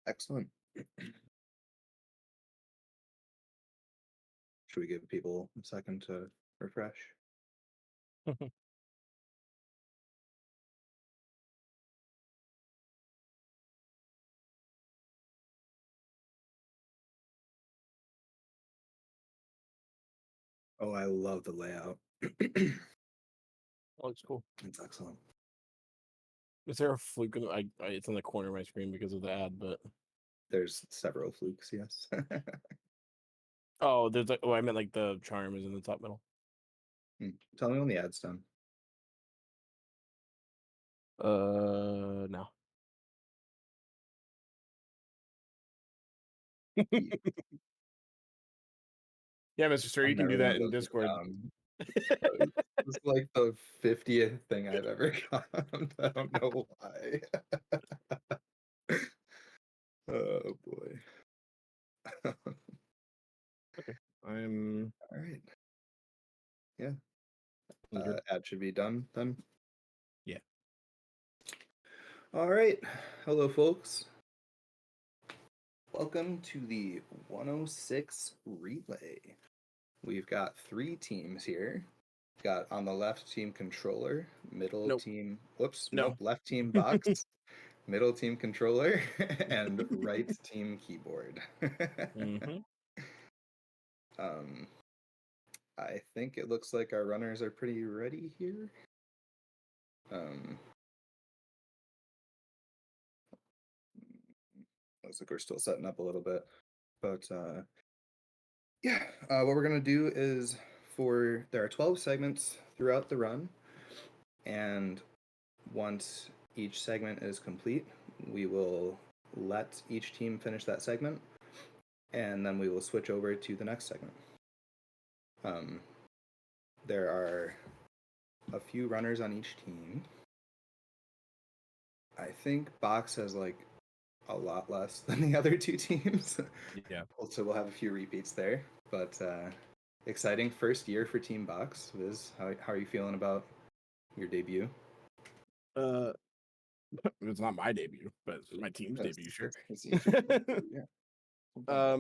Excellent. Should we give people a second to refresh? Oh, I love the layout. Oh, it's cool. It's excellent. Is there a fluke? It's on the corner of my screen because of the ad, but There's several flukes, yes. oh, there's like I meant like the charm is in the top middle. Tell me when the ad's done. No. Yeah, Yeah, Mr. Sir, I'm you can never do one that of in those. Discord. It's like the 50th thing I've ever gotten. I don't know why. Oh boy. Okay. I'm All right. Yeah. good. Ad should be done then. Yeah. All right. Hello, folks. Welcome to the 106 relay. We've got 3 teams here. We've got on the left team controller, middle Nope. team, whoops, No. nope, left team box, middle team controller, and right team keyboard. Mm-hmm. Um, I think it looks like our runners are pretty ready here. Looks like we're still setting up a little bit, but yeah, what we're gonna do is there are 12 segments throughout the run, and once each segment is complete, we will let each team finish that segment, and then we will switch over to the next segment. There are a few runners on each team. I think Box has like a lot less than the other 2 teams. Yeah. So we'll have a few repeats there, but exciting first year for Team Box. Viz, how are you feeling about your debut? It's not my debut, but it's my team's debut, sure. Yeah.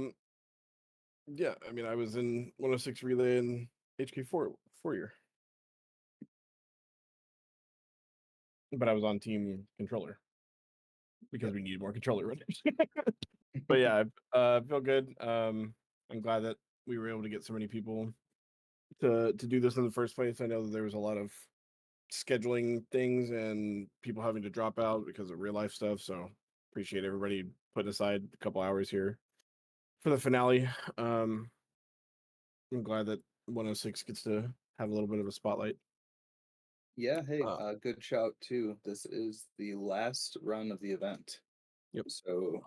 Yeah, I mean, I was in 106 relay in HK4 year, but I was on team controller because we needed more controller runners. But yeah, I feel good. I'm glad that we were able to get so many people to do this in the first place. I know that there was a lot of scheduling things and people having to drop out because of real life stuff. So appreciate everybody putting aside a couple hours here for the finale. I'm glad that 106 gets to have a little bit of a spotlight. Yeah, hey, good shout too. This is the last run of the event. Yep. So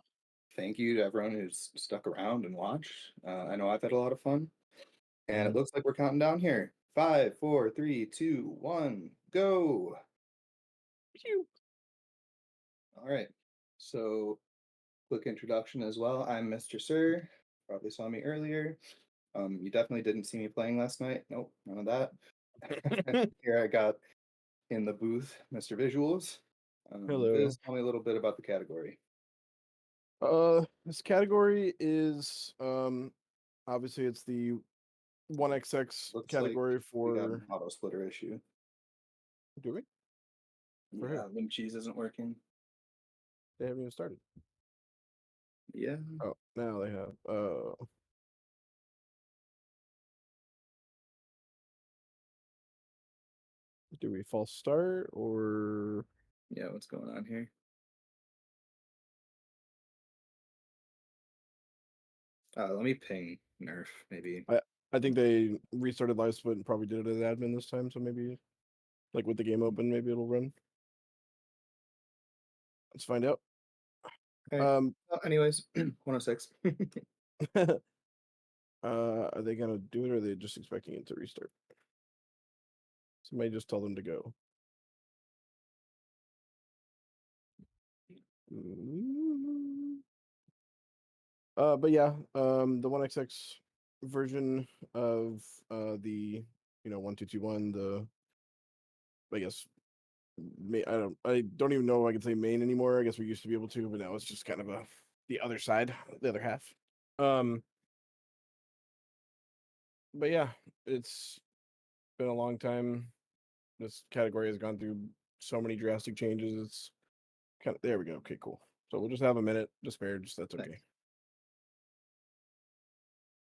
thank you to everyone who's stuck around and watched. I know I've had a lot of fun. And it looks like we're counting down here. 5, 4, 3, 2, 1, go. Pew. All right. So quick introduction as well. I'm Mr. Sir. Probably saw me earlier. You definitely didn't see me playing last night. Nope, none of that. Here I got in the booth, Mr. Visuals. Hello. Viz, tell me a little bit about the category. This category is obviously it's the 1xx Looks like category we got an for. auto splitter issue. Do we? For who? Yeah, Link Cheese isn't working. They haven't even started. Yeah. Oh, now they have. Do we false start or? Yeah, what's going on here? Let me ping Nerf, maybe. I think they restarted live split and probably did it as admin this time, so maybe like with the game open, maybe it'll run. Let's find out. Okay. Anyways, 106. Are they gonna do it or are they just expecting it to restart? Somebody just tell them to go. But yeah, the 1xx version of the 1221, the I guess I don't even know if I can say main anymore. I guess we used to be able to, but now it's just kind of a the other side, the other half. But yeah, it's been a long time. This category has gone through so many drastic changes. It's kind of there we go. Okay, cool. So we'll just have a minute to spare. Just that's okay.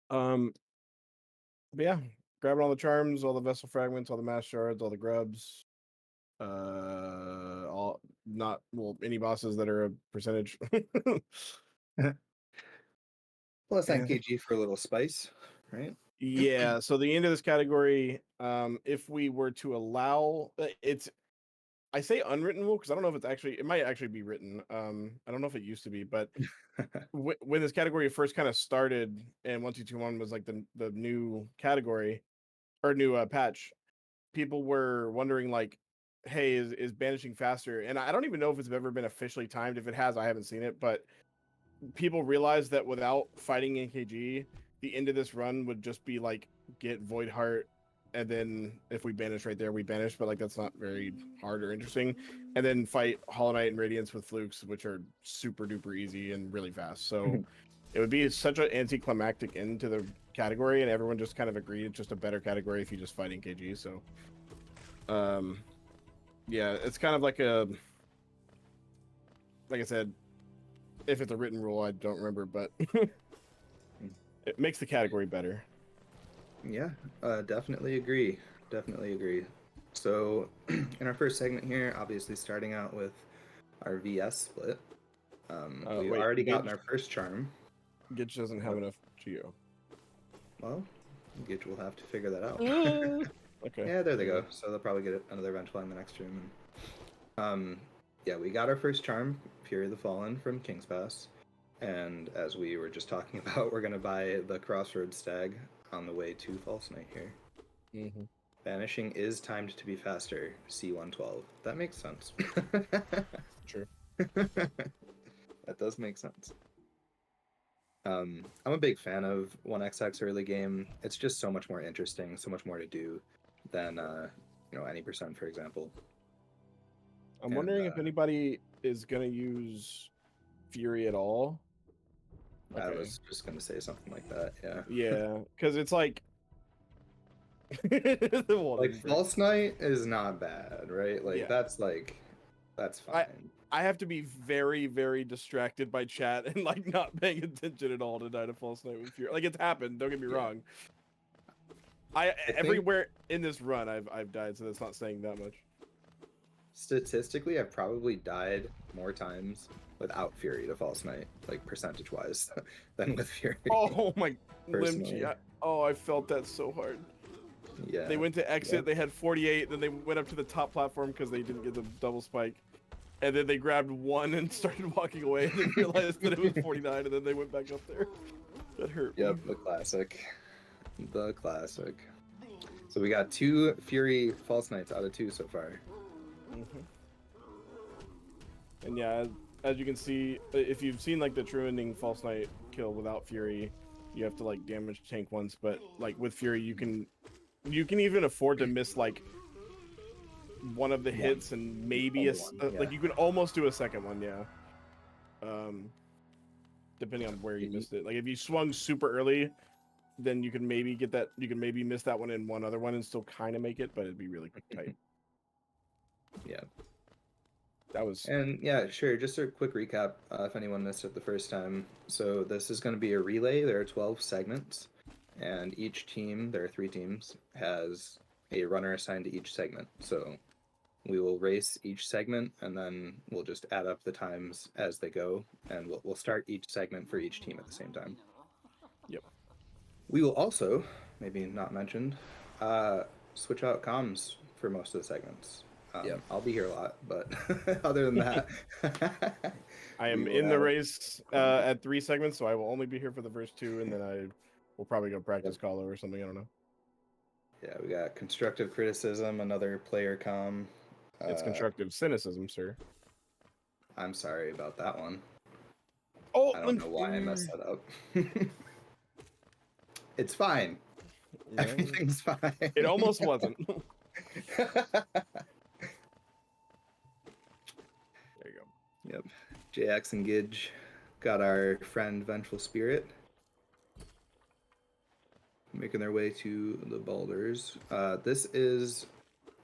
But yeah, grabbing all the charms, all the vessel fragments, all the mass shards, all the grubs. All not well any bosses that are a percentage. Plus And 10 kg for a little spice, right? yeah, so the end of this category, if we were to allow it's I say unwritten rule because I don't know if it's actually it might actually be written. I don't know if it used to be, but when this category first kind of started and 1221 was like the new category or new patch, people were wondering like, hey, is banishing faster? And I don't even know if it's ever been officially timed. If it has, I haven't seen it, but people realized that without fighting NKG, the end of this run would just be like get Void Heart, and then if we banish right there, we banish, but like that's not very hard or interesting. And then fight Hollow Knight and Radiance with flukes, which are super duper easy and really fast. So it would be such an anticlimactic end to the category, and everyone just kind of agreed it's just a better category if you just fight NKG. So yeah, it's kind of like I said, if it's a written rule, I don't remember, but it makes the category better. Yeah, definitely agree. Definitely agree. So, in our first segment here, obviously starting out with our VS split. We've Wait, already gotten our first charm. Gitch doesn't have enough Geo. Well, Gitch will have to figure that out. Okay. Yeah, there they go. So they'll probably get another Vengeful in the next room. Yeah, we got our first charm, Fury of the Fallen from King's Pass. And as we were just talking about, we're going to buy the Crossroads Stag on the way to False Knight here. Mm-hmm. Vanishing is timed to be faster, C112. That makes sense. Sure. That does make sense. I'm a big fan of 1XX early game. It's just so much more interesting, so much more to do than any percent, for example. I'm wondering if anybody is gonna use Fury at all. I was just gonna say something like that. Yeah. Yeah, because it's like like False Knight is not bad, right? Like yeah. that's fine. I have to be very, very distracted by chat and like not paying attention at all to die to False Knight with Fury. Like it's happened. Don't get me wrong. I everywhere in this run I've died, so that's not saying that much. Statistically, I've probably died more times without Fury to False Knight, like percentage wise, than with Fury. Oh my Limchi. I felt that so hard. Yeah. They went to exit, they had 48, then they went up to the top platform because they didn't get the double spike. And then they grabbed one and started walking away and then realized that it was 49 and then they went back up there. That hurt. Yep, the classic. The classic. So we got 2 Fury False Knights out of 2 so far. Mm-hmm. And yeah, as you can see, if you've seen like the true ending False Knight kill without Fury, you have to like damage tank once, but like with Fury you can even afford to miss like one of the hits and maybe like you can almost do a second one, depending on where you missed it. Like if you swung super early, then you can maybe get that, you can maybe miss that one in one other one and still kind of make it, but it'd be really tight. Yeah. That was... And yeah, sure, just a quick recap if anyone missed it the first time. So this is going to be a relay. There are 12 segments, and each team, there are 3 teams, has a runner assigned to each segment. So we will race each segment, and then we'll just add up the times as they go, and we'll start each segment for each team at the same time. Yep. We will also, maybe not mentioned, switch out comms for most of the segments. I'll be here a lot, but other than that, I am in the race at 3 segments, so I will only be here for the first 2, and then I will probably go practice Colo or something. I don't know. Yeah, we got constructive criticism, another player comm. It's constructive cynicism, sir. I'm sorry about that one. Oh, I don't know why I messed that up. It's fine. Yeah. Everything's fine. It almost wasn't. There you go. Yep. JX and Gidge got our friend Vengeful Spirit making their way to the boulders. This is,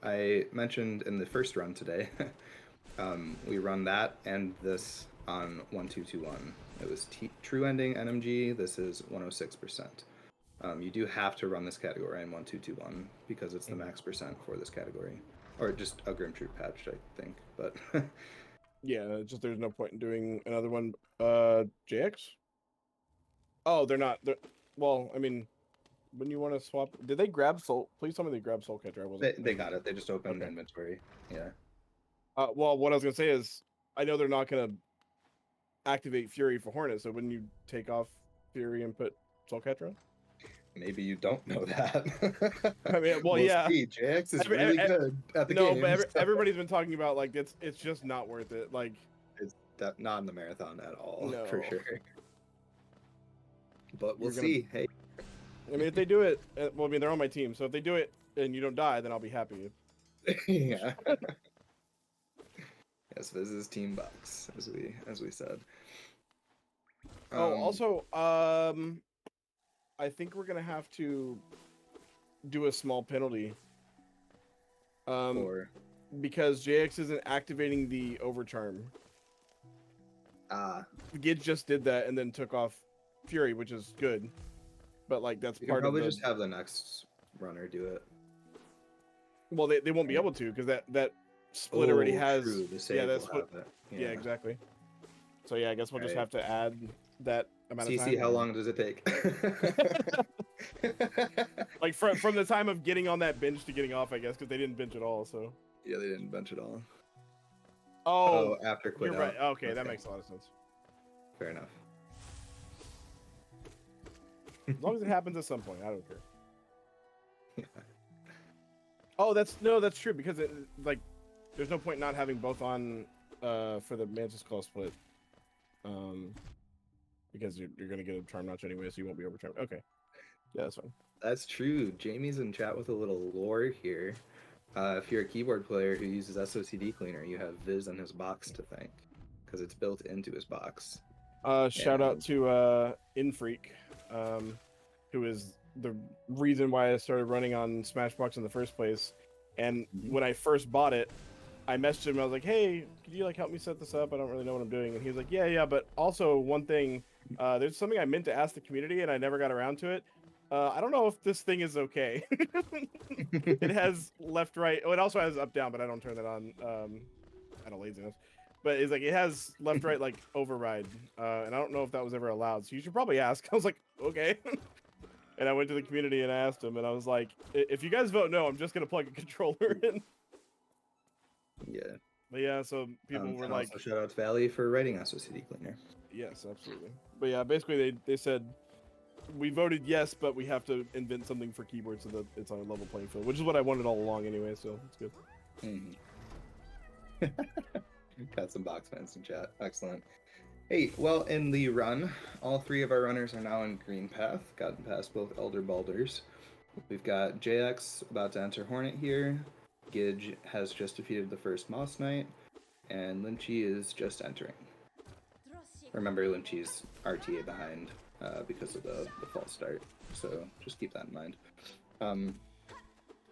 I mentioned in the first run today, we run that and this on 1221. It was True Ending NMG. This is 106%. You do have to run this category in 1221 because it's the max percent for this category. Or just a Grim Troop patch, I think. But yeah, just there's no point in doing another one. JX? Oh, they're not. Well, I mean, when you want to swap, did they grab Soul? Please tell me they grabbed Soul Catcher. I wasn't. they got it. They just opened Okay. inventory. Yeah. Well, what I was gonna say is, I know they're not gonna activate Fury for Hornet. So when you take off Fury and put Soul Catcher on? Maybe you don't know that. I mean, well, we'll yeah. see. JX is really good at the no, game. but everybody's been talking about like it's just not worth it. Like It's not in the marathon at all, no. for sure. But we'll You're gonna- see. Hey, I mean, if they do it, well, I mean, they're on my team. So if they do it and you don't die, then I'll be happy. yeah. Yes, this is Team Bucks, as we said. Also, I think we're gonna have to do a small penalty. Or Because JX isn't activating the overcharm. Gidge just did that and then took off Fury, which is good. But like that's you part can probably of the... just have the next runner do it. Well, they won't be able to because that split already has. True. The save that's will have it. Yeah, exactly. So yeah, I guess we'll just have to add that amount of time. CC, how long does it take? Like from the time of getting on that bench to getting off, I guess, because they didn't bench at all. So. Yeah, they didn't bench at all. Oh, after quit you're out. right. Okay, that makes a lot of sense. Fair enough. As long as it happens at some point, I don't care. Oh, that's true because it like there's no point not having both on for the Mantis Claw split. Because you're gonna get a charm notch anyway, so you won't be overcharmed. Okay. Yeah, that's fine. That's true. Jamie's in chat with a little lore here. If you're a keyboard player who uses SOCD Cleaner, you have Viz in his box to thank because it's built into his box. Shout out to Infreak, who is the reason why I started running on Smashbox in the first place. And when I first bought it, I messaged him. I was like, "Hey, could you like help me set this up? I don't really know what I'm doing." And he was like, "Yeah, but also one thing, there's something I meant to ask the community and I never got around to it. I don't know if this thing is okay. It has left, right. Oh, it also has up, down, but I don't turn that on out of laziness. But it's like it has left, right, like override, and I don't know if that was ever allowed. So you should probably ask." I was like, "Okay." And I went to the community and I asked him, and I was like, "If you guys vote no, I'm just gonna plug a controller in." Yeah. But yeah, so people were like, also shout out to Valley for writing SOCD Cleaner. Yes, absolutely. But yeah, basically they said we voted yes, but we have to invent something for keyboard so that it's on a level playing field, which is what I wanted all along anyway. So it's good. Got some box fans in chat. Excellent. Hey, well, in the run, all three of our runners are now in green path, gotten past both Elder Balders. We've got JX about to enter Hornet here. Gidge has just defeated the first Moss Knight, and Lynchy is just entering. Remember, Lynchy's RTA behind because of the false start, so just keep that in mind.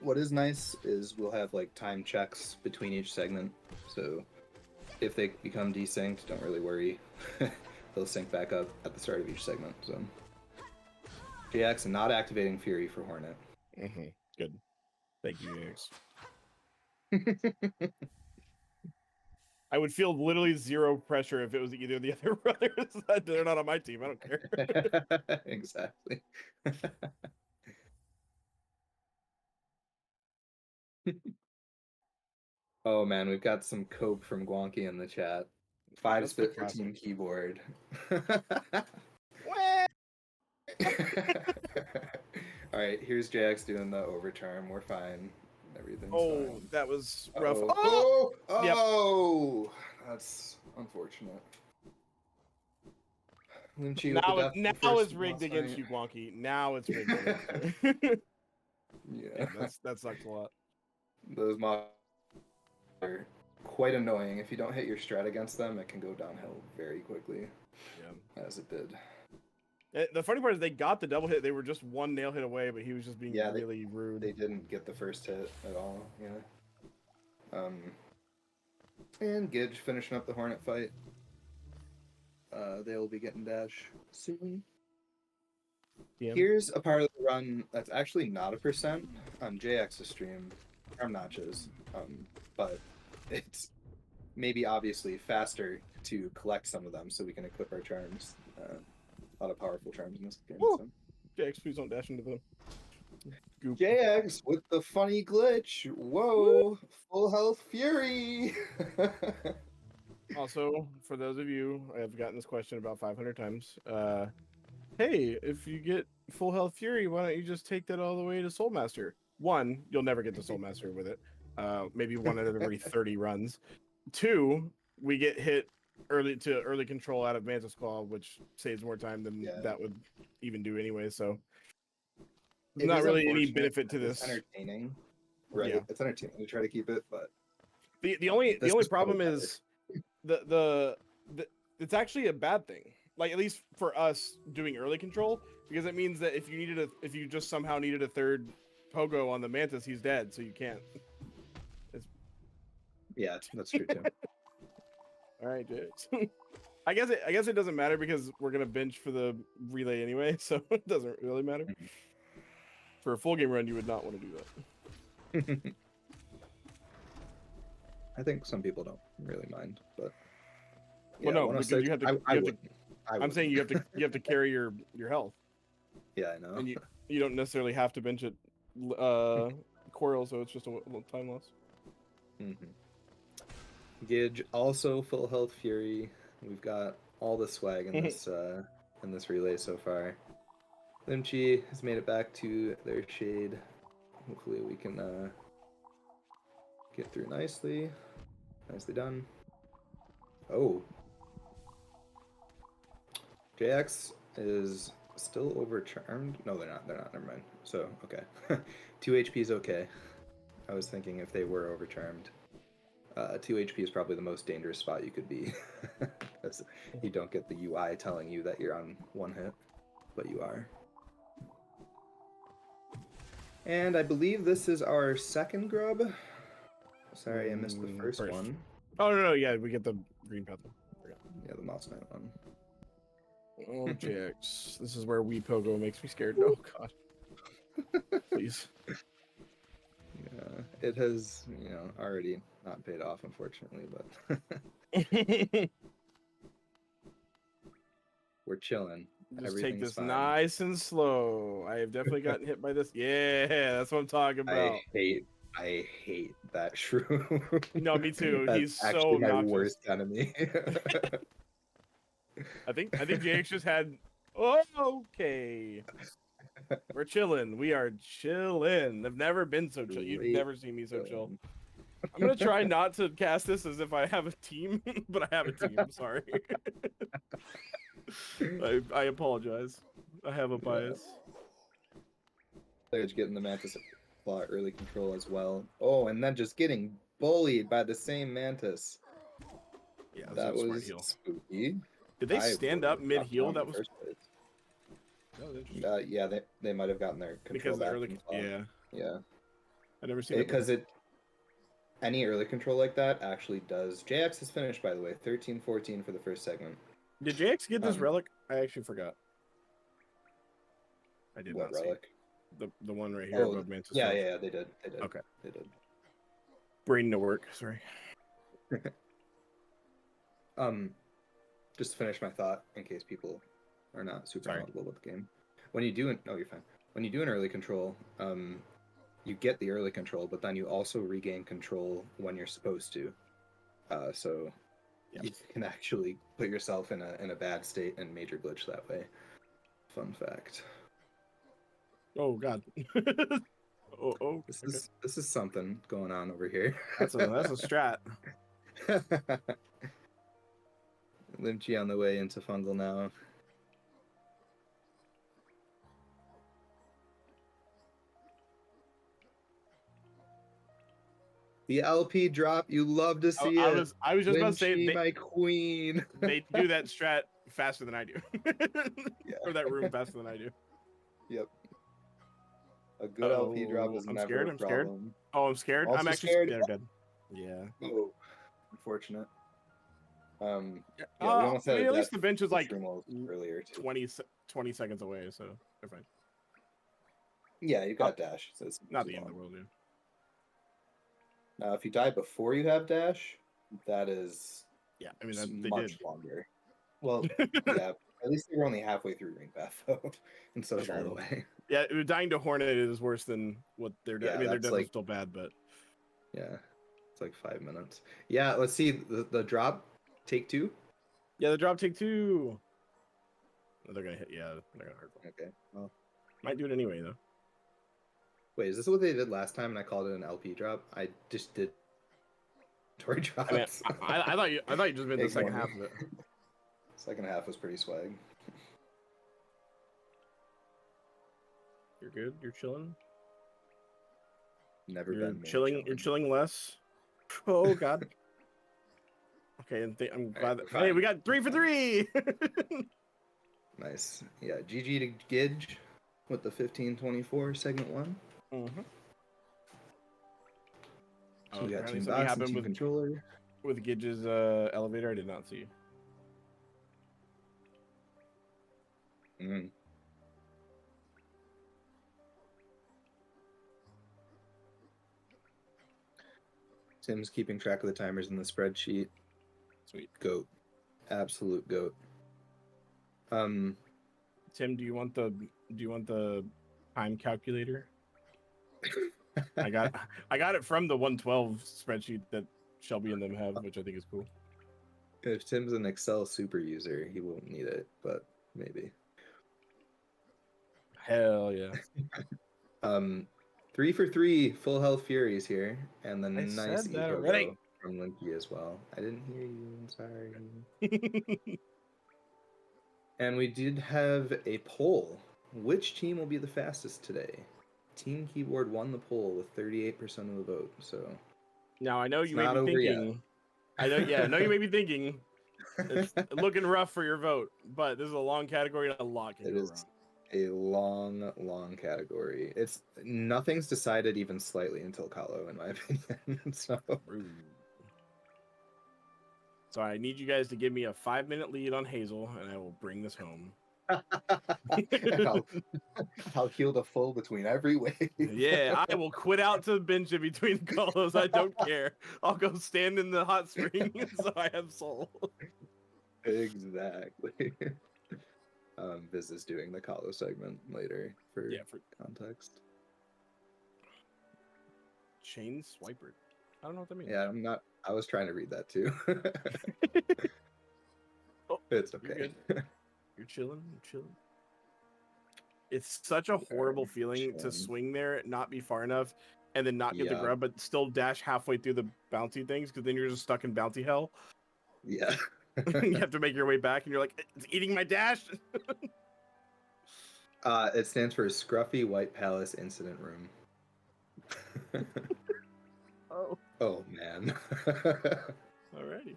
What is nice is we'll have like time checks between each segment, so if they become desynced, don't really worry. They'll sync back up at the start of each segment. So JX not activating Fury for Hornet. Good. Thank you, JX. I would feel literally zero pressure if it was either of the other brothers. They're not on my team. I don't care. Exactly. Oh man, we've got some cope from Guanky in the chat. 5 spit for Team Keyboard. Alright, here's Jax doing the overcharm. We're fine. Everything's fine. That was rough. Oh! That's unfortunate. Now it's rigged against you, Guanky. Now it's rigged against you. Yeah. That sucks a lot. Those mobs are quite annoying. If you don't hit your strat against them, it can go downhill very quickly. Yeah. As it did. The funny part is they got the double hit. They were just one nail hit away, but he was just being really rude. They didn't get the first hit at all. Yeah. And Gidge finishing up the Hornet fight. They will be getting dash soon. Yeah. Here's a part of the run that's actually not a percent on JX's stream. Charm notches. But it's maybe obviously faster to collect some of them so we can equip our charms. A lot of powerful charms in this game. So. JX, please don't dash into the goop. JX with the funny glitch. Whoa, full health fury. Also, for those of you, I have gotten this question about 500 times. Hey, if you get full health fury, why don't you just take that all the way to Soulmaster? One, you'll never get to Soulmaster with it. Maybe one out of every 30 runs. Two, we get hit early control out of Mantis Claw, which saves more time than that would even do anyway. So not really any benefit to this. It's entertaining, right? Yeah. It's entertaining to try to keep it, but the only problem is the it's actually a bad thing. Like, at least for us doing early control, because it means that if you just somehow needed a third Pogo on the Mantis, he's dead, so you can't. Yeah, that's true too. All right, Jax. I guess it doesn't matter because we're gonna bench for the relay anyway, so it doesn't really matter. For a full game run, you would not want to do that. I think some people don't really mind, but well, no, because you have to. I'm saying you have to carry your health. Yeah, I know. And you don't necessarily have to bench it coil, so it's just a little time loss. Gidge also full health fury. We've got all the swag in this relay so far. Limchi has made it back to their shade. Hopefully we can get through nicely. Nicely done. Oh. JX is still overcharmed. No, they're not. Never mind. So, okay. 2 HP is okay. I was thinking if they were overcharmed. 2 HP is probably the most dangerous spot you could be. Because you don't get the UI telling you that you're on one hit, but you are. And I believe this is our second grub. Sorry, I missed the first one. Oh, no, yeah, we get the green path one. Yeah, the Moss Knight one. Oh, JX. This is where Wii Pogo makes me scared. Oh, God. Please. Yeah, it has, already not paid off, unfortunately, but we're chilling. Just take this nice and slow. I have definitely gotten hit by this. Yeah, that's what I'm talking about. I hate that shrew. No, me too. That's He's actually so my obnoxious. worst enemy. I think JX just had. Oh, okay. We're chilling. We are chilling. I've never been so chill. You've never seen me so chill. I'm gonna try not to cast this as if I have a team, but I have a team. I'm sorry. I apologize. I have a bias. There's getting the Mantis Claw early control as well. Oh, and then just getting bullied by the same Mantis. Yeah, that was spooky. Did they stand up mid heal? That was. Yeah, they might have gotten their control back from Claw. Yeah. I never seen it because any early control like that actually does. JX is finished, by the way, 13-14 for the first segment. Did JX get this relic? I actually forgot. I did not relic? See the one right here above Mantis. Yeah, they did. Okay. They did. Brain to work, sorry. Just to finish my thought, in case people are not super knowledgeable about the game. When you do you're fine. When you do an early control, you get the early control, but then you also regain control when you're supposed to. So you can actually put yourself in a bad state and major glitch that way. Fun fact. Oh God. This is something going on over here. That's a strat. Limchi on the way into fungal now. The LP drop, you love to see it. I was just about to say Lynchy, my queen. they do that strat faster than I do. Yeah. Or that room faster than I do. Yep. A good LP drop is never a problem. Oh, I'm scared. Also I'm actually scared. dead. Yeah. Oh, unfortunate. Yeah, we I almost had mean, a at least death the bench was like earlier too. 20 seconds away, so they're fine. Yeah, you got dash. So it's Not the end of the world, dude. Now, if you die before you have dash, that is I mean, they much did longer. Well, yeah, at least they were only halfway through Green Path though, instead of all the way. Yeah, dying to Hornet is worse than what they're doing. Yeah, I mean, their that's death is still bad, but yeah, it's like 5 minutes. Yeah, let's see the drop. Take 2. Yeah, the drop take 2. They're gonna hit. Yeah, they're gonna hurt. Okay. Well, might do it anyway though. wait, is this what they did last time and I called it an LP drop? I just did Tory drops. I mean, I thought you just meant the second half of it. Second half was pretty swag. You're good. You're chilling. Never You're been chilling. You're chilling less. Oh God. Okay, and I'm glad that. Hey, we got 3 for 3. Nice. Yeah, GG to Gidge with the 15-24 segment 1. Mm-hmm. So we got Team Box and Team Controller. With Gidge's elevator, I did not see. Tim's keeping track of the timers in the spreadsheet. Sweet. Goat. Absolute goat. Tim, do you want the time calculator? I got it from the 112 spreadsheet that Shelby and them have, which I think is cool. If Tim's an Excel super user, he won't need it, but maybe. Hell yeah. 3 for 3 full health Furies here, and the I nice said that eco already. from Linky as well. I didn't hear you. I'm sorry. And we did have a poll. Which team will be the fastest today? Team Keyboard won the poll with 38% of the vote. So now I know you may be thinking. I know you may be thinking. It's looking rough for your vote, but this is a long category and a lot can go wrong. A long category. It's nothing's decided even slightly until Kahlo, in my opinion. So I need you guys to give me a 5-minute lead on Hazel, and I will bring this home. I'll heal the full between every wave. Yeah, I will quit out to bench it between Kahlos. I don't care. I'll go stand in the hot spring so I have soul. Exactly. Viz is doing the Kahlo segment later for context. Chain swiper. I don't know what that means. Yeah, I'm not. I was trying to read that too. It's okay. You're chilling. It's such a horrible feeling to swing there, not be far enough, and then not get the grub, but still dash halfway through the bouncy things, because then you're just stuck in bouncy hell. Yeah. You have to make your way back, and you're like, it's eating my dash. It stands for Scruffy White Palace Incident Room. Oh man. Alrighty.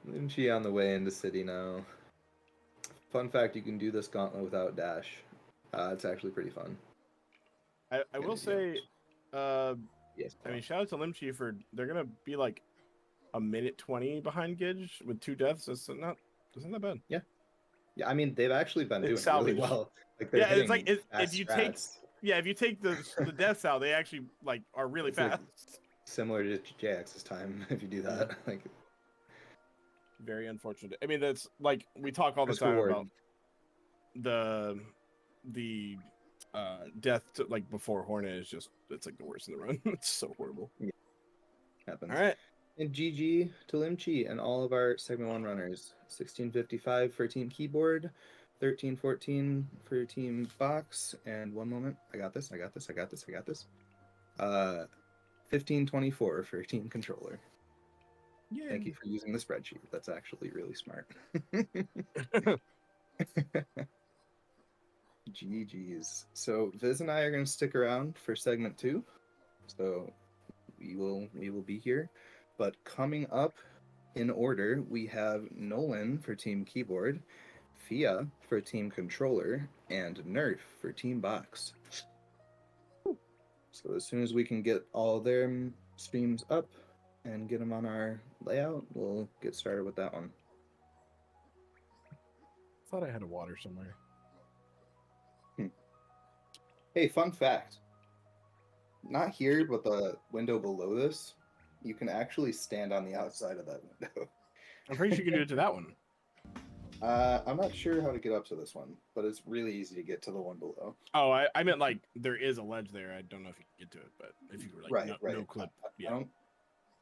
Lynchy on the way into city now. Fun fact, you can do this gauntlet without dash. It's actually pretty fun. I will say, yes, I mean, shout out to Lynchy for, they're going to be like a minute 20 behind Gidge with 2 deaths. That's not that bad. Yeah. Yeah, I mean, they've actually been doing really well. Like, it's like, if you take the deaths out, they actually like are really fast. Like, similar to JX's time, if you do that. Like, very unfortunate. I mean, that's like, we talk all the time about the death to, like, before Hornet is just, it's like the worst in the run. It's so horrible. Yeah. Happens. All right. And GG to Lynchy and all of our segment 1 runners. 1655 for Team Keyboard, 1314 for Team Box, and one moment. I got this. 1524 for Team Controller. Yay. Thank you for using the spreadsheet. That's actually really smart. GG's. So Viz and I are going to stick around for segment 2. So we will be here. But coming up in order, we have Nolan for team keyboard, Fia for team controller, and Nerf for team box. So as soon as we can get all their streams up and get them on our layout, we'll get started with that one. Thought I had a water somewhere. Hey, fun fact. Not here, but the window below this, you can actually stand on the outside of that window. I'm pretty sure you can do it to that one. I'm not sure how to get up to this one, but it's really easy to get to the one below. Oh, I meant like there is a ledge there. I don't know if you can get to it, but if you were like Right. no clip, yeah.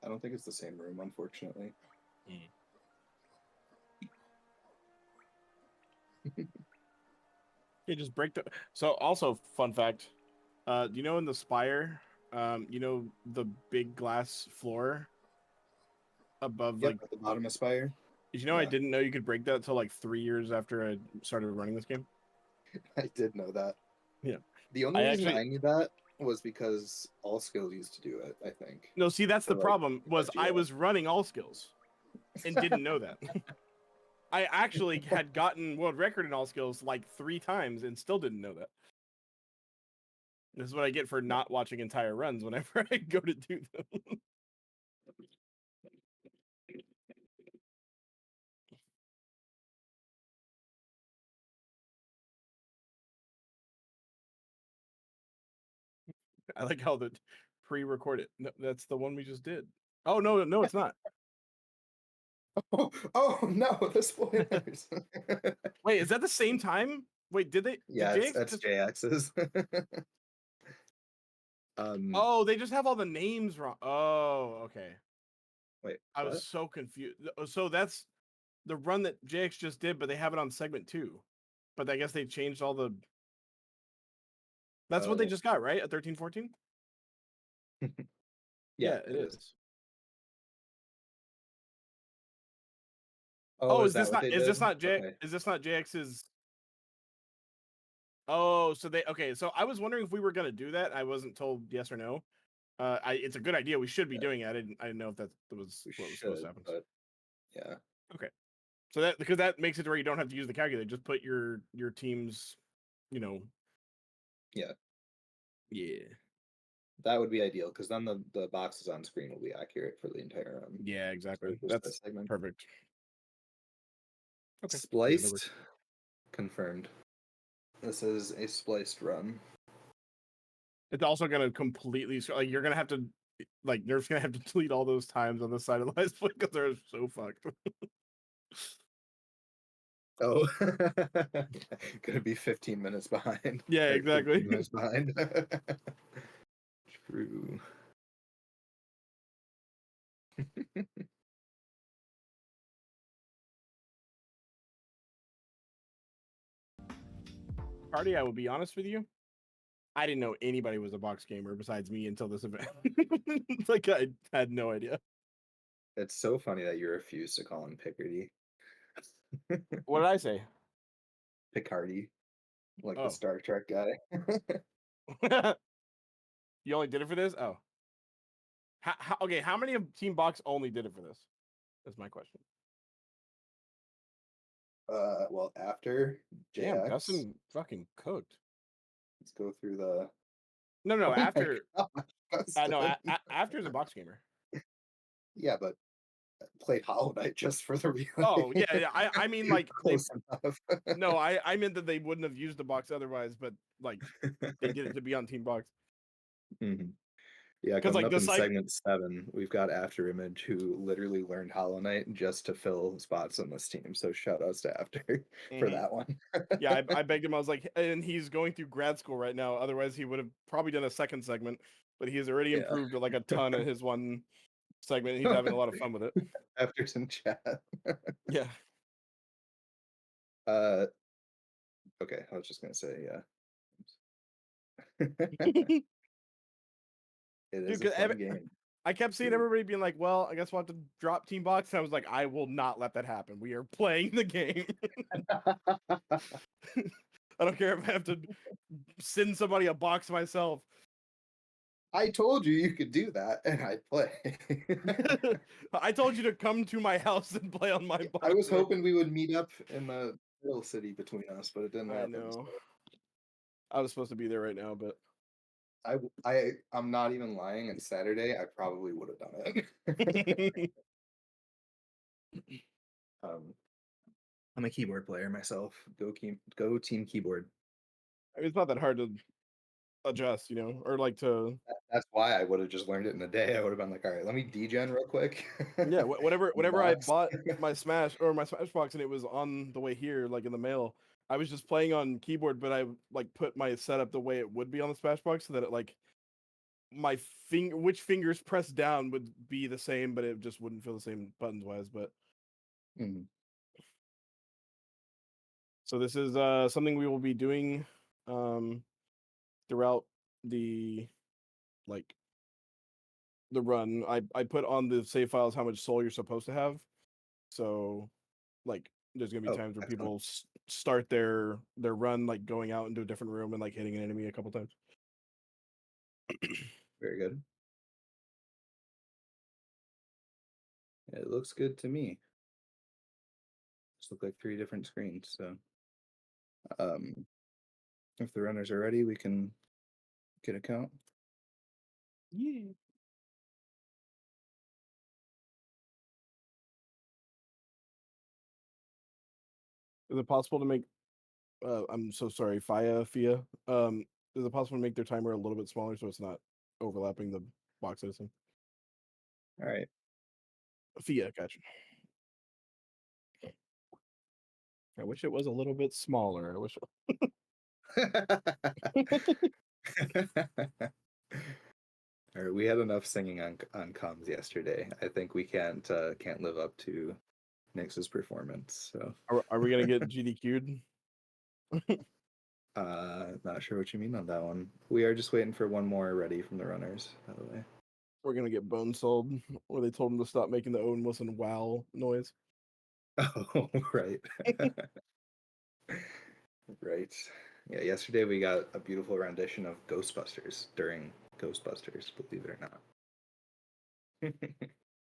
I don't think it's the same room, unfortunately. You just break the. So also fun fact, you know in the spire, you know the big glass floor above Yep, like at the bottom of Spire. Did you know I didn't know you could break that until like 3 years after I started running this game? I did know that. Yeah. The only reason I knew that was because All Skills used to do it, I think. No, see, that's the problem, was I was running All Skills and didn't know that. I actually had gotten world record in All Skills like 3 times and still didn't know that. This is what I get for not watching entire runs whenever I go to do them. I like how the pre-recorded. No, that's the one we just did. Oh no, it's not. Oh no, the spoilers. Wait, is that the same time? Wait, did they? Yeah, did that's JX's. Oh, they just have all the names wrong. Oh, okay. Wait, I was what? so confused. So that's the run that JX just did, but they have it on segment 2. But I guess they changed all the. That's what they just got, right? At 13-14? Yeah, it is. Oh, is this not Okay. is this not JX's? Oh, so so I was wondering if we were gonna do that. I wasn't told yes or no. It's a good idea. We should be doing it. I didn't know if that was what was supposed to happen. But yeah. Okay. So that because that makes it to where you don't have to use the calculator. Just put your team's, you know. Yeah. Yeah. That would be ideal because then the boxes on screen will be accurate for the entire Yeah, exactly. That's perfect. Okay. Spliced. Confirmed. This is a spliced run. It's also gonna completely like you're gonna have to like Nerf's gonna have to delete all those times on the side of the license plate because they're so fucked. Oh, gonna be 15 minutes behind. Yeah, exactly. Minutes behind. True. Party, I will be honest with you. I didn't know anybody was a box gamer besides me until this event. Like I had no idea. It's so funny that you refuse to call him Picardy. What did I say? Picardy, like the Star Trek guy. You only did it for this? Oh. Okay, how many of Team Box only did it for this? That's my question. Well, after JX. Damn, Dustin fucking cooked. Let's go through the. No, after. No, after is a box gamer. Yeah, but played Hollow Knight just for the relay. Oh yeah. I mean like close enough. No, I meant that they wouldn't have used the box otherwise, but like they did it to be on Team Box. Mm-hmm. Yeah, coming up in segment 7, we've got After Image, who literally learned Hollow Knight just to fill spots on this team. So shout outs to After for that one. Yeah, I begged him. I was like, and he's going through grad school right now. Otherwise, he would have probably done a second segment. But he's already improved like a ton in his one segment. He's having a lot of fun with it. After's in chat. Yeah. Okay, I was just gonna say, yeah. It is a fun game. I kept seeing everybody being like, well, I guess we'll have to drop Team Box. And I was like, I will not let that happen. We are playing the game. I don't care if I have to send somebody a box myself. I told you could do that, and I'd play. I told you to come to my house and play on my I was box. hoping we would meet up in the little city between us, but it didn't I happen. know. So I was supposed to be there right now, but I'm not even lying. And Saturday, I probably would have done it. um, I'm a keyboard player myself. Go team keyboard. it's not that hard to adjust, or like to That's why I would have just learned it in a day. I would have been like, all right, let me degen real quick. yeah. Whenever I Box. bought my Smash box and it was on the way here, like in the mail, I was just playing on keyboard, but I like put my setup the way it would be on the Smash box so that it like which fingers pressed down would be the same, but it just wouldn't feel the same buttons wise. But Mhm. so this is something we will be doing throughout the like the run. I put on the save files how much soul you're supposed to have. So like there's gonna be Oh, times where excellent. people start their run like going out into a different room and like hitting an enemy a couple times. Very good. It looks good to me. Just look like 3 different screens. So, if the runners are ready, we can get a count. Yeah. Is it possible to make I'm so sorry, Fia. Is it possible to make their timer a little bit smaller so it's not overlapping the box system? All right. Fia, gotcha. I wish it was a little bit smaller. I wish. All right, we had enough singing on comms yesterday. I think we can't live up to Nyx's performance. So, Are we gonna get GDQ'd? not sure what you mean on that one. We are just waiting for one more ready from the runners, by the way. We're gonna get bone sold, where they told him to stop making the Owen Wilson wow noise. Oh, right. Right. Yeah, yesterday we got a beautiful rendition of Ghostbusters during Ghostbusters, believe it or not.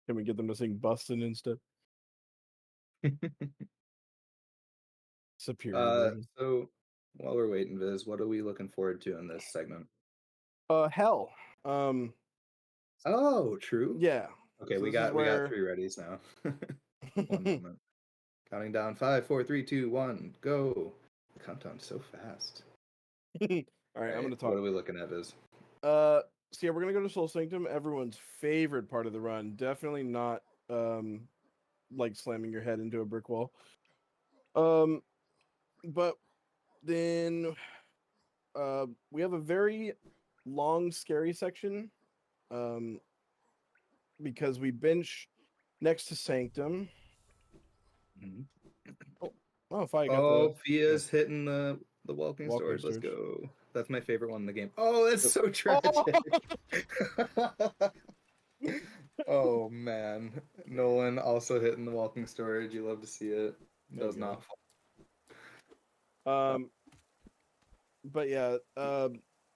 Can we get them to sing Bustin' instead? Superior version. So while we're waiting, Viz, what are we looking forward to in this segment? Hell. Um, Oh, true. yeah. Okay, So we this is got where 3 readies now. One moment. Counting down 5, 4, 3, 2, 1, go. The countdown's so fast. All right, All I'm right, gonna what talk. are we looking at, Viz? So yeah, we're gonna go to Soul Sanctum, everyone's favorite part of the run. Definitely not like slamming your head into a brick wall. But then we have a very long, scary section. Because we bench next to Sanctum. Mhm. Oh, if I got Oh, the Fia's hitting the walking walking storage. Let's storage. go. That's my favorite one in the game. Oh, that's so Oh! tragic. Oh man, Nolan also hitting the walking storage. You love to see it. Thank Does God. not fall. But yeah,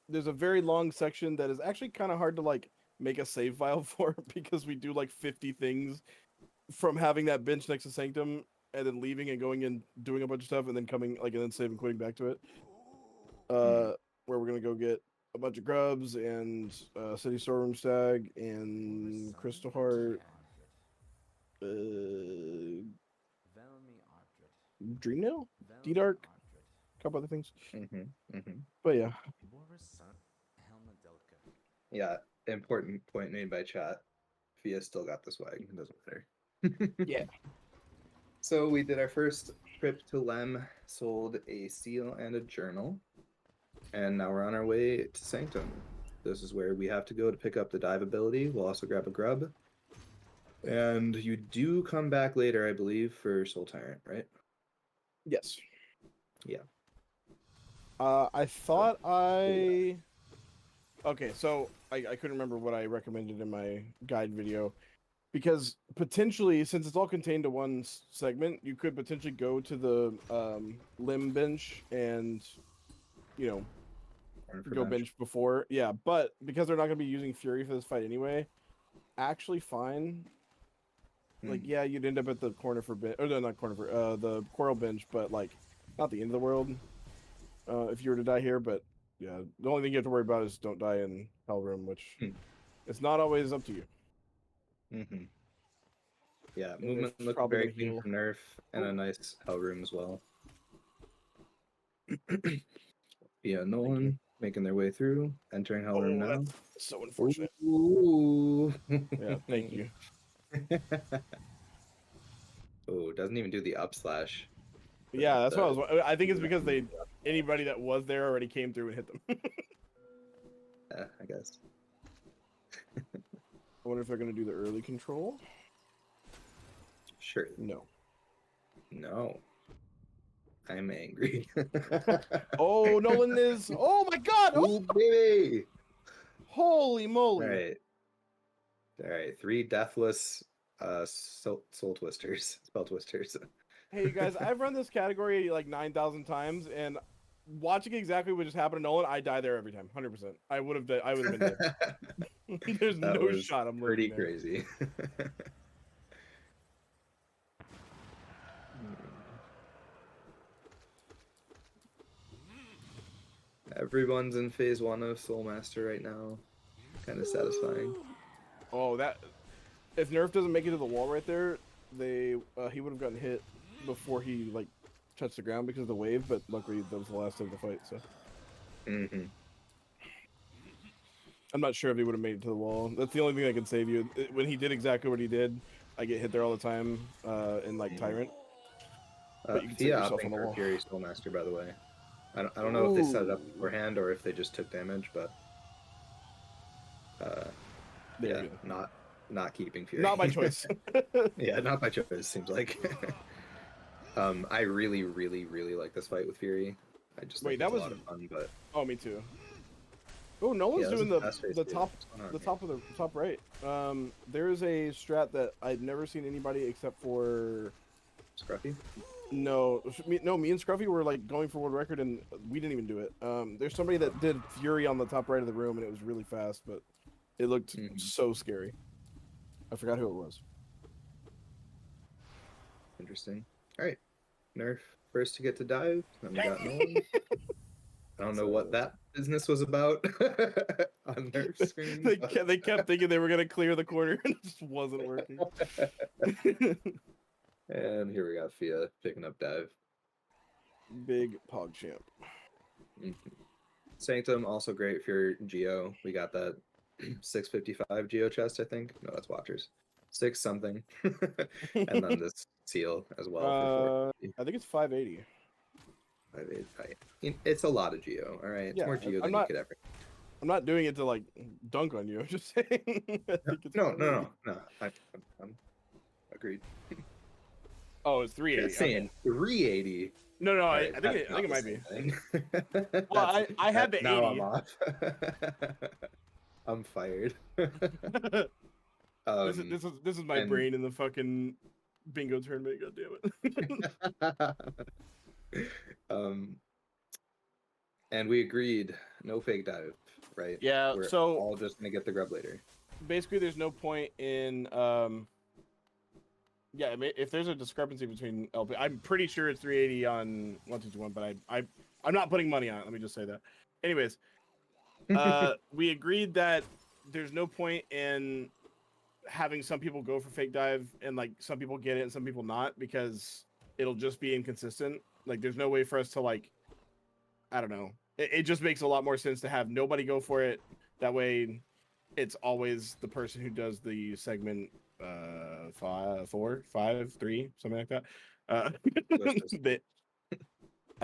there's a very long section that is actually kind of hard to like make a save file for because we do like 50 things from having that bench next to Sanctum and then leaving and going and doing a bunch of stuff and then coming like and then saving quitting back to it. Mhm. Where we're gonna go get a bunch of grubs and city storeroom stag and crystal heart, dream nail, D dark, a couple other things. Mhm. Mhm. But yeah, Yeah, important point made by chat. Fia still got the swag. It doesn't matter. yeah. So we did our first trip to Lem, sold a seal and a journal, and now we're on our way to Sanctum. This is where we have to go to pick up the dive ability. We'll also grab a grub. And you do come back later, I believe, for Soul Tyrant, right? Yes. Yeah. I thought I. Okay, so I couldn't remember what I recommended in my guide video because potentially, since it's all contained to one segment, you could potentially go to the limb bench and, you know, Corner for go bench. bench before. Yeah, but because they're not going to be using Fury for this fight anyway, actually fine. Like, yeah, you'd end up at the corner for bench, or no, not corner for the Coral bench, but like, not the end of the world. If you were to die here, but yeah, the only thing you have to worry about is don't die in Hell Room, which it's not always up to you. Mm-hmm. Yeah, And movement Nerf's looking probably very gonna clean heal. from Nerf, and a nice Hell Room as well. Yeah, Nolan making their way through, entering Hell Room now. That's so unfortunate. Ooh. Yeah, thank you. Oh, doesn't even do the up slash. Yeah, that's what I was. I think it's because anybody that was there already came through and hit them. Yeah, I guess. I wonder if they're gonna do the early control. Sure. No. No. I'm angry. Oh, Nolan is. Oh my God! Ooh, baby! Holy moly! All right. All right. 3 deathless soul twisters, spell twisters. Hey, you guys, I've run this category like 9,000 times, and watching exactly what just happened to Nolan, I die there every time, 100%. I would have been dead. There's That no was shot I'm pretty living there. crazy. Everyone's in phase 1 of Soul Master right now. Kind of satisfying. Oh, that if Nerf doesn't make it to the wall right there, he would have gotten hit before he like touched the ground because of the wave. But luckily, that was the last of the fight. So I'm not sure if he would have made it to the wall. That's the only thing that can save you. When he did exactly what he did, I get hit there all the time in like Tyrant. But you can save Fia yourself opting on the for wall. Fury Soul Master, by the way. I don't know if they set it up Ooh. beforehand or if they just took damage, but yeah, not keeping Fury. Not by choice. Yeah, not by choice. Seems like. I really, really, really like this fight with Fury. I just think it's a lot of fun. But oh, me too. Oh, no one's doing the top of the top right. There is a strat that I've never seen anybody except for Scruffy. No, me and Scruffy were like going for world record, and we didn't even do it. There's somebody that did Fury on the top right of the room, and it was really fast, but it looked so scary. I forgot who it was. Interesting. All right, Nerf first to get to dive. Then we got Nolan. I don't know what that business was about on Nerf's screen. They kept thinking they were gonna clear the corner, and it just wasn't working. And here we got Fia picking up dive. Big PogChamp. Sanctum also great for your Geo. We got that 655 Geo chest, I think. No, that's Watchers. 6 something. And then this seal as well for 450. I think it's 580. 580. It's a lot of Geo, all right? It's more Geo than you could ever. I'm not doing it to like dunk on you. I'm just saying. No. I'm agreed. Oh, it's 380. Saying 380. No, right, I think it might be. Well, I had the 80. Now I'm off. I'm fired. This is my brain in the fucking bingo tournament. God damn it. And we agreed no fake dive, right? Yeah. We're so all just gonna get the grub later. Basically, there's no point in yeah, if there's a discrepancy between LP, I'm pretty sure it's 380 on 1221, but I'm not putting money on it. Let me just say that. Anyways, we agreed that there's no point in having some people go for fake dive and like some people get it and some people not, because it'll just be inconsistent. Like there's no way for us to like, I don't know. It just makes a lot more sense to have nobody go for it. That way it's always the person who does the segment 5, 4, 5, 3, something like that. I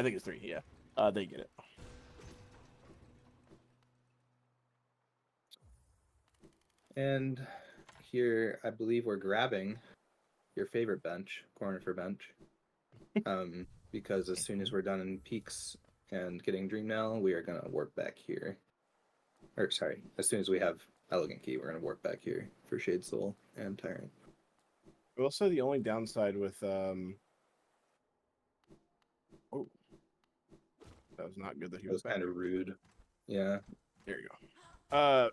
think it's 3. Yeah, they get it. And here, I believe we're grabbing your favorite bench, corner for bench, because as soon as we're done in peaks and getting Dream Nail, we are gonna work back here. Or sorry, as soon as we have Elegant Key, we're gonna work back here for Shade Soul and Tyrant. Also, the only downside with oh, that was not good that he was kind of rude. Yeah. There you go.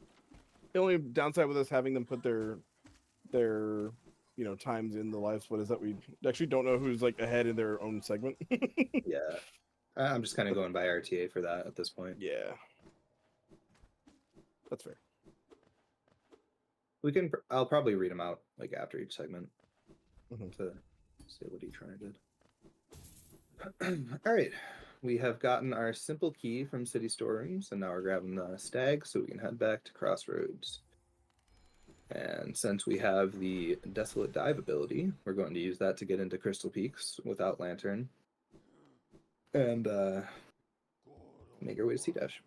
The only downside with us having them put their times in the live split is that we actually don't know who's like ahead in their own segment. Yeah. I'm just kind of going by RTA for that at this point. Yeah, that's fair. I'll probably read them out like after each segment Mhm. to say what each runner did. All right. We have gotten our simple key from city storerooms, and now we're grabbing the stag so we can head back to Crossroads. And since we have the Desolate Dive ability, we're going to use that to get into Crystal Peaks without Lantern. And make our way to Sea Dash.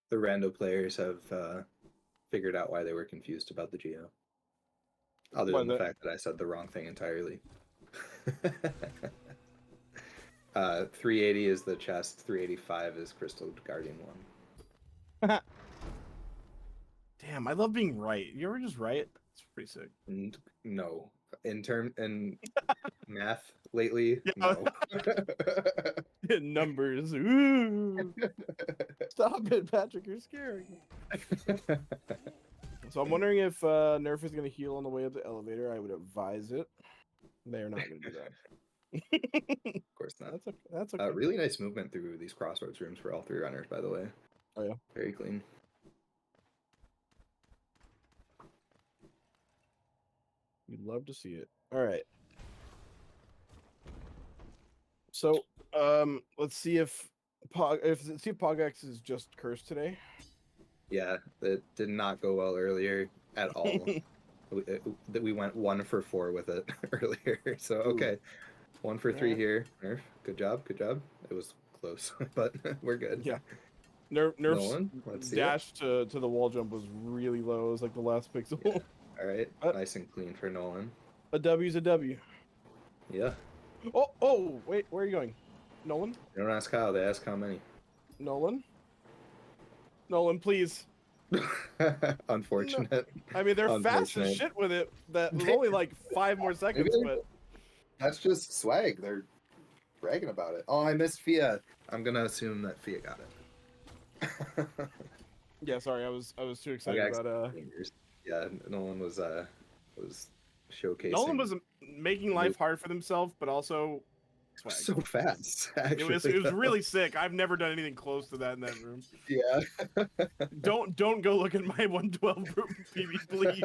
The rando players have figured out why they were confused about the Geo. Other than the fact that I said the wrong thing entirely. 380 is the chest, 385 is Crystal Guardian 1. Damn, I love being right. You ever just right? It's pretty sick. And no. In math lately, no. Numbers. Ooh. Stop it, Patrick. You're scaring me. So I'm wondering if Nerf is going to heal on the way up the elevator. I would advise it. They are not going to do that. Of course not. That's okay. That's okay. Really nice movement through these Crossroads rooms for all three runners, by the way. Oh, yeah. Very clean. You'd love to see it. All right. So, let's see if Pogex is just cursed today. Yeah, it did not go well earlier at all. we went 1 for 4 with it earlier. So okay, 1 for 3 here. Nerf, good job. It was close, but we're good. Yeah. Nerf's dash to the wall jump was really low. It was like the last pixel. Yeah. All right, nice and clean for Nolan. A W's a W. Yeah. Oh, wait, where are you going? Nolan? They don't ask how, they ask how many. Nolan, please. Unfortunate. No. I mean, they're fast as shit with it. That was only like 5 more seconds, but that's just swag. They're bragging about it. Oh, I missed Fia. I'm gonna assume that Fia got it. Yeah, sorry, I was too excited about Yeah, Nolan was showcasing. Nolan was making life hard for himself, but also swag. So fast. Actually. It was really sick. I've never done anything close to that in that room. Yeah. Don't go look at my 112 PB, please.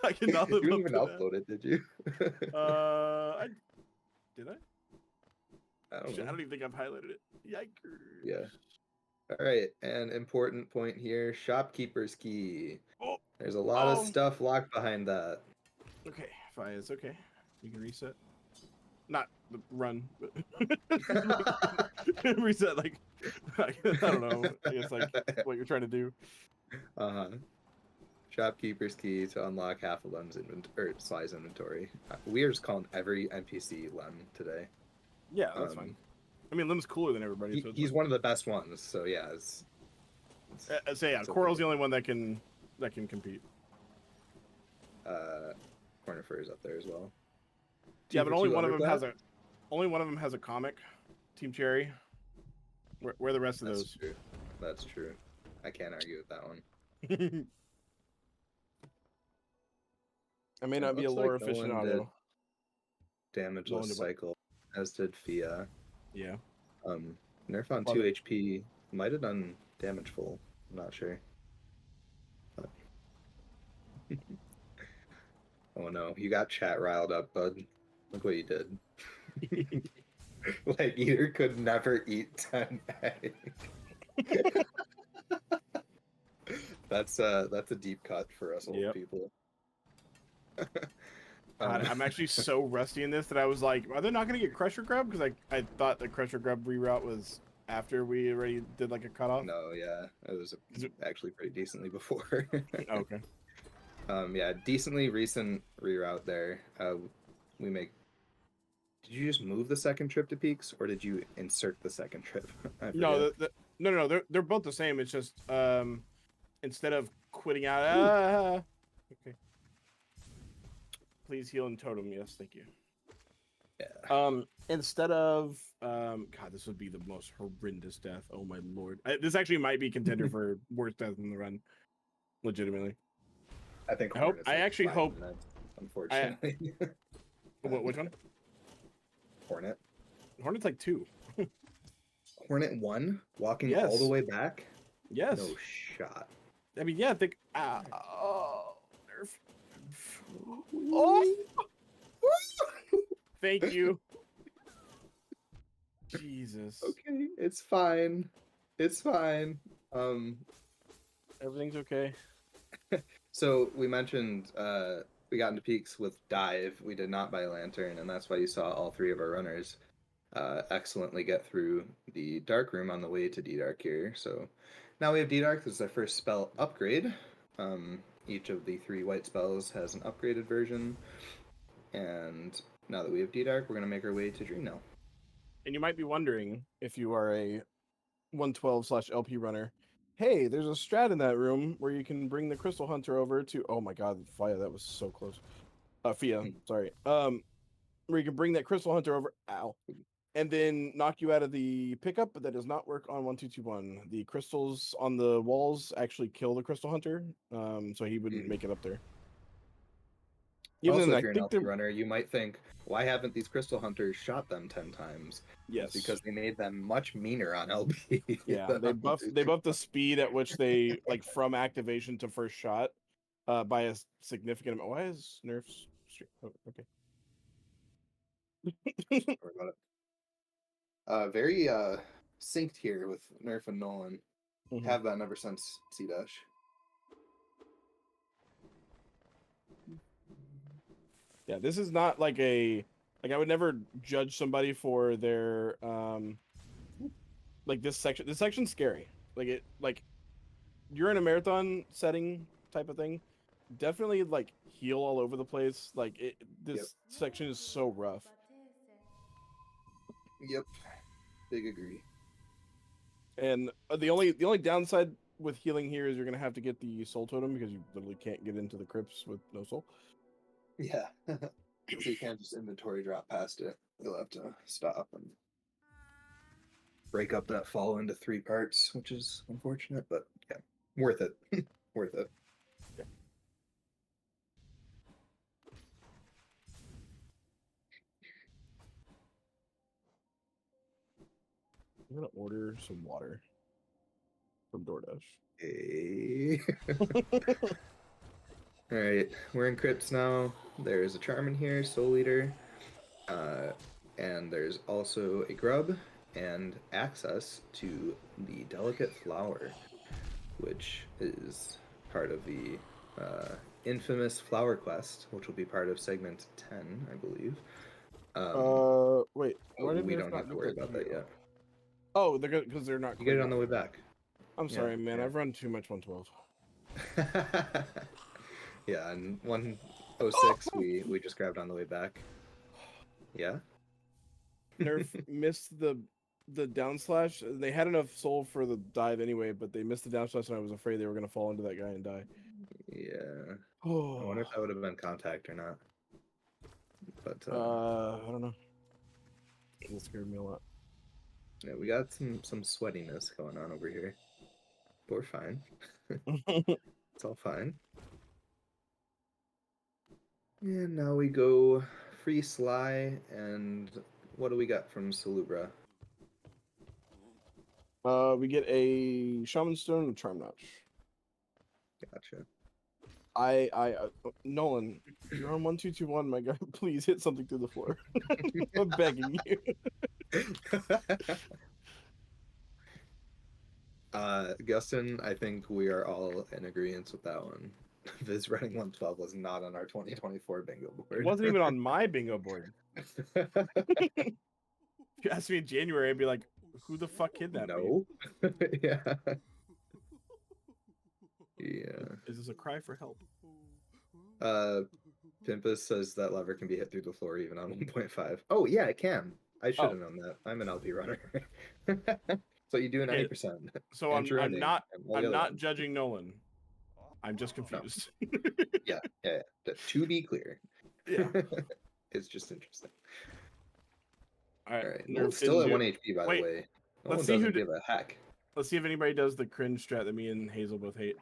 I cannot live You up didn't even to upload it, did you? Did I? I don't know. I don't even think I've highlighted it. Yikers. Yeah. All right, an important point here: shopkeeper's key. Oh, there's a lot of stuff locked behind that. Okay, fine. It's okay. You can reset. Not the run, but reset. Like I don't know. I guess like what you're trying to do. Shopkeeper's key to unlock half of Lem's Sly's inventory. We are just calling every NPC Lem today. Yeah, that's fine. I mean, Lem's cooler than everybody. He's one of the best ones. So yeah, Coral's the only one that can compete. Corner Fur's up there as well. Yeah, but only one of them has a comic. Team Cherry. Where are the rest of those? True. That's true. I can't argue with that one. I may not be a lore aficionado. Damageless cycle, as did Fia. Yeah. Nerf on 2 HP might have done damageful. I'm not sure. But... oh no, you got chat riled up, bud. Look what you did. Like Eater could never eat 10 eggs. That's a deep cut for us old people. I'm actually so rusty in this that I was like, are they not going to get Crusher Grub? Because I thought the Crusher Grub reroute was after we already did like a cutoff. No, yeah. It was actually pretty decently before. Okay. Yeah, decently recent reroute there. We make... Did you just move the second trip to Peaks, or did you insert the second trip? No, no. They're both the same. It's just instead of quitting out... okay. Please heal and totem. Yes, thank you. Instead of God, this would be the most horrendous death. Oh my lord, this actually might be contender for worst death in the run. Legitimately, I think I hope. Hornet's I like actually 5 hope. minutes, I unfortunately. which one? Hornet. Hornet's like 2. Hornet 1, walking all the Yes. way back? Yes. No shot. I mean, yeah. Think. Oh, nerf. Oh, thank you. Jesus. Okay, it's fine. It's fine. Everything's okay. So we mentioned we got into peaks with dive. We did not buy lantern, and that's why you saw all 3 of our runners excellently get through the dark room on the way to D-Dark here. So now we have D-Dark. This is our first spell upgrade. Each of the 3 white spells has an upgraded version, and now that we have D-Dark, we're going to make our way to Dream now. And you might be wondering, if you are a 112/LP runner, hey, there's a strat in that room where you can bring the Crystal Hunter over to. Oh my God, Fia, that was so close. Fia, sorry. Where you can bring that Crystal Hunter over, ow, and then knock you out of the pickup, but that does not work on 1221. The crystals on the walls actually kill the Crystal Hunter, so he wouldn't make it up there. Even Also, then, if I you're an think LP runner, you might think, why haven't these Crystal Hunters shot them 10 times? Yes, it's because they made them much meaner on LP. Yeah, they buffed the speed at which they like from activation to first shot by a significant amount. Why is nerfs? Oh, okay. Sorry about it. Very synced here with Nerf and Nolan. Mm-hmm. Have been ever since C-Dash. Yeah, this is not like I would never judge somebody for their like this section. This section's scary. Like you're in a marathon setting type of thing. Definitely like heal all over the place. This section is so rough. Yep. Big agree. And the only downside with healing here is you're gonna have to get the soul totem because you literally can't get into the crypts with no soul. Yeah. So you can't just inventory drop past it. You'll have to stop and break up that fall into 3 parts, which is unfortunate, but yeah, worth it. Worth it. Yeah. I'm gonna order some water from DoorDash. Hey. All right, we're in crypts now. There's a charm in here, Soul Eater, and there's also a grub and access to the delicate flower, which is part of the infamous flower quest, which will be part of segment 10, I believe. Wait, why did we Nerf don't not have to get worry that about that yet. Oh, they're good because they're not. You get it on the way back. I'm sorry, man. I've run too much 112. Yeah, and 106 we just grabbed on the way back. Yeah. Nerf missed the down slash. They had enough soul for the dive anyway, but they missed the down slash, and I was afraid they were gonna fall into that guy and die. Yeah. Oh. I wonder if that would have been contact or not. But I don't know. It scared me a lot. yeah, we got some sweatiness going on over here. But we're fine. It's all fine. And now we go free Sly, and what do we got from Salubra? We get a Shaman Stone and a Charm Notch. Gotcha. Nolan, you're on 1221, my guy. Please hit something through the floor. I'm begging you. Gustin, I think we are all in agreement with that one. Viz running 112 was not on our 2024 bingo board. It wasn't even on my bingo board. If you asked me in January, I'd be like, who the fuck kidnapped me? Yeah. Yeah. Is this a cry for help? Pimpus says that lever can be hit through the floor even on 1.5. Oh, yeah, it can. I should have known that. I'm an LP runner. So you do 90%. So I'm not judging Nolan. I'm just confused. No. Yeah. To be clear. Yeah. It's just interesting. All All right. Nerf Nolan's didn't still at do 1 it. HP, by the Wait, way. let's Nolan see who doesn't did. give a heck. Let's see if anybody does the cringe strat that me and Hazel both hate.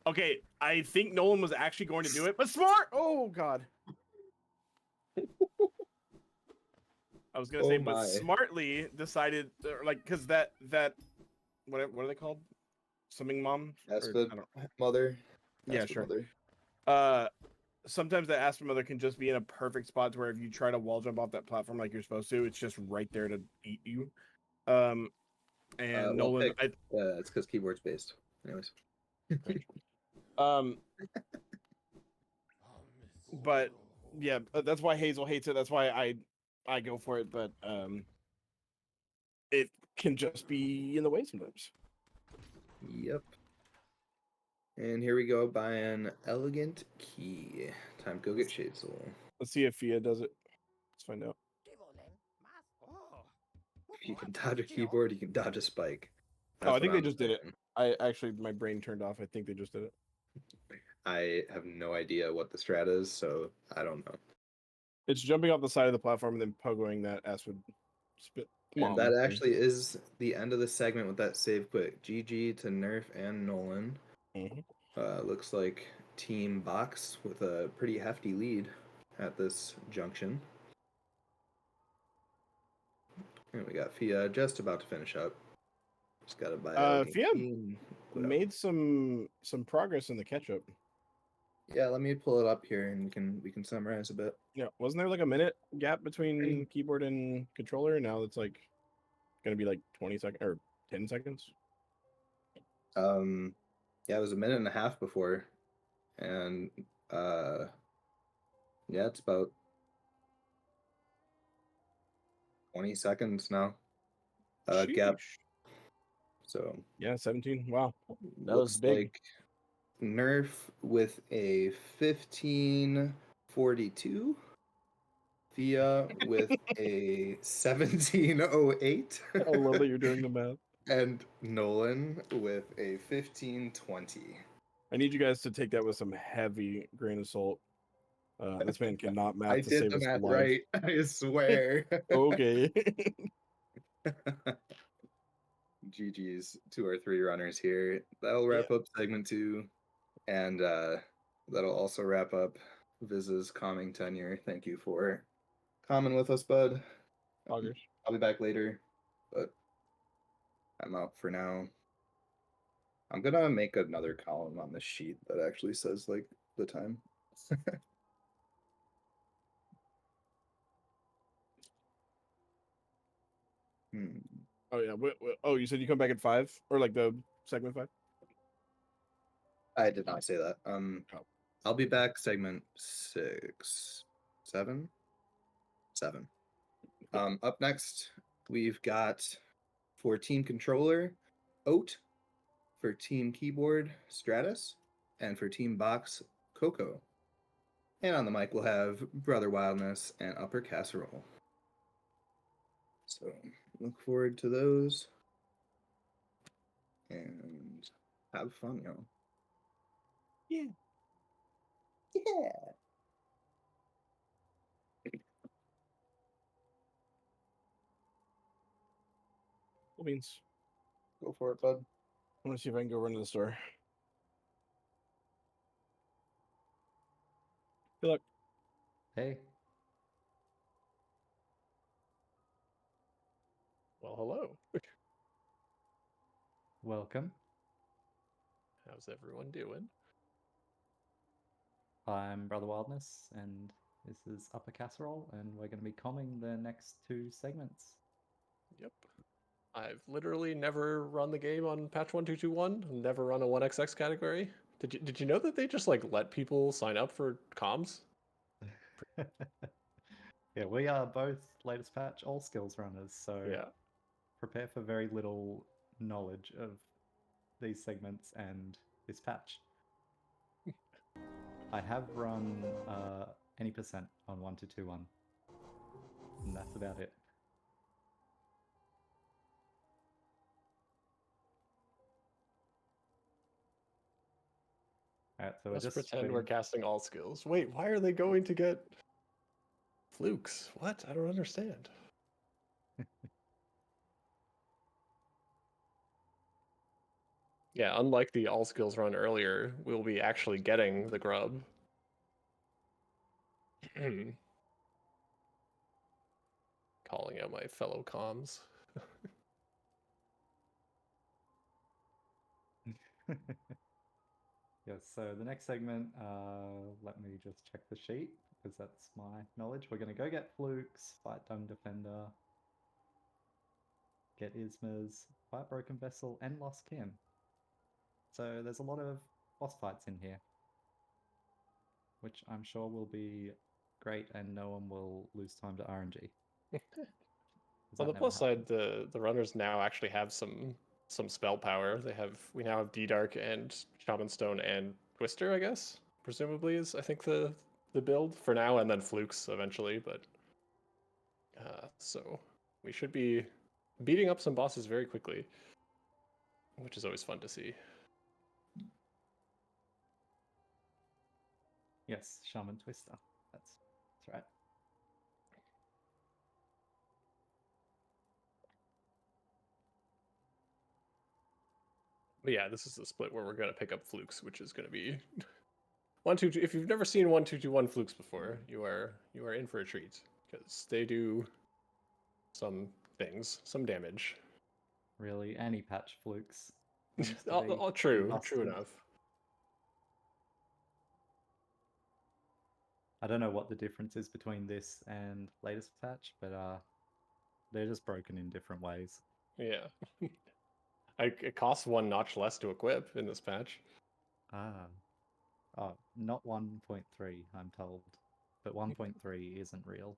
Okay, I think Nolan was actually going to do it, but smart. Oh God. I was gonna say, Oh but my. smartly decided, like, because that what are they called? Swimming mom? Or, Aspid I don't. mother. Yeah, Aspid sure. mother. Sometimes that Aspen mother can just be in a perfect spot to where if you try to wall jump off that platform like you're supposed to, it's just right there to eat you. And Well Nolan, picked. It's because keyboard's based. Anyways. um, but yeah, that's why Hazel hates it. That's why I go for it. But it can just be in the way sometimes. Yep. And here we go by an elegant key. Time to go get Shadesel. Let's see if Fia does it. Let's find out. If you can dodge a keyboard, you can dodge a spike. Oh, I That's think what they I'm just did it. saying. I actually, my brain turned off. I think they just did it. I have no idea what the strat is, so I don't know. It's jumping off the side of the platform and then pogoing that Aspen spit. And that actually is the end of the segment with that save quick. GG to Nerf and Nolan. Looks like Team Box with a pretty hefty lead at this junction. And we got Fia just about to finish up. Just got to buy elegant Fia key and made some progress in the catch up. Yeah, let me pull it up here and we can summarize a bit. Yeah, wasn't there like a minute gap between keyboard and controller? Now it's like gonna be like 20 seconds or 10 seconds. Yeah, it was a minute and a half before, and yeah, it's about 20 seconds now. Gap. So yeah, 17. Wow, that looks was big. like Nerf with a 1542. Fia with a 1708. I love that you're doing the math. And Nolan with a 1520. I need you guys to take that with some heavy grain of salt. This man cannot math I to did save the his math life. right. I swear. Okay. GG's to our 3 runners here. That'll wrap up segment 2, and that'll also wrap up Viz's calming tenure. Thank you for calming with us, bud. Augers. I'll be back later, but I'm out for now. I'm gonna make another column on this sheet that actually says like the time. Oh yeah. Oh, you said you come back at 5 or like the segment 5? I did not say that. Oh. I'll be back segment 6, 7, 7. Up next, we've got for team controller, Oat, for team keyboard, Stratus, and for team box, Coco. And on the mic, we'll have Brother Wildness and Upper Casserole. So look forward to those. And have fun, y'all. Yeah. Yeah. Cool beans. Go for it, bud. I want to see if I can go run to the store. Good luck. Hey. Well, hello. Welcome. How's everyone doing? I'm Brother Wildness, and this is Upper Casserole, and we're going to be combing the next 2 segments. Yep. I've literally never run the game on patch 1221, never run a 1xx category. Did you know that they just like let people sign up for comms? Yeah, we are both latest patch all skills runners, so Yeah. prepare for very little knowledge of these segments and this patch. I have run any percent on 1221, and that's about it. Alright, so Let's we're just pretend we're casting all skills. Wait, why are they going to get flukes? What? I don't understand. Yeah, unlike the all skills run earlier, we'll be actually getting the grub. Calling out my fellow comms. Yes, so the next segment, let me just check the sheet because that's my knowledge. We're going to go get Flukes, fight Dung Defender, get Ismas, fight Broken Vessel, and Lost Kim. So there's a lot of boss fights in here, which I'm sure will be great and no one will lose time to RNG. On the plus side, the runners now actually have some spell power. We now have D-Dark and Shaman Stone and Twister, I guess. Presumably is I think the build for now, and then Flukes eventually, but so we should be beating up some bosses very quickly, which is always fun to see. Yes, Shaman Twister. That's right. But yeah, this is the split where we're gonna pick up Flukes, which is gonna be 1-2-2. If you've never seen 1-2-2-1 Flukes before, you are in for a treat because they do some things, some damage. Really, any patch Flukes. True busted. enough. I don't know what the difference is between this and latest patch, but they're just broken in different ways. Yeah. It costs 1 notch less to equip in this patch. Oh, not 1.3, I'm told. But 1.3 isn't real.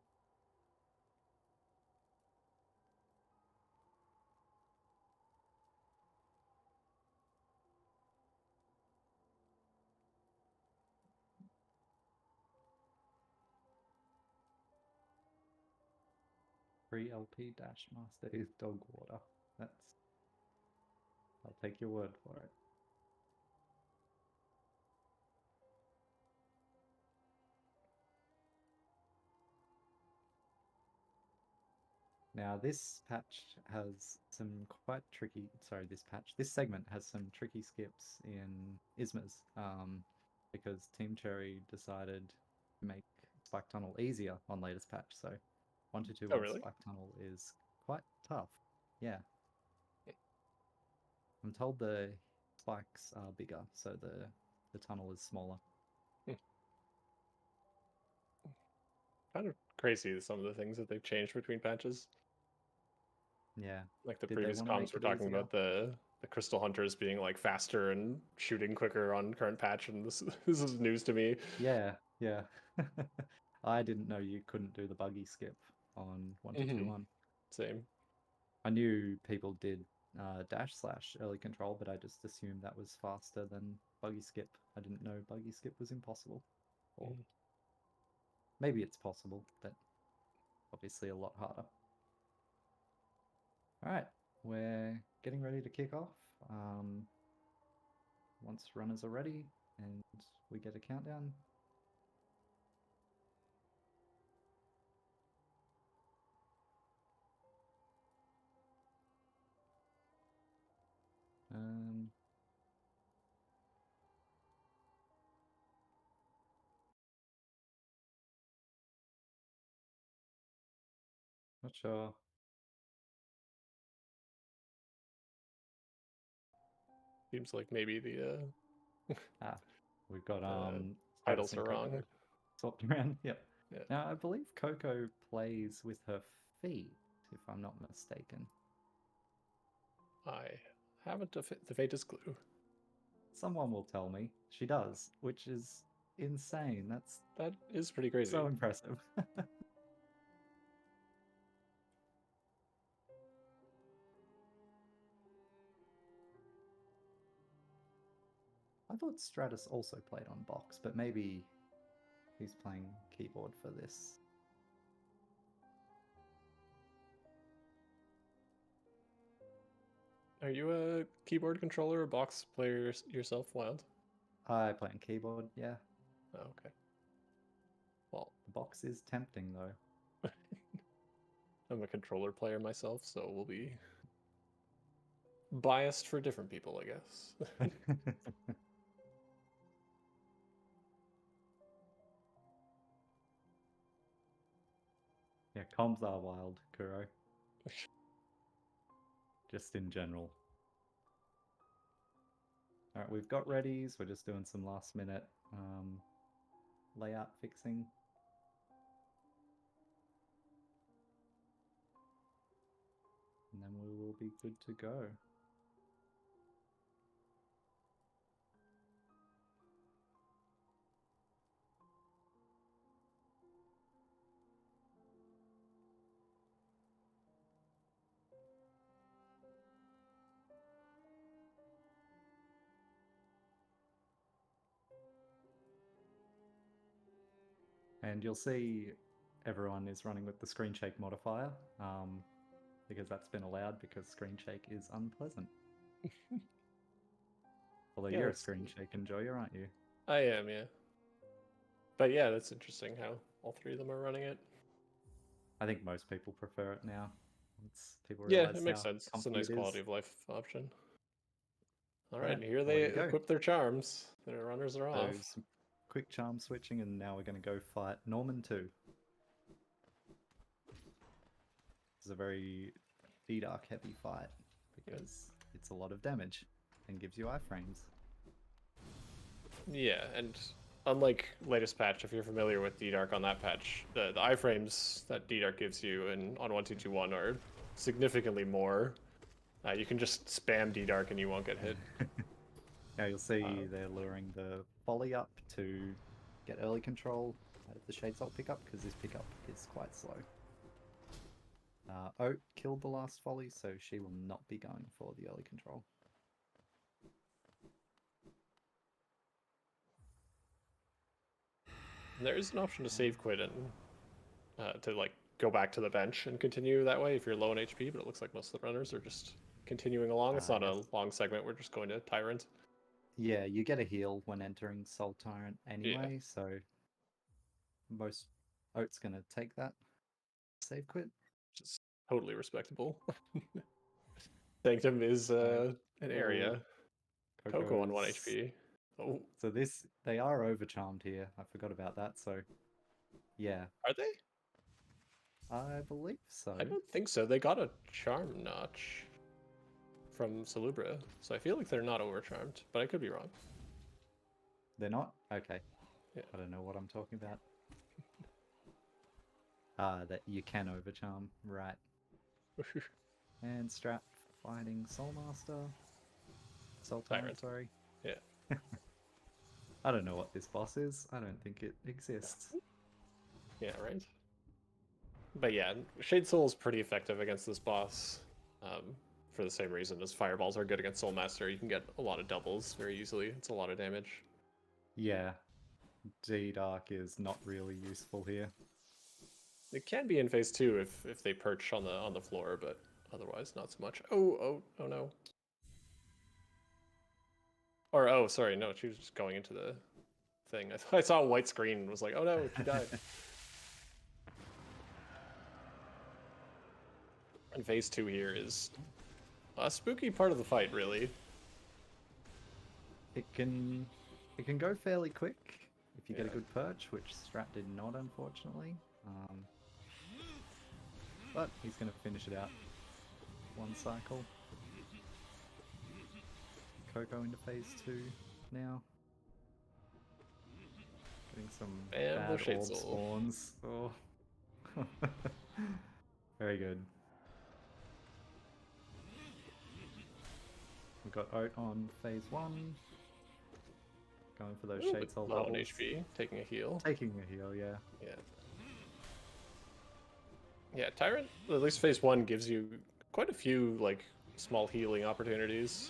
Free LP dash master is dog water. I'll take your word for it. Now this patch has some quite tricky, this segment has some tricky skips in Ismas, because Team Cherry decided to make Spike Tunnel easier on latest patch, so 1-2-2 on really? Spike Tunnel is quite tough. Yeah. I'm told the spikes are bigger, so the tunnel is smaller. Kind of crazy some of the things that they've changed between patches. Yeah. Like the Did they previous wanna comms make were it talking easier? about the crystal hunters being like faster and shooting quicker on current patch, and this this is news to me. Yeah, yeah. I didn't know you couldn't do the buggy skip on 1-2-2-1. Same. I knew people did dash slash early control, but I just assumed that was faster than buggy skip. I didn't know buggy skip was impossible. Or maybe it's possible, but obviously a lot harder. Alright, we're getting ready to kick off. Once runners are ready and we get a countdown. Not sure. Seems like maybe the We've got titles Stratus and are Coco wrong. swapped around. Yep. Yeah. Now I believe Coco plays with her feet, if I'm not mistaken. I haven't the faintest clue. Someone will tell me. She does, which is insane. That is pretty crazy. So impressive. I thought Stratus also played on box, but maybe he's playing keyboard for this. Are you a keyboard controller or box player yourself, Wild? I play on keyboard, yeah. Oh, okay. Well, The box is tempting though. I'm a controller player myself, so we'll be biased for different people, I guess. Yeah, comms are wild, Kuro. Just in general. Alright, we've got readies. We're just doing some last minute layout fixing. And then we will be good to go. And you'll see everyone is running with the screen shake modifier, because that's been allowed because screen shake is unpleasant. Although Yeah, you're a that's- screen shake enjoyer, aren't you? I am, yeah. But yeah, that's interesting how all three of them are running it. I think most people prefer it now. People Yeah, realize it makes how sense. It's a comfy nice it quality is. of life option. All right, Alright, here away they we go. equip their charms. Their runners are off. So some quick charm switching, and now we're going to go fight Norman 2. It's a very D-Dark heavy fight because it's a lot of damage and gives you iframes. Yeah, and unlike latest patch, if you're familiar with D-Dark on that patch, the iframes that D-Dark gives you on 1221 are significantly more. You can just spam D-Dark and you won't get hit. Now you'll see they're luring the volley up to get early control out of the Shades Ult pickup because this pickup is quite slow. Oat killed the last volley, so she will not be going for the early control. There is an option to save quit and to like go back to the bench and continue that way if you're low on HP, but it looks like most of the runners are just continuing along. It's not a long segment, we're just going to Tyrant. Yeah, you get a heal when entering Soul Tyrant anyway, so most Oat's gonna take that save quit. Which is totally respectable. Sanctum is an area. Coco on 1 HP. Oh. So they are overcharmed here. I forgot about that, so yeah. Are they? I believe so. I don't think so. They got a charm notch from Salubra, so I feel like they're not overcharmed, but I could be wrong. They're not? Okay. Yeah. I don't know what I'm talking about. That you can overcharm, right. And Strap fighting Soulmaster. Soul Tyrant, sorry. Yeah. I don't know what this boss is. I don't think it exists. Yeah, right? But yeah, Shade Soul is pretty effective against this boss. For the same reason as Fireballs are good against Soulmaster. You can get a lot of doubles very easily. It's a lot of damage. Yeah. D-Dark is not really useful here. It can be in phase 2 if they perch on the floor, but otherwise not so much. Oh no. Or oh, sorry, no, she was just going into the thing. I saw a white screen and was like, oh no, she died. And phase 2 here is a spooky part of the fight, really. It can go fairly quick if you get a good perch, which Strat did not, unfortunately. But he's going to finish it out. One cycle. Coco into phase 2 now. Getting some bad orb spawns. Oh. Very good. We've got Oat on phase 1. Going for those Shade Soul low on doubles. HP, taking a heal. Taking a heal, yeah. Yeah, Tyrant, at least phase 1 gives you quite a few, like, small healing opportunities.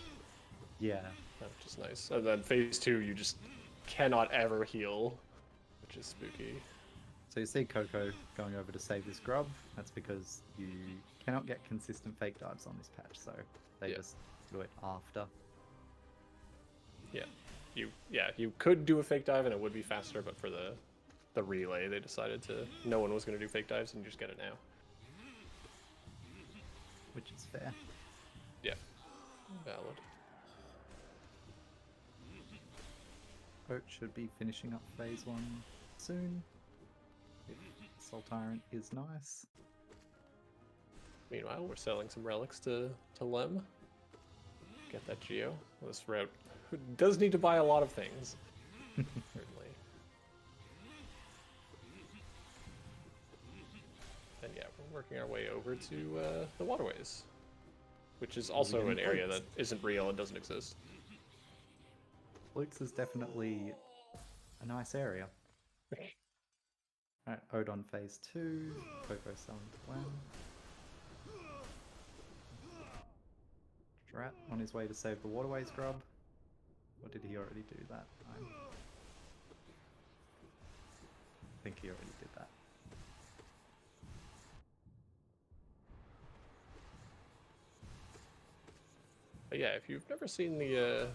Yeah. Which is nice. And then phase 2, you just cannot ever heal, which is spooky. So you see Coco going over to save this grub. That's because you cannot get consistent fake dives on this patch, so they just do it after. Yeah, you could do a fake dive and it would be faster, but for the relay, they decided no one was going to do fake dives and you just get it now. Which is fair. Yeah. Valid. Oat should be finishing up phase 1 soon. If Soul Tyrant is nice. Meanwhile, we're selling some relics to Lem. Get that Geo. This route does need to buy a lot of things. Certainly. And yeah, we're working our way over to the waterways, which is also an area that isn't real and doesn't exist. Luke's is definitely a nice area. Alright, Ode on phase 2. Coco selling to Gwen. Drat on his way to save the waterways grub. Or did he already do that? I think he already did that. But yeah, if you've never seen the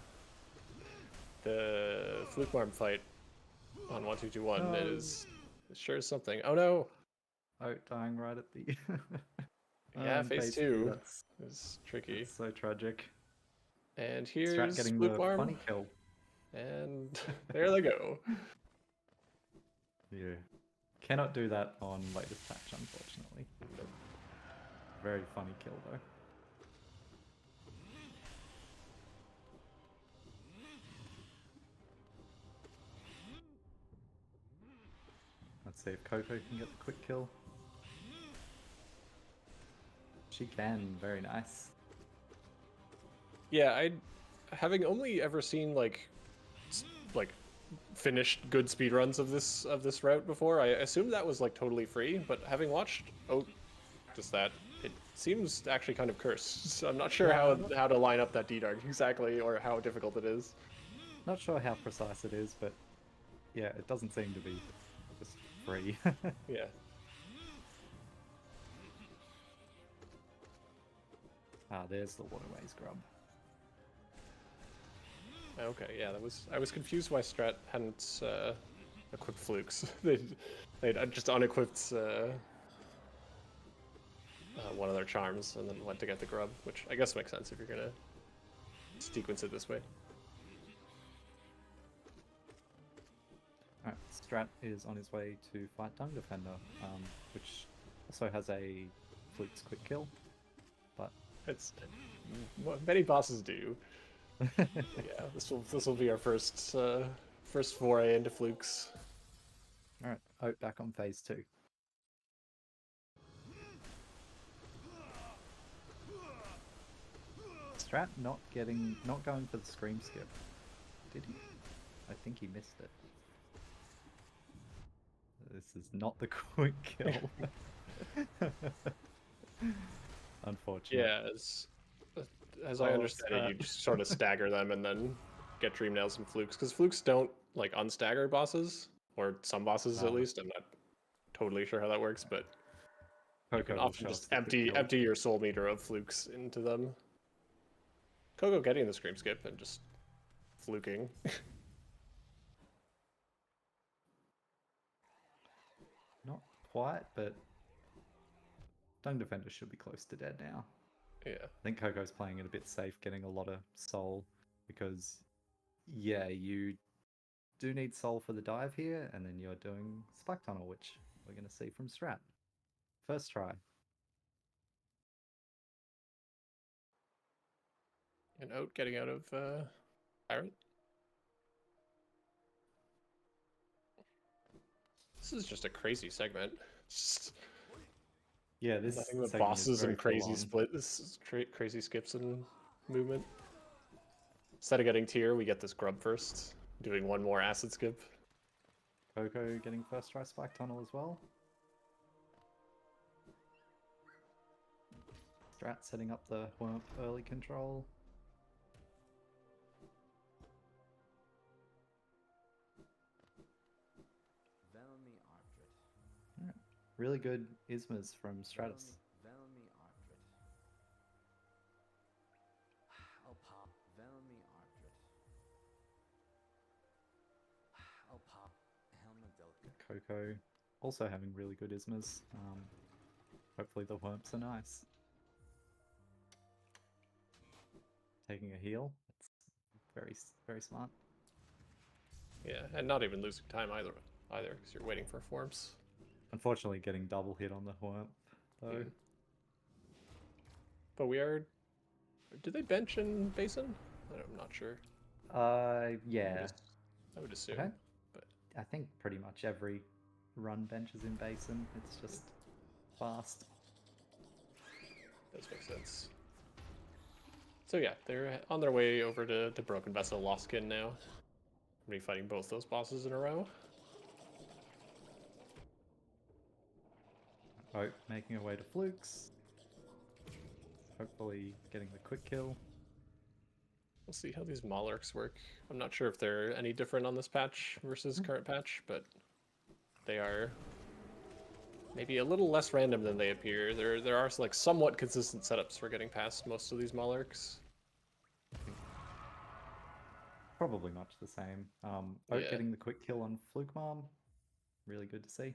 Fluke Marm fight on 1221, No. it sure is something. Oh no! Oat dying right at the Yeah, phase 2 That's is tricky. so tragic. And Strat here's getting Fluke the Marm, funny kill. and there they go. Yeah. Cannot do that on latest patch, unfortunately. Very funny kill though. Let's see if Coco can get the quick kill. She can, very nice. Yeah, having only ever seen like finished good speedruns of this route before, I assumed that was like totally free, but having watched just that, it seems actually kind of cursed. So I'm not sure Yeah, how to line up that D-Dark exactly or how difficult it is. Not sure how precise it is, but yeah, it doesn't seem to be just free. Yeah. Ah, there's the waterways grub. Okay, yeah, I was confused why Strat hadn't equipped Flukes. they'd just unequipped one of their charms and then went to get the grub, which I guess makes sense if you're gonna sequence it this way. Alright, Strat is on his way to fight Dung Defender, which also has a Fluke's quick kill, but It's what many bosses do. Yeah, this will be our first foray into Flukes. alright, Oat back on phase 2. Strat not going for the scream skip. Did he? I think he missed it. This is not the quick kill. Unfortunately. Yeah, as I understand it, you just sort of stagger them and then get Dream Nails and Flukes, because Flukes don't like unstagger bosses, or some bosses at least. I'm not totally sure how that works, but you can often just empty your soul meter of Flukes into them. Coco getting the scream skip and just fluking. Not quite, but Dung Defender should be close to dead now. Yeah. I think Coco's playing it a bit safe, getting a lot of soul, because, yeah, you do need soul for the dive here, and then you're doing Spike Tunnel, which we're going to see from Strat. First try. And Oat getting out of Tyrant. This is just a crazy segment. Just Yeah, this nothing but segment is bosses very and crazy full on. split. This is crazy skips and movement. Instead of getting tier, we get this grub first, doing one more acid skip. Coco getting first try Spike Tunnel as well. Strat setting up the Wurmp early control. Alright. Really good Ismas from Stratus. Coco also having really good Ismas. Hopefully the Wurmps are nice. taking a heal. It's very smart. Yeah, and not even losing time either, because you're waiting for forms. Unfortunately, getting double hit on the Whomp, though. But we are. Do they bench in Basin? I'm not sure. Yeah. I would assume. Okay. But I think pretty much every run benches in Basin. It's just fast. does make sense. So yeah, they're on their way over to Broken Vessel Lostkin now. Be fighting both those bosses in a row. Oh, making our way to Flukes. Hopefully getting the quick kill. We'll see how these Malarks work. I'm not sure if they're any different on this patch versus current patch, but they are maybe a little less random than they appear. There are like somewhat consistent setups for getting past most of these Malarks. Probably much the same. Oat Yeah. getting the quick kill on Fluke Mom. Really good to see.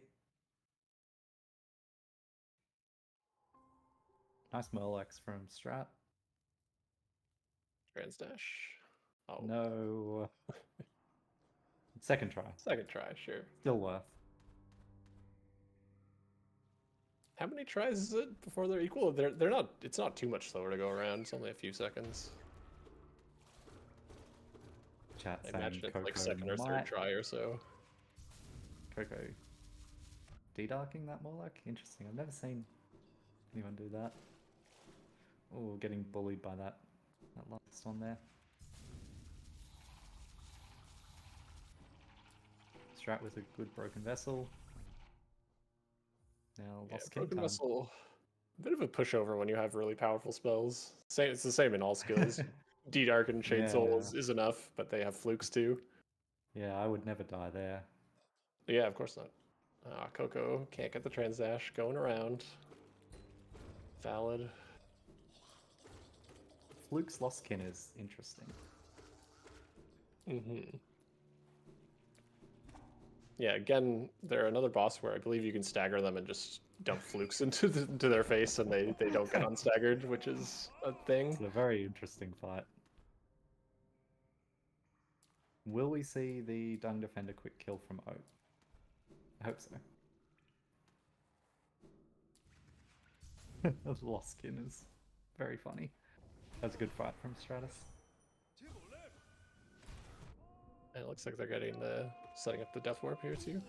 Nice Murlocs from Strat. Transdash. Oh. No. Second try. Second try, sure. Still worth. How many tries is it before they're equal? They're not. It's not too much slower to go around. It's only a few seconds. Chat I saying imagine it's Coco like second or third might... try or so. Coco de-darking that Morlock? Interesting. I've never seen anyone do that. Oh, getting bullied by that last one there. Strat with a good broken vessel. Now lost king Broken time. Vessel, a bit of a pushover when you have really powerful spells. It's the same in all skills. D-Dark and Shade Soul is enough, but they have flukes too. Yeah, I would never die there. Yeah, of course not. Coco can't get the Transdash going around. Valid. Fluke's lost kin is interesting. Yeah, again, they're another boss where I believe you can stagger them and just dump flukes into their face and they don't get unstaggered, which is a thing. It's a very interesting fight. Will we see the Dung Defender quick kill from Oat? I hope so. The lost skin is very funny. That's a good fight from Stratus. And it looks like they're getting setting up the Death Warp here too.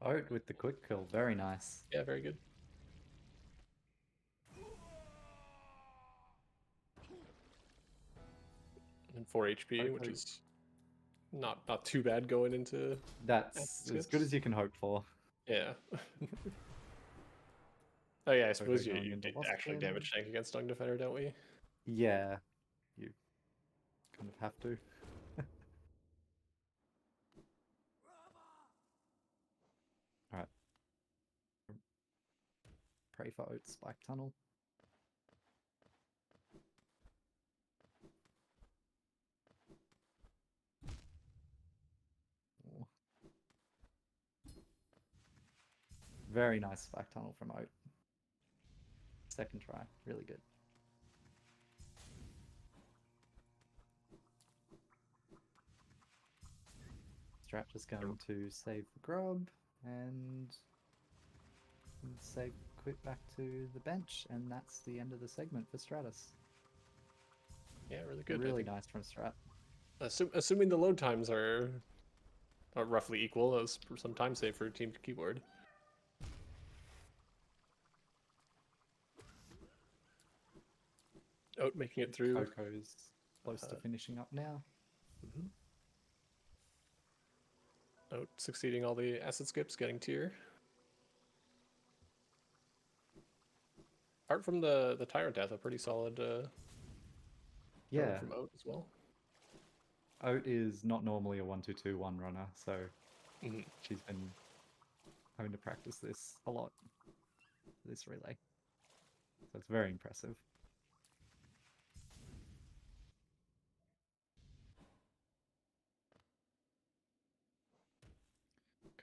Oat with the quick kill, very nice. Yeah, very good. And 4 HP, which is not too bad going into. That's as good as you can hope for. Yeah. Oh yeah, I suppose you into did Lost actually Kin. damage tank against Dung Defender, don't we? Yeah, you kind of have to. Alright. Pray for Oat Spike Tunnel. Oh. Very nice Spike Tunnel from Oat. Second try, really good. Strat just going to save the grub and save quick back to the bench, and that's the end of the segment for Stratus. Yeah, really good. Really nice from Strat. Assuming the load times are roughly equal as some time save for team keyboard. Oat making it through. Coco's close to finishing up now. Oat succeeding all the acid skips, getting tier. Apart from the Tyrant Death, a pretty solid Yeah, from Oat as well. Oat is not normally a 1-2-2-1 runner, so she's been having to practice this a lot, this relay. So it's very impressive.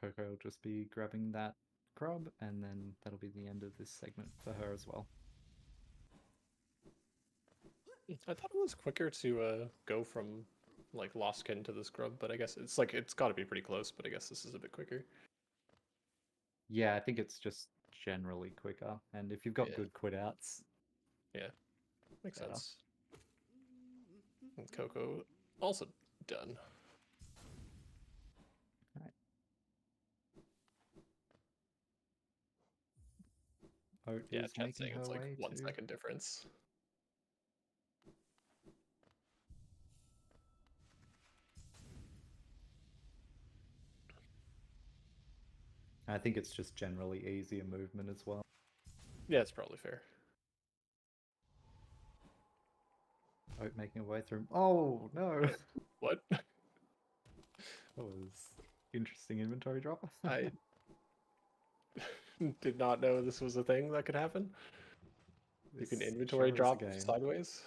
Coco will just be grabbing that grub, and then that'll be the end of this segment for her as well. I thought it was quicker to go from like Lost Kin to the scrub, but I guess it's like it's got to be pretty close. But I guess this is a bit quicker. Yeah, I think it's just generally quicker, and if you've got Yeah. good quit outs, Yeah, makes better. sense. And Coco also done. Oat Yeah, is chat making saying her it's like way 1 to. second difference. I think it's just generally easier movement as well. Yeah, it's probably fair. Oat making her way through. Oh no! What? That was interesting inventory drop. I did not know this was a thing that could happen. You can This inventory sure is a drop game. sideways.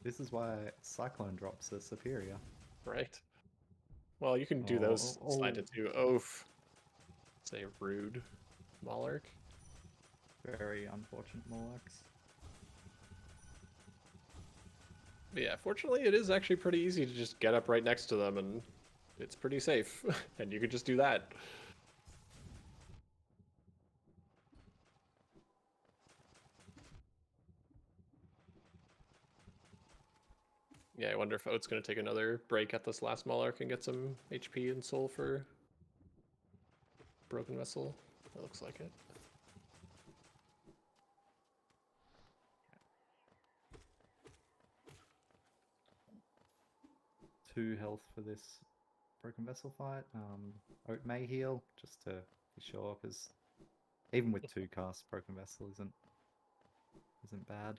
This is why cyclone drops are superior. Right. Well, you can do those Oh, slanted too. Oof. Say rude. Monarch. very unfortunate Morlocks. But yeah, fortunately it is actually pretty easy to just get up right next to them and it's pretty safe. And you could just do that. Yeah, I wonder if Oat's going to take another break at this last Monarch and get some HP and soul for Broken Vessel. That looks like it. Two health for this broken vessel fight. Oat may heal just to be sure, because even with 2 casts, broken vessel isn't bad.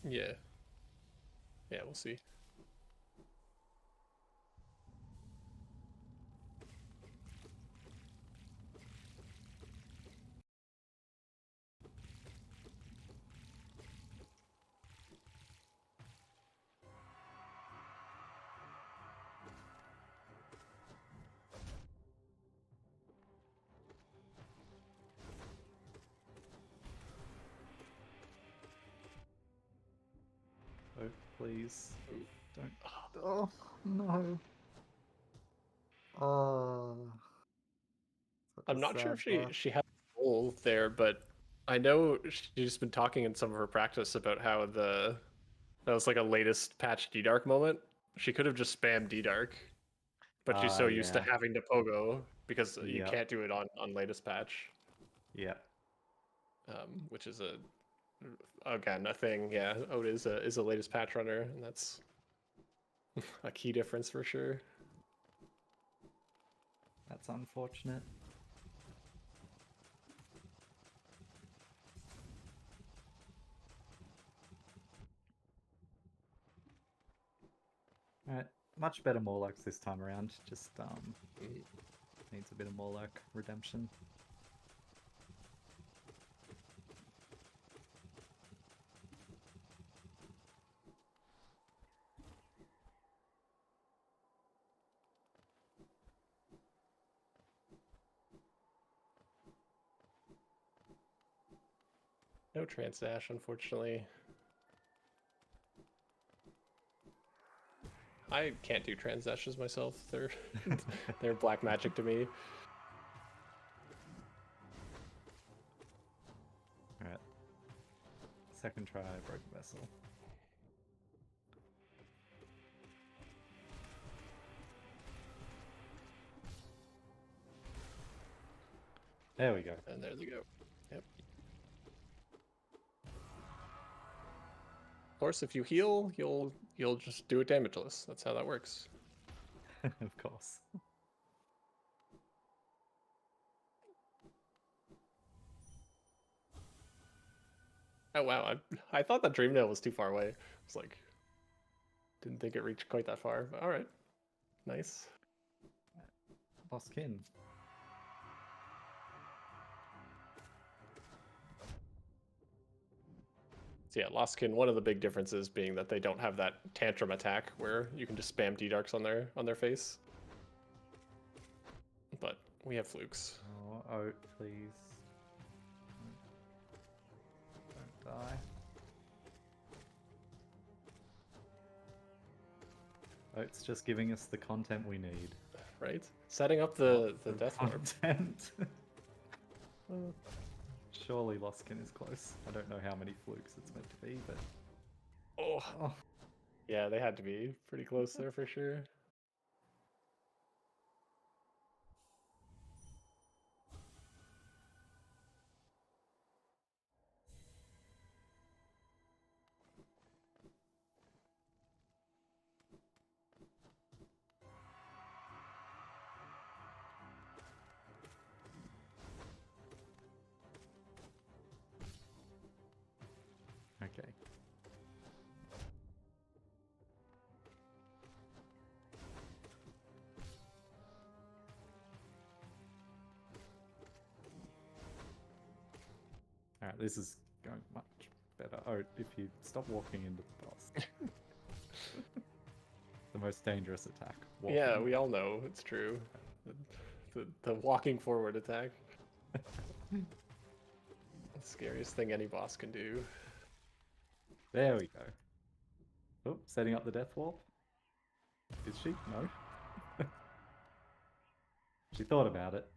Yeah. Yeah, we'll see. Oat, please don't. Oh no. Oh. I'm not sure if she has a role there, but I know she's been talking in some of her practice about how that was like a latest patch D-Dark moment. She could have just spammed D-Dark, but she's so used to Yeah. having to pogo because you Yep. can't do it on latest patch, Yeah. which is again a thing. Yeah, Oat is a latest patch runner, and that's a key difference for sure. That's unfortunate. Alright, much better Morlocks this time around. Just needs a bit of Morlock redemption. No trans dash, unfortunately. I can't do trans dashes myself. They're black magic to me. Alright. Second try, broken vessel. There we go. And there they go. Yep. Of course, if you heal, you'll just do it damageless. That's how that works. Of course. Oh wow, I thought that Dream Nail was too far away. It's like didn't think it reached quite that far. But all right, nice. Lost kin. So yeah, Lostkin, one of the big differences being that they don't have that tantrum attack where you can just spam D-Darks on their face. But we have flukes. Oh, Oat, please. Don't die. Oat's just giving us the content we need. Right? Setting up the Lots of death warp. content. Surely Lostkin is close. I don't know how many flukes it's meant to be, but Oh. Yeah, they had to be pretty close there for sure. okay. Alright, this is going much better. Oh, if you stop walking into the boss. The most dangerous attack. Walking. Yeah, we all know it's true. The walking forward attack. The scariest thing any boss can do. There we go. Oh, setting up the death warp. Is she? No. She thought about it.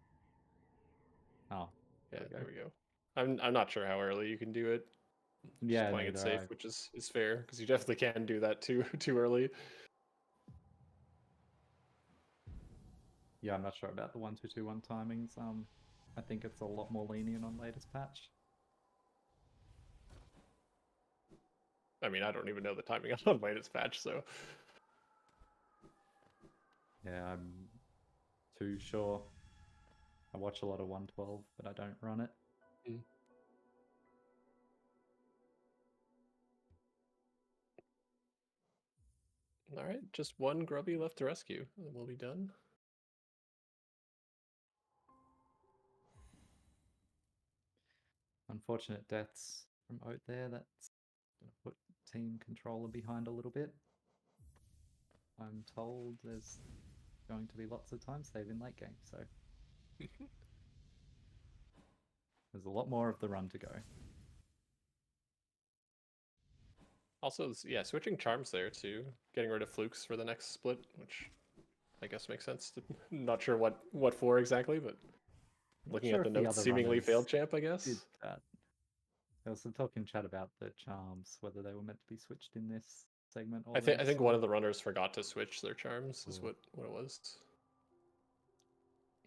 Oh, Yeah, there we go. there we go. I'm not sure how early you can do it. Yeah, Just playing it neither. safe, which is fair, because you definitely can do that too early. Yeah, I'm not sure about the 1-2-2-1 timings. I think it's a lot more lenient on latest patch. I mean, I don't even know the timing on latest patch, so Yeah, I'm too sure. I watch a lot of 112, but I don't run it. all right, just one grubby left to rescue, and then we'll be done. Unfortunate deaths from Oat there. That's gonna put team controller behind a little bit. I'm told there's going to be lots of time save in late game, so there's a lot more of the run to go. Also, yeah, switching charms there too, getting rid of flukes for the next split, which I guess makes sense. Not sure what for exactly, but looking Sure at the if the notes, other seemingly runners failed champ, I guess. did that. There was some talk in chat about the charms, whether they were meant to be switched in this segment or I the think next one one. of the runners forgot to switch their charms, is Ooh. what it was.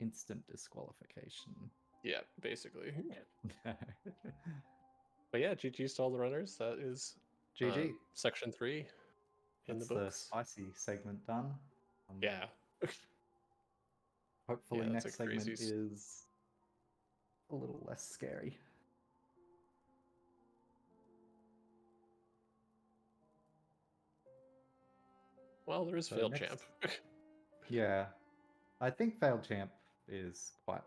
Instant disqualification. Yeah, basically. But yeah, GG's to all the runners. That is GG. section 3 in That's the books. spicy segment done. Yeah. Hopefully Yeah, that's next a segment crazy is a little less scary. Well, there is So failed next- champ. Yeah. I think failed champ is quite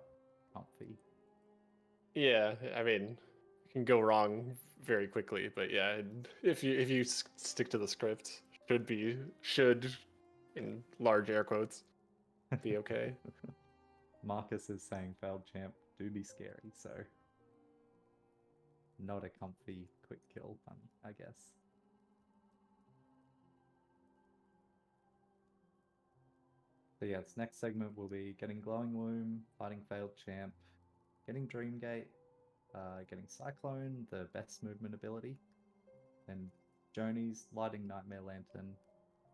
comfy. Yeah, I mean, it can go wrong very quickly, but yeah, if you stick to the script, should in large air quotes be okay. Marcus is saying failed champ do be scary, so not a comfy quick kill, I guess. So yeah, this next segment will be getting Glowing Womb, fighting failed champ, getting Dreamgate, getting Cyclone, the best movement ability, then Joni's lighting Nightmare Lantern,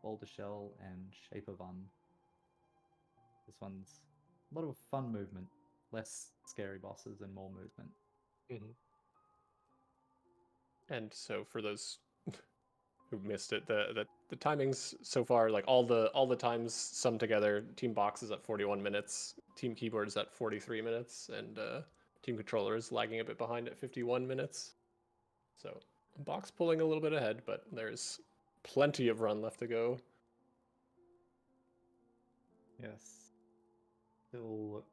Boulder Shell, and Shape of Un. This one's a lot of fun movement, less scary bosses and more movement. And so for those who missed it, the timings so far, like all the times summed together, Team Box is at 41 minutes, Team Keyboard is at 43 minutes, and Team Controller is lagging a bit behind at 51 minutes. So Box pulling a little bit ahead, but there's plenty of run left to go. Yes. Still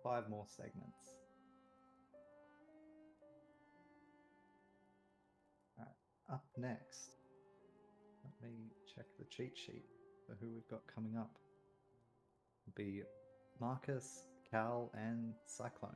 5 more segments. up next, let me check the cheat sheet for who we've got coming up. It'll be Marcus, Cal, and Cyclone.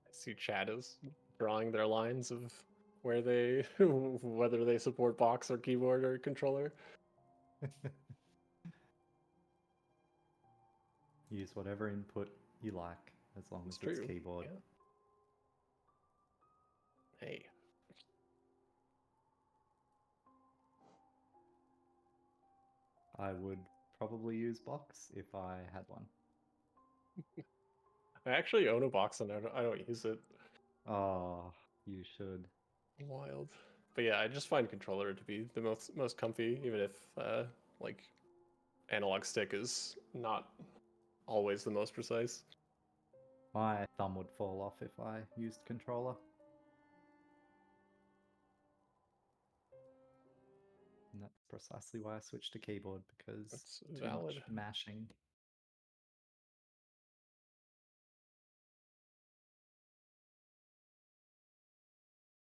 I see Chad is drawing their lines of where they, whether they support box or keyboard or controller. Use whatever input you like, as long It's as it's true. keyboard. Yeah. Hey. I would probably use box if I had one. I actually own a box and I don't use it. Oh, you should. Wild. But yeah, I just find controller to be the most comfy, even if like analog stick is not always the most precise. My thumb would fall off if I used controller. And that's precisely why I switched to keyboard, because That's too valid. much mashing.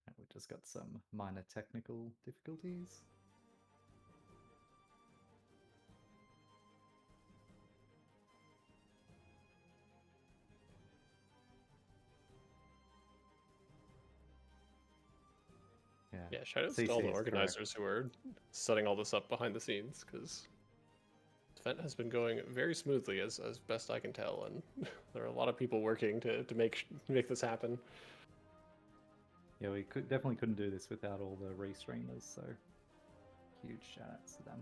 And we just got some minor technical difficulties. Yeah, shout out CC to all the is correct. organizers who are setting all this up behind the scenes, because this event has been going very smoothly as best I can tell, and there are a lot of people working to make this happen. Yeah, we definitely couldn't do this without all the restreamers, so huge shout outs to them.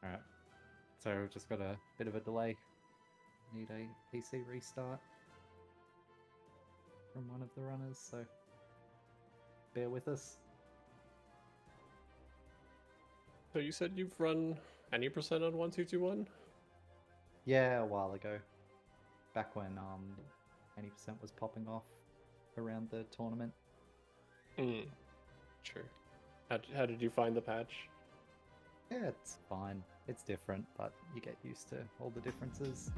Alright, so we've just got a bit of a delay. Need a PC restart from one of the runners, so bear with us. So you said you've run any percent on 1221? Yeah, a while ago. Back when 20% was popping off around the tournament. Sure. How did you find the patch? Yeah, it's fine. It's different, but you get used to all the differences.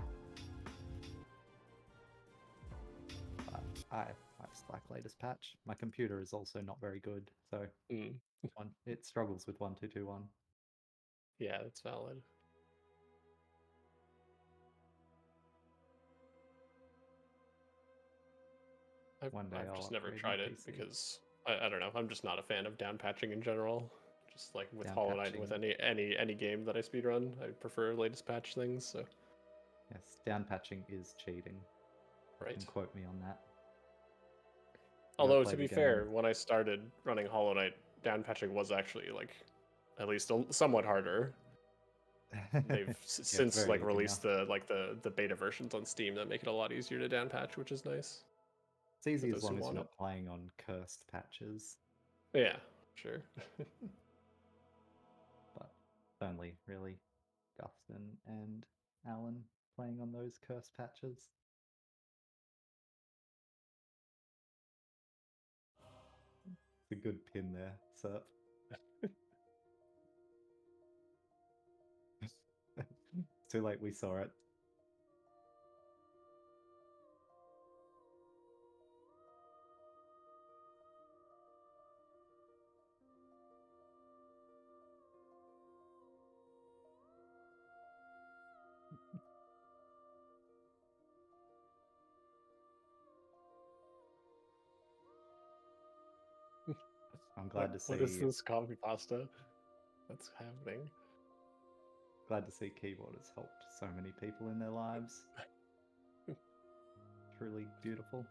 But I just like latest patch. My computer is also not very good, so it struggles with 1221. Yeah, that's valid. I've just never tried it because I don't know. I'm just not a fan of down patching in general. Just like with Hollow Knight and with any game that I speedrun, I prefer latest patch things. So yes, down patching is cheating. Right. You can quote me on that. Although to be fair, when I started running Hollow Knight, down patching was actually like at least somewhat harder. They've since like released the beta versions on Steam that make it a lot easier to down patch, which is nice. It's easy as long as you're not playing on cursed patches. Yeah, sure. But only really Guston and Alan playing on those cursed patches. It's a good pin there, Serp. It's too late, we saw it. I'm glad to see. What is this coffee pasta that's happening? Glad to see keyboard has helped so many people in their lives. Truly beautiful.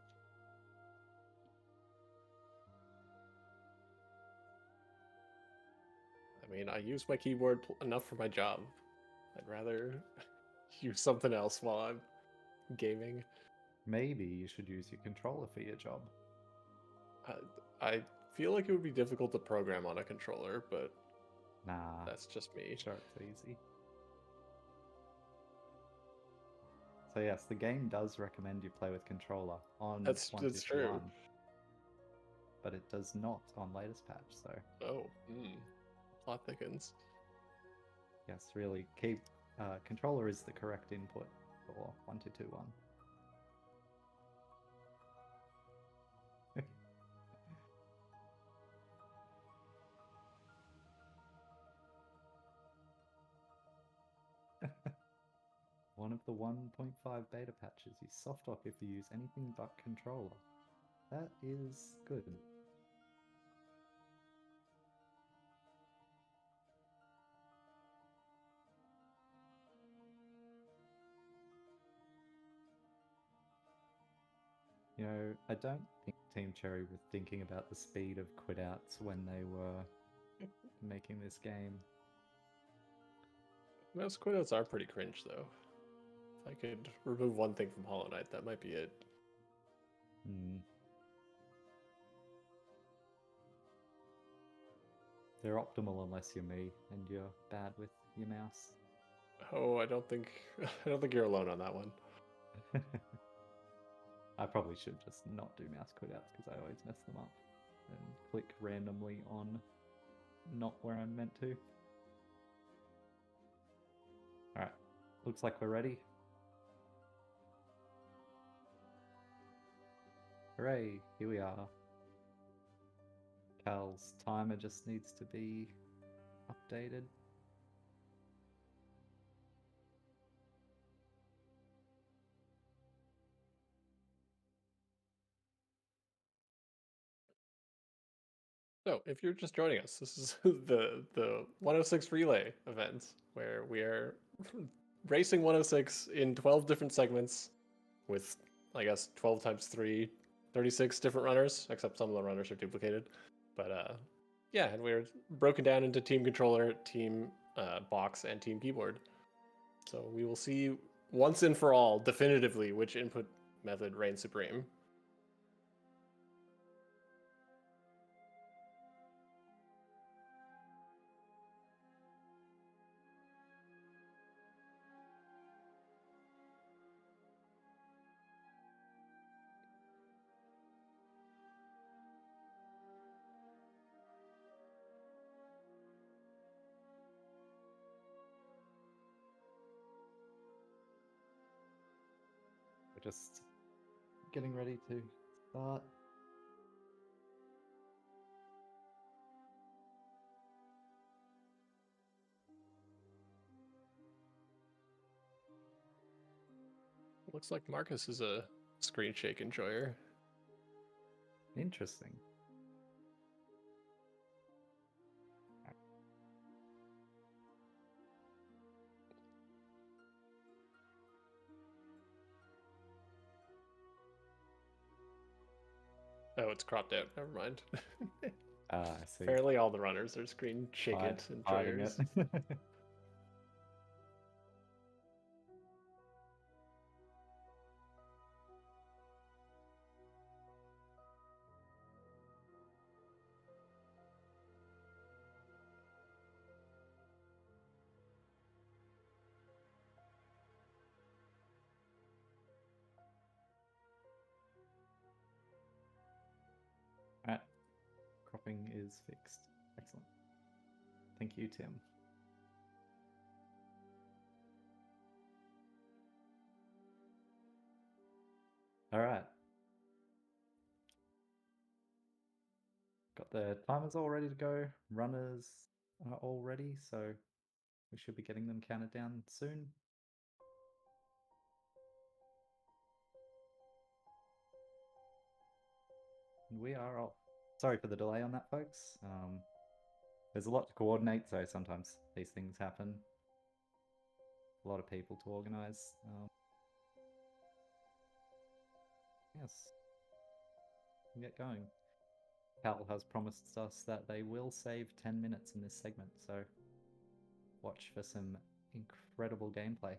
I mean, I use my keyboard enough for my job. I'd rather use something else while I'm gaming. Maybe you should use your controller for your job. I feel like it would be difficult to program on a controller, but Nah, that's just me. sure it's easy. So yes, the game does recommend you play with controller on That's true. 1.2.1, but it does not on latest patch. So Oh, plot thickens. yes, really, keep controller is the correct input for 1.2.1. One of the 1.5 beta patches, you soft lock if you use anything but controller. That is good. You know, I don't think Team Cherry were thinking about the speed of quit outs when they were making this game. Most quitouts are pretty cringe, though. If I could remove one thing from Hollow Knight, that might be it. They're optimal unless you're me and you're bad with your mouse. Oh, I don't think you're alone on that one. I probably should just not do mouse quitouts because I always mess them up and click randomly on not where I'm meant to. Alright, looks like we're ready. Hooray, here we are. Cal's timer just needs to be updated. So, if you're just joining us, this is the 106 relay event where we are racing 106 in 12 different segments with, I guess, 12 times 3, 36 different runners, except some of the runners are duplicated. But yeah, and we're broken down into team controller, team box, and team keyboard. So we will see once and for all, definitively, which input method reigns supreme. We're just getting ready to start. Looks like Marcus is a screen shake enjoyer. Interesting. Oh, it's cropped out. Never mind. I see. Apparently all the runners are screen shake it Hiding enjoyers. it. Alright, cropping is fixed. Excellent. Thank you, Tim. Alright. Got the timers all ready to go. Runners are all ready, so we should be getting them counted down soon. We are off. Sorry for the delay on that, folks. There's a lot to coordinate, so sometimes these things happen. a lot of people to organize. Yes, get going. Cal has promised us that they will save 10 minutes in this segment, so watch for some incredible gameplay.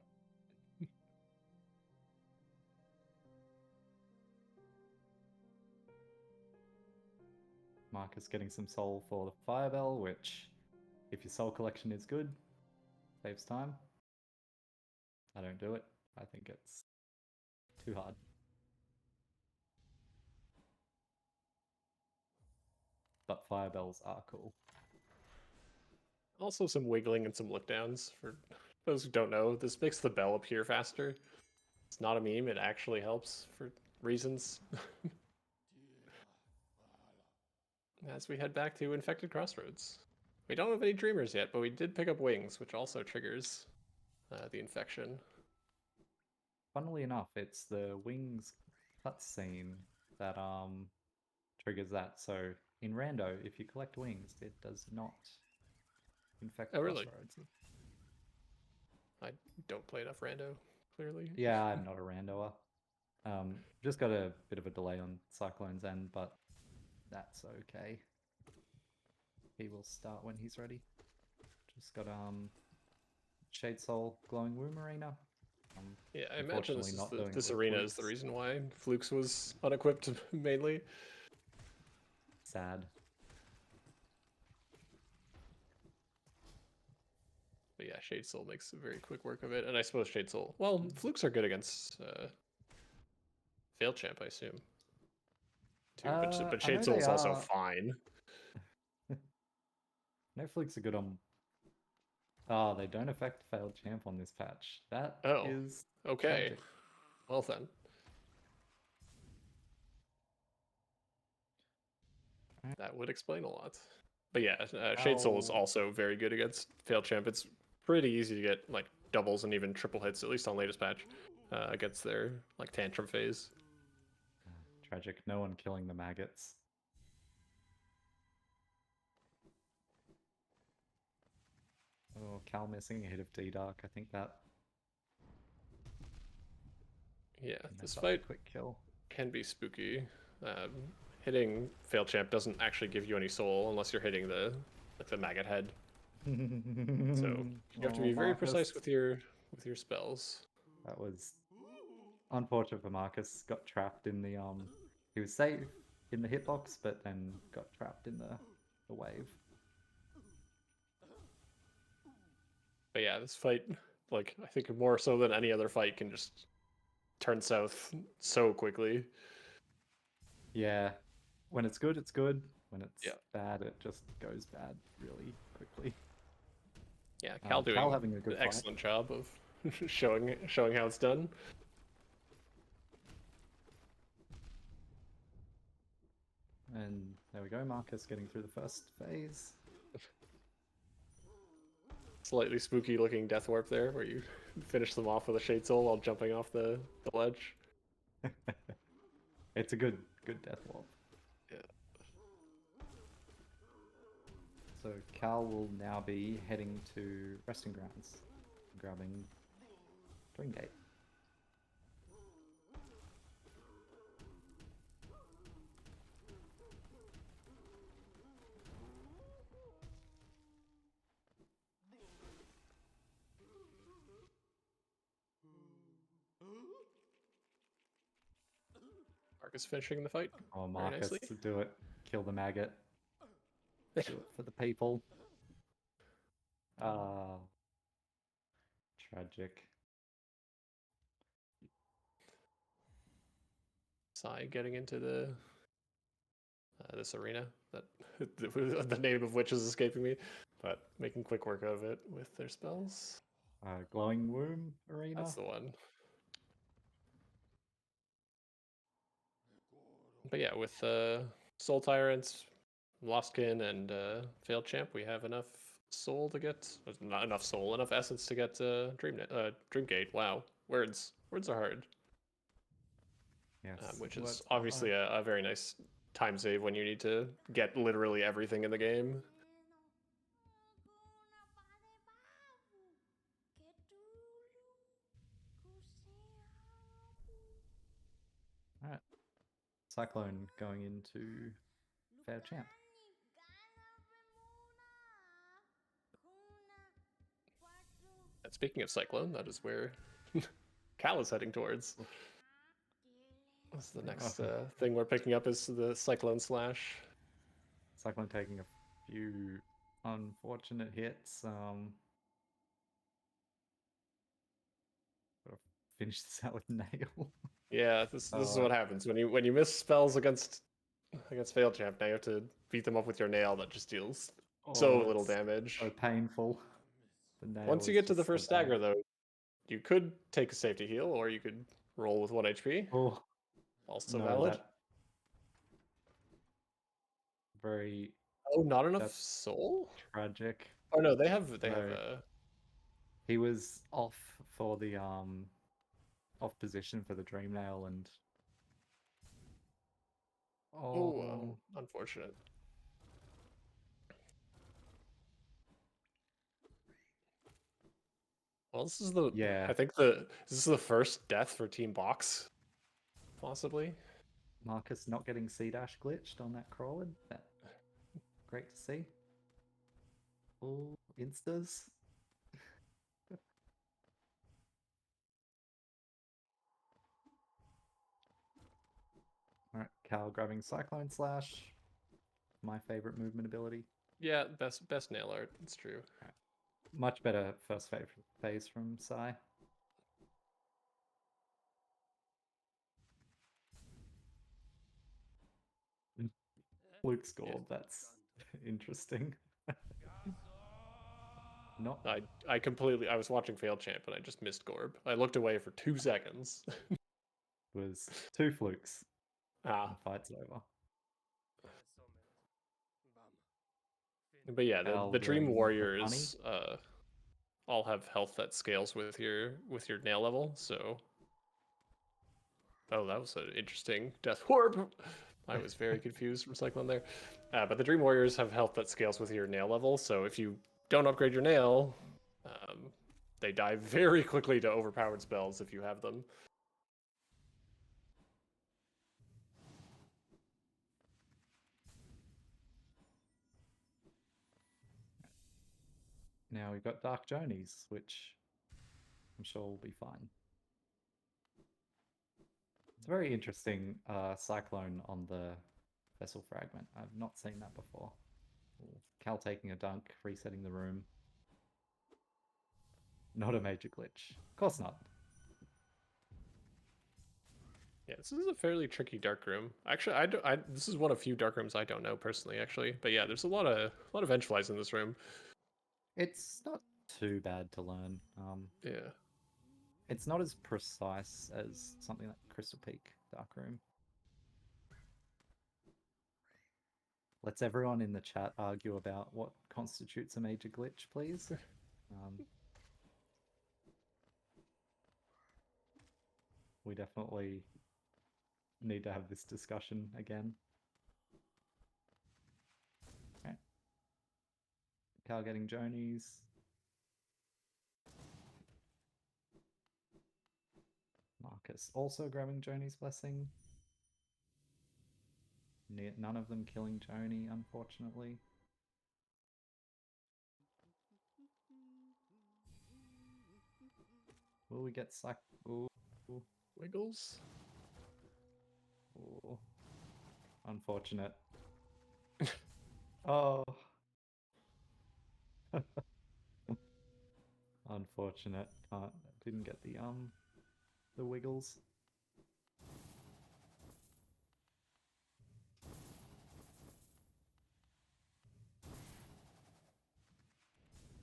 Marcus getting some soul for the fire bell, which, if your soul collection is good, saves time. I don't do it. I think it's too hard. But fire bells are cool. Also some wiggling and some look downs. For those who don't know, this makes the bell appear faster. It's not a meme, it actually helps for reasons. As we head back to Infected Crossroads. We don't have any Dreamers yet, but we did pick up Wings, which also triggers the infection. Funnily enough, it's the Wings cutscene that triggers that. So in Rando, if you collect Wings, it does not infect really? Crossroads. I don't play enough Rando, clearly. Yeah, I'm not a Randoer. Just got a bit of a delay on Cyclone's end, but that's okay. He will start when he's ready. Just got Shade Soul Glowing Womb Arena. Yeah, I imagine this with arena is the Flukes. reason why Flukes was unequipped mainly. Sad. But yeah, Shade Soul makes very quick work of it, and I suppose Shade Soul. Well, Flukes are good against Fail Champ, I assume. Too, but Shade Soul is also fine. No Flukes are good on. Oh, they don't affect Failed Champ on this patch. That is okay. tragic. Well then. That would explain a lot. But yeah, Shade Soul is also very good against Fail Champ. It's pretty easy to get like doubles and even triple hits, at least on latest patch, against their like tantrum phase. Tragic. No one killing the maggots. Oh, Cal missing a hit of D-Dark. I think that. Yeah, this fight quick kill can be spooky. Hitting Fail Champ doesn't actually give you any soul unless you're hitting the maggot head. So you have to be very precise with your spells. That was unfortunate for Marcus. Got trapped in the he was safe in the hitbox, but then got trapped in the wave. But yeah, this fight, like I think more so than any other fight, can just turn south so quickly. Yeah. When it's good, it's good. When it's bad, it just goes bad really quickly. Yeah, Cal doing having a good excellent job of showing how it's done. And there we go, Marcus getting through the first phase. Slightly spooky looking Death Warp there, where you finish them off with a Shade Soul while jumping off the ledge. It's a good Death Warp. Yeah. So Cal will now be heading to Resting Grounds, grabbing Dreamgate. Marcus finishing the fight. Oh, Marcus, do it. Kill the maggot. Do it for the people. Ah. Tragic. Sai getting into the this arena that the name of which is escaping me, but making quick work of it with their spells. Glowing Womb Arena. That's the one. But yeah, with Soul Tyrants, Lostkin, and Failed Champ, we have enough soul to get not enough soul, enough essence to get Dreamgate. Wow, words are hard. Yes, which is obviously a very nice time save when you need to get literally everything in the game. Cyclone going into Fair Champ. And speaking of Cyclone, that is where Cal is heading towards. That's the next thing we're picking up is the Cyclone Slash. Cyclone taking a few unfortunate hits. Gotta finish this out with Nail. Yeah, this is what happens when you miss spells against Fail Champ. Now you have to beat them up with your nail that just deals so little that's damage. so painful. The nail Once you is get to the just so first bad. stagger, though, you could take a safety heal, or you could roll with 1 HP. Oh, Also no, valid. that very Oh, not enough that's soul? tragic. Oh no, they have No. a He was off for the off position for the Dream Nail and unfortunate. Well, this is I think this is the first death for Team Box, possibly. Marcus not getting C-dash glitched on that crawler. That great to see. All instas. Alright, Cal grabbing Cyclone Slash. My favorite movement ability. Yeah, best nail art. It's true. Right. Much better first phase from Sai. Luke scored. That's interesting. Not. I was watching Fail Champ and I just missed Gorb. I looked away for 2 seconds. Was 2 flukes. Ah. And fight's over. But yeah, the Dream Warriors all have health that scales with your nail level, so. Oh, that was an interesting death warp. I was very confused from Cyclone there. But the Dream Warriors have health that scales with your nail level, so if you don't upgrade your nail, they die very quickly to overpowered spells if you have them. Now we've got Dark Jonies, which I'm sure will be fine. It's a very interesting Cyclone on the Vessel Fragment. I've not seen that before. Cal taking a dunk, resetting the room. Not a major glitch. Of course not. Yeah, this is a fairly tricky dark room. Actually, this is one of few dark rooms I don't know personally, actually. But yeah, there's a lot of Vengeflies in this room. It's not too bad to learn. Yeah. It's not as precise as something like Crystal Peak Dark Room. Let's everyone in the chat argue about what constitutes a major glitch, please. We definitely need to have this discussion again. Okay. Cal getting Jonies. Marcus also grabbing Joni's Blessing. None of them killing Joni, unfortunately. Will we get Wiggles? Ooh. Unfortunate. Oh. Unfortunate. Didn't get the wiggles.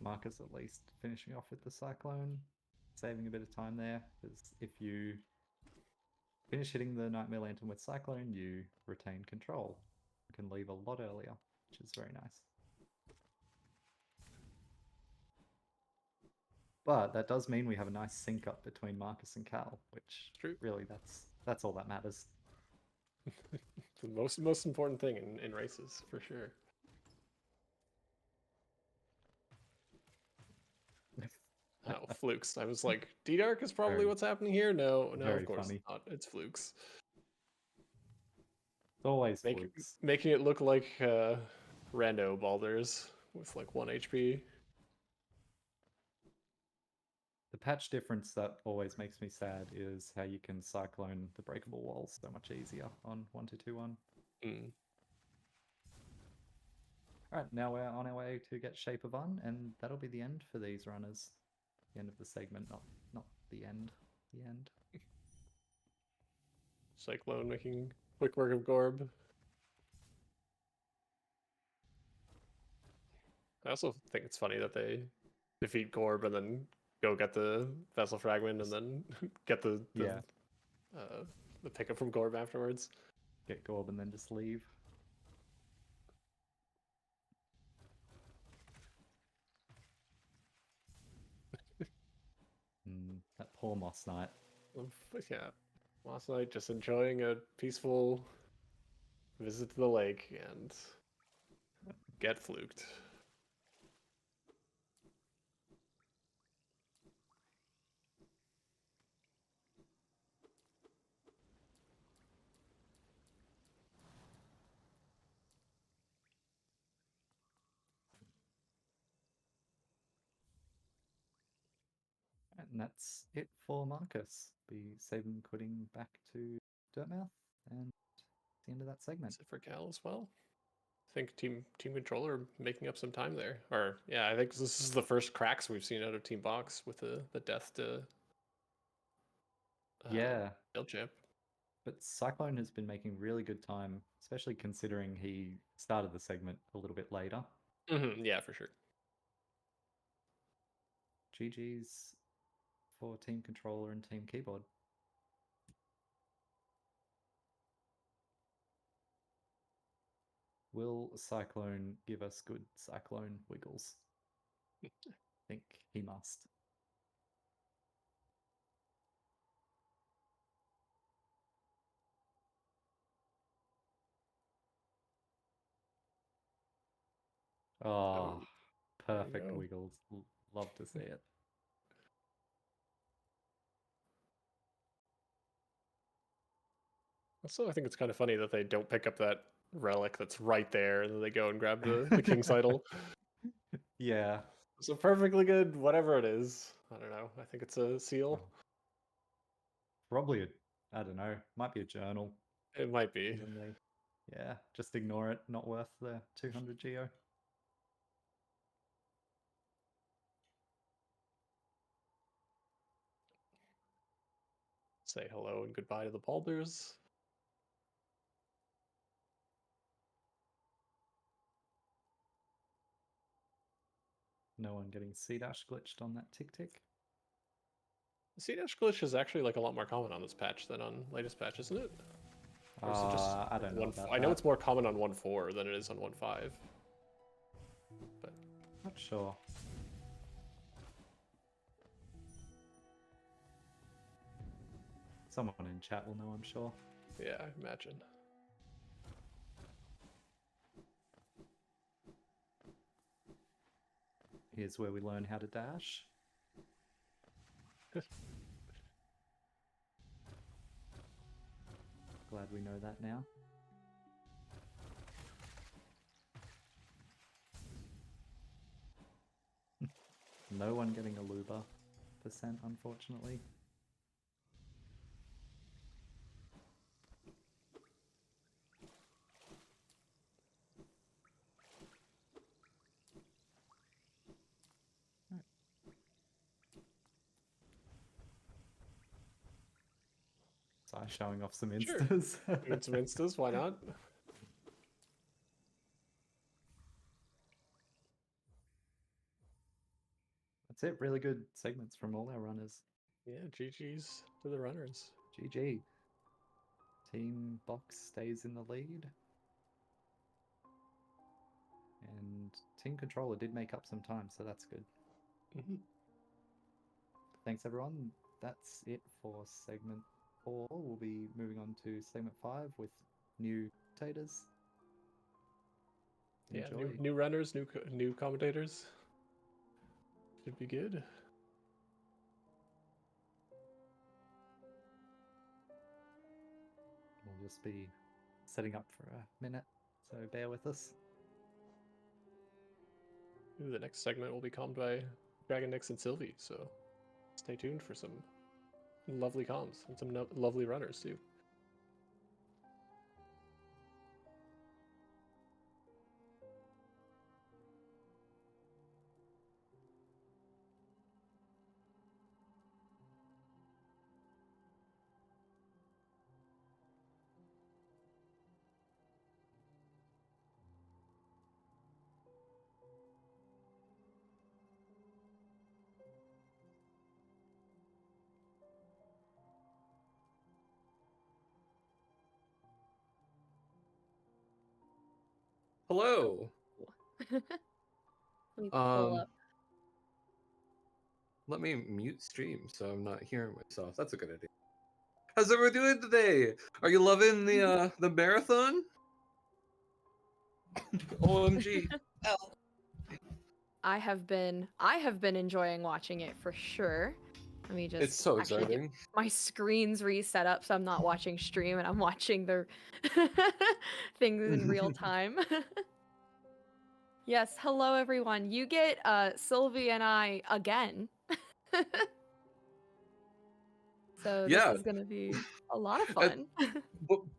Marcus at least finishing off with the Cyclone, saving a bit of time there, because if you finish hitting the Nightmare Lantern with Cyclone, you retain control. You can leave a lot earlier, which is very nice. But that does mean we have a nice sync up between Marcus and Cal, which really that's all that matters. The most important thing in races, for sure. Oh, flukes. I was like, D-Dark is probably what's happening here? No, of course funny. not. It's flukes. It's always flukes. Making it look like rando balders with like 1 HP. The patch difference that always makes me sad is how you can cyclone the breakable walls so much easier on 1-2-2-1. Mm. Alright, now we're on our way to get Shape of Un, and that'll be the end for these runners. The end of the segment, not the end. The end. Cyclone making quick work of Gorb. I also think it's funny that they defeat Gorb and then go get the vessel fragment and then get the pickup from Gorb afterwards. Get Gorb and then just leave. That poor Moss Knight. Yeah, last night just enjoying a peaceful visit to the lake and get fluked. And that's it for Marcus. Be saving quitting back to Dirtmouth, and the end of that segment. Is it for Cal as well? I think team controller making up some time there. Or yeah, I think this is the first cracks we've seen out of Team Box with the death to Field Champ. But Cyclone has been making really good time, especially considering he started the segment a little bit later. Yeah, for sure. GG's for Team Controller and Team Keyboard. Will Cyclone give us good Cyclone wiggles? I think he must. Oh, perfect wiggles. Love to see it. Also, I think it's kind of funny that they don't pick up that relic that's right there, and then they go and grab the King's Idol. Yeah. It's a perfectly good whatever it is. I don't know. I think it's a seal. Probably I don't know. Might be a journal. It might be. Yeah, just ignore it. Not worth the 200 geo. Say hello and goodbye to the balders. No one getting C-dash glitched on that tick. C-dash glitch is actually like a lot more common on this patch than on latest patch, isn't it? Or is it just I don't know about I know it's more common on 1.4 than it is on 1.5. But not sure. Someone in chat will know, I'm sure. Yeah, I imagine. Here's where we learn how to dash. Glad we know that now. No one getting a Luba %, unfortunately. Showing off some instas. Sure. Doing some instas, why not? That's it. Really good segments from all our runners. Yeah, GG's to the runners. GG. Team Box stays in the lead. And Team Controller did make up some time, so that's good. Thanks, everyone. That's it for segment 4. We'll be moving on to segment 5 with new taters. Yeah, new runners, new commentators. Should be good. We'll just be setting up for a minute, so bear with us. Ooh, the next segment will be calmed by Dragon Nix and Sylvie, so stay tuned for some lovely comms and some lovely runners too. Hello. Let me pull up. Let me mute stream so I'm not hearing myself. That's a good idea. How's everyone doing today? Are you loving the marathon? OMG. I have been enjoying watching it for sure. Let me just It's so actually get exciting. my screen's reset up so I'm not watching stream and I'm watching the things in real time. Yes, hello everyone. You get Sylvie and I again. So this Yeah. is gonna be a lot of Uh, fun.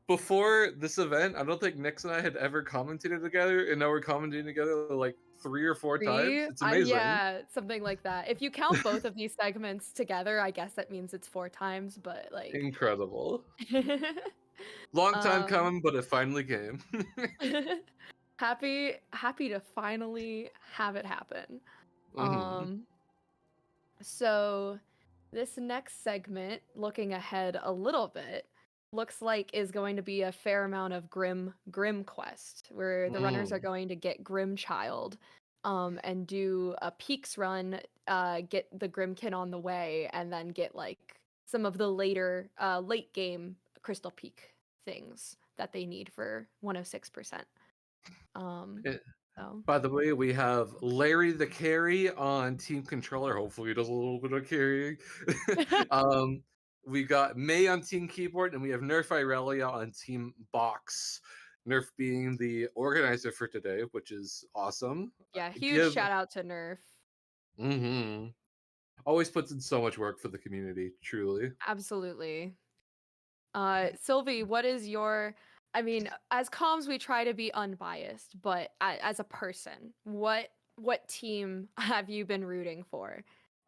Before this event, I don't think Nix and I had ever commentated together, and now we're commentating together like 3 or 4 times. It's amazing. Yeah, something like that. If you count both of these segments together, I guess that means it's 4 times, but like Incredible. Long time Um, coming, but it finally came. happy to finally have it happen. Mhm. So this next segment, looking ahead a little bit, looks like is going to be a fair amount of Grim Quest, where the runners are going to get Grim Child, and do a Peaks run, get the Grimkin on the way, and then get like some of the later late game Crystal Peak things that they need for 106%. Eh, So By the way, we have Larry the Carry on Team Controller. Hopefully, he does a little bit of carrying. We got May on Team Keyboard, and we have Nerf Irelia on Team Box. Nerf being the organizer for today, which is awesome. yeah, huge shout out to Nerf. Mm-hmm. Always puts in so much work for the community, truly. Absolutely. Sylvie, what is your, I mean, as comms we try to be unbiased, but as a person, what team have you been rooting for?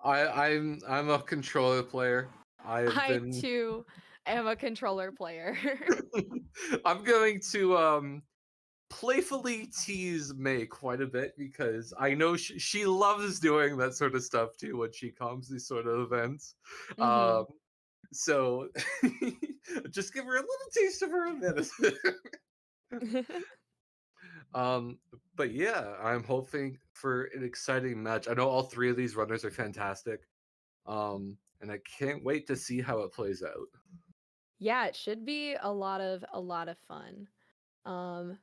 I'm a controller player. I too am a controller player. I'm going to playfully tease May quite a bit because I know she loves doing that sort of stuff too when she comes these sort of events. Mhm. So just give her a little taste of her medicine. But yeah, I'm hoping for an exciting match. I know all 3 of these runners are fantastic. And I can't wait to see how it plays out. Yeah, it should be a lot of fun.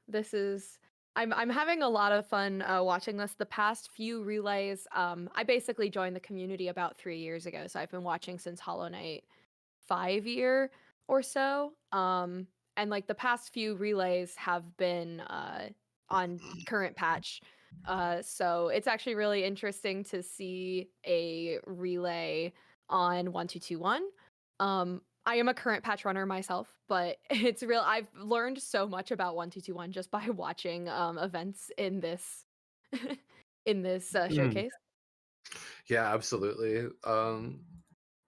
This is I'm having a lot of fun watching this. The past few relays, I basically joined the community about 3 years ago, so I've been watching since Hollow Knight 5 year or so. And like the past few relays have been on current patch. So it's actually really interesting to see a relay on 1221. I am a current patch runner myself, but it's real. I've learned so much about 1221 just by watching events in this in this showcase. Yeah, absolutely.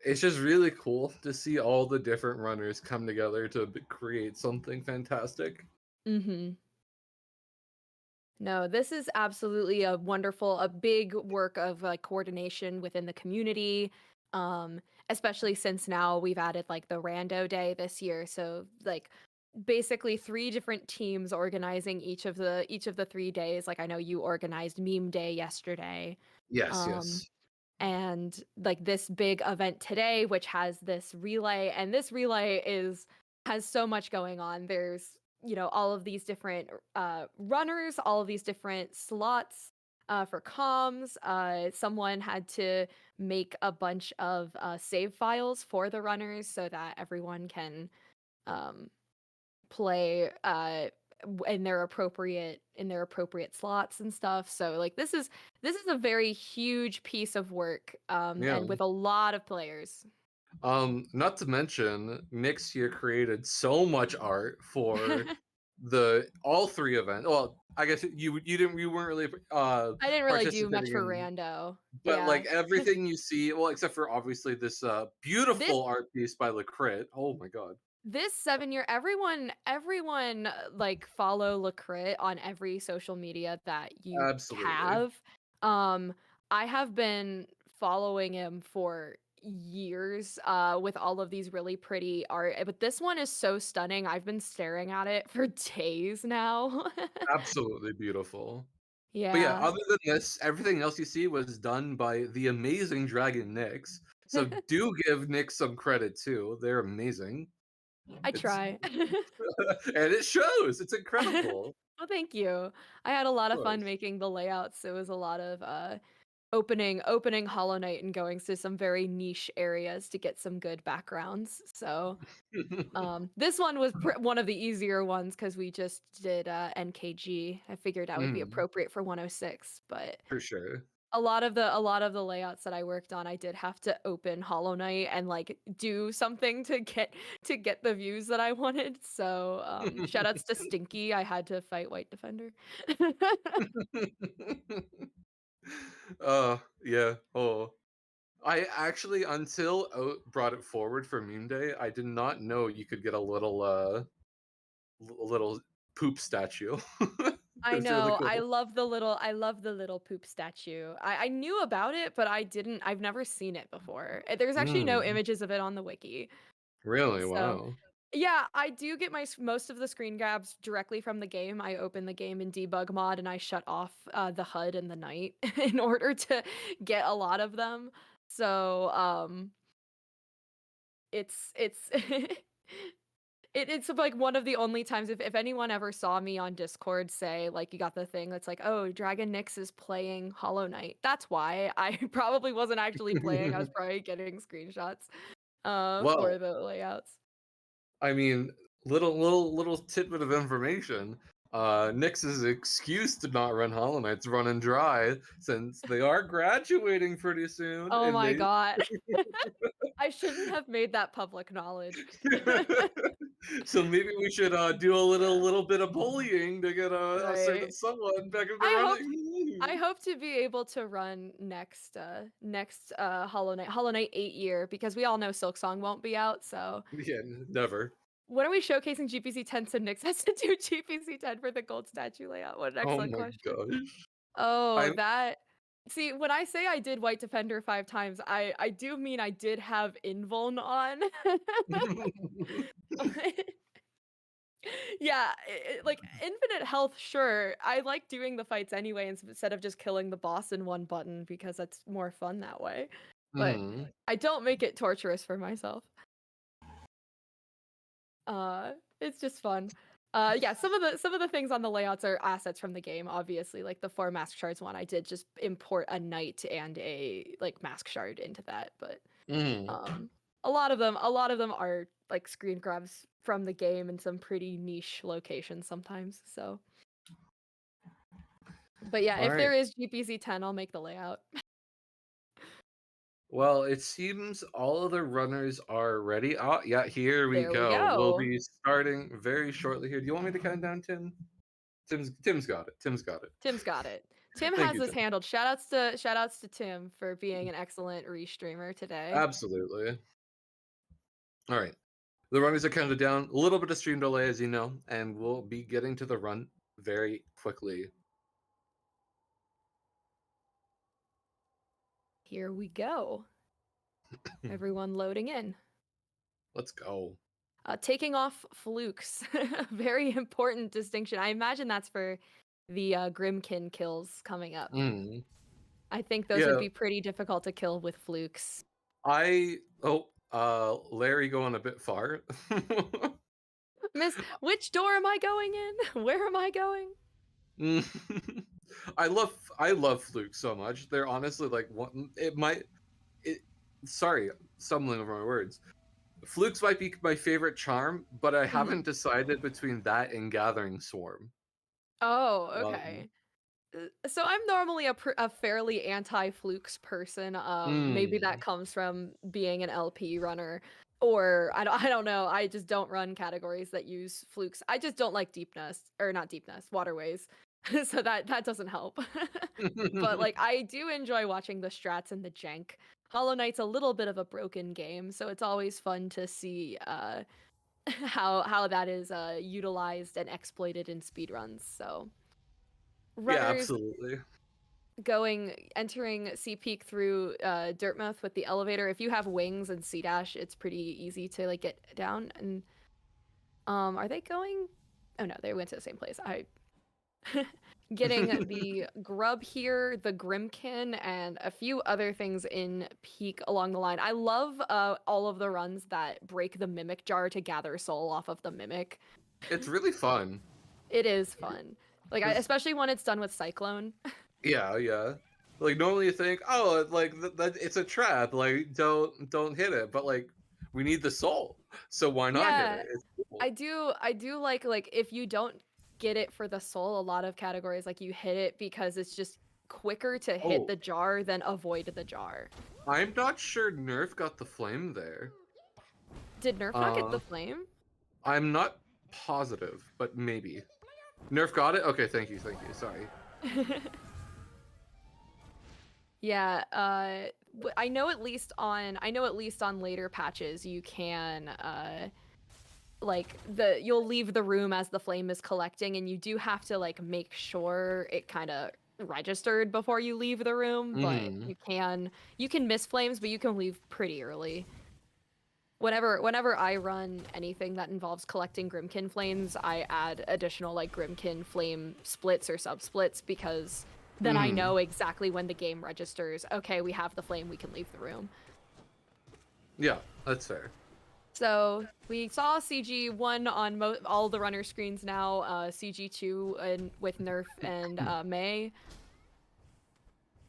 It's just really cool to see all the different runners come together to create something fantastic. Mm-hmm. No, this is absolutely a big work of like coordination within the community. Especially since now we've added like the rando day this year. So like basically 3 different teams organizing each of the 3 days. Like I know you organized meme day yesterday. Yes, Um, yes. and like this big event today, which has this relay, and this relay has so much going on. There's all of these different runners, all of these different slots for comms. Someone had to make a bunch of save files for the runners so that everyone can play in their appropriate slots and stuff. So like this is a very huge piece of work, Yeah. and with a lot of players. Not to mention, Nyx here created so much art for all 3 events. Well, I guess you weren't really I didn't really do much participating for in, Rando. but Yeah. like everything you see, well, except for obviously this beautiful This- art piece by Lacrit. Oh my god. This 7-year, everyone like follow Lacrit on every social media that you Absolutely. have. I have been following him for years with all of these really pretty art, but this one is so stunning. I've been staring at it for days now. Absolutely beautiful. But yeah, Yeah. other than this, everything else you see was done by the amazing Dragon Nyx. So do give Nyx some credit too. They're amazing. I try. And it shows. It's incredible. Well, thank you. I had a lot of fun course. making the layouts. It was a lot of opening Hollow Knight and going to some very niche areas to get some good backgrounds. So this one was one of the easier ones because we just did NKG. I figured that would be Mm, appropriate for 106, but for sure. a lot of the layouts that I worked on, I did have to open Hollow Knight and like do something to get the views that I wanted. So shout outs to Stinky. I had to fight White Defender. Yeah. Oh. I actually, until Oat brought it forward for Meme Day, I did not know you could get a little poop statue. I It's really know. cool. I love the little poop statue. I knew about it, but I've never seen it before. There's actually no Mm, images of it on the wiki. really? So Wow. yeah, I do get most of the screen grabs directly from the game. I open the game in debug mod and I shut off the HUD in the night in order to get a lot of them. So it's it's like one of the only times if anyone ever saw me on Discord say like you got the thing that's like, oh, Dragon Nyx is playing Hollow Knight. That's why. I probably wasn't actually playing. I was probably getting screenshots Well, for the layouts. I mean, little tidbit of information. Nyx's excuse to not run Hollow Knight's running dry since they are graduating pretty soon, Oh and my they. god. I shouldn't have made that public knowledge. So maybe we should do a little bit of bullying to get a certain Right. someone back into I running. hope to be able to run next Hollow Knight 8 year because we all know Silksong won't be out. So Yeah, never. when are we showcasing GPC 10 so Nyx has to do GPC 10 for the gold statue layout? What an Oh excellent my question. gosh. Oh, I'm that. See, when I say I did White Defender 5 times, I do mean I did have Invuln on. Yeah, like infinite health, sure. I like doing the fights anyway instead of just killing the boss in one button because that's more fun that way. But Mhm. I don't make it torturous for myself. It's just fun. Yeah, some of the things on the layouts are assets from the game, obviously. Like the 4 mask shards one, I did just import a knight and a like mask shard into that, but Mhm. a lot of them are like screen grabs from the game in some pretty niche locations sometimes. So but yeah, All if right. there is GPC 10, I'll make the layout. Well, it seems all of the runners are ready. Oh, yeah, here we There we go. We'll go. be starting very shortly here. Do you want me to count down, Tim? Tim's got it. Tim's got it. Tim's got it. Tim Thank has you, this Tim. handled. Shout outs to Tim for being an excellent restreamer today. Absolutely. All right. The runners are counted down. A little bit of stream delay, as you know, and we'll be getting to the run very quickly. Here we go. Everyone loading in. Let's go. Taking off flukes. Very important distinction. I imagine that's for the Grimkin kills coming up. Mm. I think those would be pretty difficult to kill with flukes. Larry going a bit far. Miss, which door am I going in? Where am I going? I love Fluke so much. They're honestly like one. Sorry, stumbling over my words. Flukes might be my favorite charm, but I Mhm. haven't decided between that and Gathering Swarm. Oh, Um, okay. So I'm normally a fairly anti-flukes person. Maybe that comes from being an LP runner, or I don't know. I just don't run categories that use flukes. I just don't like deepness, or not deepness, waterways. So that doesn't help. But like I do enjoy watching the strats and the jank. Hollow Knight's a little bit of a broken game, so it's always fun to see how that is utilized and exploited in speedruns. So yeah, runners absolutely. entering Sea Peak through Dirtmouth with the elevator. If you have wings and Sea Dash, it's pretty easy to like get down. And are they going? Oh no, they went to the same place. I getting the grub here, the Grimkin, and a few other things in Peak along the line. I love all of the runs that break the Mimic Jar to gather soul off of the Mimic. It's really fun. It is fun. Like especially when it's done with Cyclone. Yeah, yeah. Like normally you think, oh, like that it's a trap. Like don't hit it. But like we need the soul, so why not hit Yeah, it? It's cool. I do like if you don't get it for the soul, a lot of categories like you hit it because it's just quicker to hit Oh, the jar than avoid the jar. I'm not sure Nerf got the flame there. Did Nerf not get the flame? I'm not positive, but maybe. Nerf got it? Okay, thank you. Sorry. Yeah, I know at least on later patches you can like you'll leave the room as the flame is collecting, and you do have to like make sure it kind of registered before you leave the room, but you can miss flames, but you can leave pretty early. Whenever I run anything that involves collecting Grimkin flames, I add additional like Grimkin flame splits or sub splits because then I know exactly when the game registers, okay, we have the flame, we can leave the room. Yeah, that's fair. So we saw CG1 on all the runner screens now, CG2 with Nerf and May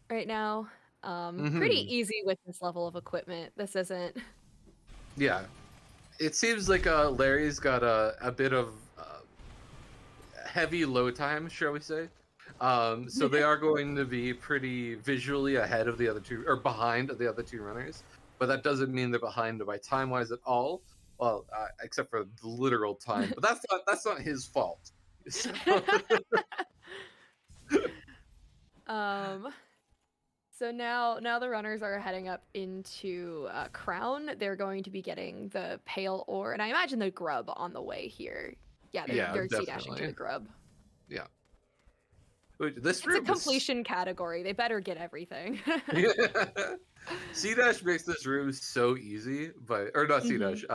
right now. Pretty easy with this level of equipment. This isn't... Yeah. It seems like Larry's got a bit of heavy load time, shall we say. So they are going to be pretty visually ahead of the other two, or behind the other two runners. But that doesn't mean they're behind by time-wise at all. Well, except for the literal time. But that's not his fault. So... So now the runners are heading up into Crown. They're going to be getting the Pale Ore, and I imagine the Grub on the way here. Yeah, they're sea dashing to the Grub. Yeah. This it's a completion category. They better get everything. Yeah. Sea Dash makes this room so easy, or not Sea Dash.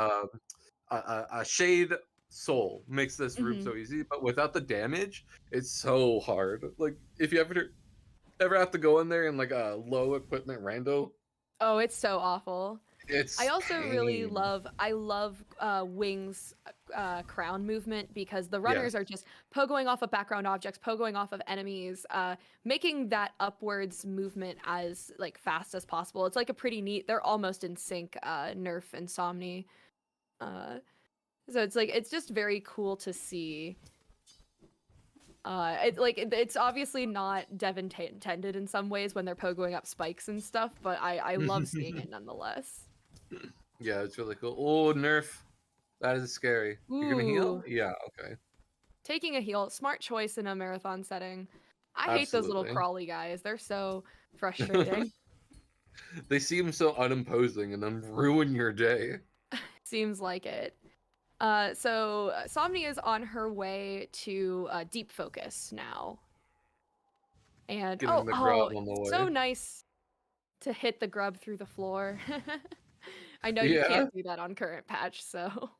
A Shade Soul makes this room so easy, but without the damage, it's so hard. Like if you ever have to go in there in like a low equipment rando. Oh, it's so awful. I also pain. really love Wings crown movement because the runners are just pogoing off of background objects, pogoing off of enemies, making that upwards movement as like fast as possible. It's like a pretty neat, they're almost in sync, Nerf and Somni. So it's just very cool to see. It's obviously not Dev intended in some ways when they're pogoing up spikes and stuff, but I love seeing it nonetheless. Yeah, it's really cool. Oh, Nerf. That is scary. You're gonna heal? Yeah, okay. Taking a heal, smart choice in a marathon setting. I hate those little crawly guys. They're so frustrating. They seem so unimposing and then ruin your day. Seems like it. So Somni is on her way to deep focus now. And so nice to hit the grub through the floor. I know you can't do that on current patch, so.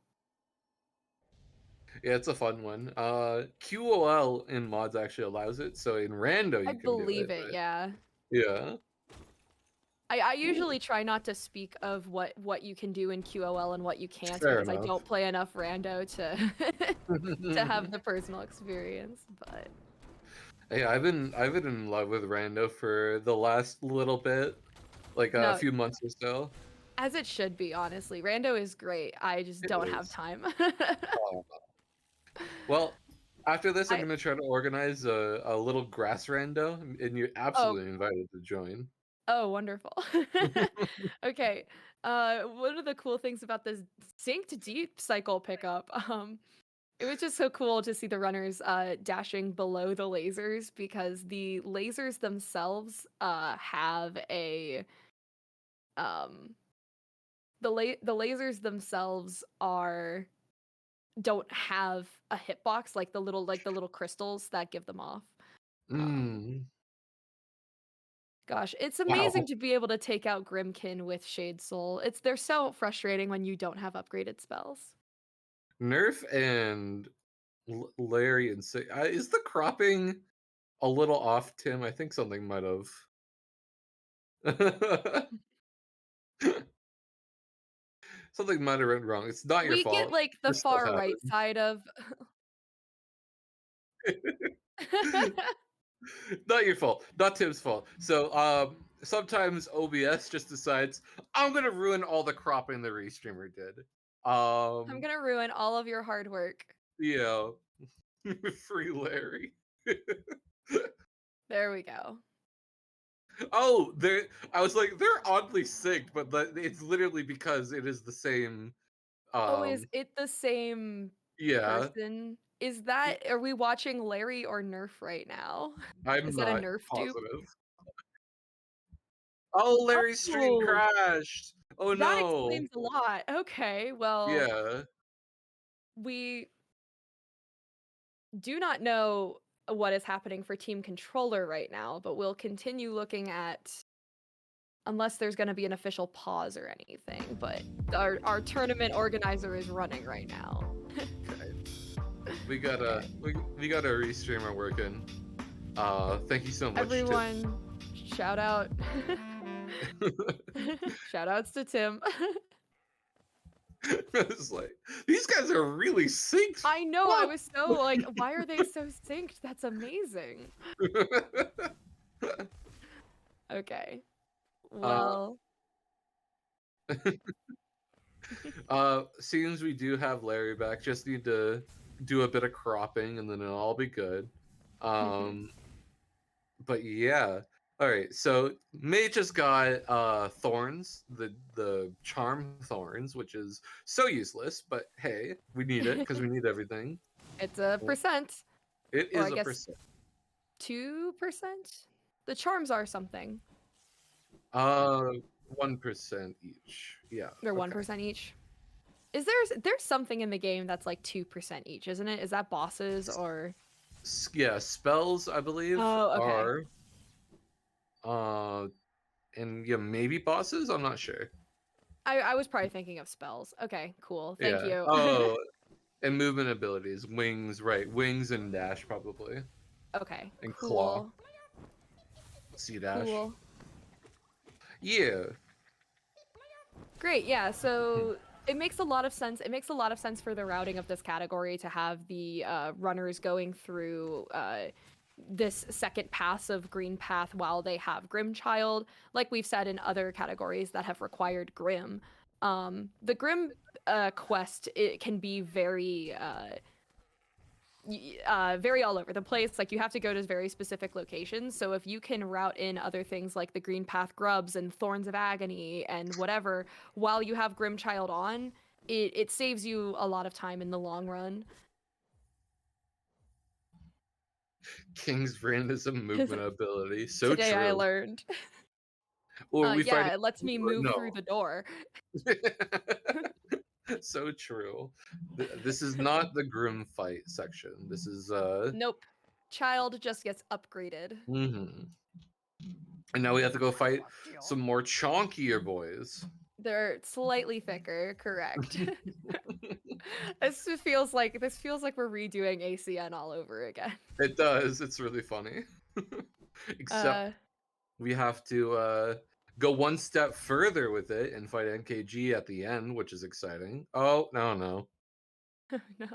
Yeah, it's a fun one. QOL in mods actually allows it, so in rando you can believe do it. Yeah. Yeah. I usually try not to speak of what you can do in QOL and what you can't because I don't play enough rando to to have the personal experience. But hey, I've been in love with rando for the last little bit, like a few months or so. As it should be, honestly. Rando is great. I just It don't have is. time. Oh. Well, after this, I'm I- gonna try to organize a little grass rando, and you're absolutely invited to join. Oh, wonderful. Okay. One of the cool things about this synced deep cycle pickup, it was just so cool to see the runners dashing below the lasers because the lasers themselves have a the lasers themselves don't have a hitbox like the little crystals that give them off. Mm. Gosh, it's Wow. amazing to be able to take out Grimkin with Shade Soul. They're so frustrating when you don't have upgraded spells. Nerf and Larry and is the cropping a little off, Tim? I think something might have. Something might have went wrong. It's not your We get fault. like the This stuff far right side of happens. Not your fault. Not Tim's fault. So sometimes OBS just decides I'm gonna ruin all the cropping the restreamer did. I'm gonna ruin all of your hard work. Yeah. Free Larry. There we go. Oh, I was like, they're oddly synced, but it's literally because it is the same. Oh, is it the same Yeah, person? Are we watching Larry or Nerf right now? I'm Is that a not Nerf dupe? positive. Oh, Larry's stream Oh, crashed. Oh that no. explains a lot. Okay, well, Yeah. we do not know what is happening for Team Controller right now, but we'll continue looking at unless there's going to be an official pause or anything. But our tournament organizer is running right now. Okay. We got a restreamer working. Thank you so much, Tim. Everyone, shout out. Shout outs to Tim. It's like these guys are really synced. I know. I was so like, why are they so synced? That's amazing. Okay. Well. Seems we do have Larry back. Just need to do a bit of cropping, and then it'll all be good. But yeah. All right. So May just got thorns, the charm thorns, which is so useless. But hey, we need it because we need everything. It's a percent. It Or is I a guess percent. 2%? The charms are something. 1% each. Yeah. They're okay. 1% each. There's something in the game that's like 2% each, isn't it? Is that bosses or Yeah, spells I believe Oh, okay. are and yeah, maybe bosses, I'm not sure. I was probably thinking of spells. Okay, cool. Thank Yeah. you. Oh, and movement abilities, wings, right? Wings and dash probably. Okay. And cool. claw. C dash. Cool. Yeah. Great. Yeah. So it makes a lot of sense. It makes a lot of sense for the routing of this category to have the runners going through this second pass of Green Path while they have Grim Child, like we've said in other categories that have required Grim. The Grim quest, it can be very very all over the place. Like you have to go to very specific locations. So if you can route in other things like the Green Path Grubs and Thorns of Agony and whatever while you have Grimchild on, it saves you a lot of time in the long run. King's Brand is a movement ability. So Today true. I learned. Or we Yeah, find it lets me move no. through the door. So true. This is not the Grim fight section. This is Nope. Child just gets upgraded. And now we have to go fight some more chonkier boys. They're slightly thicker, correct. This feels like we're redoing ACN all over again. It does. It's really funny. Except we have to go one step further with it and fight NKG at the end, which is exciting. Oh, no. No.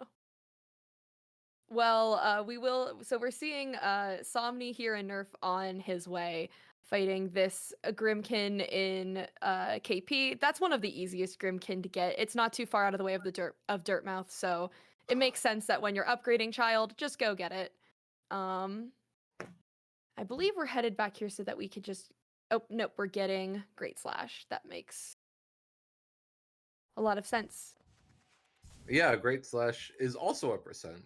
Well, we will. So we're seeing Somni here and Nerf on his way, fighting this Grimkin in KP. That's one of the easiest Grimkin to get. It's not too far out of the way of the Dirtmouth, so it makes sense that when you're upgrading Child, just go get it. I believe we're headed back here so that we could just. Oh nope, we're getting Great Slash. That makes a lot of sense. Yeah, Great Slash is also a percent.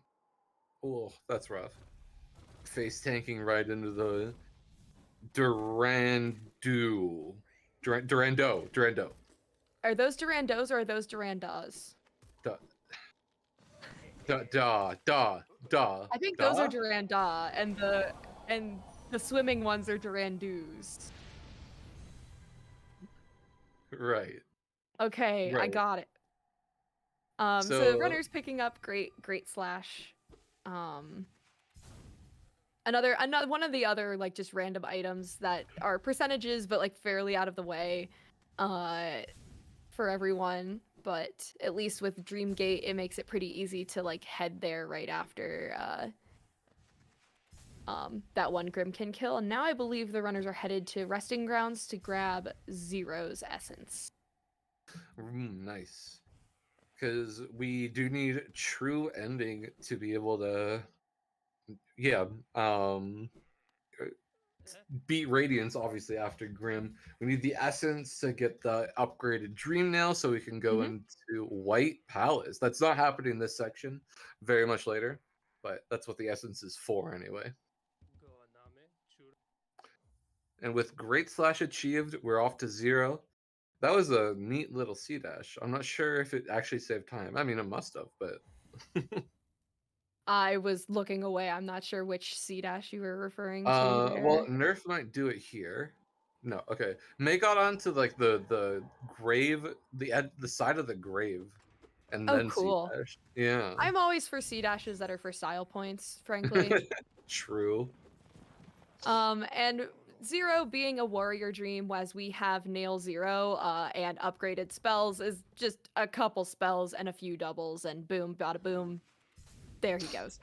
Oh, that's rough. Face tanking right into the Durando. Are those Durandos or are those Durandas? Da, da. I think those are Duranda, and the swimming ones are Durandus. Right. Okay, I Right. got it. So So- runner's picking up Great Slash. Another one of the other like just random items that are percentages but like fairly out of the way for everyone, but at least with Dreamgate it makes it pretty easy to like head there right after that one Grimkin kill. And now I believe the runners are headed to Resting Grounds to grab Zero's essence. Nice. Because we do need true ending to be able to, beat Radiance, obviously, after Grim. We need the essence to get the upgraded Dream Nail so we can go into White Palace. That's not happening in this section, very much later, but that's what the essence is for anyway. And with Great Slash achieved, we're off to 0. That was a neat little C dash. I'm not sure if it actually saved time. I mean, it must have, but I was looking away. I'm not sure which C dash you were referring to there. well, Nerf might do it here. No, okay. May got onto like the grave, the side of the grave, and Oh, then cool. C-dash. Yeah. I'm always for C dashes that are for style points, frankly. True. And Zero being a warrior dream, as we have Nail Zero and upgraded spells, is just a couple spells and a few doubles, and boom, bada boom, there he goes.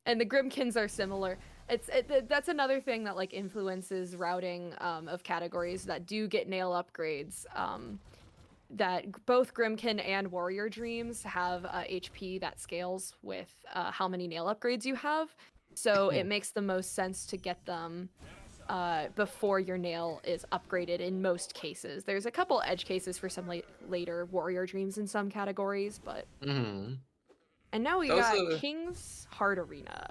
And the Grimkins are similar. That's another thing that like influences routing of categories that do get nail upgrades. That both Grimkin and Warrior Dreams have HP that scales with how many nail upgrades you have. So it makes the most sense to get them before your nail is upgraded in most cases. There's a couple edge cases for some later Warrior Dreams in some categories, but... And now we got King's Heart Arena.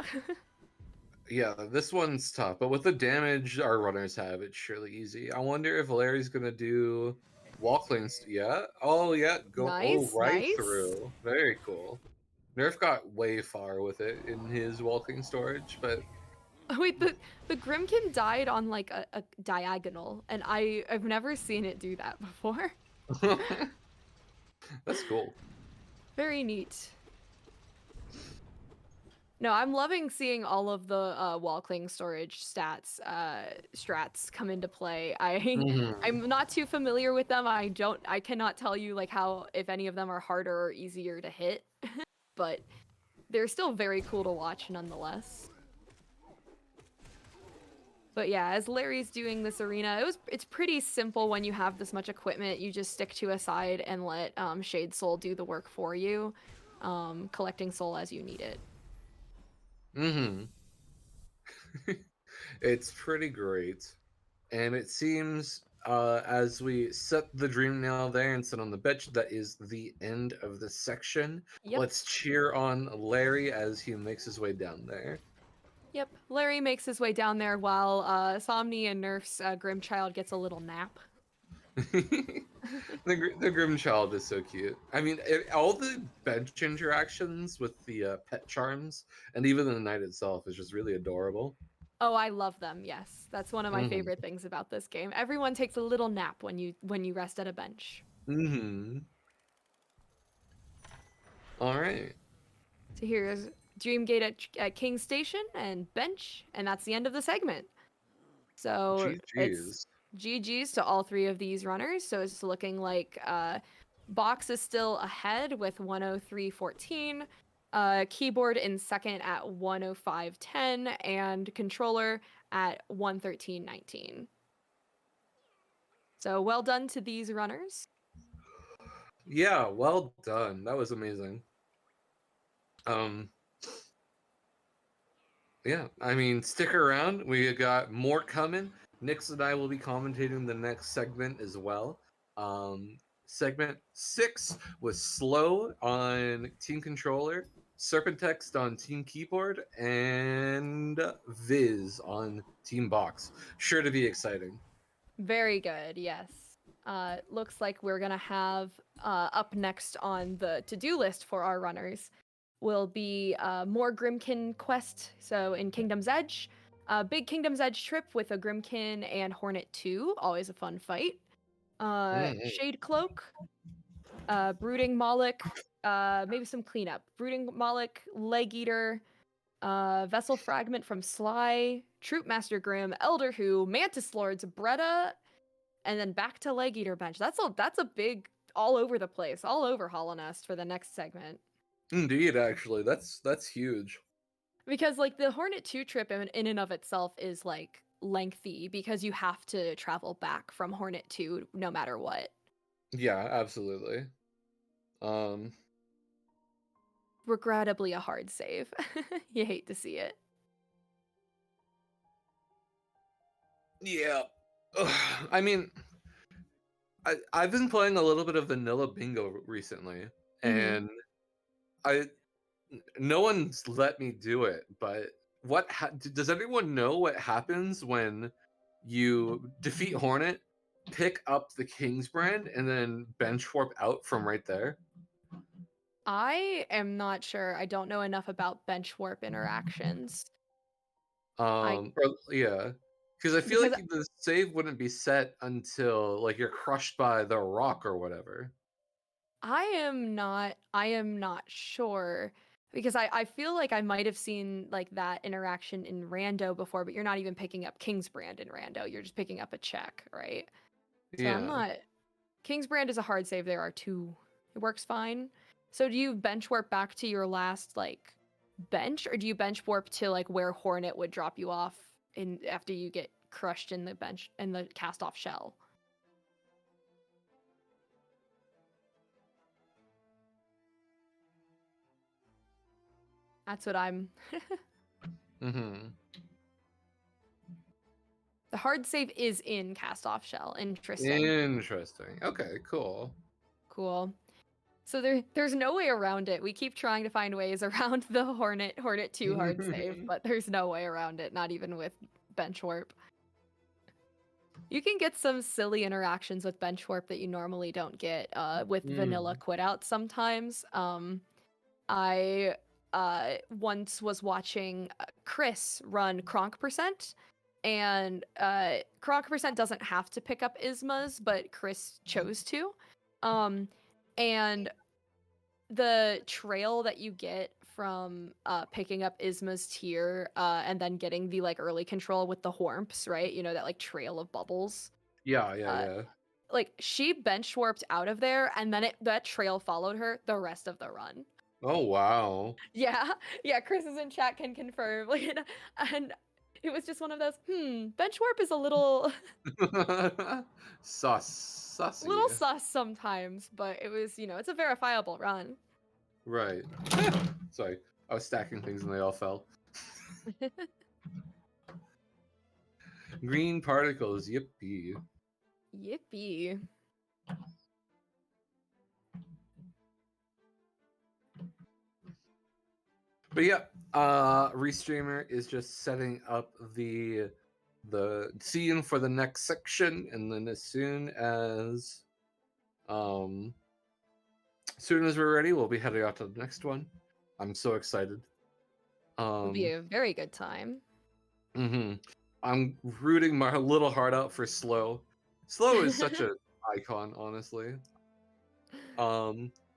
Yeah, this one's tough, but with the damage our runners have, it's surely easy. I wonder if Larry's gonna do walklings. Yeah. Oh, yeah. Go Nice, right nice. through. Very cool. Nerf got way far with it in his walking storage, but Wait, the Grimkin died on like a diagonal, and I've never seen it do that before. that's cool. Very neat. No, I'm loving seeing all of the Walkling storage strats come into play. I'm not too familiar with them. I cannot tell you like how if any of them are harder or easier to hit, but they're still very cool to watch nonetheless. But yeah, as Larry's doing this arena, it's pretty simple when you have this much equipment. You just stick to a side and let Shade Soul do the work for you, collecting soul as you need it. It's pretty great. And it seems as we set the Dream Nail there and sit on the bench, that is the end of this section. Yep. Let's cheer on Larry as he makes his way down there. Yep, Larry makes his way down there while Somni and Nerf's Grimchild gets a little nap. The Grim Child is so cute. I mean, all the bench interactions with the pet charms and even the knight itself is just really adorable. Oh, I love them. Yes, that's one of my favorite things about this game. Everyone takes a little nap when you rest at a bench. All right. So here's Dreamgate at King Station and bench, and that's the end of the segment. So it's GG's to all three of these runners. So it's looking like Box is still ahead with 103.14. Keyboard in second at 105.10, and controller at 113.19. So well done to these runners. Yeah, well done. That was amazing. Yeah, I mean, stick around. We got more coming. Nix and I will be commentating the next segment as well. Segment 6 was Slow on Team Controller, Serpentext on Team Keyboard, and Viz on Team Box. Sure to be exciting. Very good, yes. Looks like we're gonna have up next on the to-do list for our runners will be more Grimkin quest. So in Kingdom's Edge, big Kingdom's Edge trip with a Grimkin and Hornet 2, always a fun fight. Shade Cloak, Brooding Moloch, maybe some cleanup. Brooding Moloch, Leg Eater, Vessel Fragment from Sly, Troop Master Grim, Elder Who, Mantis Lords, Bretta, and then back to Leg Eater bench. That's a big all over the place, all over Hollow Nest for the next segment. Indeed, actually, that's huge. Because like the Hornet 2 trip in and of itself is like lengthy because you have to travel back from Hornet 2 no matter what. Yeah, absolutely. Regrettably a hard save. You hate to see it. Yeah. Ugh, I mean, I've been playing a little bit of vanilla bingo recently, and no one's let me do it. But does anyone know what happens when you defeat Hornet, pick up the King's Brand, and then bench warp out from right there? I am not sure. I don't know enough about bench warp interactions. Yeah. Because I feel Because like the save wouldn't be set until like you're crushed by the rock or whatever. I am not sure because I feel like I might have seen like that interaction in Rando before, but you're not even picking up King's Brand in Rando. You're just picking up a check, right? So I'm Yeah. not. King's Brand is a hard save. There are two. It works fine. So do you bench warp back to your last like bench, or do you bench warp to like where Hornet would drop you off in after you get crushed in the bench in the cast off shell? That's what I'm. Mm-hmm. The hard save is in cast off shell. Interesting. Interesting. Okay, cool. Cool. So there's no way around it. We keep trying to find ways around the Hornet 2 hard save, but there's no way around it, not even with bench warp. You can get some silly interactions with bench warp that you normally don't get with vanilla quit out sometimes. I once was watching Chris run Kronk Percent, and Kronk Percent doesn't have to pick up Ismas, but Chris chose to. And the trail that you get from picking up Isma's tier and then getting the like early control with the Hormps, right? You know, that like trail of bubbles. Yeah. Like she bench warped out of there, and then that trail followed her the rest of the run. Oh wow. Yeah, Chris is in chat, can confirm. Like, and it was just one of those. Bench warp is a little Sussy. little sus sometimes, but it was, it's a verifiable run. Right. Sorry, I was stacking things and they all fell. Green particles, yippee. Yippee. But yeah, Restreamer is just setting up the scene for the next section, and then as soon as we're ready, we'll be heading out to the next one. I'm so excited. It'll be a very good time. I'm rooting my little heart out for Slow. Slow is such an icon, honestly.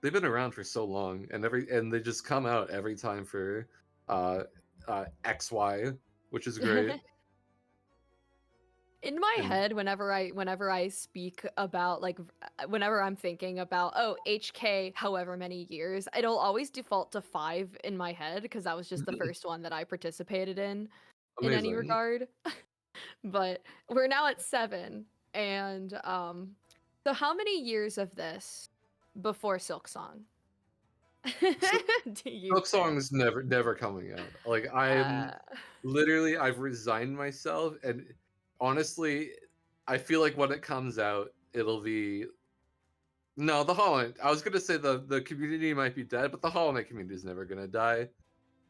They've been around for so long, and they just come out every time for XY, which is great. In my And- head, whenever I speak about whenever I'm thinking about HK however many years, it'll always default to 5 in my head because that was just the first one that I participated in any Amazing. regard. But we're now at 7, and so how many years of this before Silk Song? Do you Silk think? Song's never coming out. Like I'm Uh, literally I've resigned myself, and honestly, I feel like when it comes out, it'll be no the Hollow Knight. I was gonna say the community might be dead, but the Hollow Knight community is never gonna die.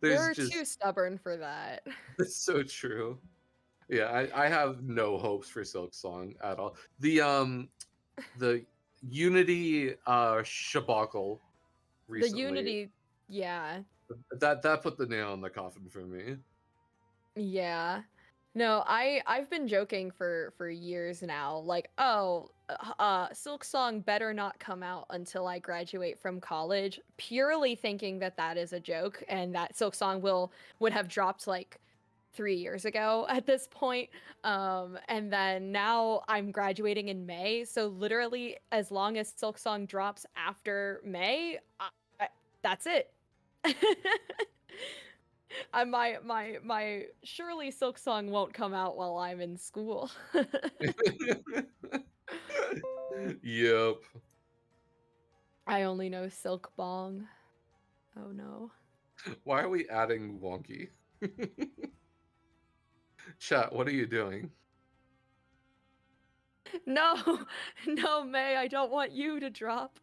There's we're just too stubborn for that. it's so true. Yeah, I have no hopes for Silk Song at all. The Unity Shabacle The recently Unity, yeah. that put the nail in the coffin for me. Yeah. No, I've been joking for years now. Like, Silk Song better not come out until I graduate from college, purely thinking that that is a joke and that Silk Song would have dropped like 3 years ago at this point. And then now I'm graduating in May, so literally as long as Silk Song drops after May, that's it. My surely Silk Song won't come out while I'm in school. Yep. I only know Silk Bong. Oh no. Why are we adding wonky? Chat, what are you doing? No, no, May, I don't want you to drop.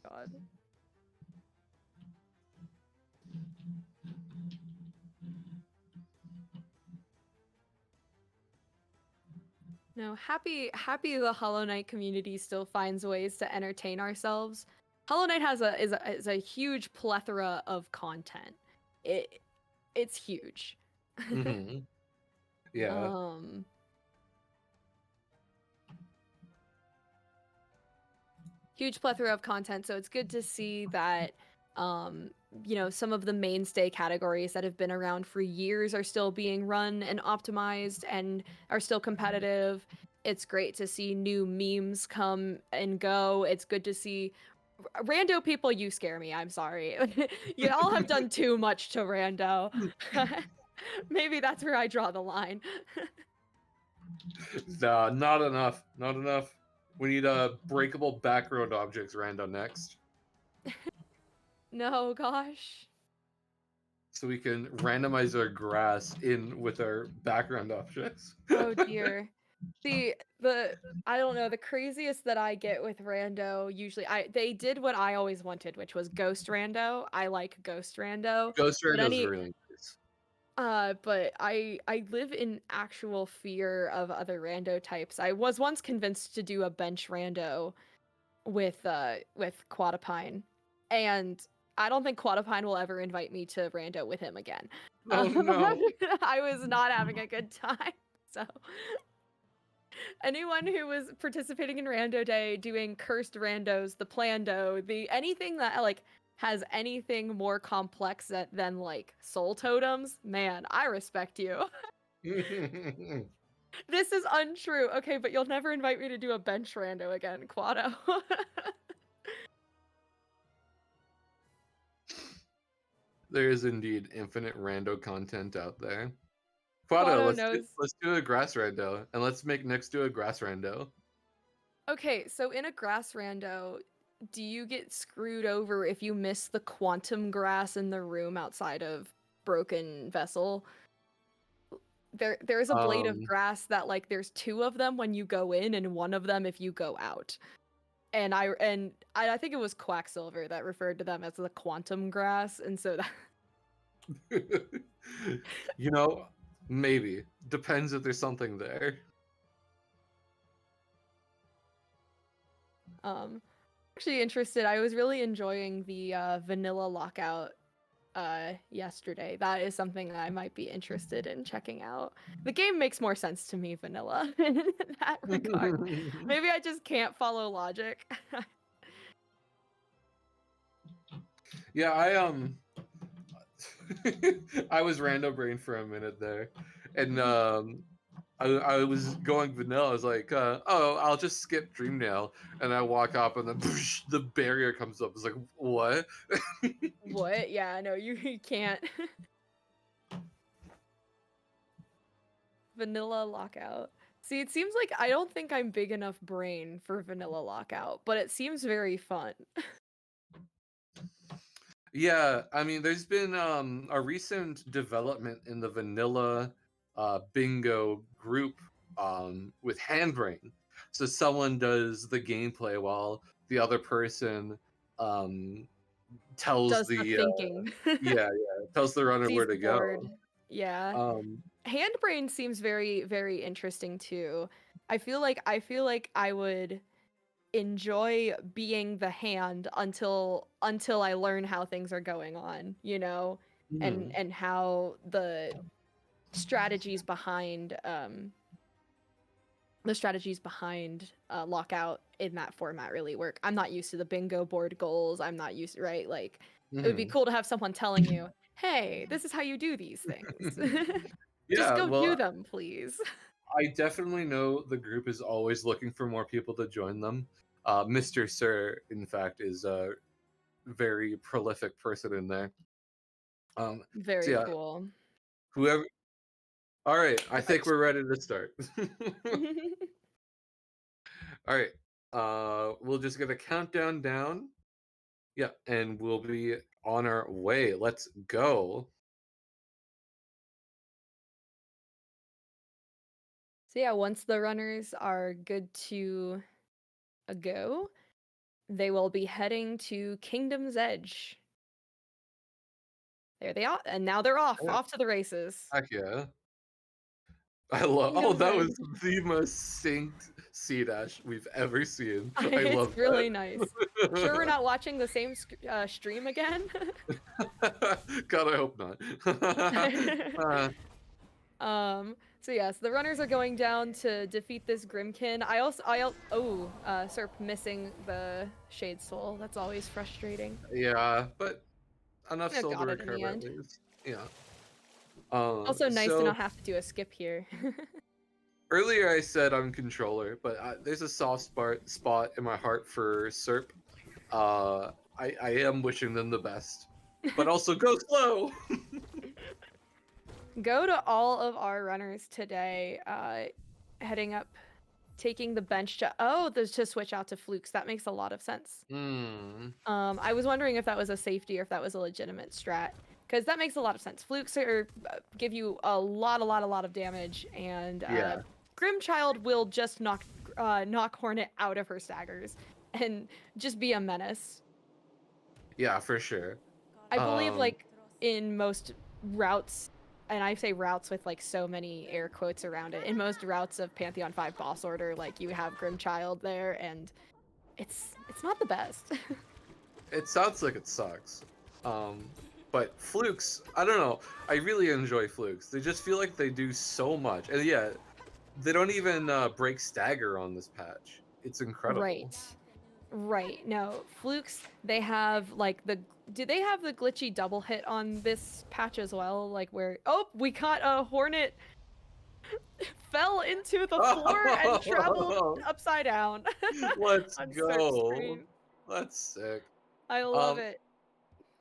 God. No, happy the Hollow Knight community still finds ways to entertain ourselves. Hollow Knight has is a huge plethora of content. It's huge. hmm Yeah. Huge plethora of content, so it's good to see that some of the mainstay categories that have been around for years are still being run and optimized and are still competitive. It's great to see new memes come and go. It's good to see rando people. You scare me. I'm sorry. You all have done too much to rando. Maybe that's where I draw the line. Nah, not enough. Not enough. We need breakable background objects random next. No, gosh. So we can randomize our grass in with our background objects. Oh dear. See, I don't know, the craziest that I get with rando, usually they did what I always wanted, which was ghost rando. I like ghost rando. Ghost But Rando's really nice. but I live in actual fear of other rando types. I was once convinced to do a bench rando with Quadapine, and I don't think Quadapine will ever invite me to rando with him again. Oh no. I was not having a good time. So anyone who was participating in Rando Day, doing cursed randos, the plando, anything that like has anything more complex than like soul totems, man, I respect you. This is untrue. Okay, but you'll never invite me to do a bench rando again, Quado. There is indeed infinite rando content out there. Quado, Quado let's knows. do a grass rando, and let's make next do a grass rando. Okay, so in a grass rando, do you get screwed over if you miss the quantum grass in the room outside of Broken Vessel? There's a blade of grass that like there's 2 of them when you go in and 1 of them if you go out. And I think it was Quacksilver that referred to them as the quantum grass, and so that You know, maybe. Depends if there's something there. actually interested. I was really enjoying the vanilla lockout yesterday. That is something that I might be interested in checking out. The game makes more sense to me vanilla in that regard. Maybe I just can't follow logic. Yeah, I was rando brain for a minute there, and I was going vanilla. I was like, oh, I'll just skip Dreamnail, and I walk up, and then the barrier comes up. It's like, what? What? Yeah, no, you can't. Vanilla Lockout. See, it seems like I don't think I'm big enough brain for Vanilla Lockout, but it seems very fun. Yeah, I mean, there's been a recent development in the vanilla bingo group with handbrain. So someone does the gameplay while the other person tells Does the the thinking. tells the runner Sees where the to go. board. Yeah. Um, Handbrain seems very, very interesting too. I feel like I would enjoy being the hand until I learn how things are going on, you know, mhm. and how the strategies behind lockout in that format really work. I'm not used to the bingo board goals. I'm not used, right? Like it would be Mhm. cool to have someone telling you, "Hey, this is how you do these things." Just Yeah, go well, do them, please. I definitely know the group is always looking for more people to join them. Mr. Sir, in fact, is a very prolific person in there. So Very yeah, cool. whoever. All right, I think Nice. we're ready to start. All right, we'll just get a countdown down. Yeah, and we'll be on our way. Let's go. So yeah, once the runners are good to go, they will be heading to Kingdom's Edge. There they are, and now they're Yeah. off to the races. Heck yeah. I love. Oh, Kingdom's that Edge. was the most synced C dash we've ever seen. I It's love really that. nice. Sure, we're not watching the same stream again. God, I hope not. So yes, the runners are going down to defeat this Grimkin. Serp missing the Shade Soul. That's always frustrating. Yeah, but enough Yeah, soul to got it in the recover at end. least. Yeah. Also nice to So not have to do a skip here. earlier I said I'm controller, but there's a soft spot in my heart for Serp. I am wishing them the best, but also go slow. Go to all of our runners today, heading up, taking the bench to switch out to Flukes. That makes a lot of sense. I was wondering if that was a safety or if that was a legitimate strat, because that makes a lot of sense. Flukes give you a lot of damage, and Yeah. Grimchild will just knock Hornet out of her staggers and just be a menace. Yeah, for sure. I believe like in most routes, and I say routes with like so many air quotes around it, in most routes of Pantheon 5 boss order, like you have Grimchild there, and it's not the best. It sounds like it sucks. But Flukes, I don't know. I really enjoy Flukes. They just feel like they do so much. And yeah, they don't even break stagger on this patch. It's incredible. Right. No, Flukes, they have like do they have the glitchy double hit on this patch as well? Like where, oh, we caught a Hornet fell into the floor and traveled upside down. Let's on Serp's go. screen. That's sick. I love it.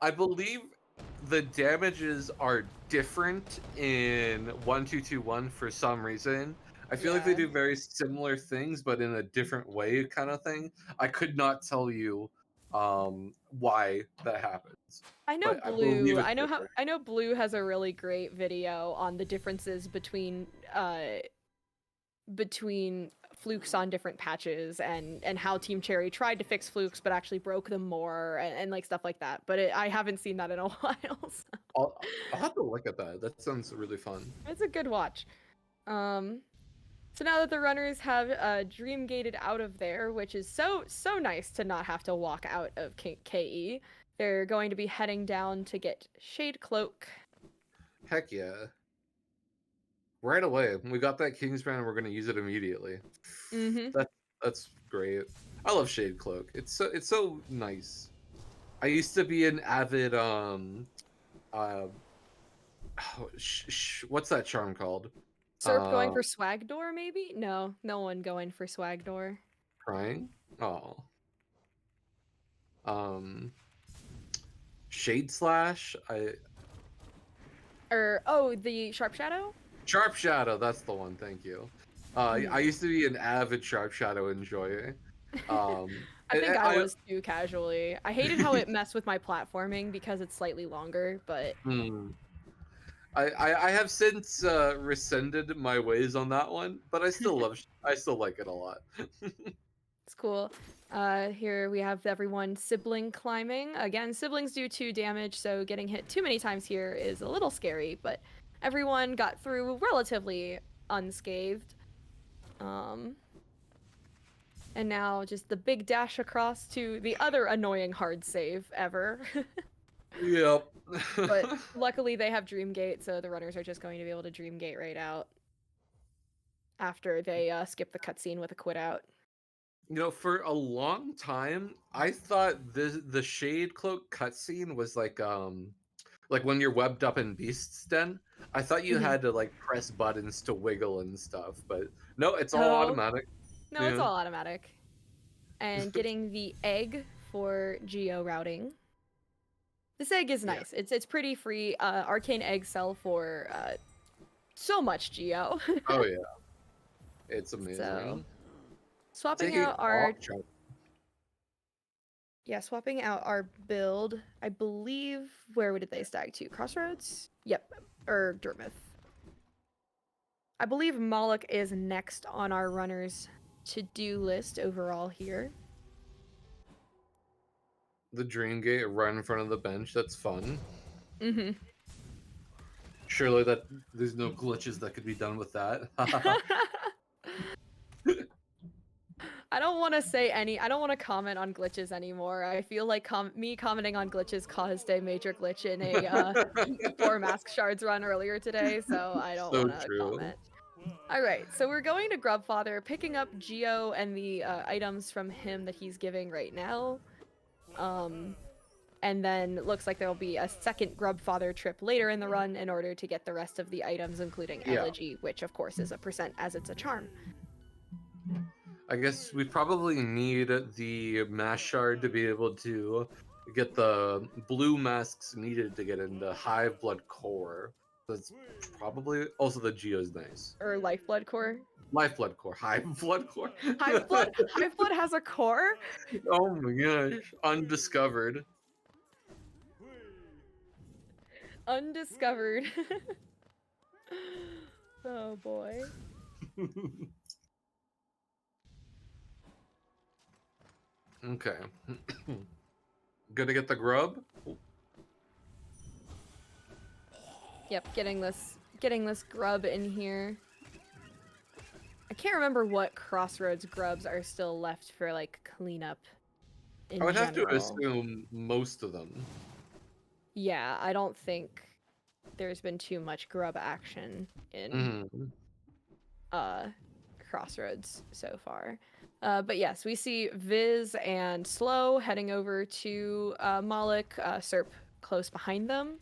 I believe the damages are different in 1221 for some reason. I feel like they Yeah. do very similar things, but in a different way, kind of thing. I could not tell you why that happens. I know But I believe Blue. it's different. I know Blue has a really great video on the differences between Flukes on different patches and how Team Cherry tried to fix Flukes but actually broke them more and like stuff like that. But I haven't seen that in a while. So. I'll have to look at that. That sounds really fun. It's a good watch. So now that the runners have Dream gated out of there, which is so nice to not have to walk out of KE, they're going to be heading down to get Shade Cloak. Heck yeah. Right away. We got that Kingsbrand and we're gonna use it immediately. Mm-hmm. That's great. I love Shade Cloak. It's so nice. I used to be an avid what's that charm called? Serp going for Swag Door, maybe? No, no one going for Swag Door. Crying? Oh. Shade Slash? The Sharp Shadow? Sharp Shadow, that's the one, thank you. I used to be an avid Sharp Shadow enjoyer. I think I was too casually. I hated how it messed with my platforming because it's slightly longer, but I have since rescinded my ways on that one, but I still like it a lot. it's cool. Here we have everyone sibling climbing. Again, siblings do 2 damage, so getting hit too many times here is a little scary, but everyone got through relatively unscathed. And now just the big dash across to the other annoying hard save ever. Yep. But luckily they have Dreamgate, so the runners are just going to be able to Dreamgate right out after they skip the cutscene with a quit out. You know, for a long time, I thought the Shade Cloak cutscene was like when you're webbed up in Beast's Den. I thought you had to like press buttons to wiggle and stuff, but no, it's all automatic. No, it's all automatic. And getting the egg for geo routing. This egg is nice. Yeah. It's pretty free. Arcane eggs sell for so much geo. Oh yeah, it's amazing. So, swapping out our build. I believe where did they stag to? Crossroads? Yep, or Dertmouth. I believe Moloch is next on our runners to-do list overall here. The Dreamgate right in front of the bench. That's fun. Mm-hmm. Surely there's no glitches that could be done with that. I don't want to comment on glitches anymore. I feel like me commenting on glitches caused a major glitch in a 4 mask shards run earlier today, so I don't want to comment. Alright, so we're going to Grubfather, picking up Geo and the items from him that he's giving right now. And then it looks like there'll be a second Grubfather trip later in the run in order to get the rest of the items, including Elegy, which of course is a % as it's a charm. I guess we probably need the mass shard to be able to get the blue masks needed to get into Hive Blood Core. That's probably also the Geo's nice. Or Lifeblood Core. Lifeblood Core. Hive Blood Core. Hive Blood has a core? Oh my gosh. Undiscovered. Undiscovered. Oh boy. Okay. Gonna get the grub? Yep, getting this grub in here. I can't remember what Crossroads grubs are still left for like cleanup. I would have to assume most of them. Yeah, I don't think there's been too much grub action in Crossroads so far. But yes, we see Viz and Slow heading over to Moloch, Serp close behind them.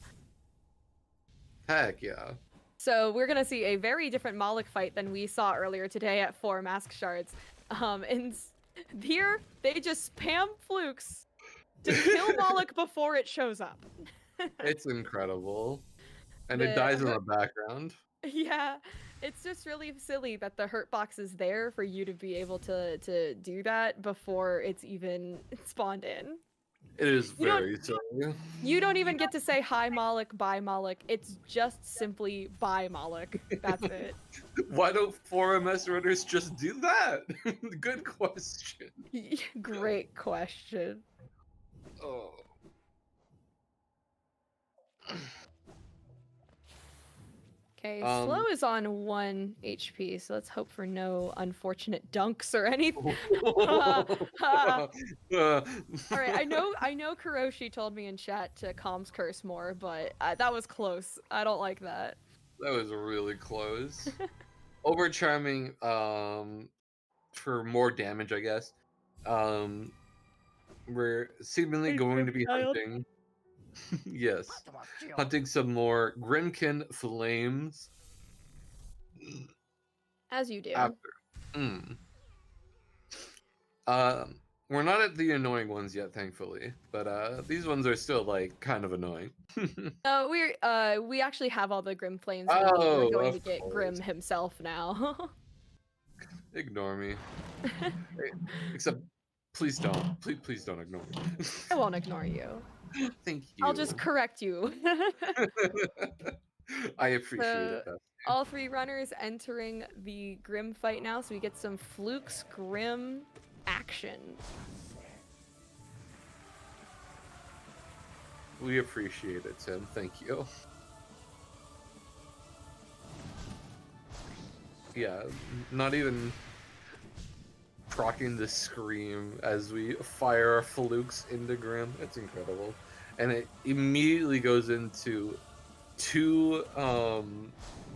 Heck yeah. So we're gonna see a very different Moloch fight than we saw earlier today at 4 mask shards. And here they just spam flukes to kill Moloch before it shows up. It's incredible. And it dies in the background. Yeah, it's just really silly that the hurt box is there for you to be able to do that before it's even spawned in. It is very silly. You don't even get to say hi Moloch, bye Moloch. It's just simply bye Moloch. That's it. Why don't 4MS runners just do that? Good question. Great question. Okay, Slow is on 1 HP, so let's hope for no unfortunate dunks or anything. All right, I know Kuroshi told me in chat to comms curse more, but that was close. I don't like that. That was really close. Over charming for more damage, I guess. We're seemingly going to be hunting. Yes. Hunting some more Grimkin flames. As you do. After. We're not at the annoying ones yet, thankfully, but these ones are still like kind of annoying. We actually have all the Grim Flames. Oh, We're going to of get course. Grim himself now. Ignore me. Except, please don't. Please don't ignore me. I won't ignore you. Thank you. I'll just correct you. I appreciate it. Beth. All 3 runners entering the Grim fight now, so we get some Flukes Grim action. We appreciate it, Tim. Thank you. Yeah, not even procking the scream as we fire our flukes into Grim. It's incredible. And it immediately goes into 2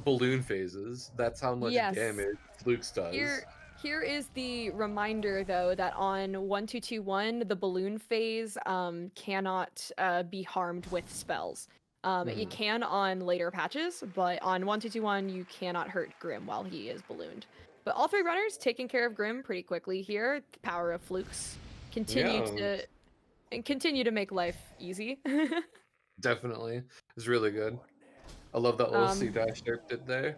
balloon phases. That's how much damage flukes does. Here is the reminder, though, that on 1221, the balloon phase cannot be harmed with spells. You can on later patches, but on 1221, you cannot hurt Grim while he is ballooned. But all 3 runners taking care of Grim pretty quickly here. The power of flukes continue to make life easy. Definitely. It's really good. I love that little C dash did there.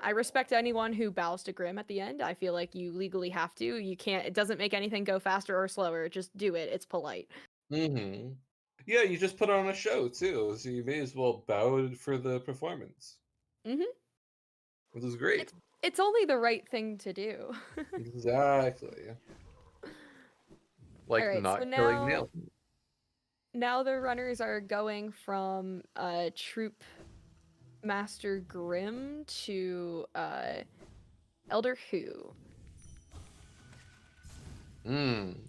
I respect anyone who bows to Grim at the end. I feel like you legally have to. You can't. It doesn't make anything go faster or slower. Just do it. It's polite. Yeah, you just put on a show too, so you may as well bow for the performance. Which is great. It's only the right thing to do. Exactly. Like right, not so killing nails. Now the runners are going from Troop Master Grim to Elder Who.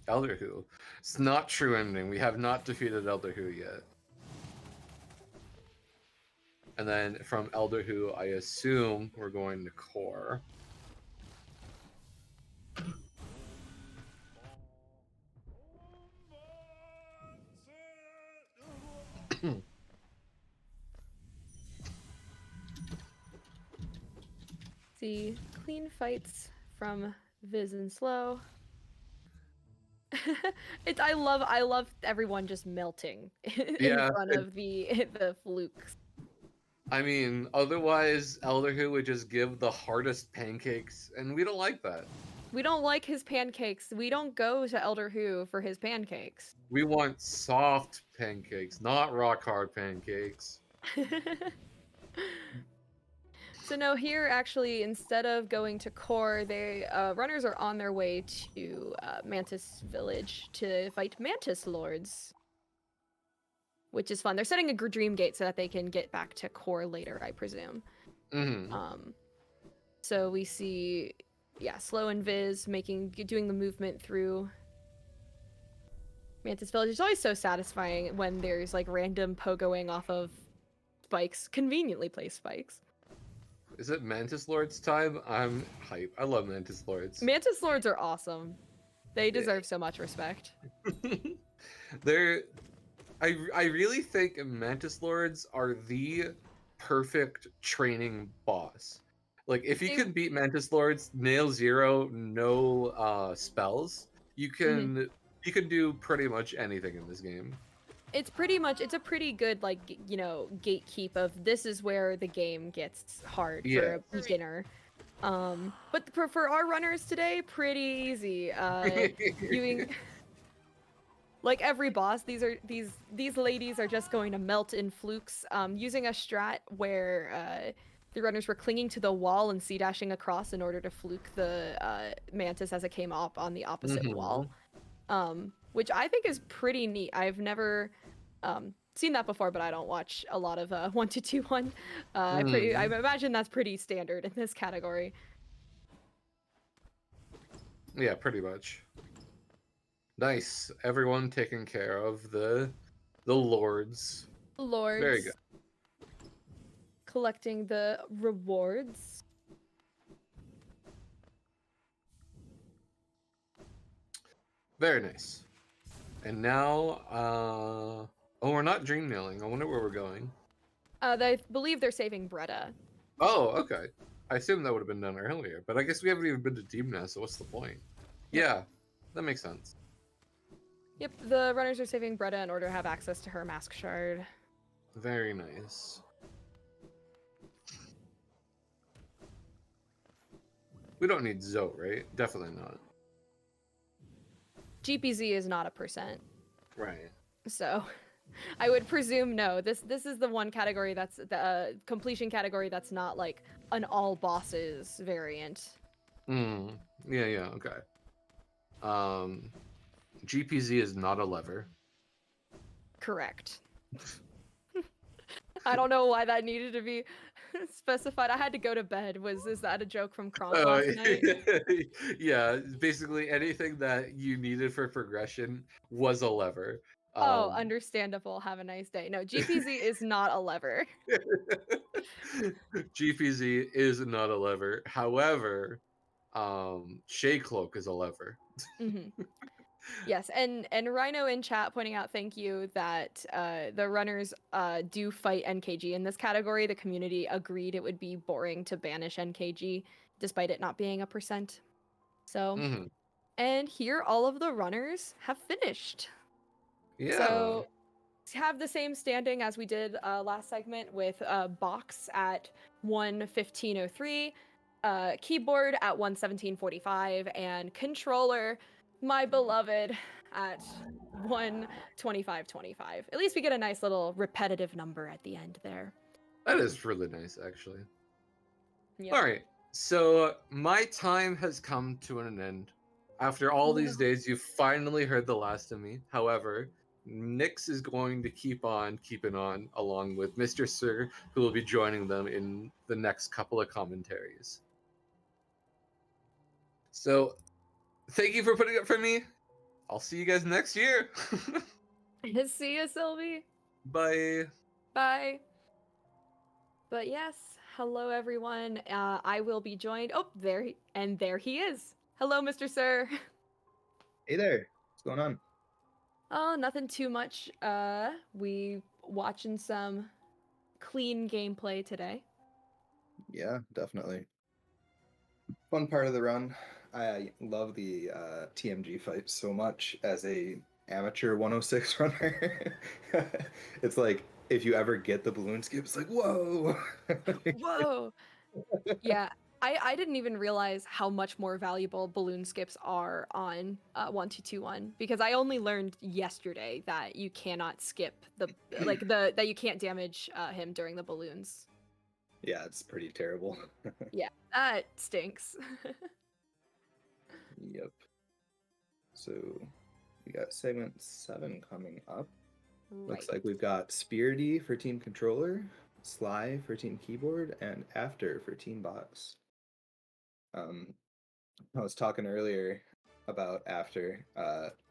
Elder Who. It's not true ending. We have not defeated Elder Who yet. And then from Elder Who, I assume we're going to Core. See clean fights from Viz and Slow. I love everyone just melting in front of the flukes. I mean, otherwise Elder Who would just give the hardest pancakes, and we don't like that. We don't like his pancakes. We don't go to Elder Who for his pancakes. We want soft pancakes, not rock hard pancakes. So no, here actually, instead of going to Core, they runners are on their way to Mantis Village to fight Mantis Lords, which is fun. They're setting a dream gate so that they can get back to Core later, I presume. So we see, Slow and Viz doing the movement through Mantis Village. It's always so satisfying when there's like random pogoing off of spikes, conveniently placed spikes. Is it Mantis Lords time? I'm hype. I love Mantis Lords. Mantis Lords are awesome. They deserve so much respect. I really think Mantis Lords are the perfect training boss. Like, if you can beat Mantis Lords, nail 0, no spells, you can do pretty much anything in this game. It's a pretty good, like, gatekeep of this is where the game gets hard for a beginner. But for our runners today, pretty easy. Like every boss, these ladies are just going to melt in flukes, using a strat where the runners were clinging to the wall and C-dashing across in order to fluke the Mantis as it came up on the opposite wall. Which I think is pretty neat. I've never seen that before, but I don't watch a lot of 1-2-1. I Hmm. imagine that's pretty standard in this category. Yeah, pretty much. Nice. Everyone taking care of the lords. Lords. Very good. Collecting the rewards. Very nice. And now, oh, we're not dream nailing. I wonder where we're going. I believe they're saving Bretta. Oh, okay. I assume that would have been done earlier, but I guess we haven't even been to team now, so what's the point? Yep. Yeah, that makes sense. Yep, the runners are saving Bretta in order to have access to her mask shard. Very nice. We don't need Zoe, right? Definitely not. GPZ is not a percent. Right. So I would presume no. This is the one category that's the completion category that's not like an all bosses variant. Yeah, okay. GPZ is not a lever. Correct. I don't know why that needed to be specified. I had to go to bed. Is that a joke from Kronk last night? Yeah, basically anything that you needed for progression was a lever. Oh, understandable. Have a nice day. No, GPZ is not a lever. GPZ is not a lever. However, Shea Cloak is a lever. Yes, and Rhino in chat pointing out, thank you, that the runners do fight NKG in this category. The community agreed it would be boring to banish NKG, despite it not being a percent. So, and here all of the runners have finished. Yeah. So have the same standing as we did last segment with Box at 1:15:03, Keyboard at 1:17:45, and Controller, my beloved, at 1:25:25. At least we get a nice little repetitive number at the end there. That is really nice, actually. Yep. All right. So my time has come to an end. After all these days, you've finally heard the last of me. However, Nyx is going to keep on keeping on, along with Mr. Sir, who will be joining them in the next couple of commentaries. So, thank you for putting up for me. I'll see you guys next year. See you, Sylvie. Bye. Bye. But yes, hello everyone. I will be joined. Oh, there he is. Hello, Mr. Sir. Hey there. What's going on? Oh, nothing too much. We watching some clean gameplay today. Yeah, definitely. Fun part of the run. I love the TMG fight so much as a amateur 106 runner. It's like if you ever get the balloon skip, it's like whoa. Whoa. Yeah, I didn't even realize how much more valuable balloon skips are on 1-2-2-1 because I only learned yesterday that you cannot skip that you can't damage him during the balloons. Yeah, it's pretty terrible. Yeah, that stinks. Yep. So we got segment 7 coming up. Looks like we've got Speardy for Team Controller, Sly for Team Keyboard, and After for Team Box. I was talking earlier about After,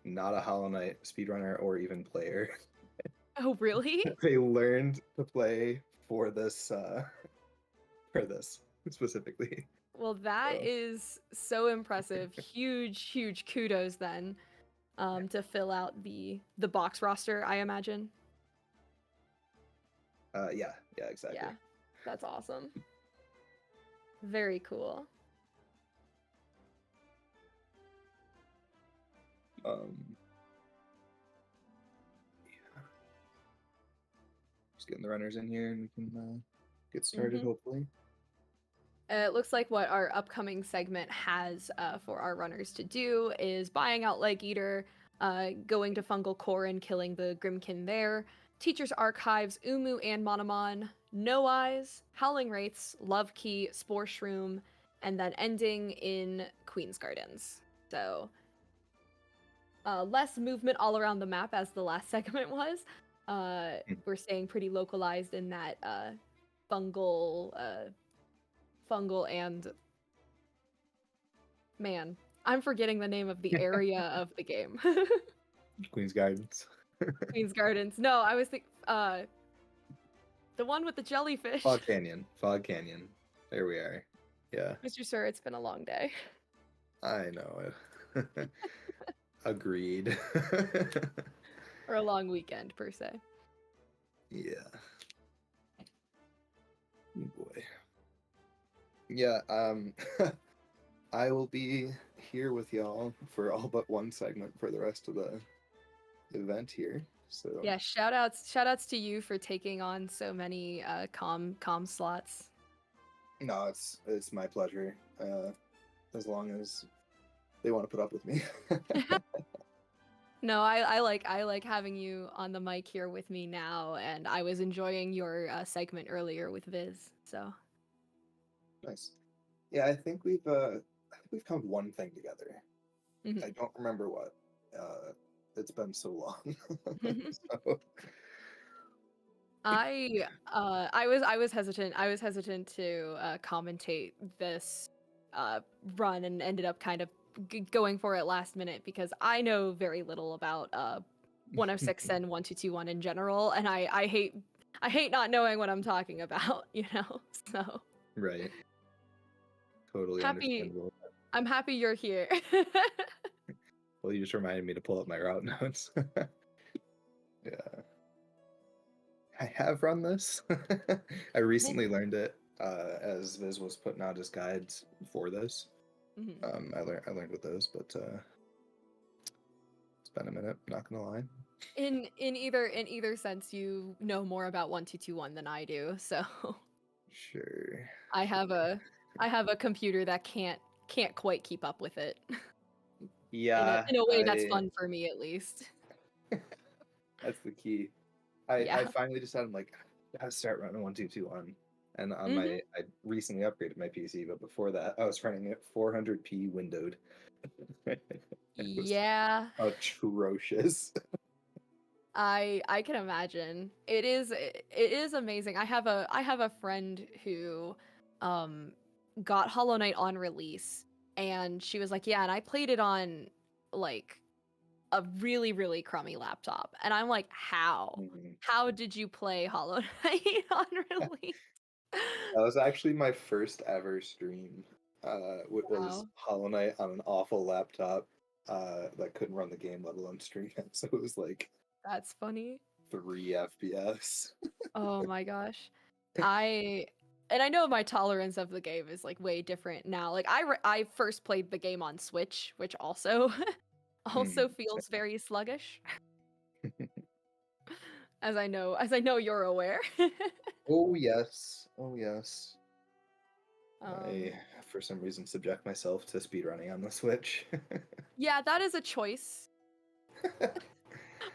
not a Hollow Knight speedrunner or even player. Oh, really? They learned to play for this specifically. Well, that is so impressive. Huge kudos then to fill out the box roster, I imagine. Yeah, exactly. Yeah, that's awesome. Very cool. Yeah. Just getting the runners in here and we can get started, hopefully. It looks like what our upcoming segment has for our runners to do is buying out Leg Eater, going to Fungal Core and killing the Grimkin there, Teacher's Archives, Umu and Monomon, No Eyes, Howling Wraiths, Love Key, Spore Shroom, and then ending in Queen's Gardens. So less movement all around the map as the last segment was, We're staying pretty localized in that fungal and man, I'm forgetting the name of the area of the game. Queen's Gardens. Queen's Gardens. No, I was thinking the one with the jellyfish. Fog Canyon. Fog Canyon. There we are. Yeah, Mr. Sir, it's been a long day. I know it. Agreed. Or a long weekend, per se. Yeah. Oh boy. Yeah, I will be here with y'all for all but one segment for the rest of the event here. So Yeah, shout outs to you for taking on so many comm slots. no, it's my pleasure. As long as they want to put up with me. No, I like having you on the mic here with me now, and I was enjoying your segment earlier with Viz. So Nice. Yeah, I think we've found one thing together. Mhm. I don't remember what. It's been so long. So, I was hesitant. I was hesitant to commentate this run and ended up kind of going for it last minute because I know very little about 106 and 1221 in general, and I hate not knowing what I'm talking about, you know. So right. Totally happy understandable. I'm happy you're here. Well, you just reminded me to pull up my route notes. Yeah. I have run this. I recently learned it as Viz was putting out his guides for this. Mhm. I learned with those, but it's been a minute, not gonna lie. In either sense, you know more about 1221 than I do, so Sure. I have a computer that can't quite keep up with it. Yeah, In a way that's fun for me at least. that's the key. I Yeah. finally decided I'm like, I gotta start running 1221. And on Mhm. I recently upgraded my PC, but before that I was running it 400p windowed. It was Yeah, atrocious. I can imagine. It is amazing. I have a friend who got Hollow Knight on release, and she was like, "Yeah, and I played it on like a really crummy laptop." And I'm like, "How? Mhm. How did you play Hollow Knight on release?" That was actually my first ever stream. Was Wow, Hollow Knight on an awful laptop that couldn't run the game, let alone stream it. So it was like that's funny. 3 FPS. Oh my gosh. I know my tolerance of the game is like way different now. Like I first played the game on Switch, which also also feels very sluggish, as I know you're aware. Oh yes, oh yes. um I, for some reason, subject myself to speedrunning on the Switch. yeah, that is a choice.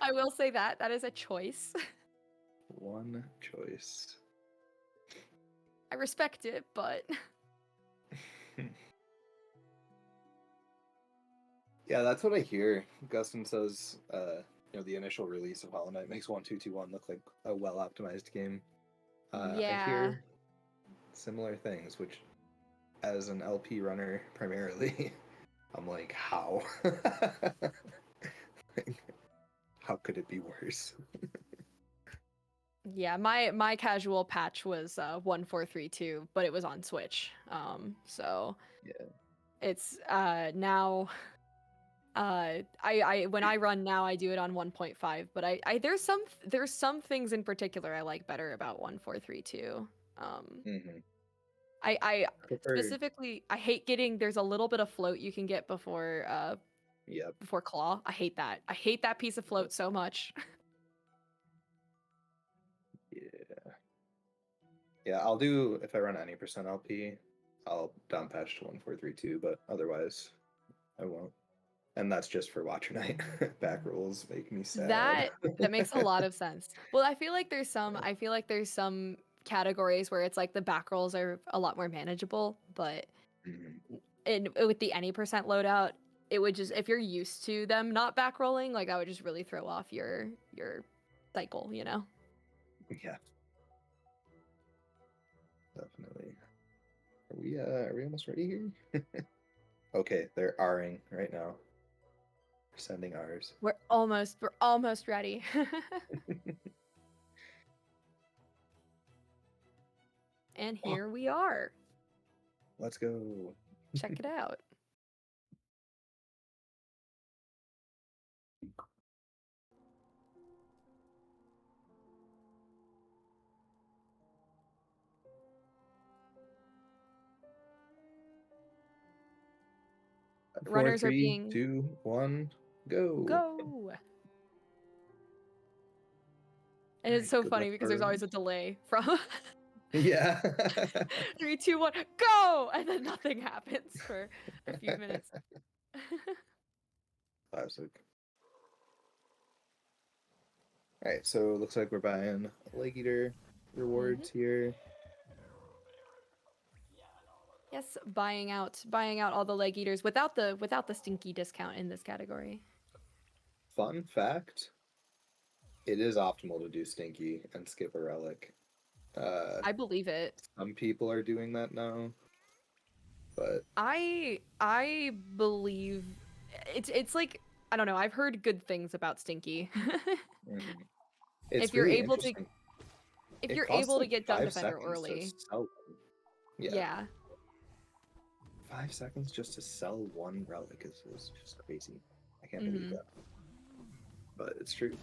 I will say that is a choice. One choice. I respect it, but Yeah, that's what I hear. Gustin says, the initial release of Hollow Knight makes 1221 look like a well-optimized game. I yeah. hear similar things, which, as an LP runner primarily, I'm like, how? Like, how could it be worse? Yeah, my casual patch was 1432, but it was on Switch. So Yeah. it's now I when I run now I do it on 1.5, but I there's some things in particular I like better about 1432. Mm-hmm. I Prefer. specifically I hate getting there's a little bit of float you can get Yep. before claw. I hate that. I hate that piece of float so much. Yeah. Yeah, I'll do, if I run any percent LP, I'll down patch to 1432, but otherwise I won't. And that's just for Watcher Night. Back rolls make me sad. That makes a lot of sense. Well, I feel like there's some categories where it's like the back rolls are a lot more manageable, but with the any percent loadout, it would just if you're used to them not back rolling, like that would just really throw off your cycle, you know. Yeah. Definitely. Are we almost ready here? Okay, they're Ring right now. We're sending Rs. We're almost ready. And here we are. Let's go. Check it out. Runners are 3, being 2, 1, go. go. And it's Alright, so good funny luck, because there's always a runners. delay from Yeah. 3, 2, 1, go, and then nothing happens for a few minutes. Classic. All right, so it looks like we're buying leg eater rewards here. Yes, buying out all the leg eaters without the stinky discount in this category. Fun fact: it is optimal to do stinky and skip a relic. I believe it. Some people are doing that now, but I believe it's like, I don't know. I've heard good things about stinky. it's If you're really able to, interesting. if It you're costs able to like get Dung 5 Defender seconds to early, sell one. yeah. 5 seconds just to sell one relic is just crazy. I can't believe Mhm. that, but it's true.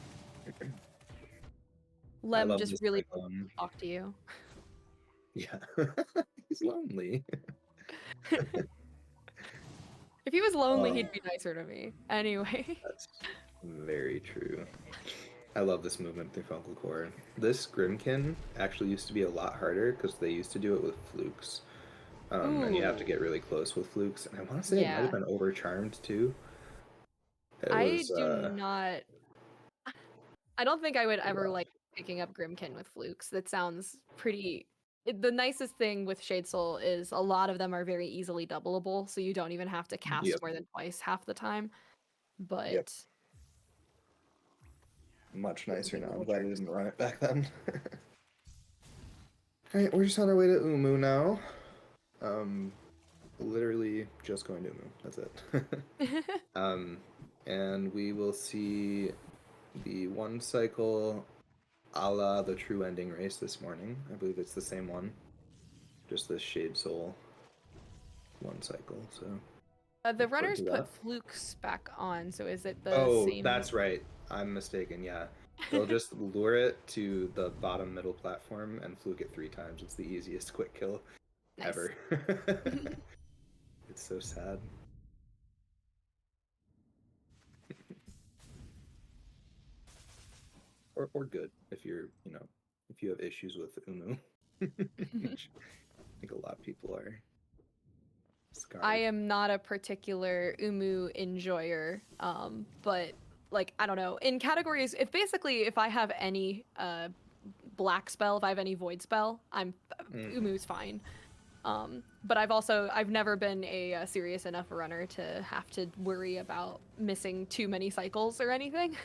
Lem love just this really icon. talk to you. Yeah, he's lonely. If he was lonely, he'd be nicer to me. Anyway. That's very true. I love this movement through Fungal Core. This Grimkin actually used to be a lot harder because they used to do it with flukes. And you have to Ooh. get really close with flukes. And I want to say it might Yeah. have been overcharmed too. It I was, do not. I don't think I would ever rough. like picking up Grimkin with flukes. That sounds pretty. The nicest thing with Shade Soul is a lot of them are very easily doubleable, so you don't even have to cast Yep. more than twice half the time. But Yep. Much nicer now. I'm glad I didn't run it back then. Alright, we're just on our way to Umu now. Literally just going to Umu. That's it. And we will see the one cycle a la the True Ending race this morning. I believe it's the same one. Just this Shade Soul one cycle, so... the look forward runners to put that. flukes back on, so is it the Oh, same? that's right. I'm mistaken, yeah. They'll just lure it to the bottom middle platform and fluke it 3 times. It's the easiest quick kill Nice. ever. It's so sad. Or good if you're, if you have issues with Umu. Which I think a lot of people are scarred. I am not a particular Umu enjoyer, but like, I don't know. In categories, if I have any black spell, if I have any void spell, Umu's fine. But I've never been a serious enough runner to have to worry about missing too many cycles or anything.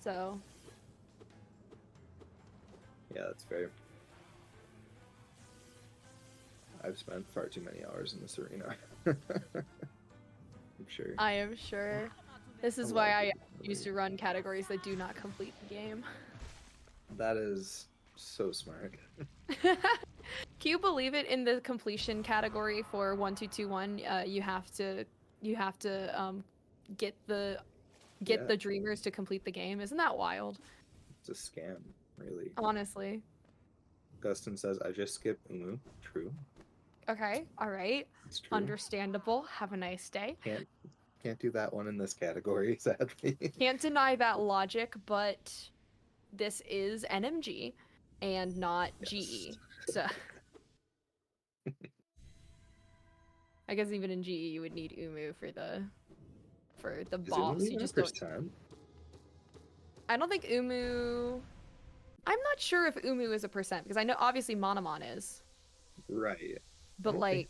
So. Yeah, that's fair. I've spent far too many hours in this arena. I'm sure. I am sure. This is why I used to run categories that do not complete the game. That is so smart. Can you believe it? In the completion category for 1221, you have to get the dreamers to complete the game. Isn't that wild? It's a scam, really. Honestly. Gustin says, I just skipped Umu. True. Okay, all right. It's true. Understandable. Have a nice day. Can't do that one in this category, sadly. Can't deny that logic, but this is NMG and not GE. So I guess even in GE you would need Umu for the boss. You just don't. I don't think Umu. I'm not sure if Umu is a percent because I know obviously Monomon is. Right. But like,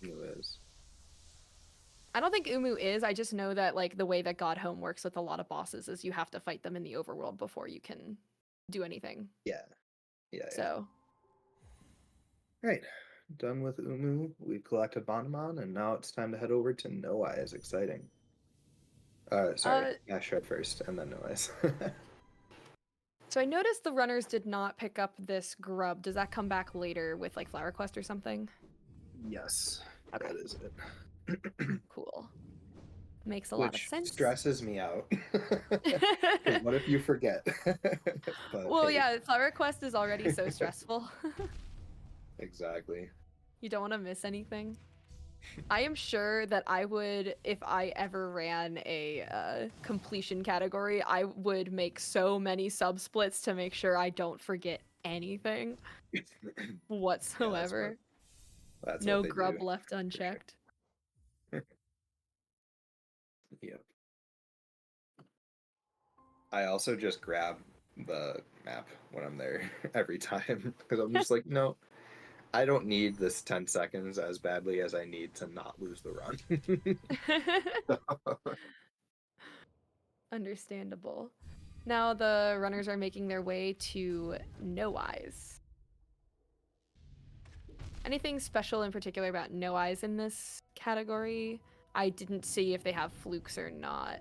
I don't think Umu is. I just know that like the way that God Home works with a lot of bosses is you have to fight them in the overworld before you can do anything. Yeah. Yeah. So Right. Done with Umu. We've collected Bonbon, and now it's time to head over to No Eyes. Exciting. Sorry. Ashred first, and then No Eyes. So I noticed the runners did not pick up this grub. Does that come back later with like Flower Quest or something? Yes, Okay. that is it. Cool. Makes a lot of Which sense. stresses me out. 'Cause what if you forget? But Well, hey, yeah, Flower Quest is already so stressful. exactly. You don't want to miss anything. I am sure that I would, if I ever ran a completion category, I would make so many sub-splits to make sure I don't forget anything whatsoever. That's No what they grub do. left unchecked. Yep. I also just grab the map when I'm there every time because I'm just like, no, I don't need this 10 seconds as badly as I need to not lose the run. Understandable. Now the runners are making their way to No Eyes. Anything special in particular about No Eyes in this category? I didn't see if they have flukes or not.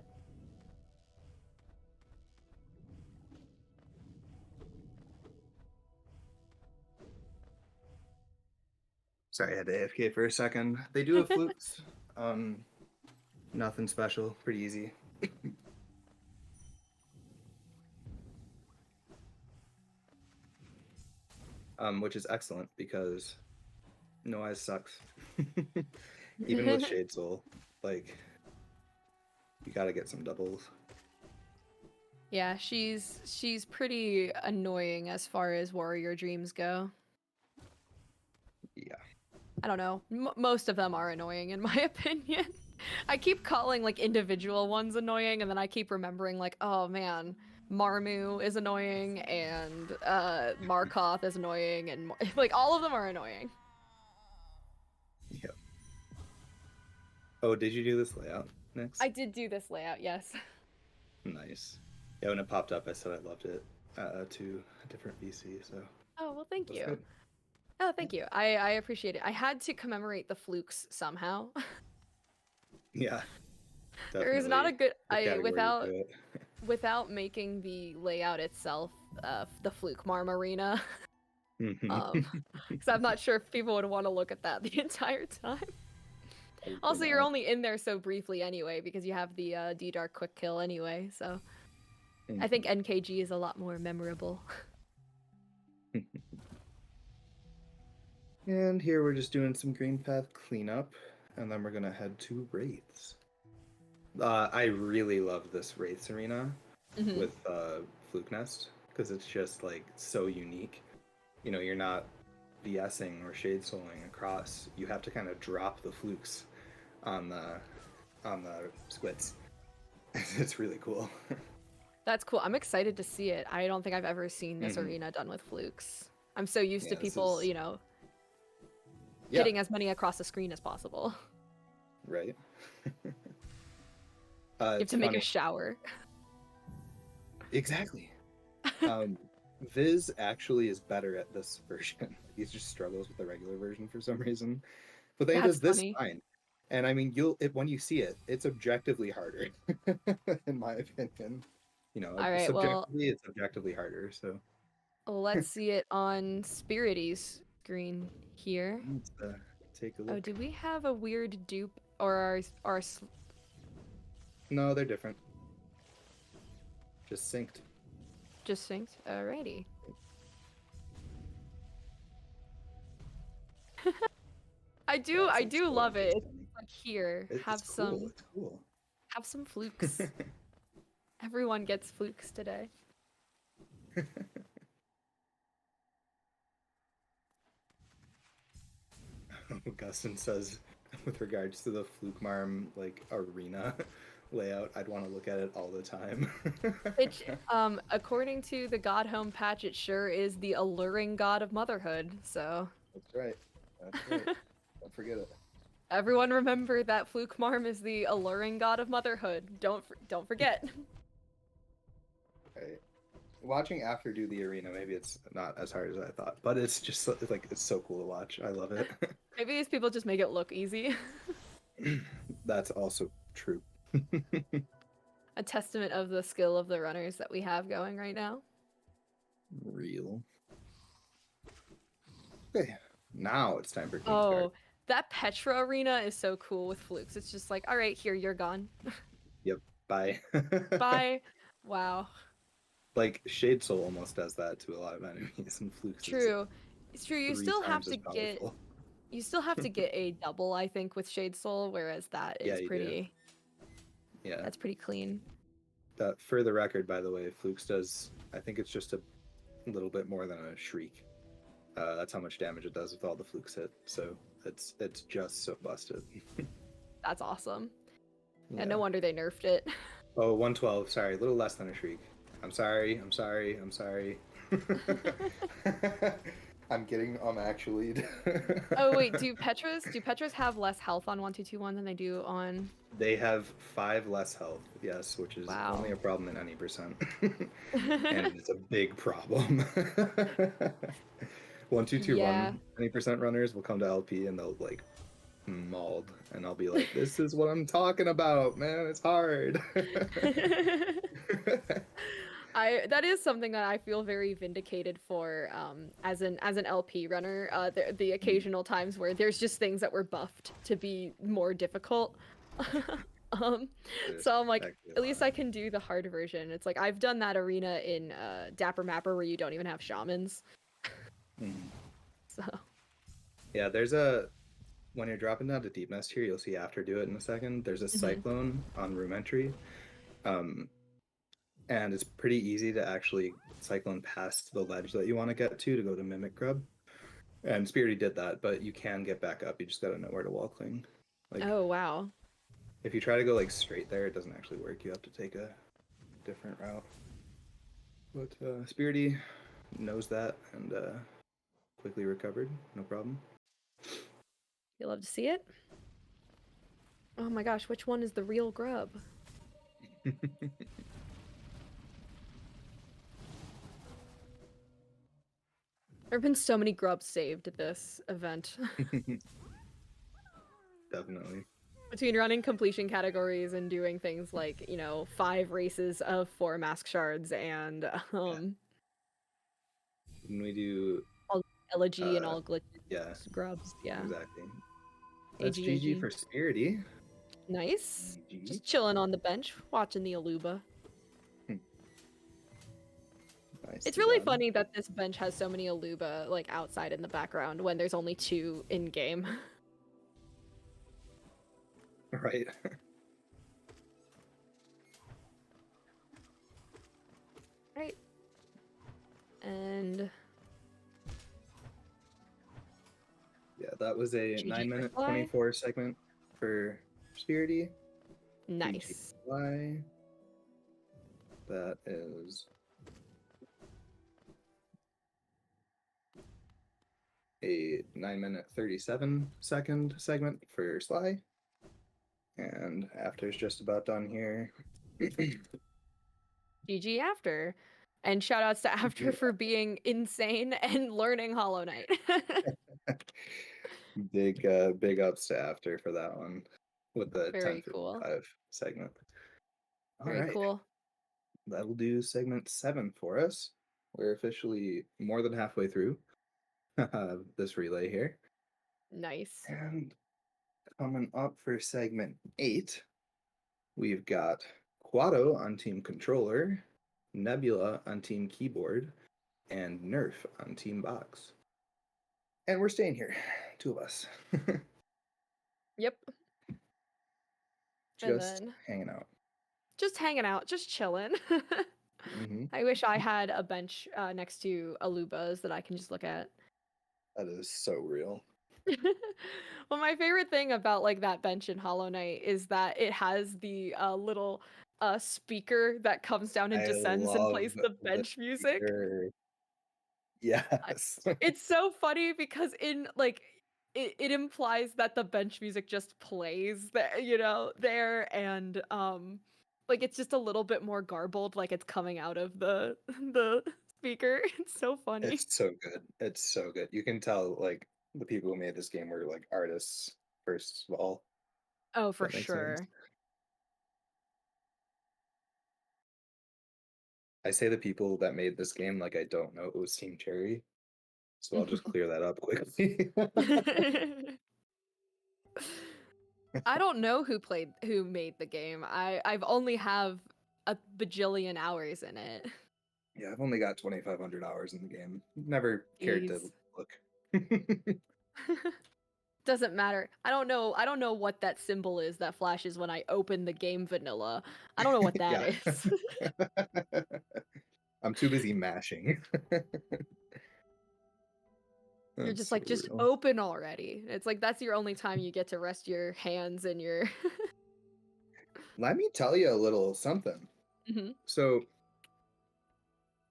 Sorry, I had to AFK for a second. They do have flukes. Nothing special. Pretty easy. Which is excellent because No Eyes sucks. Even with Shade Soul, like you gotta get some doubles. Yeah, she's pretty annoying as far as warrior dreams go. Yeah. I don't know. Most of them are annoying in my opinion. I keep calling like individual ones annoying, and then I keep remembering like, oh man, Marmu is annoying, and Markoth is annoying, and like all of them are annoying. Yep. Oh, did you do this layout next? I did do this layout, yes. Nice. Yeah, when it popped up, I said I loved it to a different VC. So. Oh well, thank That's you. good. Oh, thank you. I appreciate it. I had to commemorate the flukes somehow. Yeah. There is not a good category without making the layout itself the fluke marm arena. Mhm. Because I'm not sure if people would want to look at that the entire time. Hopefully Also, you're not. only in there so briefly anyway because you have the D Dark quick kill anyway. So I think NKG is a lot more memorable. And here we're just doing some green path cleanup, and then we're gonna head to Wraiths. I really love this Wraiths arena with Fluke Nest because it's just like so unique. You know, you're not BSing or shade souling across. You have to kind of drop the flukes on the squits. It's really cool. That's cool. I'm excited to see it. I don't think I've ever seen this arena done with flukes. I'm so used to people, you know, hitting as many across the screen as possible. Right. You have to make a shower. Exactly. Viz actually is better at this version. He just struggles with the regular version for some reason. But then he does this fine. And I mean, when you see it, it's objectively harder, in my opinion. You know, all right, subjectively, it's objectively harder. So let's see it on Spirity's screen here. let's take a look. Oh, do we have a weird dupe or our No, they're different. Just synced. just synced? Alrighty. I do love it. It's like here, have some cool. It's cool. Have some flukes. Everyone gets flukes today. Gustin says, with regards to the Fluke Marm like arena layout, I'd want to look at it all the time. Which, according to the God Home patch, it sure is the alluring god of motherhood. So. That's right. That's right. Don't forget it. Everyone remember that Fluke Marm is the alluring god of motherhood. Don't forget. Right. Watching After do the arena, maybe it's not as hard as I thought, but it's just like it's so cool to watch. I love it. Maybe these people just make it look easy. That's also true. A testament of the skill of the runners that we have going right now. Real. Okay, now it's time for Queen's Oh, Guard. that Petra arena is so cool with flukes. It's just like, all right, here, you're gone. Yep. Bye. Bye. Wow. Like Shade Soul almost does that to a lot of enemies, and Flukes is True. It's true. You 3 still have times to as get. powerful. You still have to get a double, I think, with Shade Soul, whereas that Yeah, is you do. pretty. Yeah. That's pretty clean. That for the record, by the way, Flukes does. I think it's just a little bit more than a shriek. That's how much damage it does with all the Flukes hit. So it's just so busted. That's awesome. Yeah. And no wonder they nerfed it. Oh, 112. Sorry, a little less than a shriek. I'm sorry. I'm sorry. I'm sorry. I'm actually. Oh wait, do Petras have less health on 1221 than they do on? They have 5 less health, yes, which is Wow. only a problem in any percent. And it's a big problem. 1221 Yeah. any percent runners will come to LP and they'll like mauled, and I'll be like, "This is what I'm talking about, man. It's hard." That is something that I feel very vindicated for as an LP runner. The occasional times where there's just things that were buffed to be more difficult. So I'm like, at least I can do the hard version. It's like I've done that arena in Dapper Mapper where you don't even have shamans. So Yeah, there's when you're dropping down to Deep Nest here, you'll see After do it in a second. There's a cyclone on room entry. And it's pretty easy to actually cyclone past the ledge that you want to get to go to Mimic Grub. And Spirity did that, but you can get back up. You just gotta know where to wall cling. Like, oh wow. if you try to go like straight there, it doesn't actually work. You have to take a different route. But Spirity knows that and quickly recovered. No problem. You love to see it. Oh my gosh, which one is the real grub? There have been so many grubs saved at this event. Definitely. Between running completion categories and doing things like, 5 races of 4 mask shards and When we do elegy and all glitches, yeah, grubs, yeah. exactly. That's AG. GG for Spirity. Nice. GG. Just chilling on the bench, watching the Aluba. Nice It's really done. funny that this bench has so many Aluba like outside in the background when there's only 2 in game. Right. Right. And Yeah, that was a GG 9-minute for Fly. 24 segment for Spirity. nice. Fly. That is a 9-minute 37-second segment for Sly. And After's just about done here. GG After. And shout outs to After for being insane and learning Hollow Knight. Big ups to After for that one with the Very cool. 10:55 segment. All Very right, cool. that'll do segment 7 for us. We're officially more than halfway through this relay here. Nice. And coming up for segment 8, we've got Quado on Team Controller, Nebula on Team Keyboard, and Nerf on Team Box. And we're staying here, 2 of us. Yep. Just hanging out. Just hanging out, just chilling. Mm-hmm. I wish I had a bench next to Alubas that I can just look at. That is so real. Well, my favorite thing about like that bench in Hollow Knight is that it has the little speaker that comes down and I descends and plays love the bench music. speaker. Yes. It's so funny because in like it implies that the bench music just plays there, there, and like it's just a little bit more garbled, like it's coming out of the the speaker. It's so funny. It's so good. It's so good. You can tell like the people who made this game were like artists first of all. Oh, for That makes sense. sure. I say the people that made this game like I don't know it was Team Cherry, so I'll just clear that up quickly. I don't know who made the game. I've only have a bajillion hours in it. Yeah, I've only got 2,500 hours in the game. Never cared to Jeez. look. Doesn't matter. I don't know what that symbol is that flashes when I open the game vanilla. I don't know what that Yeah. is. I'm too busy mashing. You're That's just so like, just real. open already. It's like that's your only time you get to rest your hands and your Let me tell you a little something. Mhm. So,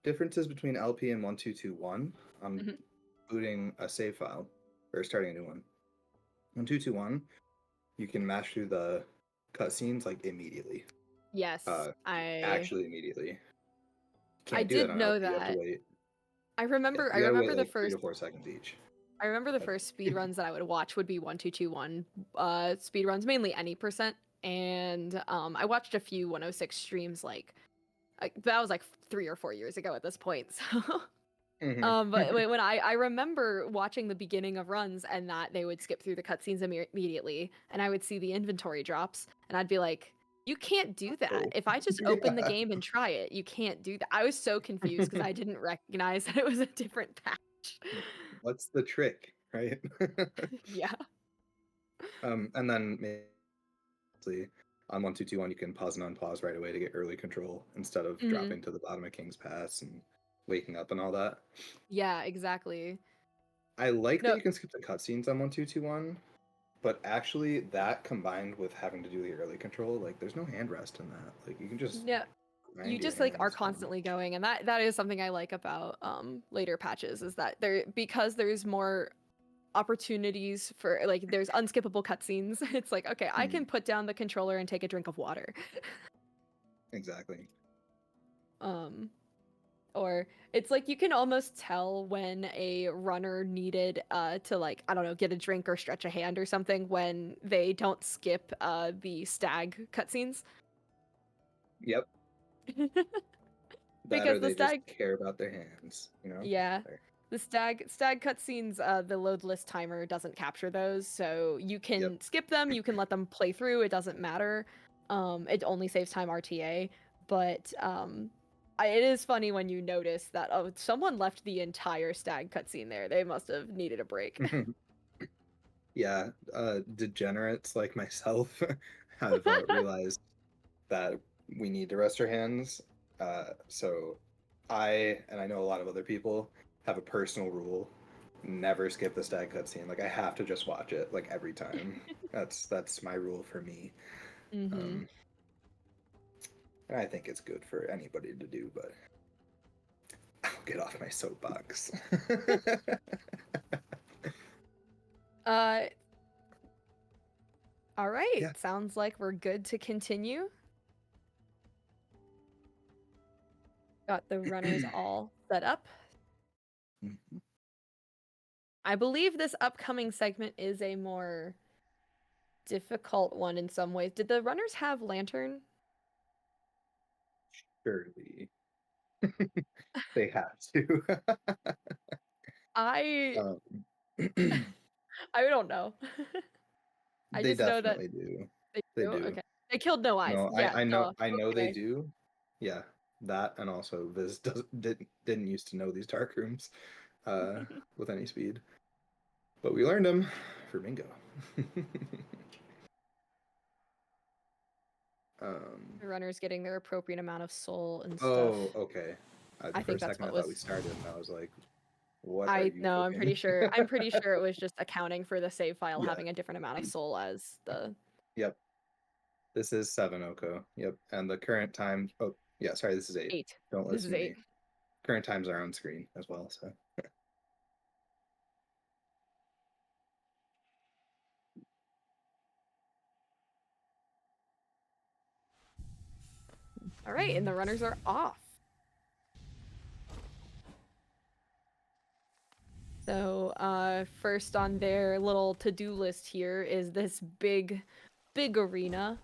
differences between LP and 1221. I'm Mhm. booting a save file or starting a new one. 1221, you can mash through the cutscenes like immediately. Yes, Actually immediately. I Can't do that did on know LP. You have to that. wait. I remember You gotta wait the like 3 first to 4 seconds each. first speed runs that I would watch would be 1221 speed runs, mainly any percent. And I watched a few 106 streams like that was like 3 or 4 years ago at this point. So Mhm. but when I remember watching the beginning of runs and that they would skip through the cutscenes immediately, and I would see the inventory drops, and I'd be like, "You can't do that. Oh. If I just open the Yeah. game and try it, you can't do that." I was so confused because I didn't recognize that it was a different patch. What's the trick, right? Yeah. And then maybe on 1221 you can pause and unpause right away to get early control instead of Mhm. dropping to the bottom of King's Pass and waking up and all that. Yeah, exactly. I like that No, you can skip the cutscenes on 1221, but actually that combined with having to do the early control, like there's no hand rest in that. Like you can just no, grind you your just like are hands. constantly going, and that is something I like about later patches is that because there's more opportunities for like there's unskippable cutscenes. It's like, okay, I can put down the controller and take a drink of water. Exactly. Or it's like you can almost tell when a runner needed to like, I don't know, get a drink or stretch a hand or something when they don't skip the stag cutscenes. Yep. That Because or the they just stag care about their hands, you know? Yeah. There. The stag cutscenes, the load list timer doesn't capture those, so you can Yep. skip them, you can let them play through, it doesn't matter. It only saves time RTA, but it is funny when you notice that someone left the entire stag cutscene there. They must have needed a break. Yeah, degenerates like myself have realized that we need to rest our hands. So and I know a lot of other people, have a personal rule: never skip the stag cutscene. Like I have to just watch it like every time. That's my rule for me. Mm-hmm. And I think it's good for anybody to do, but I'll get off my soapbox. Uh, all right. Yeah. Sounds like we're good to continue. Got the runners all set up. Mhm. I believe this upcoming segment is a more difficult one in some ways. Did the runners have lantern? Surely. They have to. I Um, I don't know. I they just know that definitely do. they They do. do. Okay. They killed no eyes. No, Yeah, duh. I know they Okay. do. Yeah, that and also Viz didn't used to know these dark rooms with any speed, but we learned them for bingo. The runners getting their appropriate amount of soul and stuff. Oh, okay. I For a think that's second, I what thought we was. started, and I was like, "What are I you no, I'm pretty cooking?" sure. I'm pretty sure it was just accounting for the save file Yeah. having a different amount of soul as the. Yep. This is 7 Oko. Yep. And the current time. Oh, yeah. Sorry, this is 8. 8. Don't This listen is to 8. me. Current times are on screen as well. So. All right, and the runners are off. So, first on their little to-do list here is this big arena.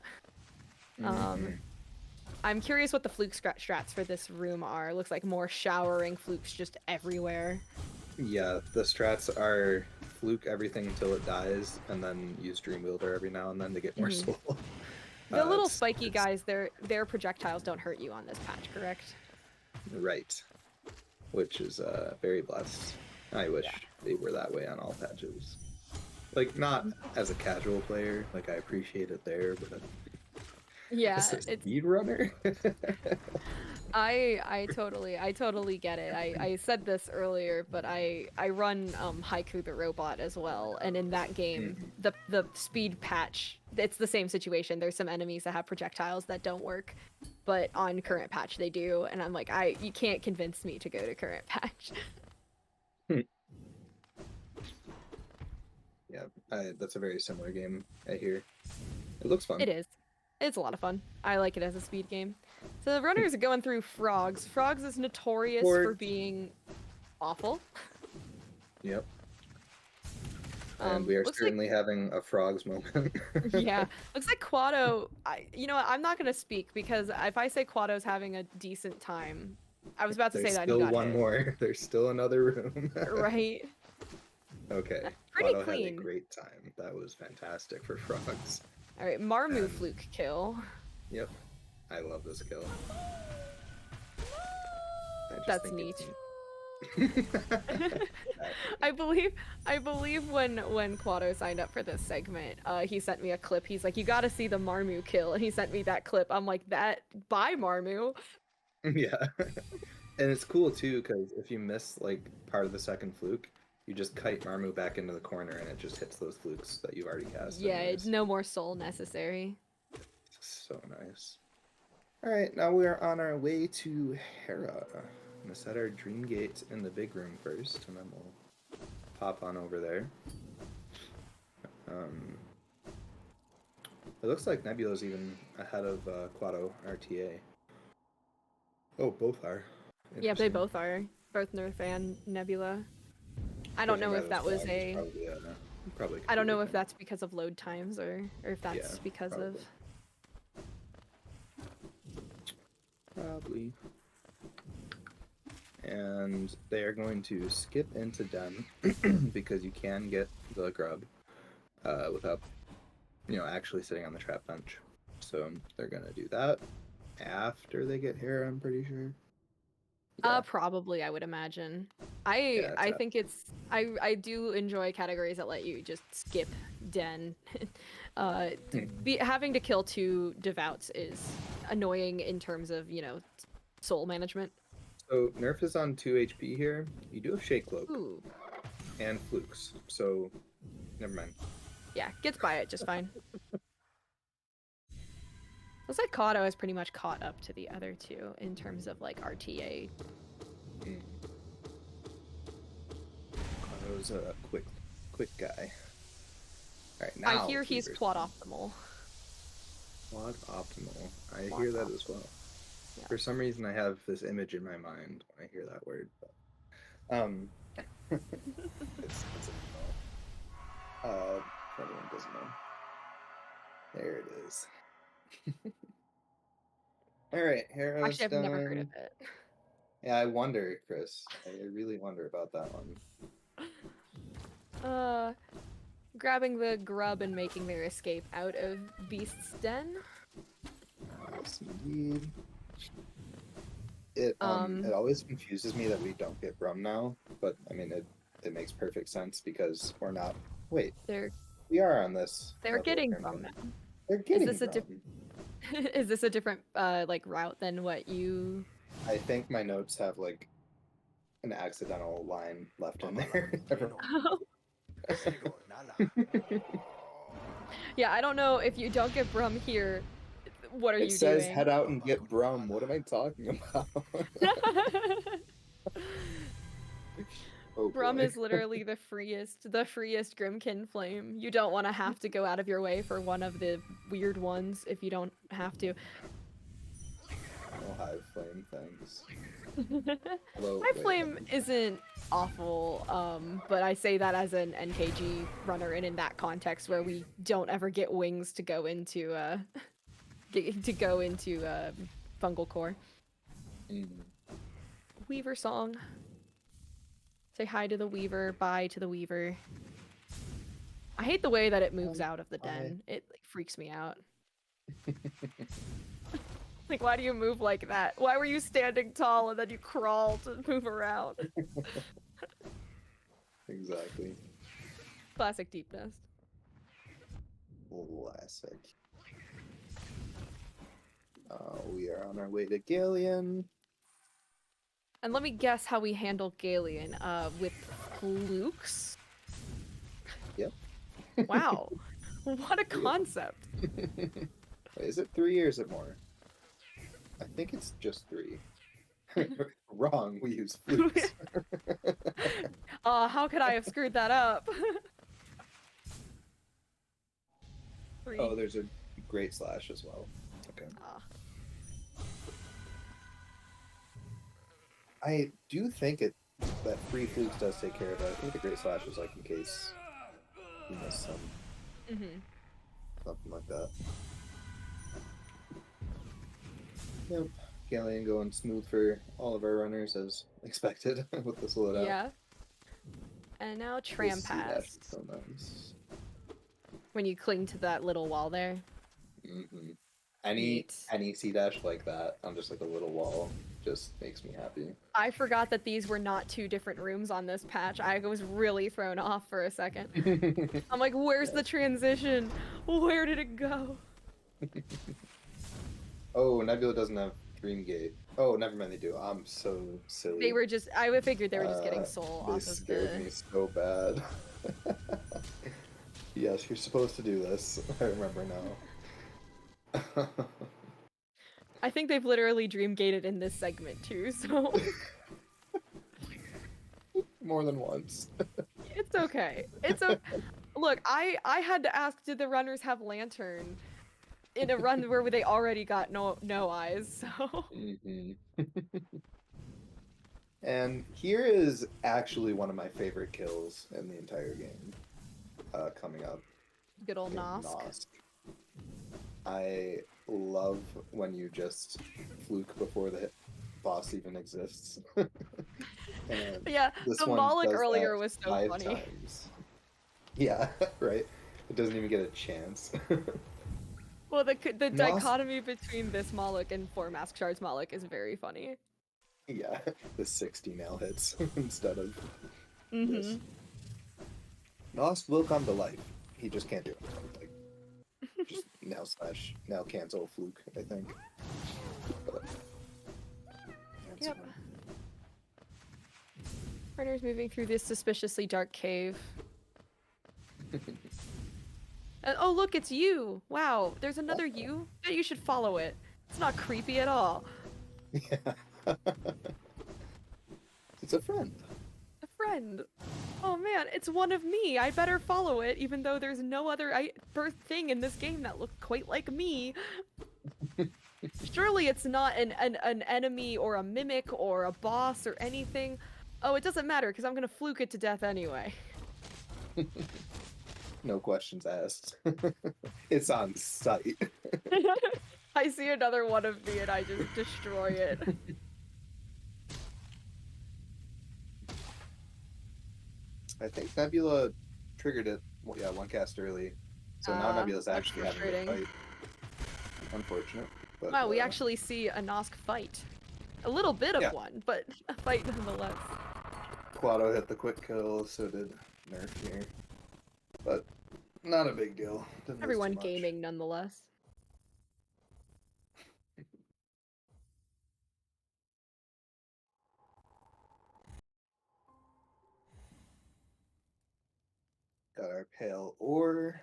I'm curious what the fluke strats for this room are. Looks like more showering flukes just everywhere. Yeah, the strats are fluke everything until it dies, and then use Dream Wielder every now and then to get more soul. The little It's- spiky it's- guys, their projectiles don't hurt you on this patch, correct? Right. Which is very blessed. I wish they were that way on all patches. Like, not as a casual player, like I appreciate it there, but Yeah, as a it's speedrunner? I totally get it. I said this earlier, but I run Haiku the robot as well, and in that game, the speed patch, it's the same situation. There's some enemies that have projectiles that don't work, but on current patch they do, and I'm like, you can't convince me to go to current patch. Yeah, that's a very similar game, I hear. It looks fun. It is. It's a lot of fun. I like it as a speed game. So the runners are going through Frogs. Frogs is notorious for being awful. Yep. And we are looks certainly having a frogs moment. Yeah, looks like Quado. You know what? I'm not gonna speak because if I say Quado's having a decent time, I was about to There's say that he still got one hit. more. There's still another room. Right. Okay. Pretty Quado had a clean. great time. That was fantastic for frogs. All right, Marmu fluke kill. Yep. I love this kill. I just That's think neat. it's I believe when Quado signed up for this segment, he sent me a clip. He's like, "You got to see the Marmu kill," and he sent me that clip. I'm like, "That bye Marmu." Yeah. And it's cool too because if you miss like part of the second fluke, you just kite Marmu back into the corner and it just hits those flukes that you've already cast. Yeah, anyways. no more soul necessary. So nice. All right, now we are on our way to Hera. I'm gonna set our dream gate in the big room first, and then we'll pop on over there. It looks like Nebula's even ahead of Quado RTA. Oh, both are. Yeah, they Interesting. both are. Both Nerf and Nebula. I don't Judging know by if that those was flags, a. probably I don't know completely if that's because of load times or if that's Yeah, because of. Probably. And they are going to skip into Den because you can get the grub without, actually sitting on the trap bench. So they're going to do that after they get here, I'm pretty sure. Yeah. Probably, I would imagine. I think it's I do enjoy categories that let you just skip Den. Having to kill 2 devouts is annoying in terms of, soul management. So Nerf is on 2 HP here. You do have Shake Cloak Ooh. and Flukes, so never mind. Yeah, gets by it just fine. Looks like Kato has pretty much caught up to the other 2 in terms of like RTA. That was a quick guy. All right, now I hear he's quad optimal. Quad optimal. I Quad hear that as well. Yeah. For some reason, I have this image in my mind when I hear that word. But, it's a no. Everyone doesn't know. There it is. All right, Hera's Actually, I've done. never heard of it. Yeah, I wonder, Chris. I really wonder about that one. Grabbing the grub and making their escape out of Beast's Den. Yes, indeed. It always confuses me that we don't get Brum now, but I mean it makes perfect sense because we're not. Wait, we are on this. They're level getting apparently. Brum now. They're getting Is this Brum. Is this a different like route than what you? I think my notes have like an accidental line left in there. Yeah, I don't know if you don't get Brum here. What are you It says doing? head out and get Brum. What am I talking about? Oh, Brum boy. is literally the freest Grimkin flame. You don't want to have to go out of your way for one of the weird ones if you don't have to. Hive Flame things. My flame isn't awful, but I say that as an NKG runner, and in that context where we don't ever get wings to go into fungal core. Weaver song. Say hi to the Weaver, bye to the Weaver. I hate the way that it moves out of the den. It like, freaks me out. Like, why do you move like that? Why were you standing tall and then you crawl to move around? Exactly. Classic Deep Nest. Classic. We are on our way to Galeon. And let me guess how we handle Galeon. With flukes? Yep. Wow. What a concept. Wait, is it 3 or is it more? I think it's just 3. Wrong, we use flukes. How could I have screwed that up? 3. Oh, there's a great slash as well. Okay. I do think that 3 flukes does take care of it. I think the great slash is like in case you miss some. Something like that. Yep. Galeon going smooth for all of our runners as expected with this loadout. Yeah. And now tram This sea dash pass. is so nice. When you cling to that little wall there. Any Neat. sea dash like that on just like a little wall just makes me happy. I forgot that these were not 2 different rooms on this patch. I was really thrown off for a second. I'm like, where's the transition? Where did it go? Oh, Nebula doesn't have Dreamgate. Oh, never mind, they do. I'm so silly. They were just, I figured they were just getting soul They off of scared the... me so bad. Yes, you're supposed to do this. I remember now. I think they've literally dream gated in this segment too, so... More than once. It's okay. It's okay. Look, I had to ask, did the runners have lantern in a run where they already got no eyes, so... And here is actually one of my favorite kills in the entire game. Coming up. Good old in Nosk. I love when you just fluke before the boss even exists. And Yeah, this the one Moloch does earlier that was so 5 funny. times. Yeah, right? It doesn't even get a chance. Well, the Nosk- dichotomy between this Moloch and 4 Mask Shards Moloch is very funny. Yeah, the 60 nail hits instead of this. Nosk will come to life. He just can't do it. Like, just nail slash, nail cancel, fluke, I think. But, Yep. Runner's moving through this suspiciously dark cave. And, oh, look, it's you! Wow, there's another you? Bet you should follow it. It's not creepy at all. yeah. It's a friend. A friend. Oh man, it's one of me. I better follow it, even though there's no other birth thing in this game that looked quite like me. Surely it's not an enemy or a mimic or a boss or anything. Oh, it doesn't matter, because I'm gonna fluke it to death anyway. No questions asked. It's on sight. I see another one of me and I just destroy it. I think Nebula triggered it. Well, yeah, one cast early. So now Nebula's that's actually having a frustrating. fight. Unfortunate. But, Wow, we actually see a Nosk fight. A little bit of one, but a fight nonetheless. Quado hit the quick kill, so did Nerf here. But not a big deal. Didn't lose Everyone too much. gaming nonetheless. Got our pale ore.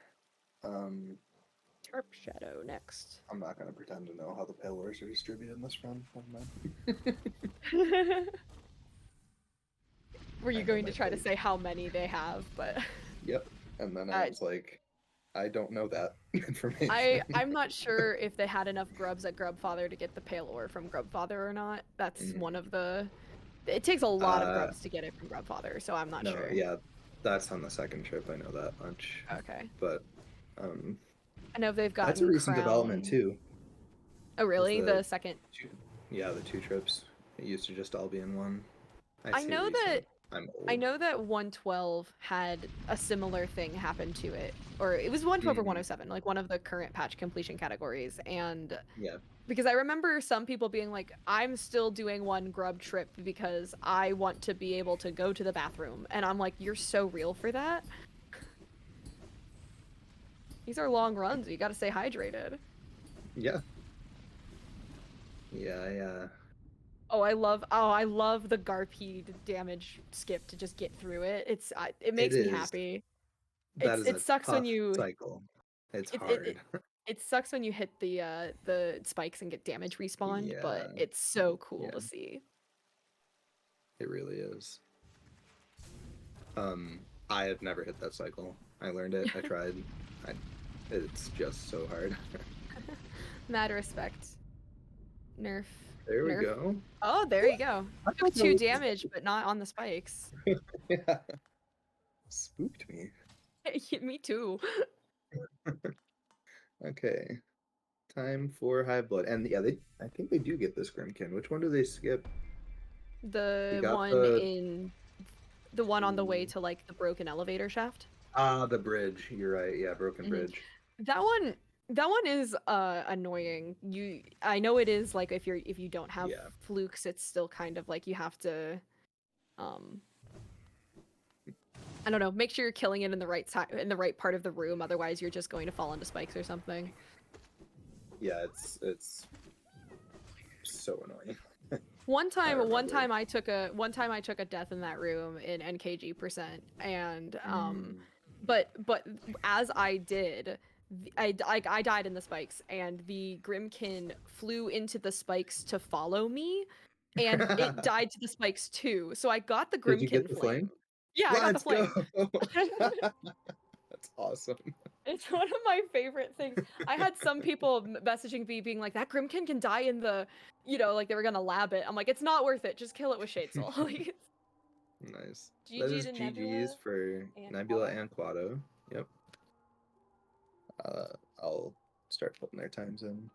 Sharp Shadow next. I'm not gonna pretend to know how the pale ores are distributed in this run. Never mind. Were you I know going my to try to fate. say how many they have, but... Yep. And then I was like, I don't know that information. I'm not sure if they had enough grubs at Grubfather to get the pale ore from Grubfather or not. That's one of the. It takes a lot of grubs to get it from Grubfather, so I'm not no, sure. yeah, that's on the second trip. I know that much. Okay. But I know they've gotten that's a recent development crown- too. Oh, really? the- The second. Yeah, the 2 trips. It used to just all be in one. I say know recent. that. I'm old. I know that 112 had a similar thing happen to it, or it was 112 or 107, like one of the current patch completion categories, and Yeah. because I remember some people being like, I'm still doing one grub trip because I want to be able to go to the bathroom. And I'm like, you're so real for that? These are long runs. You gotta stay hydrated. Yeah. Yeah. Oh, I love the Garpede damage skip to just get through it. It makes me happy. That is it sucks when tough you cycle. It's it, hard. it, it sucks when you hit the spikes and get damage respawned, but Yeah. it's so cool Yeah. to see. It really is. I have never hit that cycle. I learned it. I tried. It's just so hard. Mad respect. Nerf. There we Nerf. go. Oh, there you go. I Took don't know 2 what- damage, but not on the spikes. Yeah. Spooked me. Me too. Okay. Time for High Blood. And yeah, I think they do get this Grimkin. Which one do they skip? The You got one on the way to like the broken elevator shaft. The bridge. You're right. Yeah, broken bridge. That one is annoying. I know it is like if you don't have flukes, it's still kind of like you have to I don't know, make sure you're killing it in the right side, in the right part of the room, otherwise you're just going to fall into spikes or something. Yeah, it's so annoying. One time I took a death in that room in NKG percent, and but as I did, I died in the spikes, and the Grimkin flew into the spikes to follow me, and it died to the spikes too. So I got the Grimkin Did you get the flame? Yeah, I got the flame. That's awesome. It's one of my favorite things. I had some people messaging me being like, that Grimkin can die in the, like they were gonna lab it. I'm like, it's not worth it. Just kill it with Shade Soul. Nice. GG That is to GG's Nebula for and Nebula Quado. and Quado. Yep. I'll start putting their times in.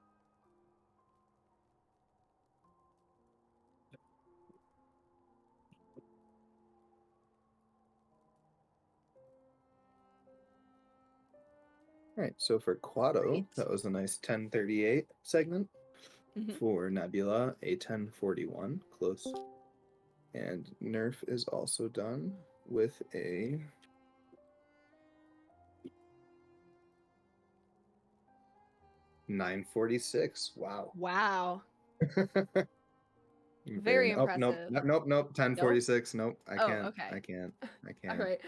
All right, so for Quado, Great. that was a nice 10:38 segment. Mhm. For Nebula, a 10:41, close. And Nerf is also done with a 9:46. Wow. Wow. Very impressive. Nope. 10:46. Nope. I Oh, can't. okay. I can't. All right.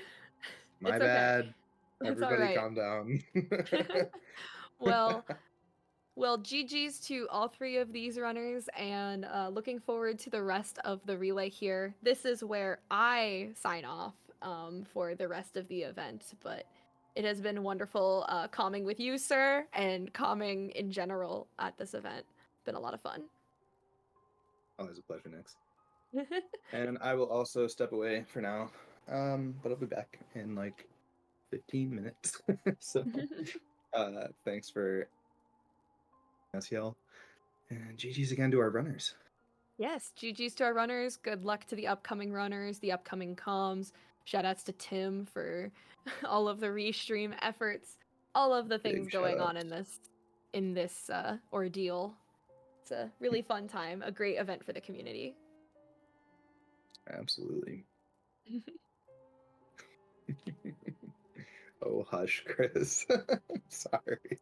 My It's okay. bad. It's Everybody all right. calm down. Well, GG's to all 3 of these runners, and looking forward to the rest of the relay here. This is where I sign off for the rest of the event, but it has been wonderful calming with you, sir, and calming in general at this event. Been a lot of fun. Always a pleasure, Nix. And I will also step away for now, but I'll be back in like 15 minutes. So, thanks for us, y'all. And GG's again to our runners. Yes, GG's to our runners. Good luck to the upcoming runners, the upcoming comms. Shoutouts to Tim for all of the restream efforts, all of the things Big going on shoutouts. in this ordeal. It's a really fun time, a great event for the community. Absolutely. Oh, hush, Chris. Sorry.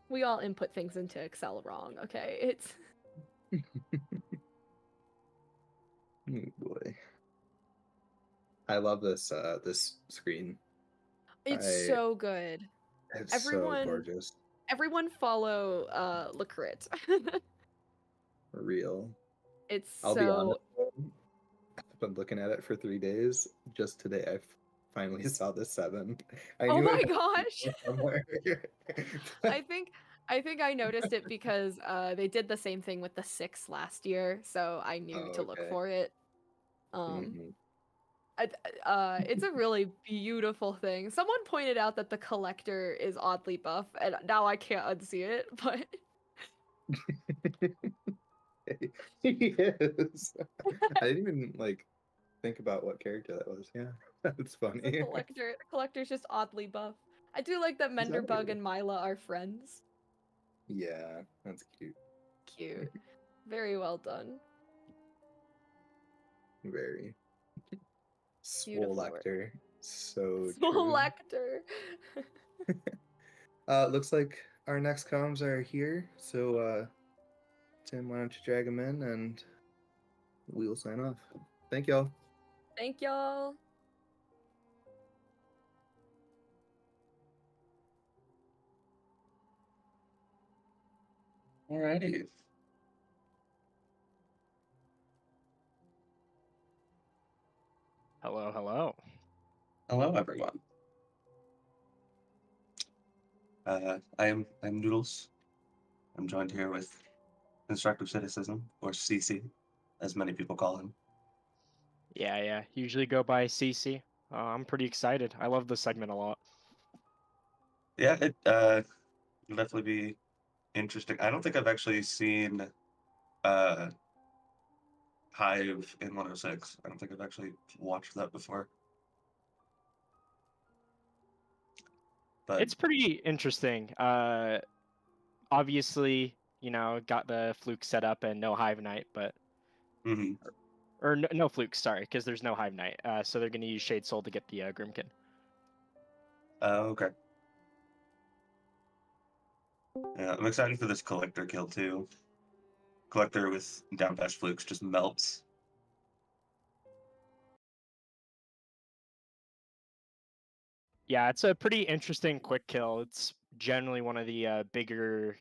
We all input things into Excel wrong, okay? It's Oh, boy. I love this this screen. so good. It's Everyone so gorgeous. Everyone follow Lacrit. For real. It's I'll be honest, been looking at it for 3 days. Just today, I finally saw the 7. I Oh knew my it gosh! somewhere. I think I noticed it because they did the same thing with the 6 last year, so I knew Oh, to look okay. for it. Mhm. It's a really beautiful thing. Someone pointed out that the collector is oddly buff, and now I can't unsee it, but He is. I didn't even like think about what character that was. Yeah, that's the funny. collector's just oddly buff. I do like that Menderbug Exactly. and Mila are friends. Yeah, that's cute. Cute. Very well done. Very. Beautiful work. Swolector. So true. Selector. Looks like our next comms are here. So, Tim, why don't you drag them in and we will sign off. Thank y'all. Thank y'all. Alrighty. Hello, hello. Hello, everyone. I'm Noodles. I'm joined here with Constructive Cynicism, or CC, as many people call him. Yeah. Usually go by CC. I'm pretty excited. I love this segment a lot. Yeah, it will definitely be interesting. I don't think I've actually seen uh Hive in 106. I don't think I've actually watched that before. But It's pretty interesting. Obviously, got the fluke set up and no Hive Knight, but mhm. or no fluke, sorry, because there's no Hive Knight. So they're gonna use Shade Soul to get the Grimkin. Okay. Yeah, I'm excited for this collector kill too. Collector with down dash flukes just melts. Yeah, it's a pretty interesting quick kill. It's generally one of the bigger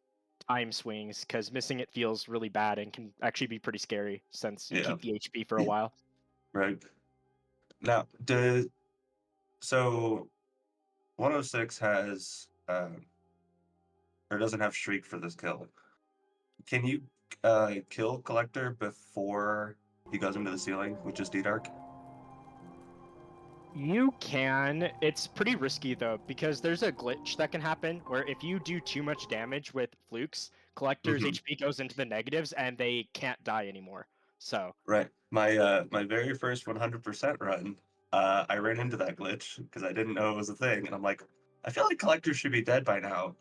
time swings because missing it feels really bad and can actually be pretty scary since you Yeah. keep the HP for a while. Right. Now, so 106 has or doesn't have Shriek for this kill. Can you kill Collector before he goes into the ceiling, which is D-Dark? You can. It's pretty risky though, because there's a glitch that can happen where if you do too much damage with flukes, Collector's Mhm. HP goes into the negatives and they can't die anymore. So Right. My very first 100% run, I ran into that glitch because I didn't know it was a thing, and I'm like, I feel like Collector should be dead by now,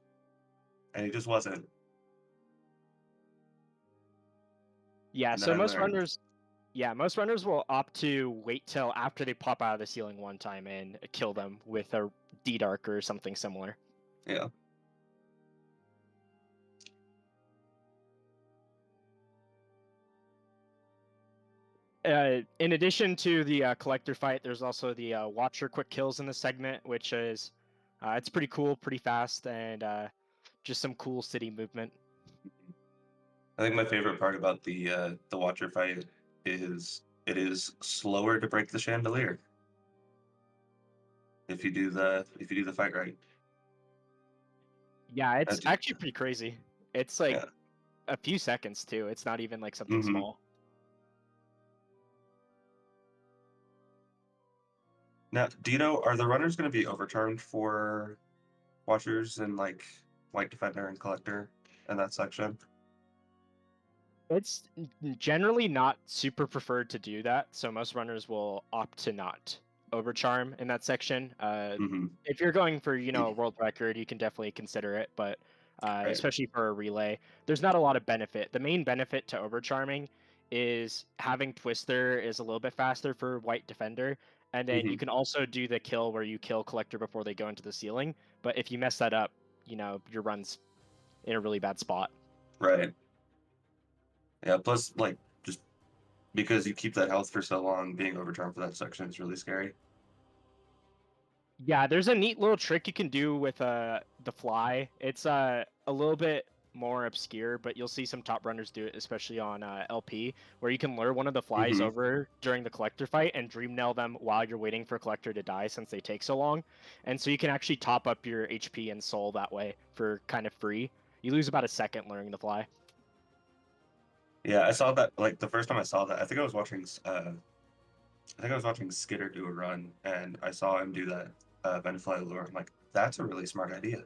and he just wasn't. yeah, And then so I learned. most runners will opt to wait till after they pop out of the ceiling one time and kill them with a D-Dark or something similar. Yeah. In addition to the collector fight, there's also the watcher quick kills in this segment, which is it's pretty cool, pretty fast, and just some cool city movement. I think my favorite part about the Watcher fight is it is slower to break the chandelier if you do the fight right. Yeah, it's That's actually pretty crazy. It's like yeah. a few seconds too. It's not even like something Mhm. small. Now, do you know, are the runners going to be overturned for Watchers and like White Defender and Collector in that section? It's generally not super preferred to do that, so most runners will opt to not overcharm in that section. Mm-hmm. If you're going for a world record, you can definitely consider it, but Right. especially for a relay, there's not a lot of benefit. The main benefit to overcharming is having Twister is a little bit faster for White Defender, and then you Mm-hmm. can also do the kill where you kill Collector before they go into the ceiling. But if you mess that up, your run's in a really bad spot. Right. Yeah, plus like just because you keep that health for so long, being overturned for that section is really scary. Yeah, there's a neat little trick you can do with the fly. It's a little bit more obscure, but you'll see some top runners do it, especially on LP, where you can lure one of the flies over during the collector fight and dream nail them while you're waiting for collector to die, since they take so long. And so you can actually top up your HP and soul that way for kind of free. You lose about a second luring the fly. Yeah, I saw that. Like the first time I saw that, I think I was watching. I think I was watching Skitter do a run, and I saw him do that Venfly lure. I'm like, that's a really smart idea.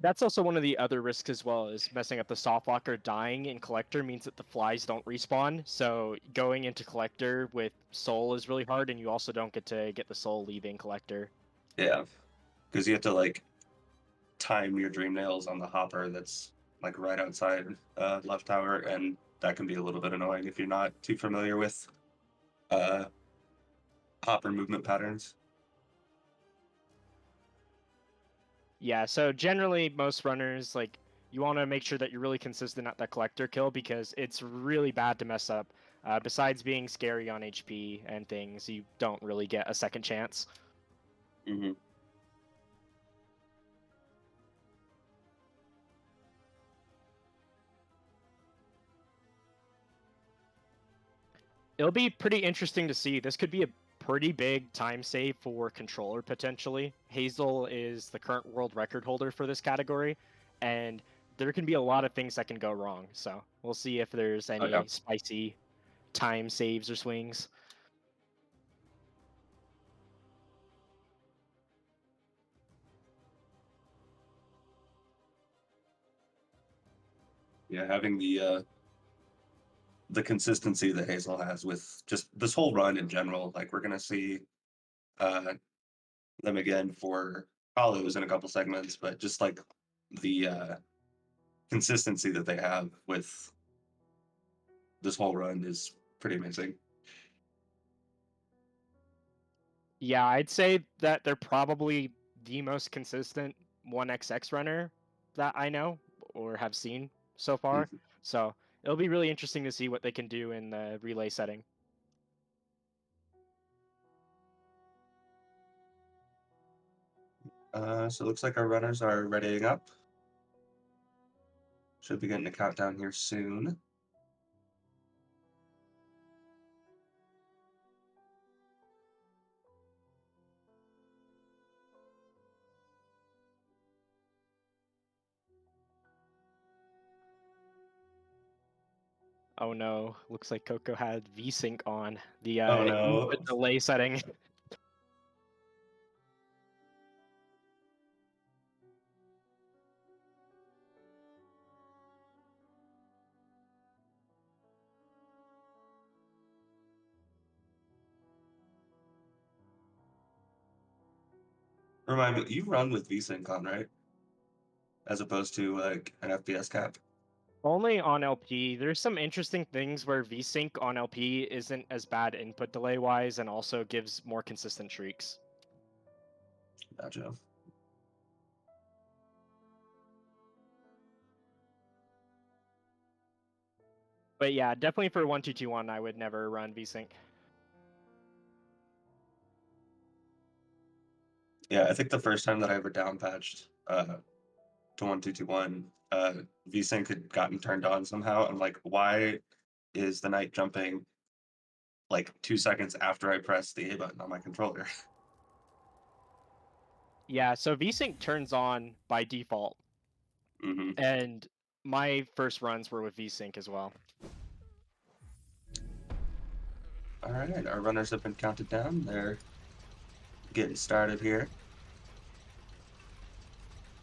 That's also one of the other risks as well, is messing up the soft locker. Dying in collector means that the flies don't respawn, so going into collector with soul is really hard, and you also don't get to get the soul leaving collector. Yeah, because you have to like time your dream nails on the hopper that's like right outside left tower, and that can be a little bit annoying if you're not too familiar with hopper movement patterns. Yeah, so generally most runners, like, you want to make sure that you're really consistent at that collector kill, because it's really bad to mess up. Besides being scary on HP and things, you don't really get a second chance. Mm-hmm. It'll be pretty interesting to see. This could be a pretty big time save for controller potentially. Hazel is the current world record holder for this category, and there can be a lot of things that can go wrong. So we'll see if there's any spicy time saves or swings. Yeah, having the consistency that Hazel has with just this whole run in general. Like we're gonna see them again for Hollows in a couple segments, but just like the consistency that they have with this whole run is pretty amazing. Yeah, I'd say that they're probably the most consistent 1XX runner that I know or have seen so far. Mhm. So it'll be really interesting to see what they can do in the relay setting. So it looks like our runners are readying up. Should be getting a countdown here soon. Oh no, looks like Coco had VSync on the Oh no. input delay setting. Remind me, you run with VSync on, right? As opposed to like an FPS cap. Only on LP. There's some interesting things where VSync on LP isn't as bad input delay wise, and also gives more consistent shrieks. Gotcha. But yeah, definitely for 1-2-2-1, I would never run VSync. Yeah, I think the first time that I ever down patched to 1-2-2-1, VSync had gotten turned on somehow. I'm like, why is the knight jumping like 2 seconds after I press the A button on my controller? Yeah, so VSync turns on by default. Mm-hmm. And my first runs were with VSync as well. All right, our runners have been counted down. They're getting started here.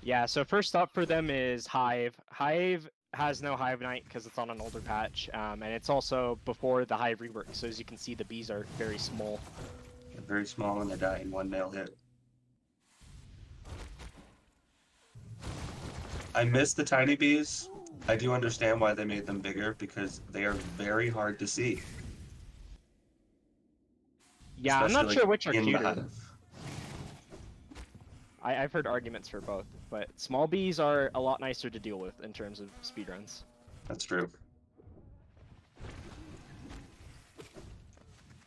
Yeah, so first up for them is Hive. Hive has no Hive Knight because it's on an older patch, and it's also before the Hive rework. So as you can see, the bees are very small. They're very small and they die in one nail hit. I miss the tiny bees. I do understand why they made them bigger because they are very hard to see. Yeah, I'm not Especially, sure like, which are in the cuter. hive. I've heard arguments for both, but small bees are a lot nicer to deal with in terms of speedruns. That's true.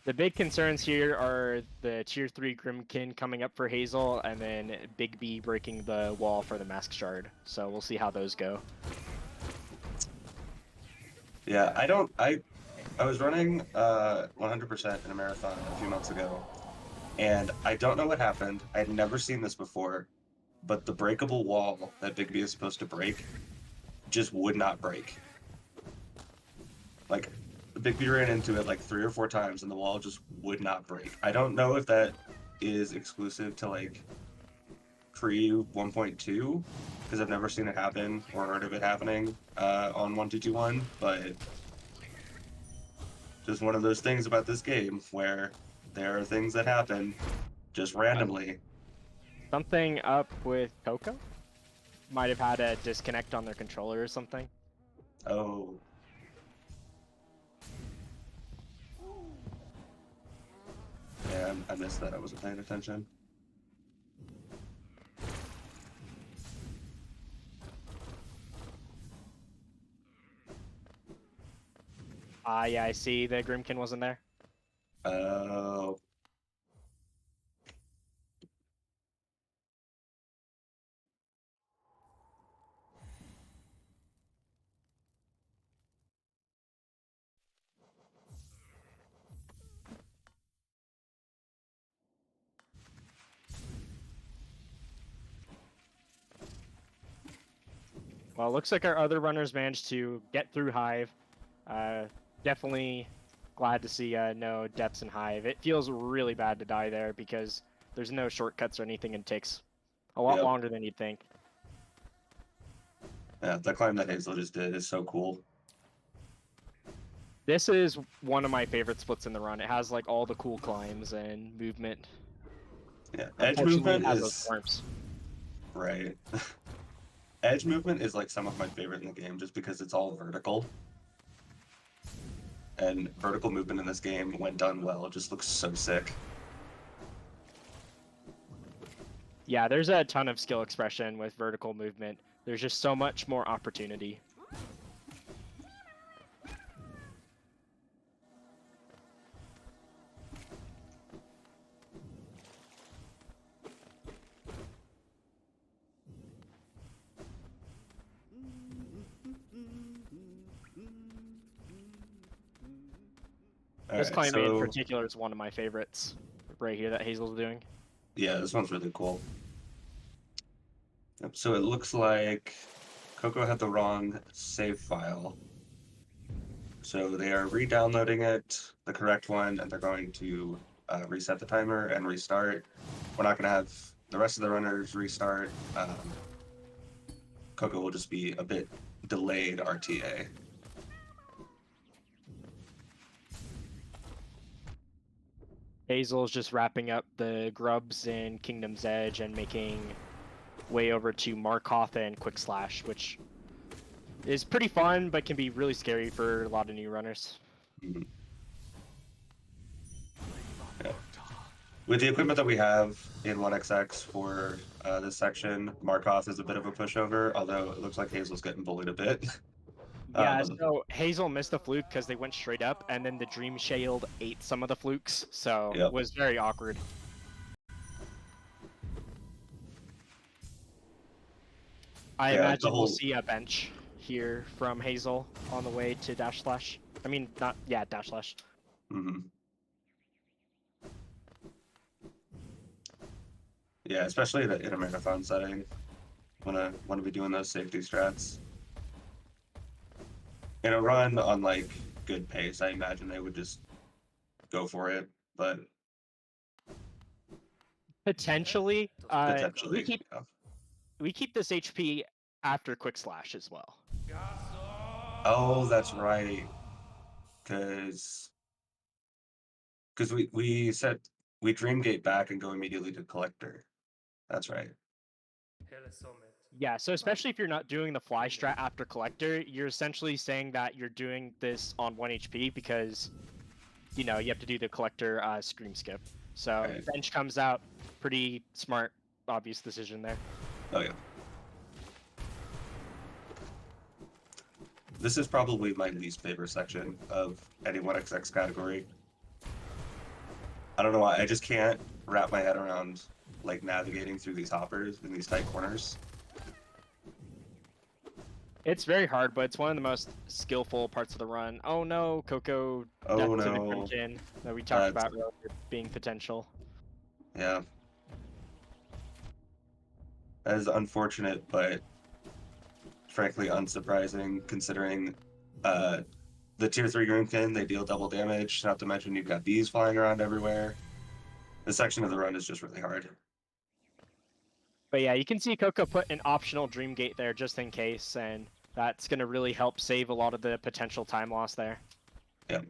The big concerns here are the tier 3 Grimkin coming up for Hazel, and then Big B breaking the wall for the Mask Shard. So we'll see how those go. Yeah, I was running 100% in a marathon a few months ago, and I don't know what happened. I had never seen this before, but the breakable wall that Big B is supposed to break just would not break. Like, Big B ran into it like 3 or 4 times, and the wall just would not break. I don't know if that is exclusive to like pre 1.2, because I've never seen it happen or heard of it happening on 1.2.1, but just one of those things about this game where there are things that happen just randomly. Something up with Coco? Might have had a disconnect on their controller or something. Oh. Yeah, I missed that. I wasn't paying attention. Yeah, I see the Grimkin wasn't there. Oh. Well, it looks like our other runners managed to get through Hive. Definitely glad to see no deaths in Hive. It feels really bad to die there because there's no shortcuts or anything, and it takes a lot Yep. longer than you'd think. Yeah, the climb that Hazel just did is so cool. This is one of my favorite splits in the run. It has like all the cool climbs and movement. Yeah, edge Unfortunately, movement it has is those worms. right. Edge movement is like some of my favorite in the game just because it's all vertical. And vertical movement in this game, when done well, just looks so sick. Yeah, there's a ton of skill expression with vertical movement. There's just so much more opportunity. This climb in particular is one of my favorites right here that Hazel's doing. Yeah, this one's really cool. Yep, so it looks like Coco had the wrong save file. So they are re-downloading it, the correct one, and they're going to reset the timer and restart. We're not going to have the rest of the runners restart. Coco will just be a bit delayed RTA. Hazel's just wrapping up the grubs in Kingdom's Edge and making way over to Markoth and Quick Slash, which is pretty fun, but can be really scary for a lot of new runners. Mm-hmm. Yeah. With the equipment that we have in 1XX for this section, Markoth is a bit of a pushover, although it looks like Hazel's getting bullied a bit. Yeah, so Hazel missed the fluke because they went straight up, and then the Dream Shield ate some of the flukes, so it was very awkward. I imagine we'll see a bench here from Hazel on the way to Dash Slash. I mean, Dash Slash. Mm-hmm. Yeah, especially in a marathon setting. Wanna be doing those safety strats. In a run on like good pace, I imagine they would just go for it, but potentially, potentially we keep this HP after Quick Slash as well. Oh, that's right. Because we said we Dreamgate back and go immediately to Collector. That's right. Yeah, so especially if you're not doing the fly strat after Collector, you're essentially saying that you're doing this on 1 HP because, you know, you have to do the Collector Scream Skip. So bench comes out, pretty smart, obvious decision there. Oh yeah. This is probably my least favorite section of any 1XX category. I don't know why. I just can't wrap my head around like navigating through these hoppers in these tight corners. It's very hard, but it's one of the most skillful parts of the run. Oh no, Coco, Oh death to the no. Crimson that we talked That's- about earlier being potential. Yeah. That is unfortunate, but frankly unsurprising considering the tier 3 Groomkin, they deal double damage, not to mention you've got bees flying around everywhere. This section of the run is just really hard. But yeah, you can see Coco put an optional Dream Gate there just in case, and that's going to really help save a lot of the potential time loss there. Yep.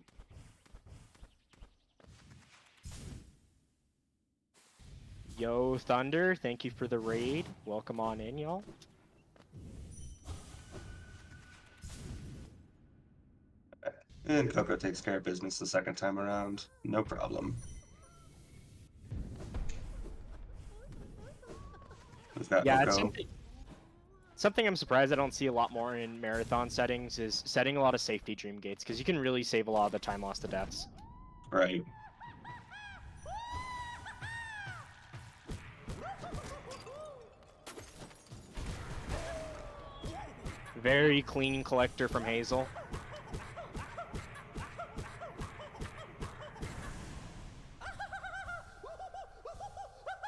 Yo, Thunder, thank you for the raid. Welcome on in, y'all. And Coco takes care of business the second time around. No problem. We've got Yeah, it's Oko. something I'm surprised I don't see a lot more in marathon settings is setting a lot of safety Dream Gates, because you can really save a lot of the time loss to deaths. Right. Very clean collector from Hazel.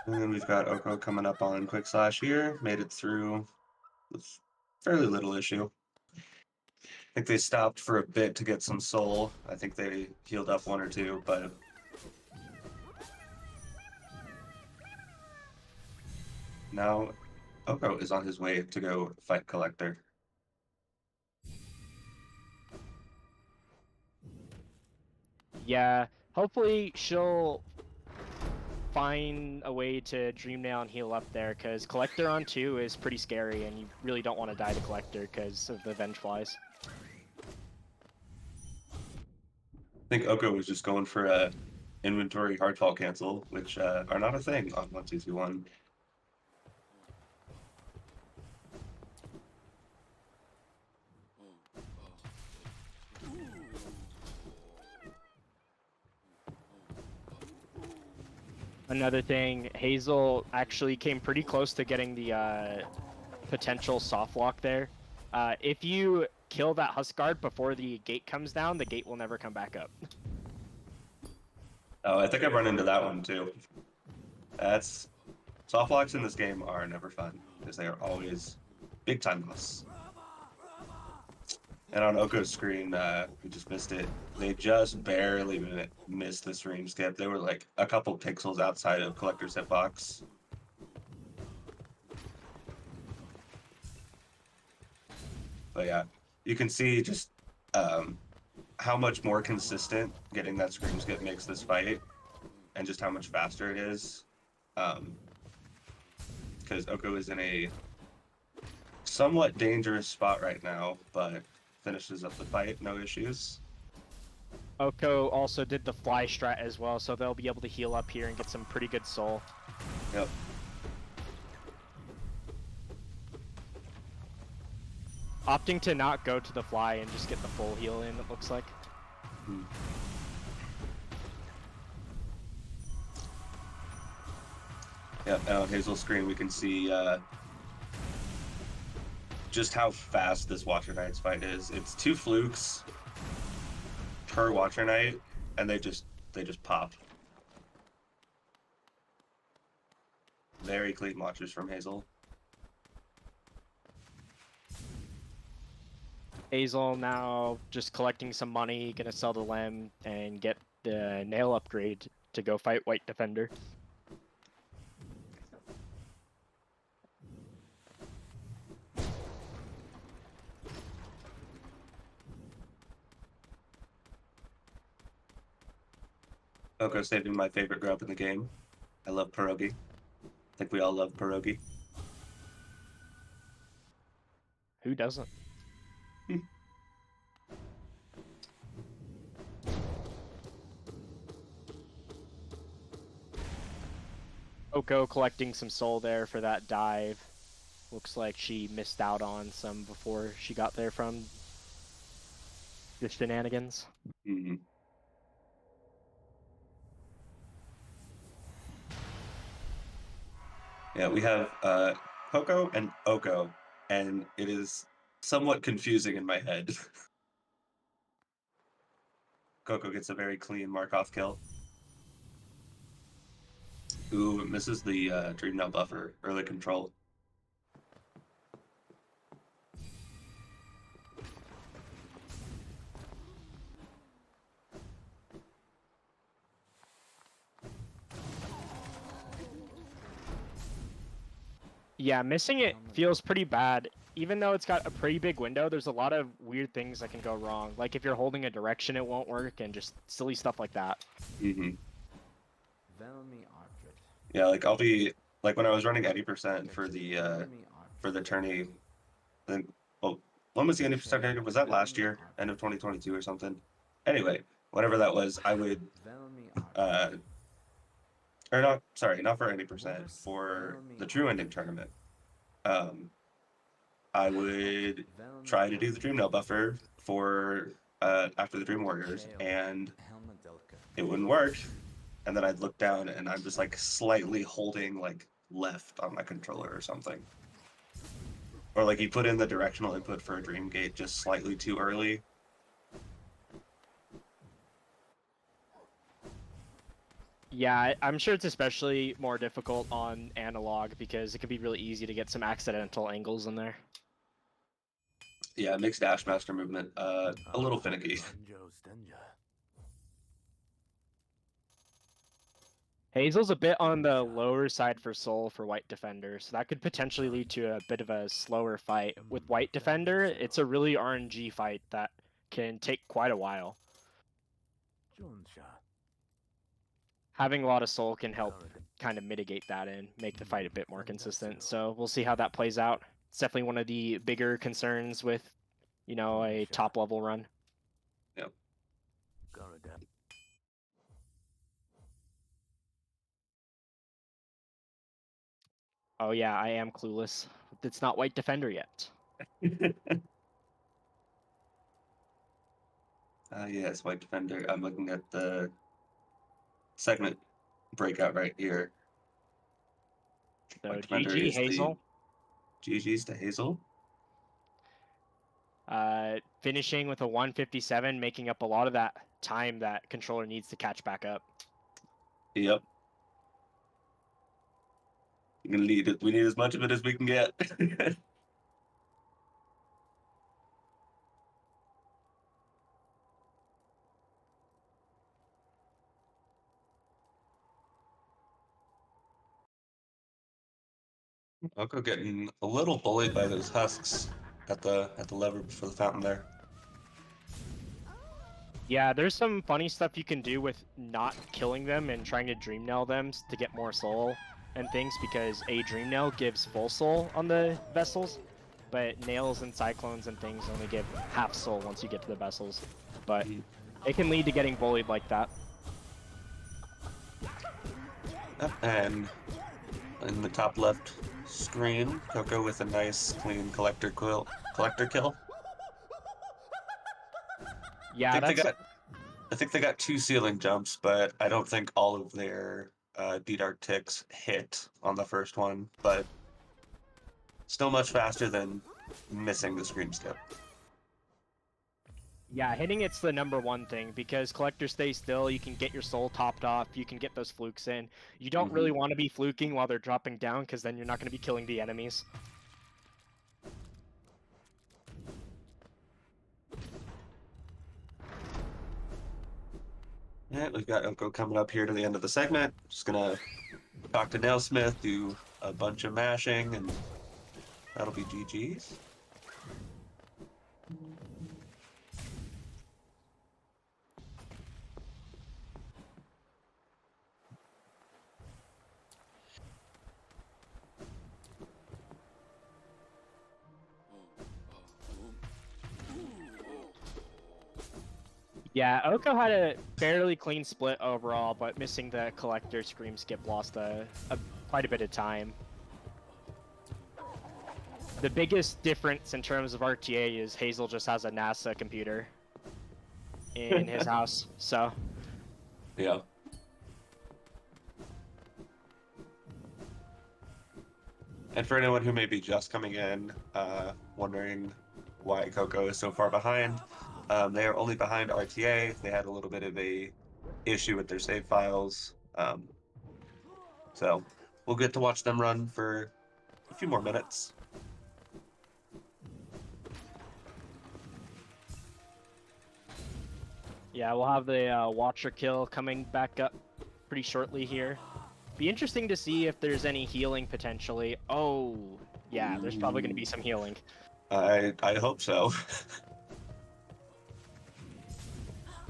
And then we've got Oko coming up on Quick Slash here. Made it through with fairly little issue. I think they stopped for a bit to get some soul. I think they healed up one or two, but now Oko is on his way to go fight Collector. Yeah, hopefully she'll find a way to Dream Nail and heal up there, because Collector on 2 is pretty scary, and you really don't want to die to Collector because of the Venge Flies. I think Oko was just going for a inventory hardfall cancel, which are not a thing on 1-2-2-1. Another thing, Hazel actually came pretty close to getting the potential soft lock there. If you kill that Huskguard before the gate comes down, the gate will never come back up. Oh, I think I've run into that one too. That's soft locks in this game are never fun because they are always big time loss. And on Oko's screen, we just missed it. They just barely missed the stream skip. They were like a couple pixels outside of Collector's hitbox. But yeah, you can see just how much more consistent getting that scream skip makes this fight, and just how much faster it is. Because Oko is in a somewhat dangerous spot right now, but finishes up the fight, no issues. Oko also did the fly strat as well, so they'll be able to heal up here and get some pretty good soul. Yep. Opting to not go to the fly and just get the full heal in, it looks like. Hmm. Yep, and on Hazel's screen we can see just how fast this Watcher Knight's fight is. It's 2 flukes per Watcher Knight, and they just pop. Very clean Watchers from Hazel. Hazel now just collecting some money, gonna sell the Lem and get the nail upgrade to go fight White Defender. Oko saving my favorite grub in the game. I love pierogi. I think we all love pierogi. Who doesn't? Oko collecting some soul there for that dive. Looks like she missed out on some before she got there from the shenanigans. Mm-hmm. Yeah, we have Coco and Oko, and it is somewhat confusing in my head. Coco gets a very clean Markov kill. Ooh, misses the Dream Now buffer, early control. Yeah, missing it feels pretty bad. Even though it's got a pretty big window, there's a lot of weird things that can go wrong. Like if you're holding a direction, it won't work, and just silly stuff like that. Mm-hmm. Yeah, like I'll be like when I was running 80% for the tourney. Then, well, when was the 80% ended? Was that last year, end of 2022 or something? Anyway, whatever that was, I would or not. Sorry, not for 80%. For the true ending tournament, I would try to do the Dream Nail buffer for after the Dream Warriors, and it wouldn't work. And then I'd look down, and I'm just like slightly holding like left on my controller or something. Or like you put in the directional input for a Dream Gate just slightly too early. Yeah, I'm sure it's especially more difficult on analog because it can be really easy to get some accidental angles in there. Yeah, it makes Dash Master movement a little finicky. Hazel's a bit on the lower side for Soul for White Defender, so that could potentially lead to a bit of a slower fight. With White Defender, it's a really RNG fight that can take quite a while. Having a lot of Soul can help kind of mitigate that and make the fight a bit more consistent. So we'll see how that plays out. It's definitely one of the bigger concerns with, you know, a top level run. Yep. Oh yeah, I am clueless. It's not White Defender yet. Yes, White Defender. I'm looking at the segment breakout right here. So White Defender GG is Hazel. the GG's to Hazel. Finishing with a 157, making up a lot of that time that controller needs to catch back up. Yep. You're gonna need it. We need as much of it as we can get. Oko getting a little bullied by those husks at the lever before the fountain there. Yeah, there's some funny stuff you can do with not killing them and trying to dream nail them to get more soul and things, because a dream nail gives full soul on the vessels, but nails and cyclones and things only give half soul once you get to the vessels. But it can lead to getting bullied like that. And in the top left screen, Coco with a nice clean collector kill. Yeah, I think they got 2 ceiling jumps, but I don't think all of their D-Dark ticks hit on the first one, but still much faster than missing the scream skip. Yeah, hitting it's the #1 thing, because collectors stay still, you can get your soul topped off, you can get those flukes in. You don't really want to be fluking while they're dropping down, because then you're not going to be killing the enemies. Yeah, we've got Oko coming up here to the end of the segment. Just gonna talk to Nailsmith, do a bunch of mashing, and that'll be GG's. Yeah, Oko had a fairly clean split overall, but missing the collector scream skip lost quite a bit of time. The biggest difference in terms of RTA is Hazel just has a NASA computer in his house, so. Yeah. And for anyone who may be just coming in, wondering why Coco is so far behind, they are only behind RTA. They had a little bit of a issue with their save files. So we'll get to watch them run for a few more minutes. Yeah, we'll have the Watcher kill coming back up pretty shortly here. Be interesting to see if there's any healing potentially. Oh, yeah, there's probably going to be some healing. I hope so.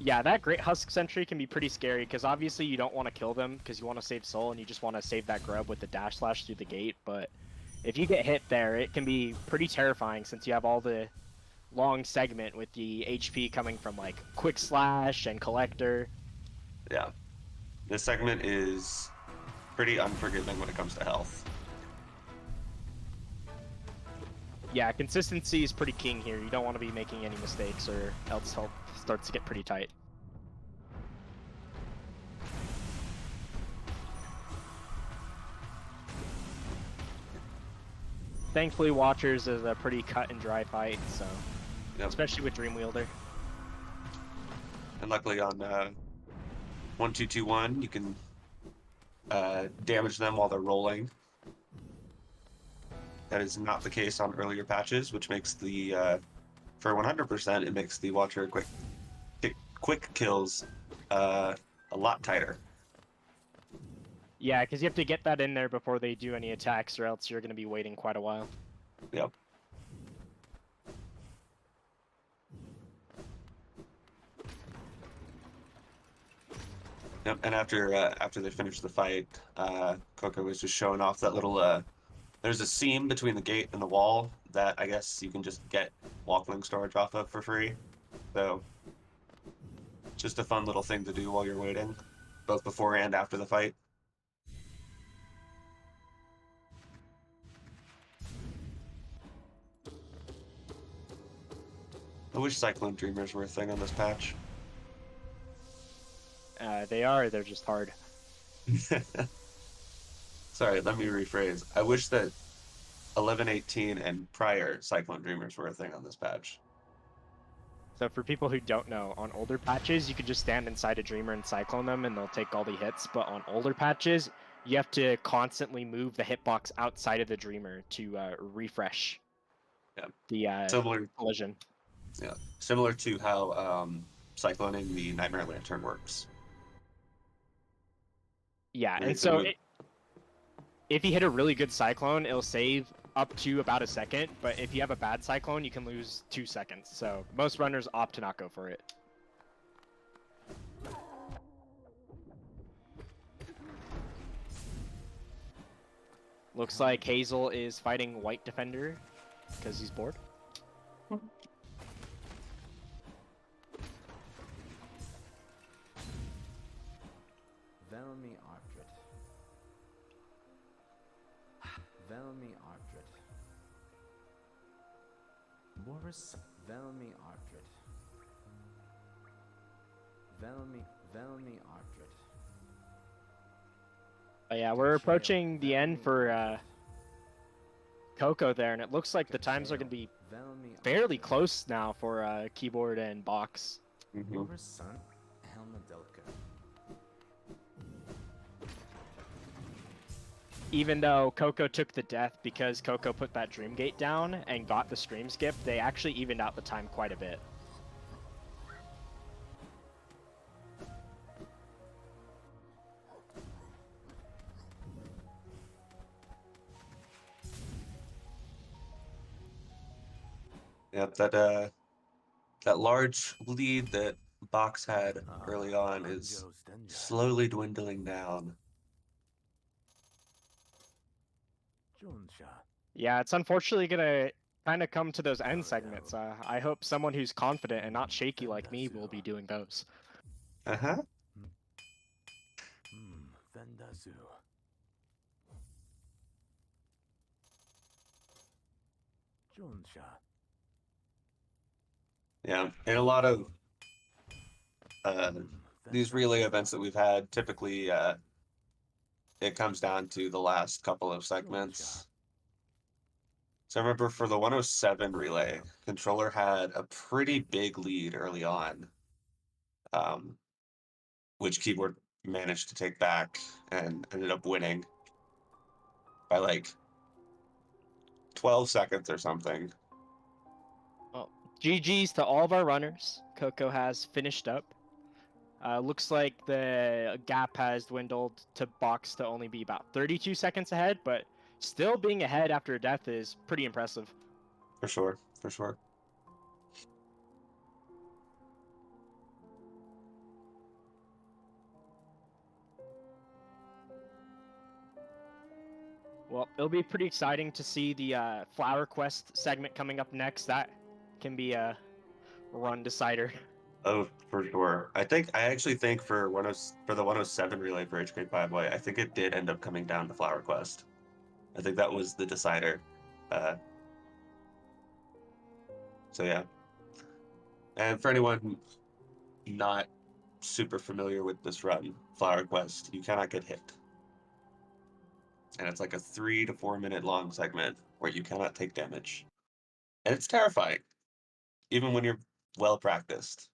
Yeah, that Great Husk Sentry can be pretty scary because obviously you don't want to kill them because you want to save soul and you just want to save that grub with the dash slash through the gate. But if you get hit there, it can be pretty terrifying since you have all the long segment with the HP coming from like Quick Slash and Collector. Yeah. This segment is pretty unforgiving when it comes to health. Yeah, consistency is pretty king here. You don't want to be making any mistakes or else health starts to get pretty tight. Thankfully, Watchers is a pretty cut and dry fight, so Yep. especially with Dream Wielder. And luckily on 1-2-2-1, you can damage them while they're rolling. That is not the case on earlier patches, which makes the for 100%, it makes the Watcher quick kills a lot tighter. Yeah, because you have to get that in there before they do any attacks, or else you're going to be waiting quite a while. Yep. Yep. And after they finished the fight, Coco was just showing off that little. There's a seam between the gate and the wall that I guess you can just get walkling storage off of for free. So, just a fun little thing to do while you're waiting, both before and after the fight. I wish Cyclone Dreamers were a thing on this patch. They are, they're just hard. Sorry, let me rephrase. I wish that 11-18 and prior Cyclone Dreamers were a thing on this patch. So for people who don't know, on older patches, you could just stand inside a Dreamer and Cyclone them and they'll take all the hits, but on older patches, you have to constantly move the hitbox outside of the Dreamer to refresh the Similar, collision. yeah, similar to how cycloning the Nightmare Lantern works. Yeah, Where you and have to so move- if you hit a really good Cyclone, it'll save up to about a second, but if you have a bad Cyclone, you can lose 2 seconds. So most runners opt to not go for it. Looks like Hazel is fighting White Defender because he's bored. Velmi Ardred. Velmi Ardred. Boris Velmi Ardred. Velmi Ardred. But yeah, we're approaching the end for Coco there, and it looks like the times are going to be fairly close now for keyboard and box. Boris son Helmadelka. Even though Coco took the death because Coco put that Dream Gate down and got the stream skip, they actually evened out the time quite a bit. Yep, that large lead that Box had early on is slowly dwindling down. Yeah, it's unfortunately gonna kind of come to those end segments. I hope someone who's confident and not shaky like me will be doing those. Uh-huh. Vendazu. Jonsha. Yeah, and a lot of these relay events that we've had, typically it comes down to the last couple of segments. So I remember for the 107 relay, controller had a pretty big lead early on, um, which keyboard managed to take back and ended up winning by like 12 seconds or something. GG's to all of our runners. Coco has finished up. Looks like the gap has dwindled to box to only be about 32 seconds ahead, but still being ahead after a death is pretty impressive. For sure, for sure. Well, it'll be pretty exciting to see the Flower Quest segment coming up next. That can be a run decider. Oh, for sure. I actually think for the 107 relay for HK5Y, I think it did end up coming down to Flower Quest. I think that was the decider. So yeah. And for anyone not super familiar with this run, Flower Quest, you cannot get hit. And it's like a 3 to 4 minute long segment where you cannot take damage. And it's terrifying, even when you're well practiced.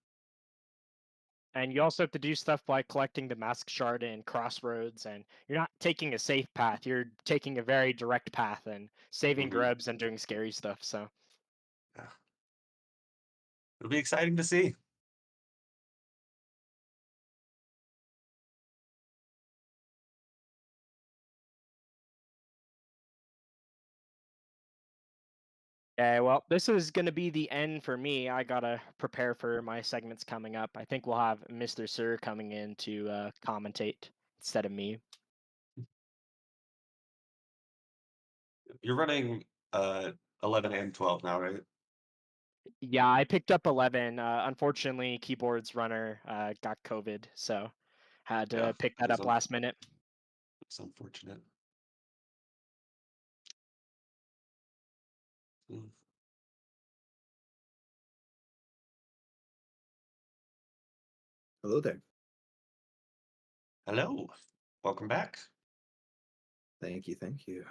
And you also have to do stuff like collecting the Mask Shard in Crossroads, and you're not taking a safe path. You're taking a very direct path and saving grubs and doing scary stuff. So Yeah. It'll be exciting to see. yeah, well, this is going to be the end for me. I gotta prepare for my segments coming up. I think we'll have Mr. Sir coming in to commentate instead of me. You're running 11 and 12 now, right? Yeah, I picked up 11. Unfortunately, keyboards runner got COVID, so had to pick that up last minute. It's unfortunate. Hello there. Hello. Welcome back. Thank you, thank you.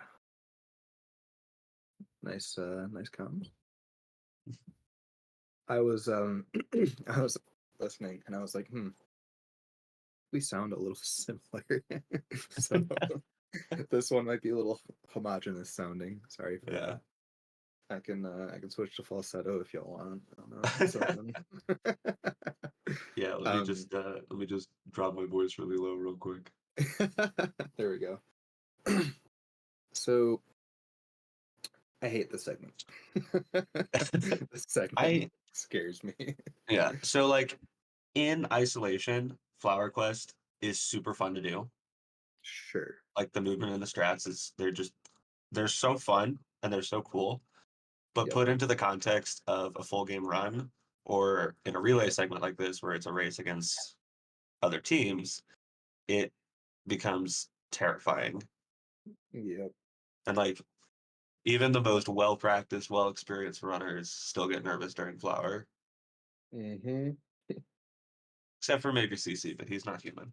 Nice nice comment. I was I was listening and I was like, we sound a little similar. So this one might be a little homogenous sounding. Sorry for that. I can switch to falsetto if y'all want. I don't know. Something. Yeah, let me just drop my voice really low real quick. There we go. So I hate this segment. This segment scares me. Yeah. So like in isolation, Flower Quest is super fun to do. Sure. Like the movement and the strats they're so fun and they're so cool. But put into the context of a full game run or in a relay segment like this where it's a race against other teams, it becomes terrifying. Yep. And like even the most well practiced, well experienced runners still get nervous during Flower. Mm-hmm. Except for maybe CC, but he's not human.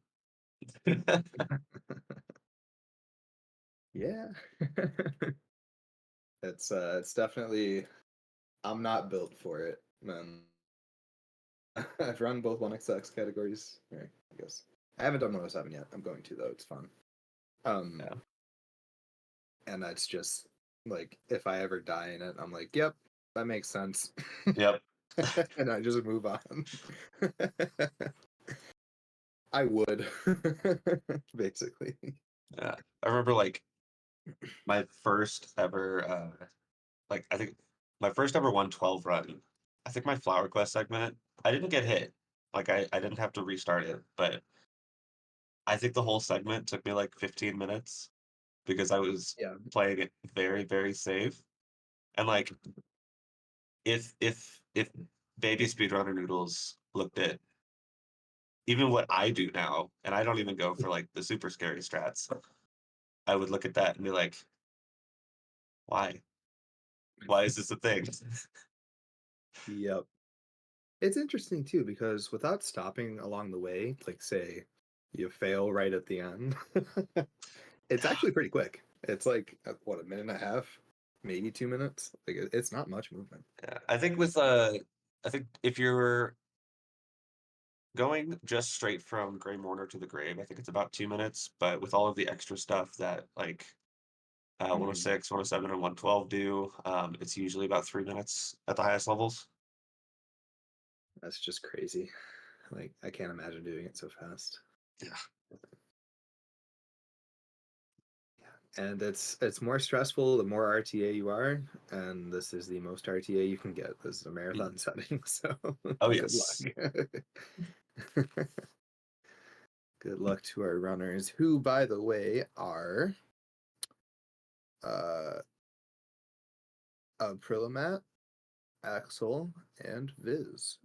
Yeah. It's definitely I'm not built for it, man. I've run both 1XX categories. I guess. I haven't done 107 yet. I'm going to though, it's fun. And that's just like if I ever die in it, I'm like, yep, that makes sense. Yep. And I just move on. I would basically. Yeah. I remember like my first ever I think my first ever 112 run. I think my Flower Quest segment, I didn't get hit. Like I didn't have to restart it, but I think the whole segment took me like 15 minutes because I was playing it very, very safe. And like if baby speedrunner noodles looked at even what I do now, and I don't even go for like the super scary strats, I would look at that and be like, why? Why is this a thing? Yep. It's interesting too because without stopping along the way, like say you fail right at the end, it's actually pretty quick. It's like what, a minute and a half maybe 2 minutes. Like it's not much movement. Yeah, I think I think if you're going just straight from Grey Mourner to the grave, I think it's about 2 minutes. But with all of the extra stuff that like 106, 107, and 112 do, it's usually about 3 minutes at the highest levels. That's just crazy. Like I can't imagine doing it so fast. Yeah. And it's more stressful the more RTA you are, and this is the most RTA you can get. This is a marathon setting, so Oh, good yes. luck. Good luck to our runners, who, by the way, are Aprilamat, Axel, and Viz.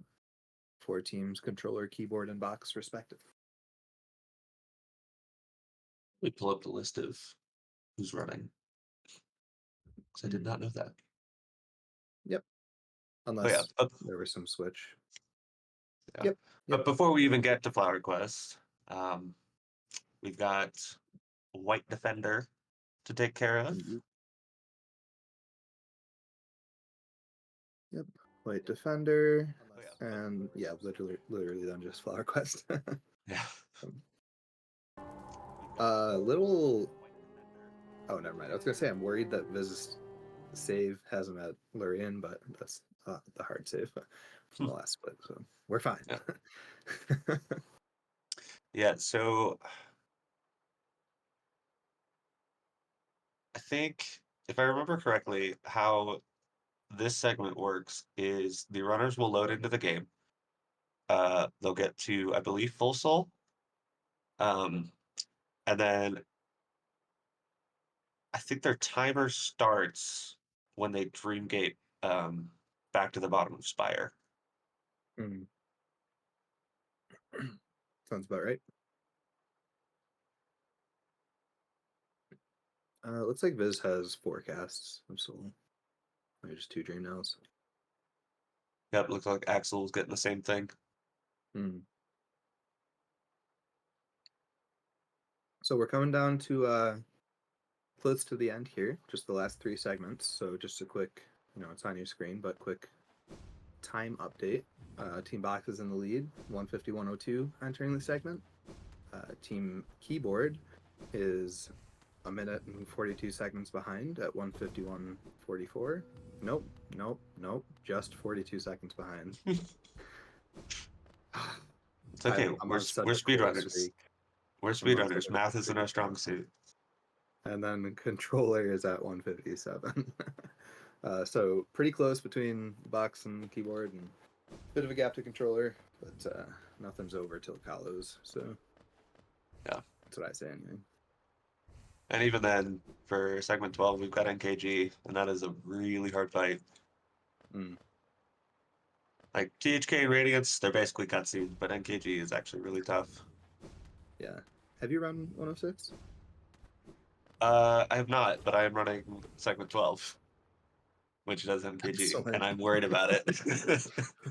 4 teams, controller, keyboard, and box, respectively. We pull up the list of who's running. Because I did not know that. Yep. Oh, Unless yeah. there was some switch. Yeah. Yep. But before we even get to Flower Quest, we've got White Defender to take care of. Yep. White Defender. Oh, yeah. And yeah, literally then just Flower Quest. Yeah. Little. Oh, never mind. I was gonna say I'm worried that Viz's save has him at Lurian, but that's the hard save from the last split, so we're fine. Yeah. Yeah. So I think, if I remember correctly, how this segment works is the runners will load into the game. They'll get to, I believe, full soul. And then I think their timer starts when they Dreamgate back to the bottom of Spire. Sounds about right. Looks like Viz has 4 casts of soul. Maybe just 2 dream nails. Yep, looks like Axel's getting the same thing. So we're coming down to close to the end here, just the last 3 segments. So just a quick, it's on your screen, but quick time update. Team Box is in the lead, 150-102 entering the segment. Team Keyboard is a minute and 42 seconds behind at 151.44. Nope. Just 42 seconds behind. It's okay. I'm we're on such we're a cool speedrunners. streak. We're I'm on such speedrunners. a Math cool isn't streak. our strong suit. And then the controller is at 157. So pretty close between box and keyboard, and a bit of a gap to controller, but nothing's over till Kalos. So Yeah, that's what I say anyway. And even then, for segment 12, we've got NKG, and that is a really hard fight. Like THK and Radiance, they're basically cutscenes, but NKG is actually really tough. Yeah. Have you run 106? I have not, but I am running segment 12, which does NKG, Excellent. and I'm worried about it.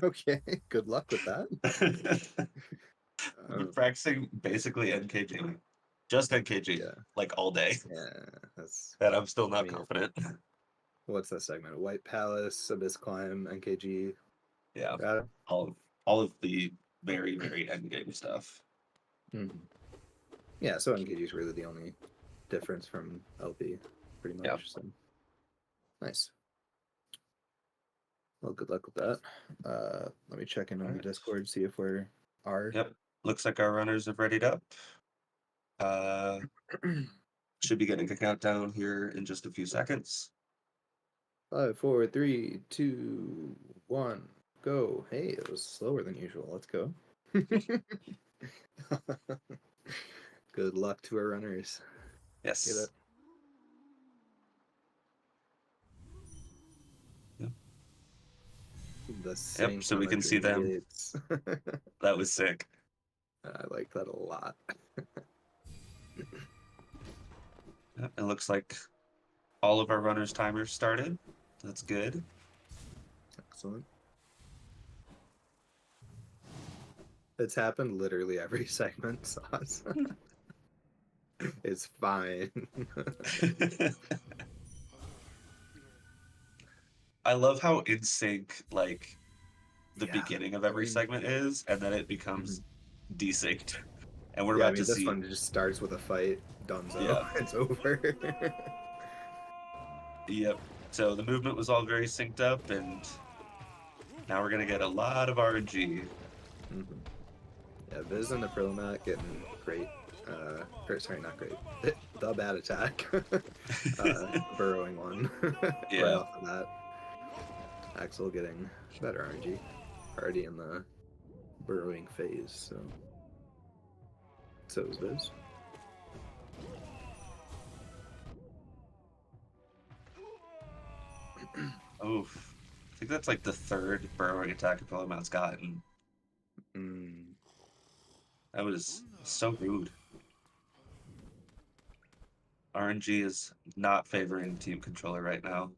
Okay, good luck with that. I've been practicing basically NKG, just NKG, Yeah. like all day, Yeah, that's. and I'm still not confident. What's that segment? White Palace, Abyss Climb, NKG. Yeah, Got it. all of the very, very end game stuff. Yeah, so NKG is really the only difference from LP, pretty much. Yep. So nice. Well, good luck with that. Let me check in on the Discord, see if we're are. Yep, looks like our runners have readied up. Should be getting a countdown here in just a few seconds. 5, 4, 3, 2, 1, go. Hey, it was slower than usual. Let's go. Good luck to our runners. Yes. Get it. Yep, so we can see them. That was sick. I like that a lot. Yep, it looks like all of our runners' timers started. That's good. Excellent. It's happened literally every segment, Sauce. It's fine. I love how in sync like the Yeah, beginning of every mean- segment is, and then it becomes desynced. And we're Yeah, I about mean, to this see. one just starts with a fight. Dunzo. Yeah. It's over. Yep. So the movement was all very synced up, and now we're gonna get a lot of RNG. Mhm. Yeah, Viz and the Promat getting great. Or sorry, not great. The bad attack. Burrowing one. Right Yeah. off the bat. Axel getting better RNG. Already in the burrowing phase, so is Viz. Oof. I think that's like the third burrowing attack Promat's gotten. Mm. That was so rude. RNG is not favoring Team Controller right now.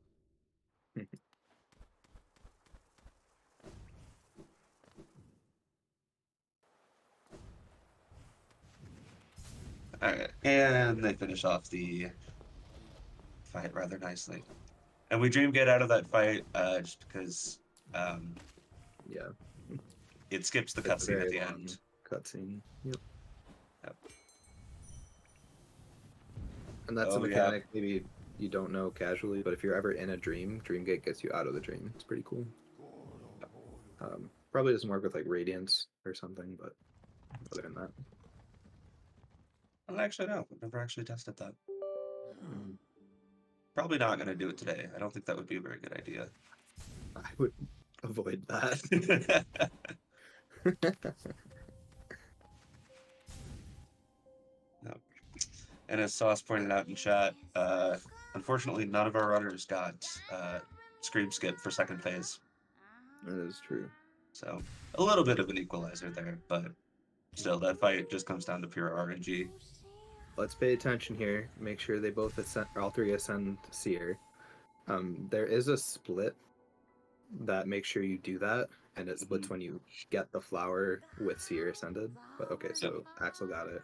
Alright, and they finish off the fight rather nicely. And we dream get out of that fight just because Yeah. it skips the It's a cutscene at very the long end. Cutscene. Yep. Yep. And that's Oh, a yeah. mechanic maybe you don't know casually, but if you're ever in a dream, Dreamgate gets you out of the dream. It's pretty cool. Probably doesn't work with like Radiance or something, but other than that. Well, actually, no. I've never actually tested that. Mm. Probably not going to do it today. I don't think that would be a very good idea. I would avoid that. No. And as Sauce pointed out in chat, unfortunately, none of our runners got Scream Skip for second phase. That is true. So a little bit of an equalizer there, but still, that fight just comes down to pure RNG. Let's pay attention here. Make sure they both ascend, or all three ascend Seer. There is a split that makes sure you do that, and it splits when you get the flower with Seer ascended. But okay, so Axel got it.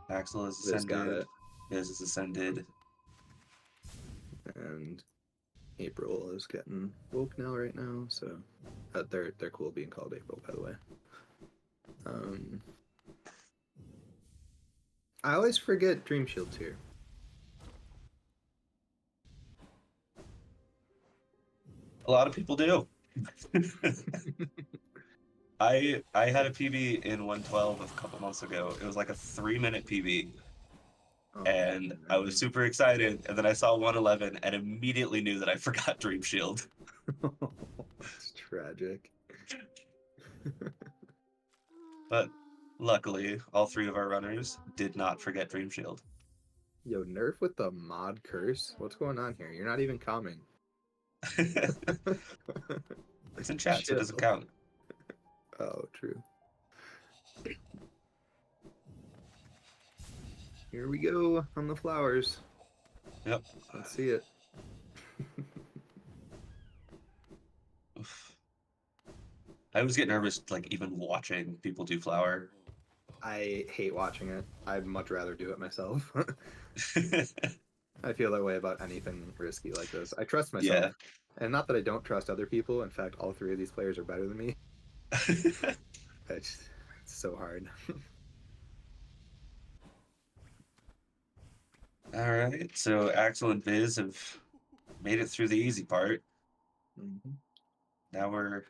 Axel is Viz got ascended. it. Viz is ascended. And April is getting woke now right now, so they're cool being called April, by the way. I always forget Dream Shield's here. A lot of people do. I had a PB in 112 a couple months ago. It was like a 3-minute PB. Oh, And I was super excited, and then I saw 111 and immediately knew that I forgot Dream Shield. It's tragic. But luckily, all three of our runners did not forget Dream Shield. Yo, nerf with the mod curse? What's going on here? You're not even calming. It's in chat, so it doesn't Chill. count. Oh, true. Here we go on the flowers. Yep. Let's see it. Oof. I always get nervous, like, even watching people do flower. I hate watching it. I'd much rather do it myself. I feel that way about anything risky like this. I trust myself. Yeah. And not that I don't trust other people. In fact, all three of these players are better than me. It's so hard. All right, so Axel and Viz have made it through the easy part. Mhm. Now we're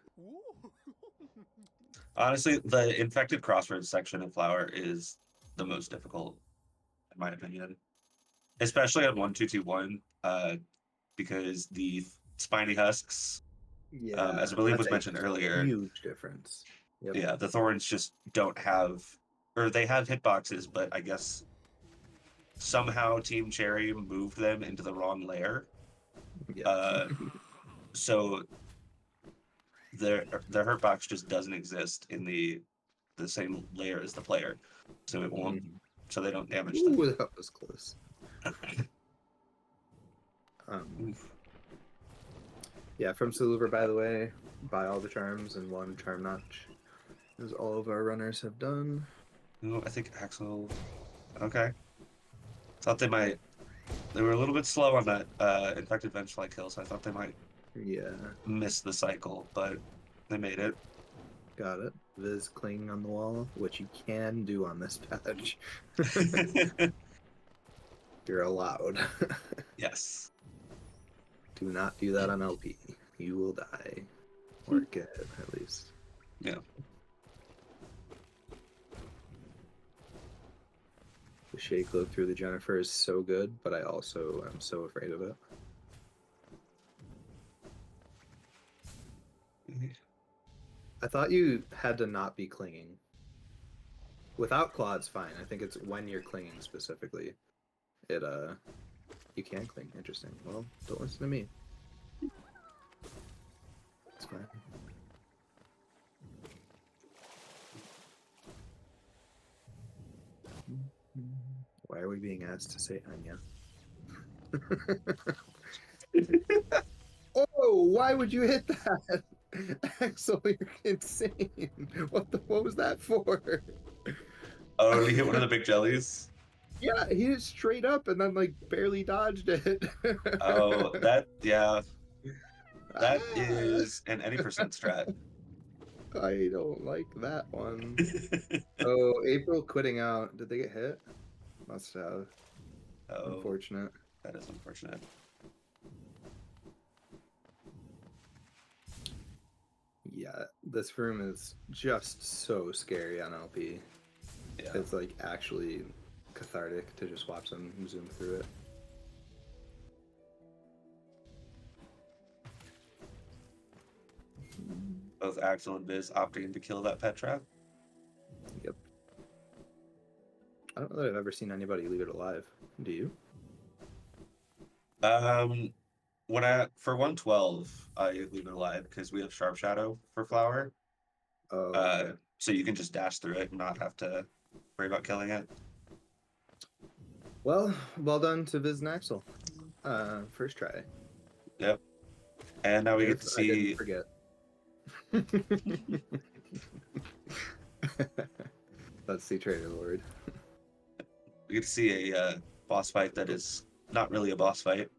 honestly the infected crossroads section of flower is the most difficult, in my opinion, especially on 1221, because the spiny husks, Yeah, as I believe was that's a mentioned earlier, huge difference. Yep. yeah, the thorns just don't have, or they have hitboxes, but I guess somehow Team Cherry moved them into the wrong layer. Yeah. So their hurt box just doesn't exist in the same layer as the player, so it won't. Mhm. So they don't damage Ooh, them. that was close. Yeah, from Saluver, by the way, buy all the charms and one charm notch, as all of our runners have done. Ooh, I think Axel. Okay. Thought they might. They were a little bit slow on that infected vengefly kill, so I thought they might Yeah, missed the cycle, but they made it. got it. Viz clinging on the wall, which you can do on this patch. You're allowed. Yes. Do not do that on LP. You will die. Or get it, at least. Yeah. The shake look through the Jennifer is so good, but I also am so afraid of it. I thought you had to not be clinging. Without claw, it's fine. I think it's when you're clinging specifically. It you can cling. Interesting. Well, don't listen to me. It's fine. Why are we being asked to say Anya? Oh, why would you hit that? Axel, you're insane. What was that for? Oh, did he hit one of the big jellies? Yeah, he hit straight up and then like barely dodged it. Oh, that Ah, is an any percent strat. I don't like that one. Oh, April quitting out. Did they get hit? Must have. Oh, Unfortunate. that is unfortunate. Yeah, this room is just so scary on LP. Yeah. It's like actually cathartic to just watch them zoom through it. Both Axel and Biz opting to kill that pet trap. Yep. I don't know that I've ever seen anybody leave it alive. Do you? For 112, I leave it alive because we have Sharp Shadow for Flower. Oh, okay. So you can just dash through it and not have to worry about killing it. Well done to Viz and Axel. First try. Yep. And now we get to I didn't see forget. Let's see Trader Lord. a boss fight that is not really a boss fight.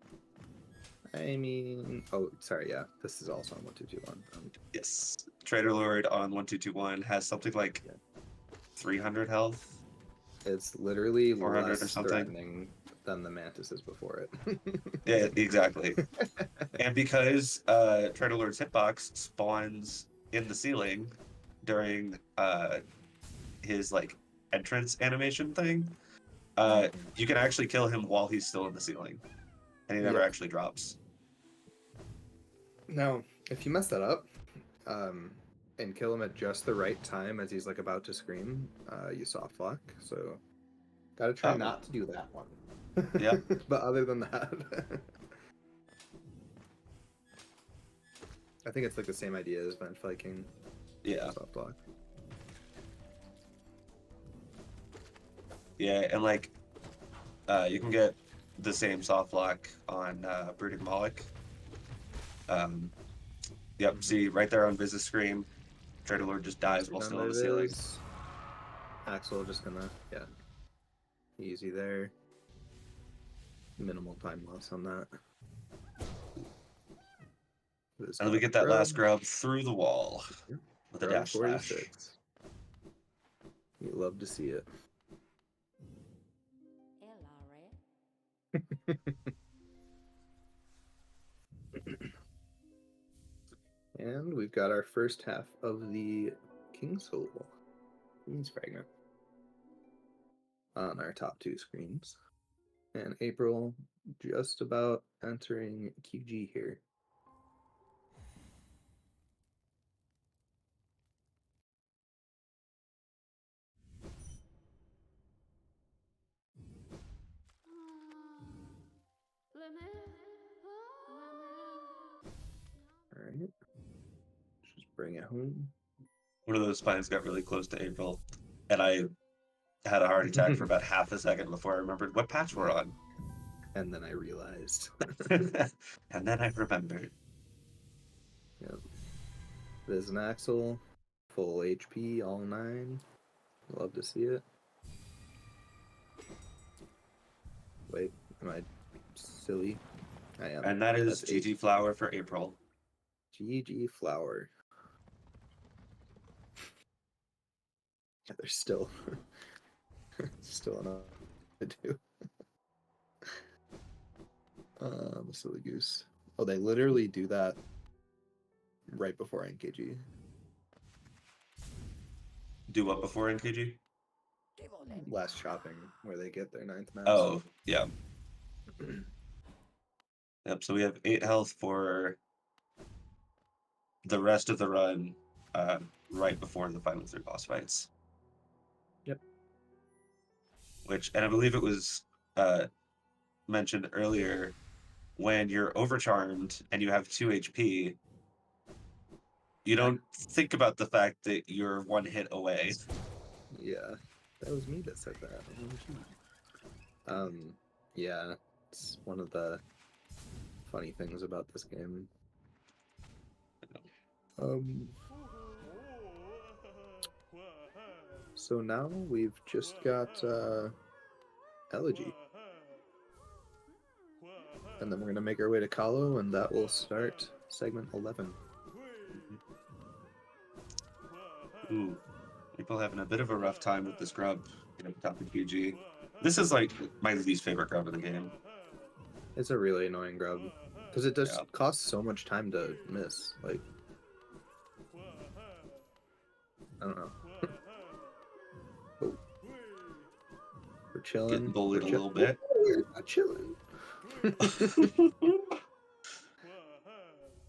I mean, oh, sorry, yeah. This is also on 1221. Yes. Trader Lord on 1221 has something like 300 health. It's literally 400 less or something. threatening than the mantises before it. Yeah, exactly. And because Trader Lord's hitbox spawns in the ceiling during his like entrance animation thing, you can actually kill him while he's still in the ceiling, and he never Yep. actually drops. Now, if you mess that up, and kill him at just the right time as he's like about to scream, you soft lock. So, gotta try not to do that one. Yeah. But other than that, I think it's like the same idea as bench flanking. Yeah. Soft lock. Yeah, and like you can get the same soft lock on Brooding Moloch. Yep, see right there on Viz's screen, Trader Lord just dies while still on the ceiling. Axel just gonna, yeah. Easy there. Minimal time loss on that. And we get that last grub through the wall with a Grub dash slash. 46. You love to see it. And we've got our first half of the King Soul. Queen's Fragment on our top two screens. And April just about entering QG here. All right. Just bring it home. One of those spines got really close to April, and I had a heart attack for about half a second before I remembered what patch we're on. And then I realized. And then I remembered. Yep. There's an Axel, full HP, all 9. Love to see it. Wait, am I silly? I am. And that is That's GG Flower for April. GG Flower. Yeah, there's still enough to do. Silly goose. Oh, they literally do that right before NKG. Do what before NKG? Last shopping, where they get their 9th mass. Oh, yeah. Yep, so we have 8 health for the rest of the run, right before the final 3 boss fights. Yep. And I believe it was mentioned earlier, when you're overcharmed and you have 2 HP, you don't think about the fact that you're 1 hit away. Yeah, that was me that said that. Yeah, it's one of the funny things about this game. So now we've just got Elegy. And then we're gonna make our way to Kahlo, and that will start segment 11. Ooh, people having a bit of a rough time with this grub in top of PG. This is like my least favorite grub in the game. It's a really annoying grub because it does cost so much time to miss. Like, I don't know. Oh. We're chilling. Getting bullied a little bit. We're not chilling.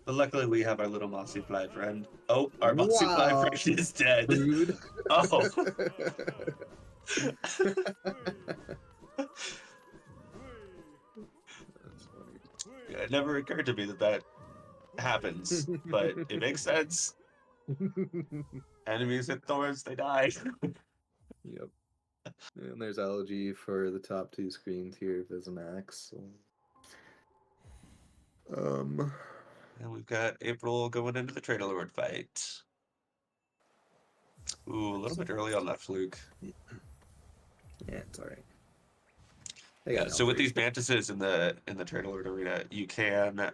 But luckily we have our little mossy fly friend. Oh, our mossy fly friend is dead. Rude. Oh. Yeah, it never occurred to me that happens, but it makes sense. Enemies hit thorns, they die. Yep. And there's Elegy for the top 2 screens here if there's an axe. So. And we've got April going into the Trader Lord fight. Ooh, a little bit early on that fluke. Yeah, it's alright. Yeah, so with these mantises in the Trader Lord arena, you can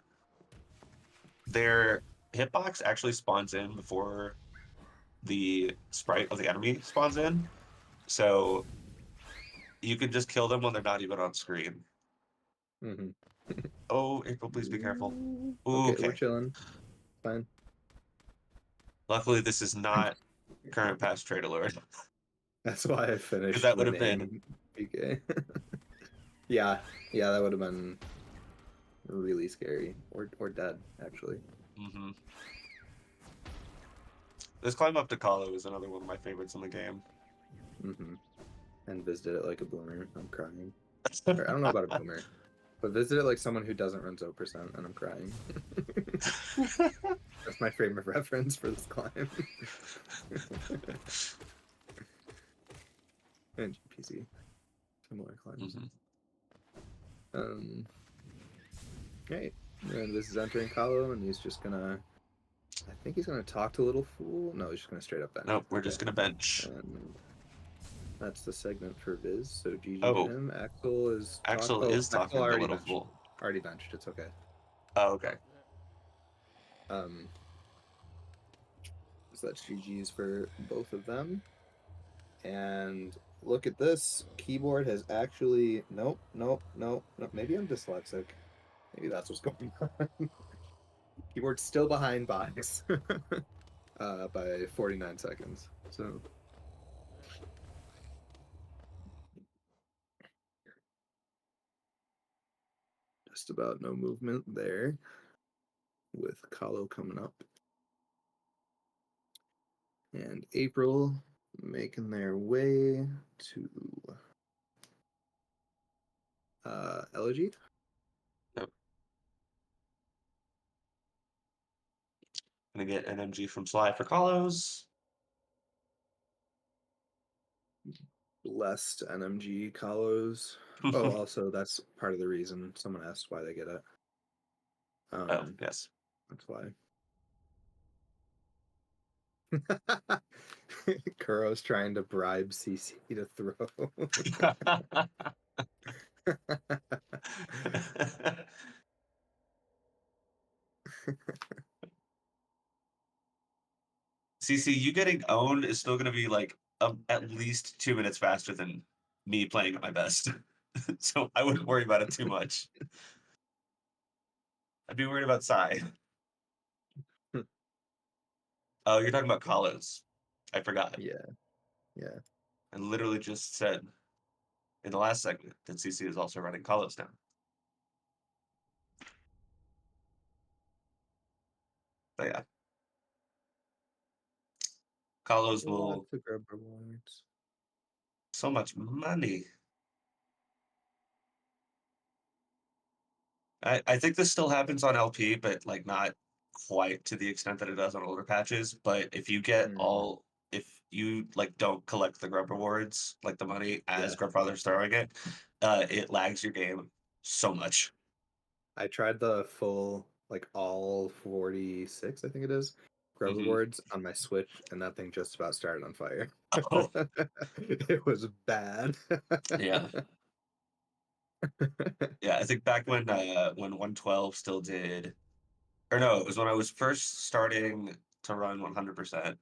their hitbox actually spawns in before the sprite of the enemy spawns in. So you can just kill them when they're not even on screen. Mm-hmm. Oh, April, please be careful. Ooh, Okay, we're chilling. Fine. Luckily, this is not current past Trader Lord. That's why I finished. That would have been PK. yeah, that would have been really scary, or dead actually. Mm-hmm. This climb up to Kahlo is another one of my favorites in the game. Mm-hmm. And visited it like a boomer. I'm crying. Or, I don't know about a boomer, but visit it like someone who doesn't run 0%, and I'm crying. That's my frame of reference for this climb. And GPC. Similar climbs. Mm-hmm. Okay. And this is entering Kahlo, and he's just gonna... I think he's gonna talk to Little Fool. No, he's just gonna straight up bench. Nope, we're just gonna bench. And that's the segment for Viz. So GG Oh. to him. Axel is Axel is talking to Little benched. Fool. Already benched. It's okay. Oh, okay. So that's GG's for both of them. And look at this. Keyboard has actually... Nope. Maybe I'm dyslexic. Maybe that's what's going on. Keyboard's still behind Box by 49 seconds. So... Just about no movement there with Kahlo coming up. And April making their way to Elegy. Yep. Gonna get an MG from Sly for Kahlo's. Blessed NMG Kahlos. Oh, also, that's part of the reason someone asked why they get it. Oh, yes. That's why. Kuro's trying to bribe CC to throw. CC, you getting owned is still going to be like at least 2 minutes faster than me playing at my best. So I wouldn't worry about it too much. I'd be worried about Psy. Oh, you're talking about Kalos. I forgot. Yeah, yeah. I literally just said in the last segment that CC is also running Kalos now. But yeah. Kalos will Lots of grub rewards. so much money. I think this still happens on LP, but like not quite to the extent that it does on older patches. But if you get if you like don't collect the grub rewards, like the money as Yeah. Grubfather's throwing it lags your game so much. I tried the full, like all 46, I think it is, grub Mhm. rewards on my Switch, and that thing just about started on fire. Oh, It was bad. yeah. Yeah, I think back when 112 still did, or no, it was when I was first starting to run 100%.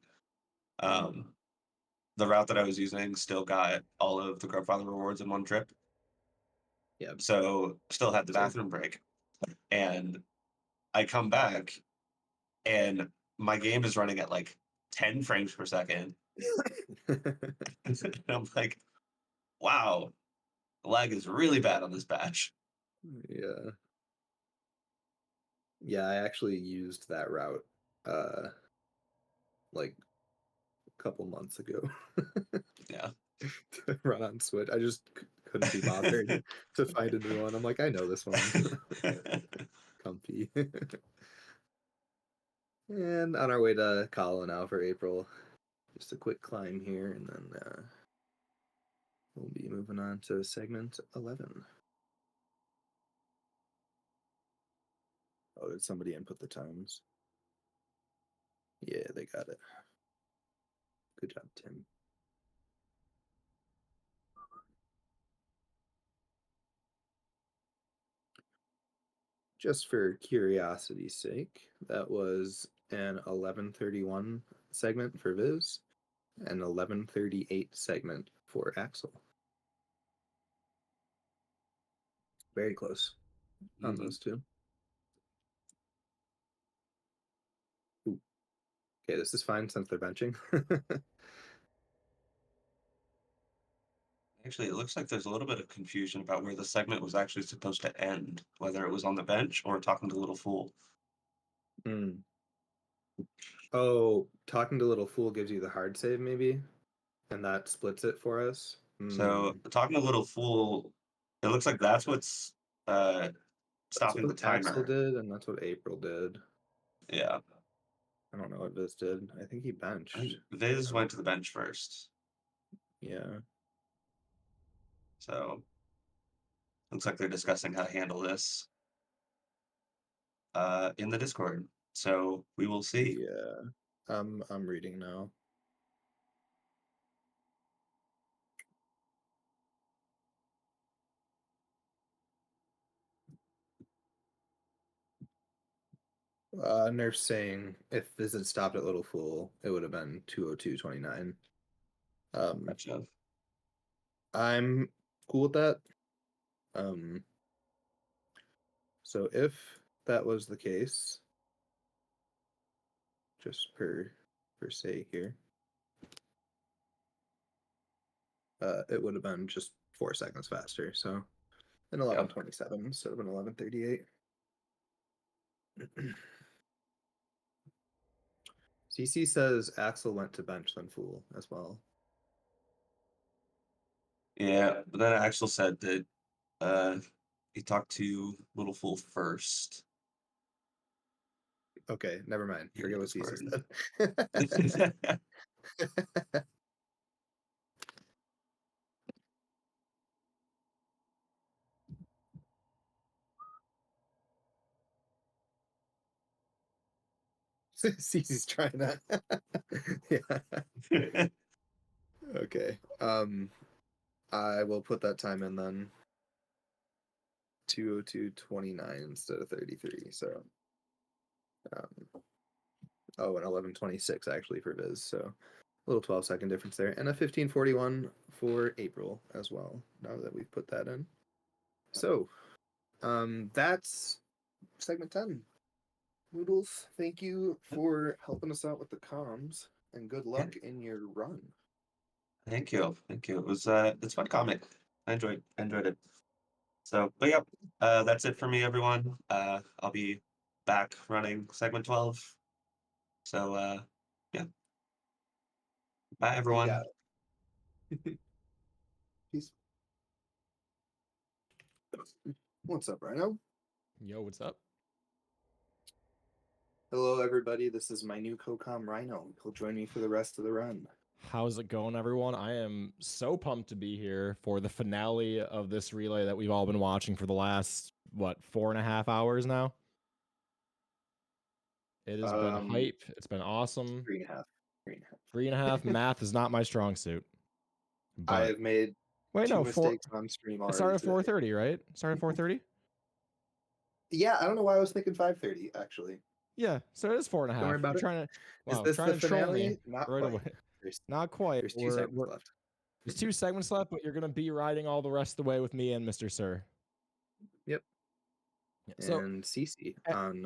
The route that I was using still got all of the Grubfather rewards in one trip. Yeah. So still had the Same. bathroom break. And I come back and my game is running at like 10 frames per second. And I'm like, wow, the lag is really bad on this patch. Yeah. Yeah, I actually used that route like a couple months ago Yeah. to run on Switch. I just couldn't be bothered to find a new one. I'm like, I know this one. Comfy. And on our way to Kala now for April. Just a quick climb here, and then we'll be moving on to segment 11. Oh, did somebody input the times? Yeah, they got it. Good job, Tim. Just for curiosity's sake, that was an 11:31 segment for Viz, and 11:38 segment for Axel. Very close on those two. Ooh. Okay, this is fine since they're benching. Actually, it looks like there's a little bit of confusion about where the segment was actually supposed to end, whether it was on the bench or talking to Little Fool. Hmm. Oh, talking to Little Fool gives you the hard save, maybe? And that splits it for us? So talking to Little Fool, it looks like that's what's That's stopping the what Axel timer. did, and that's what April did. Yeah. I don't know what Viz did. I think he I benched. think Viz went to the bench first. Yeah. So looks like they're discussing how to handle this in the Discord. So we will see. Yeah. I'm reading now. Nerf saying if Viz had stopped at Little Fool, it would have been 202.29. Gotcha. I'm cool with that. So if that was the case, just per se here, it would have been just 4 seconds faster. So an 11:27 instead of an 11:38. CC says Axel went to bench then Fool as well. Yeah, but then Axel said that he talked to Little Fool first. Okay, never mind. Here in Forget what CC Discord. said. CC's trying that. Yeah. Okay. I will put that time in then. 202.29 instead of 33. So Oh, and 11:26 actually for Viz. So a little 12-second difference there, and a 15:41 for April as well. Now that we've put that in, so that's segment 10. Noodles, thank you for helping us out with the comms, and good luck in your run. Thank you. It was it's fun comic. I enjoyed it. So, but yeah, that's it for me, everyone. I'll be back running segment 12. So, yeah. Bye, You everyone. got it. Peace. What's up, Rhino? Yo, what's up? Hello, everybody. This is my new co-com, Rhino. He'll join me for the rest of the run. How's it going, everyone? I am so pumped to be here for the finale of this relay that we've all been watching for the last, 4.5 hours now? It has been hype. It's been awesome. 3.5. 3.5. Math is not my strong suit. I But have made wait, two no, mistakes on stream it already. started at today. 4:30, right? Started at 4:30? Yeah, I don't know why I was thinking 5:30, actually. Yeah, so it is 4.5. Don't worry about You're it. trying to, Is wow, this trying the to troll finale? me Not right quite. away. There's, Not quite. there's 2 segments left. There's 2 segments left, but you're gonna be riding all the rest of the way with me and Mr. Sir. Yep. So And Cece a- on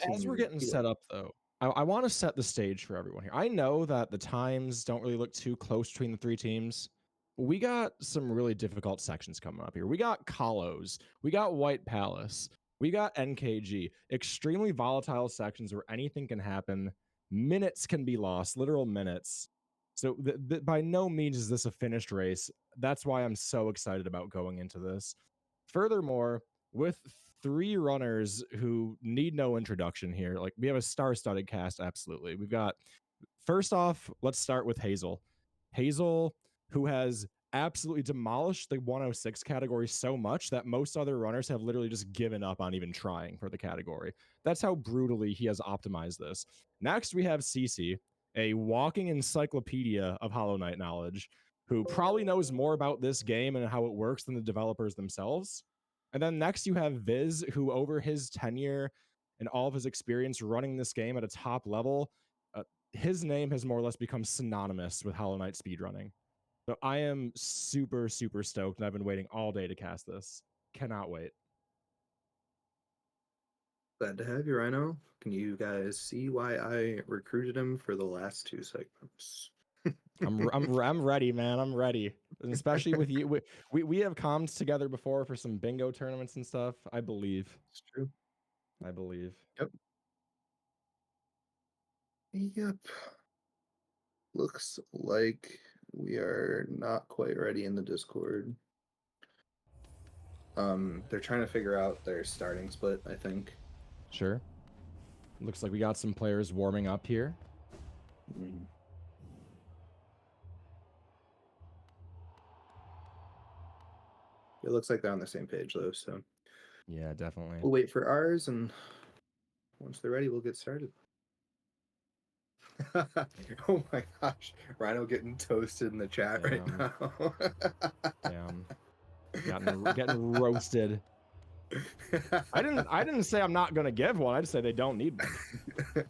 as we're Team getting Heal. set up, though, I want to set the stage for everyone here. I know that the times don't really look too close between the 3 teams. We got some really difficult sections coming up here. We got Kalos, we got White Palace, we got NKG. Extremely volatile sections where anything can happen. Minutes can be lost, literal minutes. So by no means is this a finished race. That's why I'm so excited about going into this. Furthermore, with 3 runners who need no introduction here, like we have a star-studded cast, absolutely. We've got, first off, let's start with Hazel. Hazel, who has absolutely demolished the 106 category so much that most other runners have literally just given up on even trying for the category. That's how brutally he has optimized this. Next, we have Cece, a walking encyclopedia of Hollow Knight knowledge, who probably knows more about this game and how it works than the developers themselves. And then next you have Viz, who over his tenure and all of his experience running this game at a top level, his name has more or less become synonymous with Hollow Knight speedrunning. So I am super, super stoked, and I've been waiting all day to cast this. Cannot wait. Glad to have you, Rhino. Can you guys see why I recruited him for the last 2 segments? I'm ready, man. I'm ready, and especially with you. We have comms together before for some bingo tournaments and stuff. I believe. It's true. I believe. Yep. Looks like we are not quite ready in the Discord. They're trying to figure out their starting split, I think. Sure. Looks like we got some players warming up here. Mm. It looks like they're on the same page, though, so Yeah, definitely. we'll wait for ours, and once they're ready, we'll get started. Oh my gosh, Rhino getting toasted in the chat right now. Damn. Getting roasted. I didn't say I'm not gonna give one. I just say they don't need one.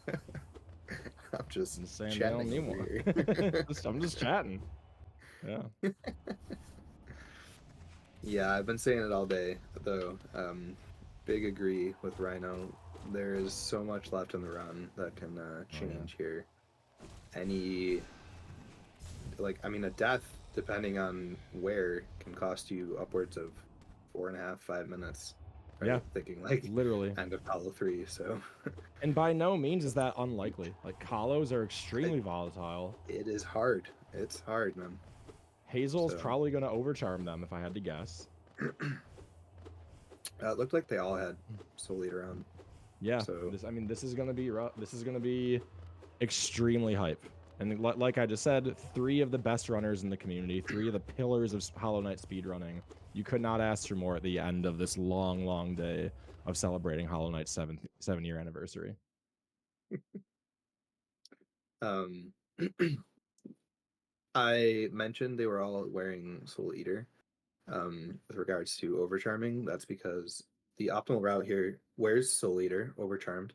I'm just saying they don't need one. I'm just chatting. Yeah. Yeah, I've been saying it all day, though. Big agree with Rhino. There is so much left in the run that can change here. Any, a death, depending on where, can cost you upwards of 4.5, 5 minutes. Right? Yeah, thinking literally end of Apollo 3. So, and by no means is that unlikely. Like Kalos are extremely volatile. It is hard. It's hard, man. Hazel's probably gonna overcharm them if I had to guess. It looked like they all had Soul Leader on. Yeah, so this is gonna be rough. This is gonna be extremely hype. And like I just said, 3 of the best runners in the community, 3 of the pillars of Hollow Knight speedrunning. You could not ask for more at the end of this long, long day of celebrating Hollow Knight's 7-year anniversary. I mentioned they were all wearing Soul Eater. With regards to overcharming, that's because the optimal route here wears Soul Eater, overcharmed.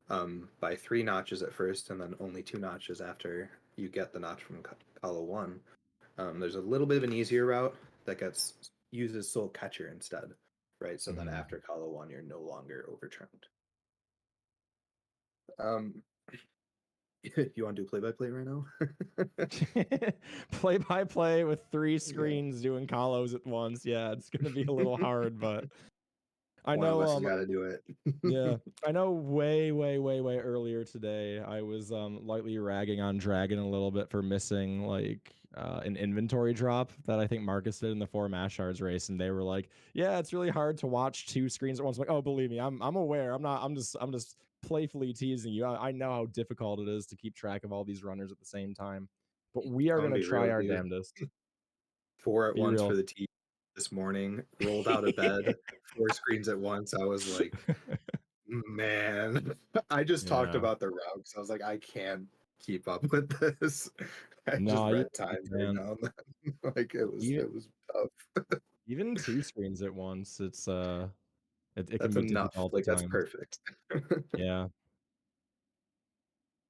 by 3 notches at first, and then only 2 notches after you get the notch from Kala 1. There's a little bit of an easier route that uses Soul Catcher instead, right? So then after Kala 1, you're no longer overturned. You want to do play-by-play right now? Play by play with 3 screens doing Kalos at once. Yeah, it's gonna be a little hard, but I One of know us has got to do it. yeah, I know way earlier today I was lightly ragging on Dragon a little bit for missing like an inventory drop that I think Marcus did in the 4 Mashards race, and they were like, yeah, it's really hard to watch 2 screens at once. I'm like, oh, believe me, I'm aware. I'm just playfully teasing you. I know how difficult it is to keep track of all these runners at the same time, but we are I'm gonna gonna be real try with our you. damnedest. 4 at Be once real. for the team this morning. Rolled out of bed, 4 screens at once. I was like, man, I just talked Yeah. about the routes. I was like, I can't keep up with this. I just No, you read times right man. now. Like it was tough. Even 2 screens at once, it can That's be enough. difficult Like at that's times. perfect. Yeah.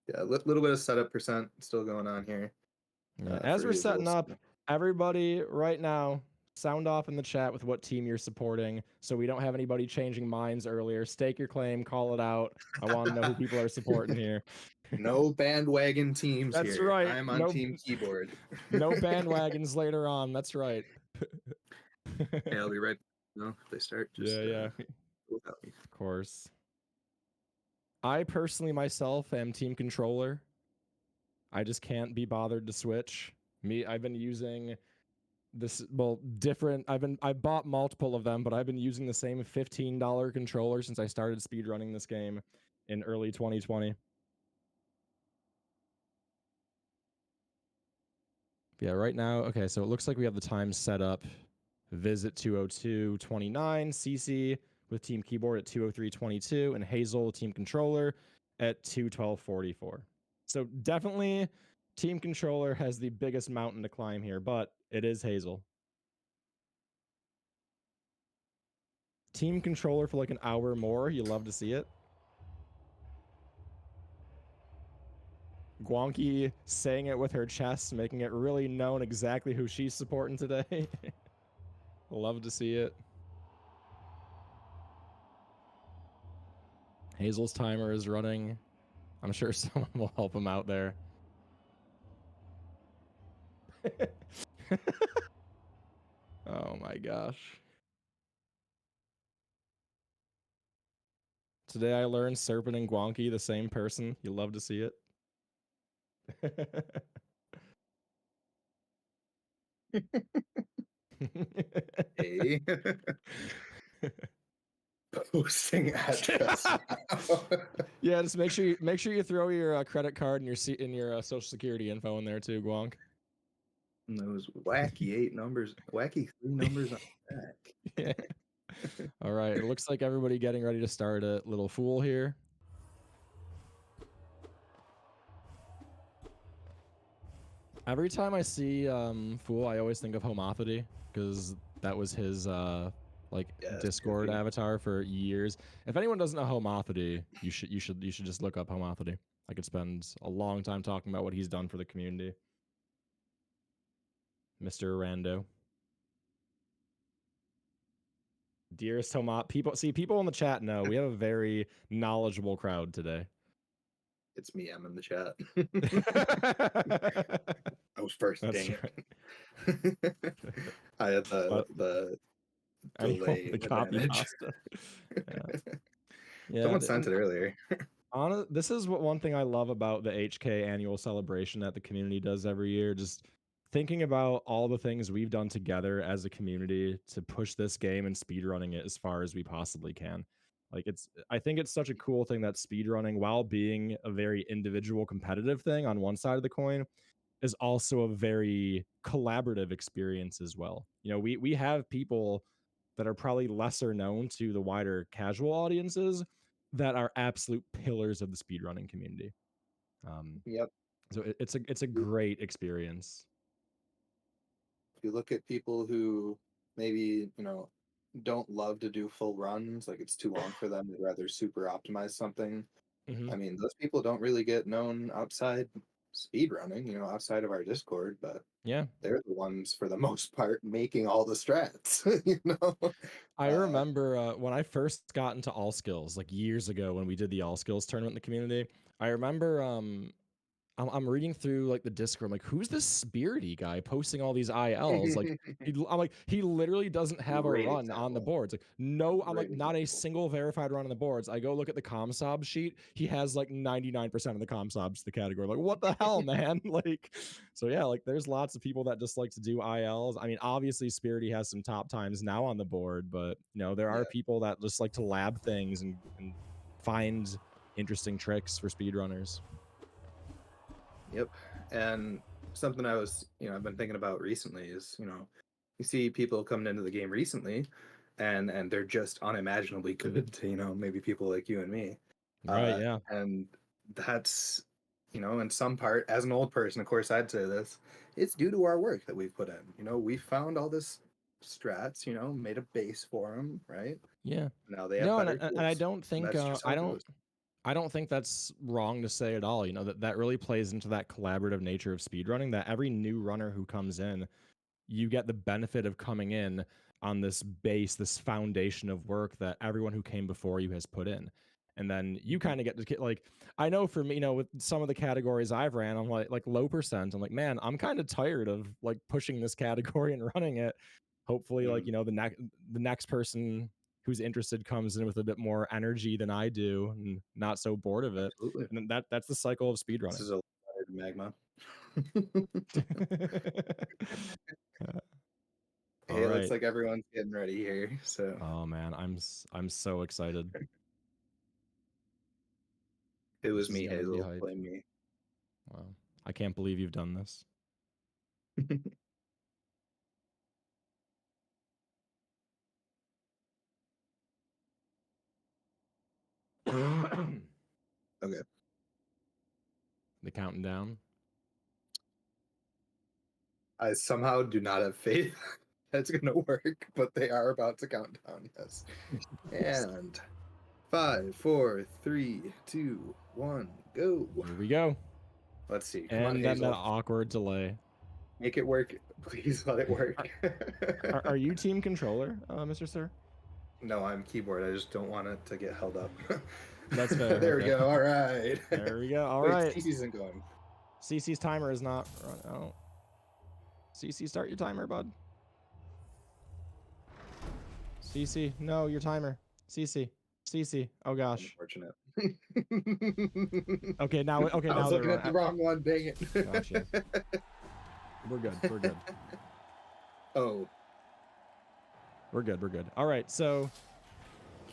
Yeah, a little bit of setup percent still going on here. Yeah. As for we're Hazel, setting up, so- everybody right now, sound off in the chat with what team you're supporting so we don't have anybody changing minds earlier. Stake your claim, call it out. I want to know who people are supporting here. No bandwagon teams That's here. right. I'm on team keyboard. No bandwagons later on. That's right. Hey, I'll be right. No, if they start, just yeah. without me. Of course. I personally myself am team controller. I just can't be bothered to switch. I've been using different. I bought multiple of them, but I've been using the same $15 controller since I started speedrunning this game in early 2020. Yeah, right now, okay, so it looks like we have the time set up. Visit 202.29, CC with team keyboard at 203.22, and Hazel team controller at 212.44. So definitely team controller has the biggest mountain to climb here, but it is Hazel. Team controller for like an hour more, you love to see it. Guanqi saying it with her chest, making it really known exactly who she's supporting today. Love to see it. Hazel's timer is running. I'm sure someone will help him out there. Oh my gosh. Today I learned Serpent and Guanqi, the same person. You love to see it. Hey. Posting address. Yeah, just make sure you throw your credit card and your social security info in there too, Guanq. And those wacky 8 numbers, wacky 3 numbers on the back. Yeah. All right, it looks like everybody getting ready to start a little fool here. Every time I see Fool, I always think of Homophody because that was his Discord goofy. avatar for years. If anyone doesn't know Homophody, you should just look up Homophody. I could spend a long time talking about what he's done for the community. Mr. Rando. Dearest Homop, people in the chat know we have a very knowledgeable crowd today. It's me. I'm in the chat. I was first. That's dang right. it. I had the delay the copy advantage. pasta. Yeah. Someone sent it earlier. This is one thing I love about the HK annual celebration that the community does every year. Just thinking about all the things we've done together as a community to push this game and speedrunning it as far as we possibly can. I think it's such a cool thing that speedrunning, while being a very individual competitive thing on one side of the coin, is also a very collaborative experience as well. You know, we have people that are probably lesser known to the wider casual audiences that are absolute pillars of the speedrunning community. Yep. So it's a great experience. If you look at people who maybe, don't love to do full runs, like it's too long for them, they'd rather super optimize something. Mhm. I mean, those people don't really get known outside speedrunning, you know, outside of our Discord, but Yeah. they're the ones for the most part making all the strats, you know. I Uh, remember when I first got into All Skills, like years ago when we did the All Skills tournament in the community. I remember I'm reading through like the Discord. I'm like, who's this Spirity guy posting all these ILs? Like, I'm like, he literally doesn't have a Great run on the example. boards. Like, no, I'm like, Great not a example. single verified run on the boards. I go look at the comsob sheet. He has like 99% of the comsobs to the category. Like, what the hell, man? Like, so yeah, like there's lots of people that just like to do ILs. I mean, obviously Spirity has some top times now on the board, but you know, there are Yeah. people that just like to lab things and find interesting tricks for speedrunners. Yep. And something I was, you know, I've been thinking about recently is, you know, you see people coming into the game recently and they're just unimaginably good to, you know, maybe people like you and me. Right, yeah. And that's, you know, in some part, as an old person, of course, I'd say this, it's due to our work that we've put in. You know, we found all this strats, you know, made a base for them, right? Yeah. Now they have No, better and I tools. don't And think that's just how it goes. I don't think that's wrong to say at all. You know, that really plays into that collaborative nature of speedrunning, that every new runner who comes in, you get the benefit of coming in on this base, this foundation of work that everyone who came before you has put in. And then you kind of get to get like, I know for me, you know, with some of the categories I've ran, I'm like low percent. I'm like, man, I'm kind of tired of like pushing this category and running it. Hopefully, like, you know, the next person who's interested comes in with a bit more energy than I do and not so bored of it. Absolutely. And then that's the cycle of This speedrunning. is a magma. All Hey, it right. looks like everyone's getting ready here. So Oh man, I'm so excited. it was This is me, gonna be Hazel. hype. Blame me. Wow. I can't believe you've done this. Okay. The counting down. I somehow do not have faith that's gonna work, but they are about to count down, yes. And 5, 4, 3, 2, 1, go. Here we go. Let's see. Come on, And then that Hazel. awkward delay. Make it work. Please let it work. Are you team controller, Mr. Sir? No, I'm keyboard. I just don't want it to get held up. That's fair. There we okay. go. All right. There we go. All Wait, right. CC isn't going. CC's timer is not run out. CC, start your timer, bud. CC, no, your timer. CC, CC. Oh gosh. Unfortunate. Okay, now. Okay, I now was they're looking at the wrong one. Dang it. Gotcha. We're good. We're good. Oh. We're good. We're good. All right. So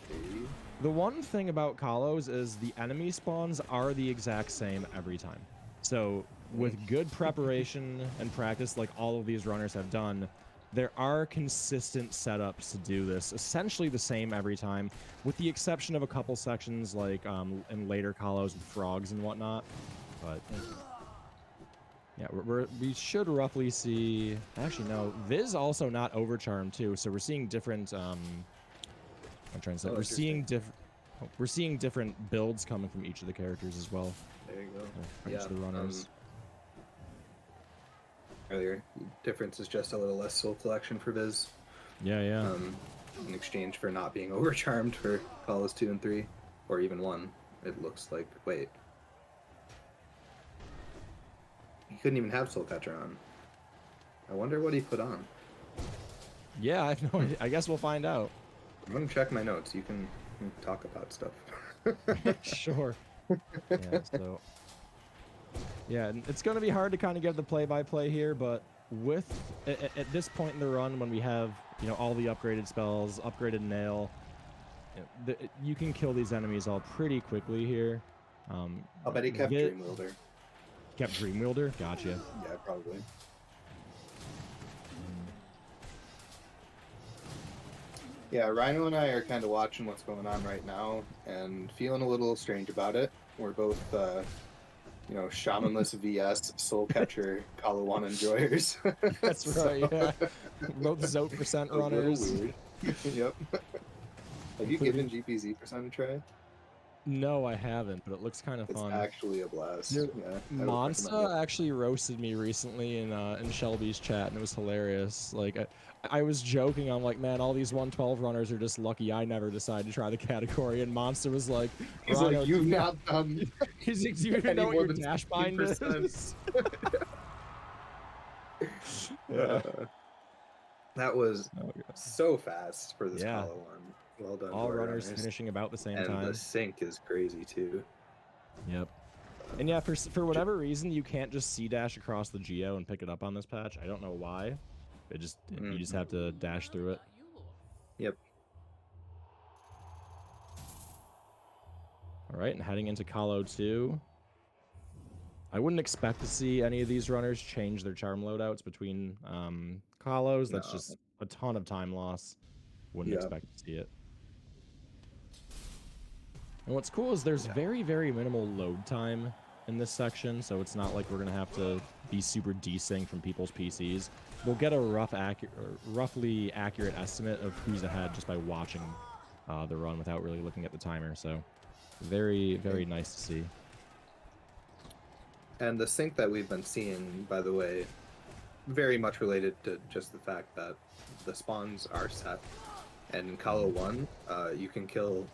Okay. the one thing about Kalos is the enemy spawns are the exact same every time. So with good preparation and practice, like all of these runners have done, there are consistent setups to do this, essentially the same every time, with the exception of a couple sections like in later Kalos with frogs and whatnot. But yeah, we should roughly see. Actually, no, Viz also not overcharmed too, so we're seeing different. I'm trying to say we're seeing different. We're seeing different builds coming from each of the characters as well. There you go. Each of the runners. Earlier, difference is just a little less soul collection for Viz. Yeah. In exchange for not being overcharmed for Kalos 2 and 3, or even 1. It looks like. Wait. He couldn't even have Soul Catcher on. I wonder what he put on. Yeah, I have no idea. I guess we'll find out. I'm gonna check my notes. You can talk about stuff. Sure. Yeah, so yeah, and it's going to be hard to kind of get the play-by-play here, but with at this point in the run, when we have all the upgraded spells, upgraded nail, you can kill these enemies all pretty quickly here. I'll bet he kept Dreamwielder. Kept Dreamwielder? Gotcha. Yeah, probably. Yeah, Rhino and I are kind of watching what's going on right now and feeling a little strange about it. We're both, Shamanless VS Soul Catcher Kala 1 enjoyers. That's right, yeah. Both Zote percent runners. Weird. Yep. Have you given GPZ percent a try? No, I haven't, but it looks kind of It's fun. actually a blast. Dude, Yeah, I would recommend Monsta it. actually roasted me recently in Shelby's chat, and it was hilarious. Like, I was joking. I'm like, man, all these 112 runners are just lucky I never decided to try the category. And Monsta was like, He's Rhino, like, do you've you not done He's like, do you even any know what more your than dash bind 16%. is? Uh, that was Oh, God. so fast for this Yeah. Kala one. Well done, All to our runners finishing about the same and time. the sync is crazy too. Yep. And yeah, for whatever reason, you can't just C-dash across the geo and pick it up on this patch. I don't know why. You just have to dash through it. Yep. All right, and heading into Kalo 2. I wouldn't expect to see any of these runners change their charm loadouts between Kalos. That's No. just a ton of time loss. Wouldn't Yep. expect to see it. And what's cool is there's very, very minimal load time in this section, so it's not like we're gonna have to be super desync from people's PCs. We'll get a roughly accurate estimate of who's ahead just by watching the run without really looking at the timer. So very, very nice to see. And the sync that we've been seeing, by the way, very much related to just the fact that the spawns are set. And in Kalo 1, you can kill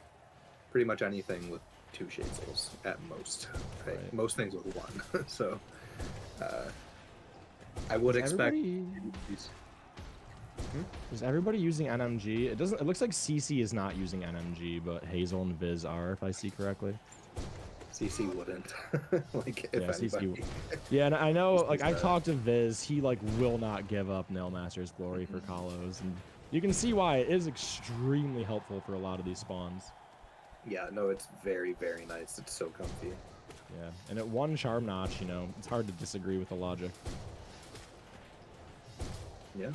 pretty much anything with 2 Shade Souls at most. Right? Most things with 1. So I would expect... Is everybody using NMG? It doesn't. It looks like CC is not using NMG, but Hazel and Viz are, if I see correctly. CC wouldn't. Like, if Yeah, CC. anybody. Yeah, and I know. Like, I that. talked to Viz. He like will not give up Nailmaster's Glory for Kalos, and you can see why it is extremely helpful for a lot of these spawns. Yeah, no, it's very, very nice. It's so comfy. Yeah, and at 1 charm notch, you know, it's hard to disagree with the logic. Yeah.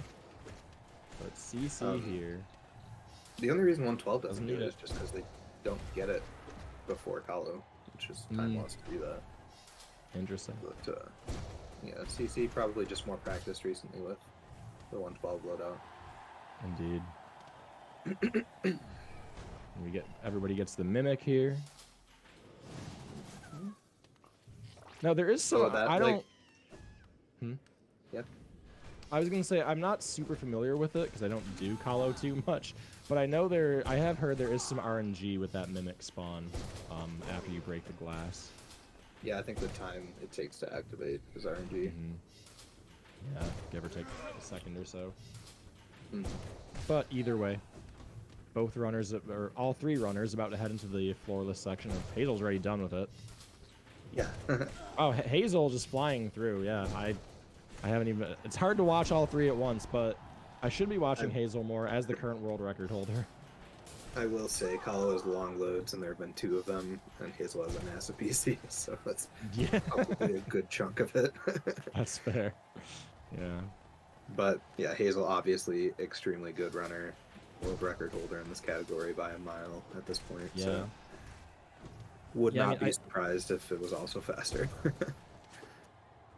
But CC here. The only reason 112 doesn't do need it it. is just because they don't get it before Kalo, which is time loss to do that. Interesting. But yeah, CC probably just more practice recently with the 112 loadout. Indeed. Everybody gets the mimic here. Now there is some. I don't. Yep. I was gonna say I'm not super familiar with it because I don't do Kalo too much, but I know I have heard there is some RNG with that mimic spawn after you break the glass. Yeah, I think the time it takes to activate is RNG. Yeah, give or take a second or so. Mm. But either way, both runners, or all 3 runners, about to head into the floorless section. Hazel's already done with it. Yeah. Oh, Hazel just flying through. Yeah, I haven't even. It's hard to watch all 3 at once, but I should be watching Hazel more as the current world record holder. I will say, Kalo has long loads, and there have been 2 of them, and Hazel has a NASA PC, so that's probably a good chunk of it. That's fair. Yeah. But yeah, Hazel obviously extremely good runner, world record holder in this category by a mile at this point. Yeah. So would not be surprised if it was also faster.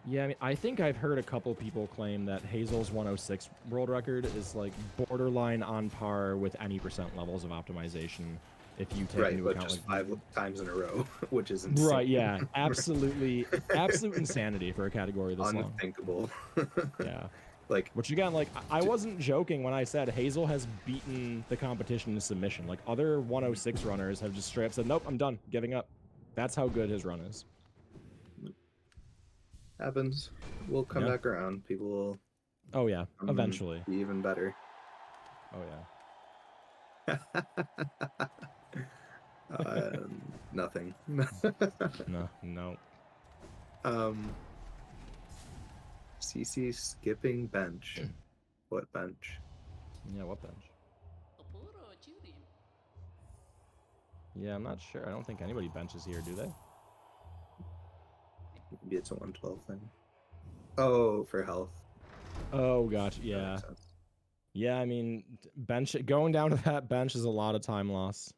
Yeah, I mean, I think I've heard a couple people claim that Hazel's 106 world record is like borderline on par with any % levels of optimization if you take into account just like 5 times in a row, which is insane. Right, yeah, absolutely, absolute insanity for a category this long. Unthinkable. Yeah. Like, which again, like I wasn't joking when I said Hazel has beaten the competition in submission. Like other 106 runners have just straight up said, "Nope, I'm done, giving up." That's how good his run is. Happens. We'll come back around. People will. Oh yeah, eventually. Be even better. Oh yeah. Nothing. No. CC skipping bench. What bench? Yeah, what bench? Yeah, I'm not sure. I don't think anybody benches here, do they? Maybe it's a 112 thing. Oh, for health. Oh, gotcha. Yeah. Yeah, I mean, going down to that bench is a lot of time loss.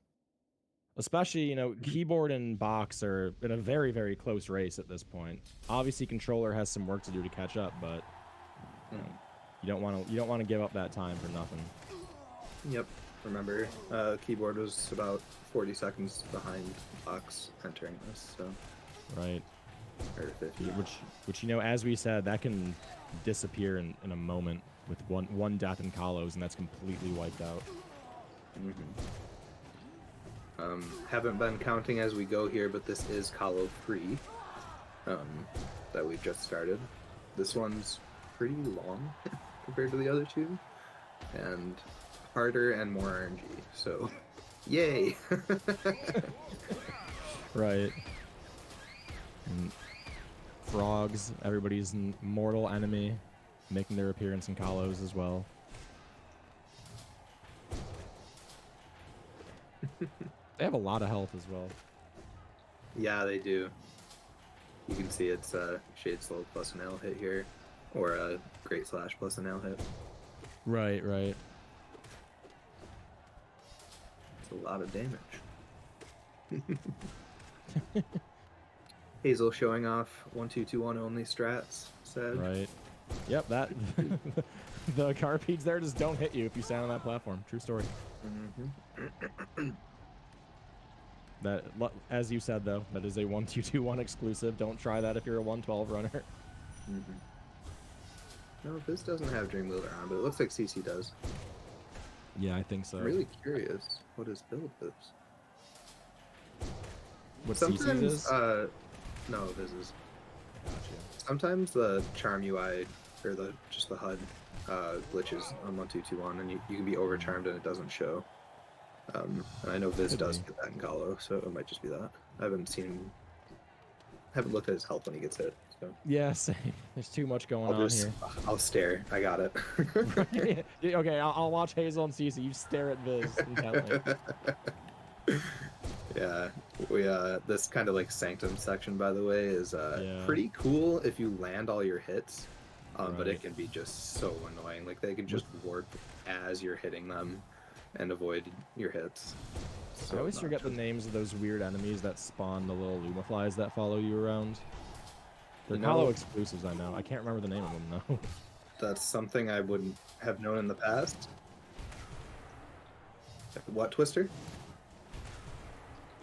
Especially, you know, keyboard and box are in a very, very close race at this point. Obviously, controller has some work to do to catch up, but you know, you don't want to give up that time for nothing. Yep. remember. Keyboard was about 40 seconds behind Fox entering this, so Right. or 50. Which you know, as we said, that can disappear in a moment with one death in Kalos, and that's completely wiped out. Haven't been counting as we go here, but this is Kalo 3 that we've just started. This one's pretty long compared to the other two, and harder and more RNG. So, yay! Right. And frogs, everybody's mortal enemy, making their appearance in Kalos as well. They have a lot of health as well. Yeah, they do. You can see it's Shade Slow plus an L hit here, or a Great Slash plus an L hit. Right, right. It's a lot of damage. Hazel showing off 1-2-2-1 only strats. Said. Right. Yep, that the Carpedes there just don't hit you if you stand on that platform. True story. That, as you said though, that is a 1-2-2-1 exclusive. Don't try that if you're a 112 runner. No, this doesn't have Dreamwielder on, but it looks like CC does. Yeah, I think so. I'm really curious what his build is. What Sometimes, CC's is? No, this is. Gotcha. Sometimes the Charm UI, or just the HUD, glitches on 1-2-2-1, and you can be overcharmed and it doesn't show. And I know Viz does get that in Kalo, so it might just be that. I haven't looked at his health when he gets hit. So. Yeah, same. There's too much going on here. I'll stare. I got it. Okay, I'll watch Hazel and CC. You stare at Viz intently. Yeah, we this kind of like Sanctum section, by the way, is pretty cool if you land all your hits, but it can be just so annoying. Like they can just warp as you're hitting them and avoid your hits. So I always forget the names of those weird enemies that spawn the little Lumaflies that follow you around. They're Kalo exclusives, I know. I can't remember the name of them though. That's something I wouldn't have known in the past. What Twister?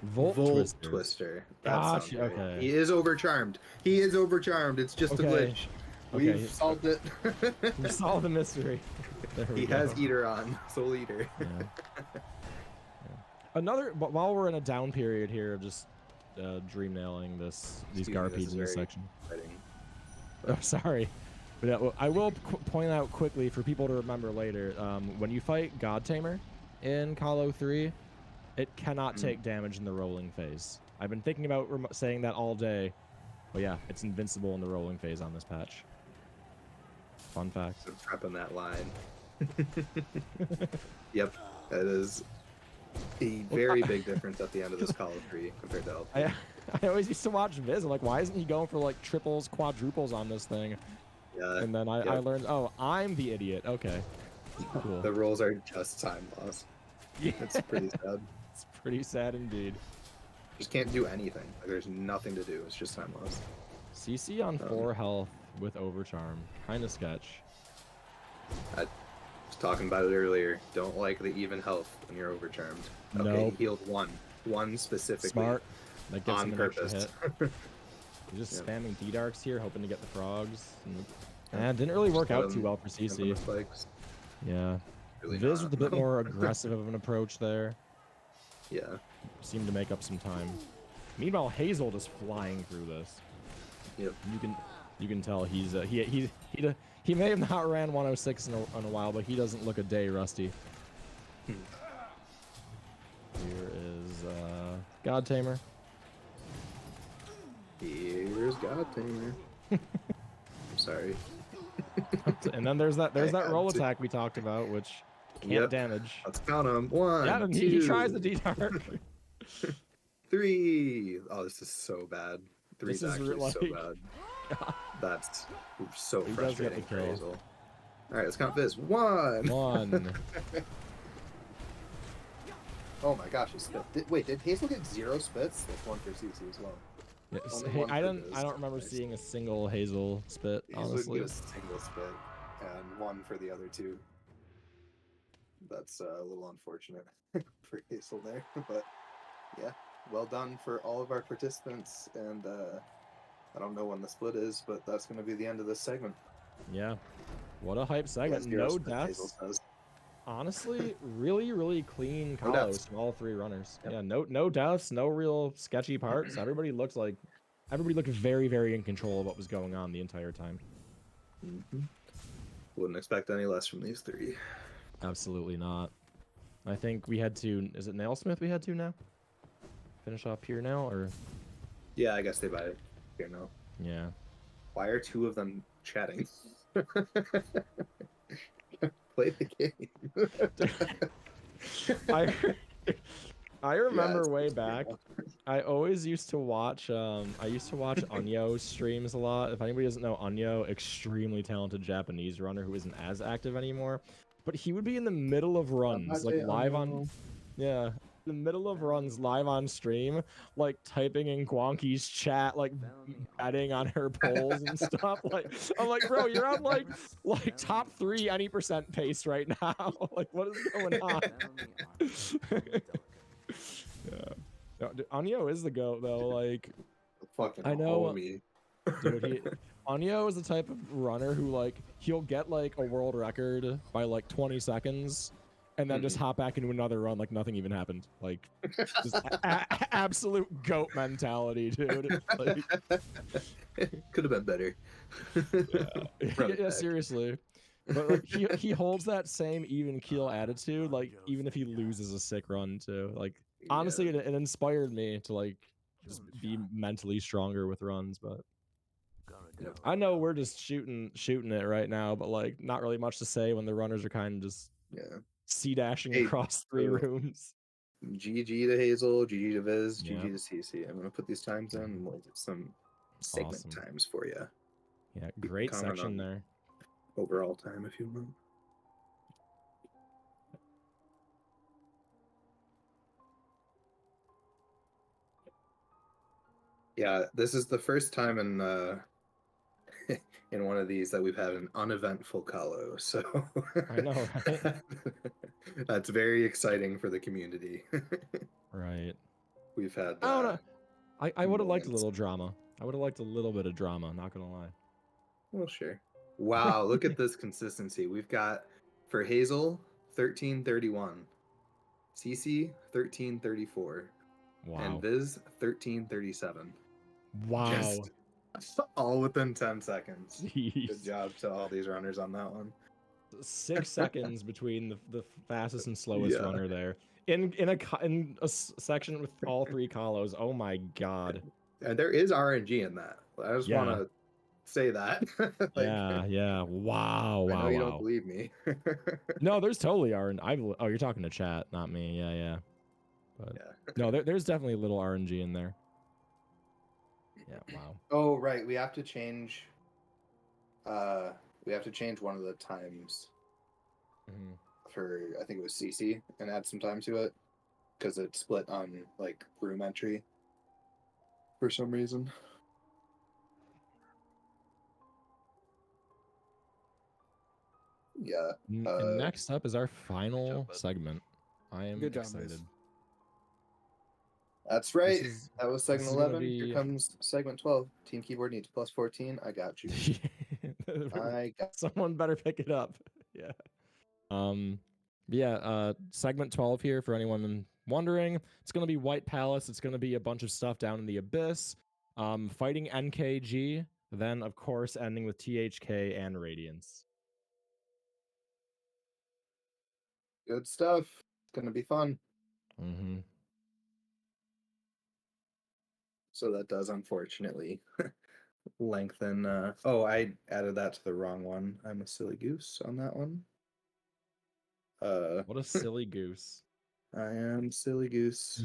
Volt Twister. Gosh, okay. He is overcharmed. It's just a glitch. We've solved it. We solved the mystery. He has Eater on. Soul Eater. Another, while we're in a down period here, just dream nailing these Garpedes in this section. Exciting. Oh, sorry. But yeah, well, I will point out quickly for people to remember later, when you fight God Tamer in Kalo 3, it cannot take damage in the rolling phase. I've been thinking about saying that all day. But yeah, it's invincible in the rolling phase on this patch. Fun fact. So prepping that line. Yep, that is a very big difference at the end of this Call of 3 compared to LP. I always used to watch Viz. I'm like, why isn't he going for like triples, quadruples on this thing? Yeah. And then I learned, oh, I'm the idiot. Okay. Cool. The rolls are just time loss. Yeah. It's pretty sad. It's pretty sad indeed. Just can't do anything. Like, there's nothing to do. It's just time loss. CC on 4 health with Overcharm. Kind of sketch. I was talking about it earlier. Don't like the even health when you're overcharmed. Okay, Nope. he healed one specifically. Smart. That gets on him an purpose. extra hit. He's just spamming D-Darks here, hoping to get the frogs. And didn't really work out too well for CC. Yeah. Really Viz not. with a bit more aggressive of an approach there. Yeah. Seemed to make up some time. Meanwhile, Hazel just flying through this. Yep. You can tell he's he may have not ran 106 in a while, but he doesn't look a day rusty. Here is God Tamer. Here's God Tamer. I'm sorry. And then there's that roll attack we talked about, which can't damage. Let's count them. 1, Yeah, 2, he tries the D-Dark. 3. Oh, this is so bad. 3 is This is actually like- so bad. That's so He does get frustrating the for kill. Hazel. All right, let's count this. 1. 1. Oh my gosh, he spit. Wait, did Hazel get 0 spits? That's 1 for CC as well. Yes, Only one I for don't Viz. remember Nice. seeing a single Hazel spit, Hazel honestly. didn't get a single spit, and 1 for the other 2. That's a little unfortunate for Hazel there, but yeah, well done for all of our participants. And I don't know when the split is, but that's going to be the end of this segment. Yeah. What a hype segment. Zero No split, Hazel deaths. says. Honestly, really clean No combos deaths. from all three runners. Yep. Yeah, no deaths, no real sketchy parts. Everybody looked very in control of what was going on the entire time. Wouldn't expect any less from these three. Absolutely not. I think we had to. Is it Nailsmith we had to now? Finish off here now, or? Yeah, I guess they buy it here now. Yeah. Why are two of them chatting? Play the game. I remember it's way just weird back. now. I always used to watch. I used to watch Onyo streams a lot. If anybody doesn't know Onyo, extremely talented Japanese runner who isn't as active anymore, but he would be in the middle of runs, like live on. Yeah, the middle of runs live on stream, like typing in Guanqi's chat, like betting on her polls and stuff. Like, I'm like, bro, you're on like top 3 any percent pace right now. Like, what is going on? Yeah. No, Anyo is the goat though. Like, Fucking I know, homie. dude. Anyo is the type of runner who like he'll get like a world record by like 20 seconds, and then just hop back into another run like nothing even happened. Like, just absolute goat mentality, dude. Like, could have been better. yeah, seriously. But like he holds that same even keel attitude, like even if he loses a sick run too. Like honestly, it inspired me to like just be mentally stronger with runs. But I know we're just shooting it right now, but like not really much to say when the runners are kind of just sea dashing across 3 rooms. GG to Hazel, GG to Viz, GG to CC. I'm gonna put these times in and we'll get some segment times for you. Yeah, great section there. Overall time, if you want. Yeah, this is the first time in in one of these that we've had an uneventful Kahlo, so I know, right? That's very exciting for the community. Right. We've had. I would have liked a little drama. I would have liked a little bit of drama. Not gonna lie. Well, sure. Wow, look at this consistency. We've got for Hazel 1331, CC 1334, and Viz 1337. Wow. Just all within 10 seconds. Jeez. Good job to all these runners on that one. 6 seconds between the fastest and slowest runner there in a section with all 3 Kahlos. Oh my god. And there is RNG in that. I just want to say that. Like, yeah. Wow. I know you don't believe me. No, there's totally RNG. Oh, you're talking to chat, not me. Yeah. But no, there's definitely a little RNG in there. Yeah. Wow. Oh, right. We have to change. We have to change one of the times for, I think it was CC, and add some time to it because it split on like room entry for some reason. Yeah. And next up is our final segment. I am excited. That's right. That was segment 11. Here comes segment 12. Team keyboard needs plus 14. I got you. Someone better pick it up. Yeah. Segment 12 here for anyone wondering. It's going to be White Palace. It's going to be a bunch of stuff down in the Abyss. Fighting NKG. Then, of course, ending with THK and Radiance. Good stuff. It's going to be fun. So that does, unfortunately, lengthen. Oh, I added that to the wrong one. I'm a silly goose on that one. What a silly goose. I am silly goose.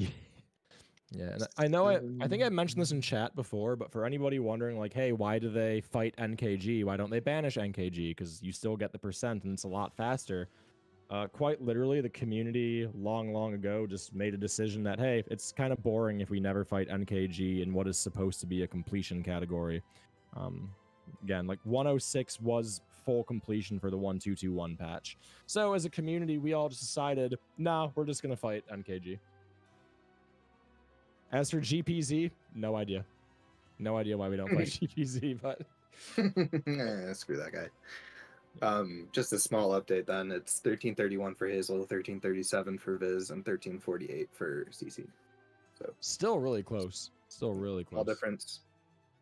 Yeah, and I know I think I mentioned this in chat before, but for anybody wondering, like, hey, why do they fight NKG? Why don't they banish NKG? Because you still get the percent and it's a lot faster. Quite literally, the community long ago just made a decision that, hey, it's kind of boring if we never fight NKG in what is supposed to be a completion category. Again, like 106 was full completion for the 1-2-2-1 patch. So as a community, we all just decided, nah, we're just gonna fight NKG. As for GPZ, no idea. No idea why we don't fight GPZ, but Screw that guy. Just a small update then. It's 1331 for Hazel, 1337 for Viz, and 1348 for CC. So still really close. Still really close. all difference.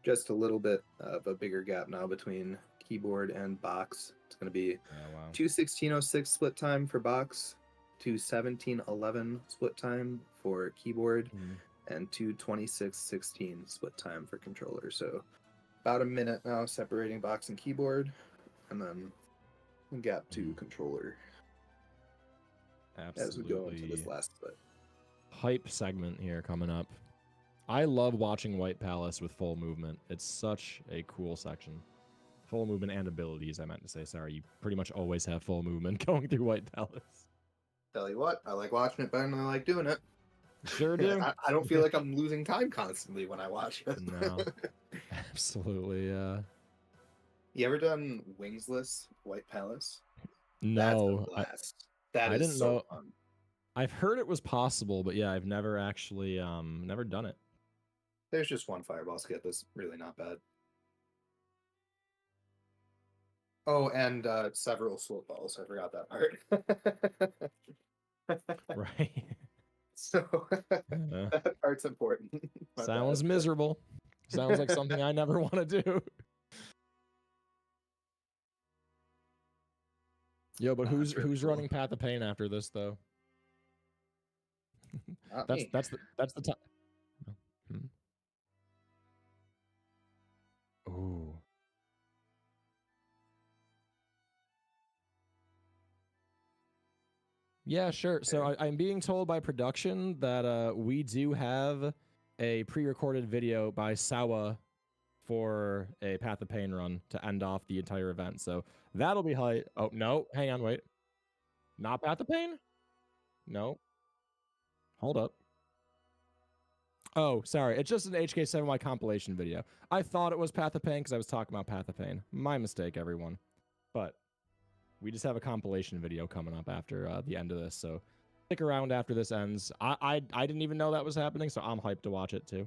Just a little bit of a bigger gap now between keyboard and box. It's going to be 2:16:06 split time for box, 2:17:11 split time for keyboard, and 2:26:16 split time for controller. So about a minute now separating box and keyboard, and then gap to controller. Absolutely. As we go into this last split. Hype segment here coming up. I love watching White Palace with full movement. It's such a cool section. Full movement and abilities, I meant to say. Sorry, you pretty much always have full movement going through White Palace. Tell you what, I like watching it better than I like doing it. Sure do. I don't feel like I'm losing time constantly when I watch it. No. Absolutely, yeah. You ever done Wingsless White Palace? No. That's that I is didn't so know. fun. I've heard it was possible, but yeah, I've never actually never done it. There's just one fireball skip that's really not bad. Oh, and several slope balls. I forgot that part. Right. So that part's important. My Sounds bad. miserable. Sounds like something I never want to do. Yo, but who's really cool. running Path of Pain after this though? Not that's me. that's the time. Ooh. Yeah, sure. So I'm being told by production that we do have a pre-recorded video by Sawa for a Path of Pain run to end off the entire event. So that'll be high. Oh, no. Hang on, wait. Not Path of Pain? No. Hold up. Oh, sorry. It's just an HK7Y compilation video. I thought it was Path of Pain because I was talking about Path of Pain. My mistake, everyone. But we just have a compilation video coming up after the end of this, so stick around after this ends. I didn't even know that was happening, so I'm hyped to watch it too.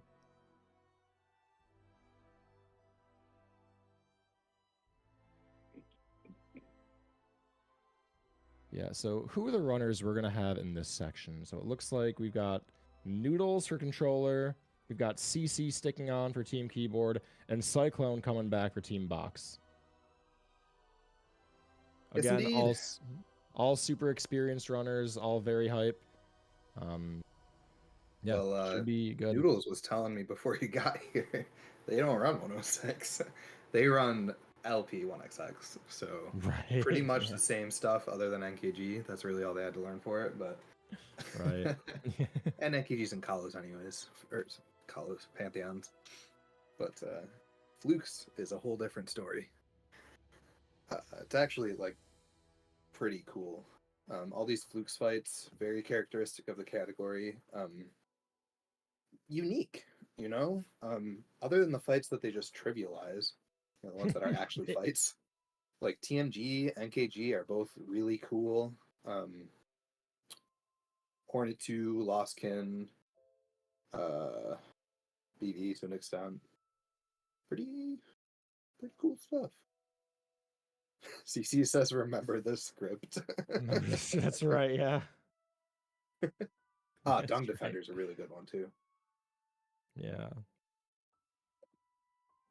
Yeah, so who are the runners we're going to have in this section? So it looks like we've got Noodles for controller, we've got CC sticking on for team keyboard, and Cyclone coming back for team box. Yes, Again, indeed. all super experienced runners, all very hype. Yeah, Well, should be good. Noodles was telling me before he got here, they don't run 106. They run LP 1XX. So Right. pretty much the same stuff other than NKG. That's really all they had to learn for it. But Right. and NKG's in Kalos anyways, or Kalos Pantheons. But Flukes is a whole different story. It's actually like pretty cool. All these Flukes fights, very characteristic of the category. Unique, you know? Other than the fights that they just trivialize, you know, the ones that are actually fights. Like TMG, NKG are both really cool. Hornet 2, Lostkin, BV to an extent. Pretty cool stuff. CC says, remember the script. That's right, yeah. Dung That's Defender's a really good one, too. Yeah.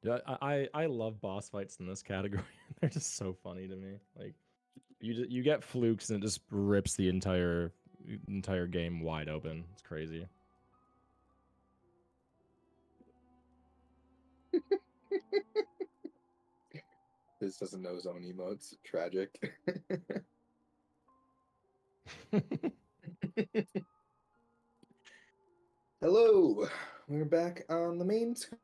Yeah, I love boss fights in this category. They're just so funny to me. Like, you get Flukes and it just rips the entire game wide open. It's crazy. This doesn't know his own emotes. Tragic. Hello, we're back on the main screen.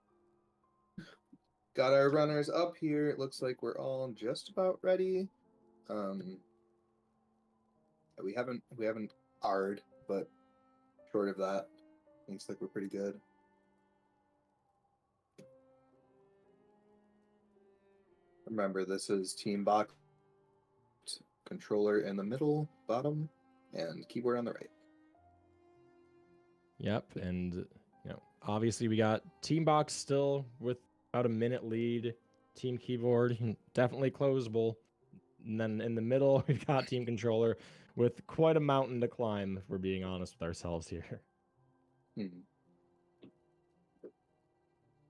Got our runners up here. It looks like we're all just about ready. We haven't R'd, but short of that, looks like we're pretty good. Remember, this is team box, controller in the middle, bottom, and keyboard on the right. Yep, and obviously we got Team Box still with about a minute lead. Team Keyboard definitely closable. And then in the middle, we've got Team Controller with quite a mountain to climb, if we're being honest with ourselves here.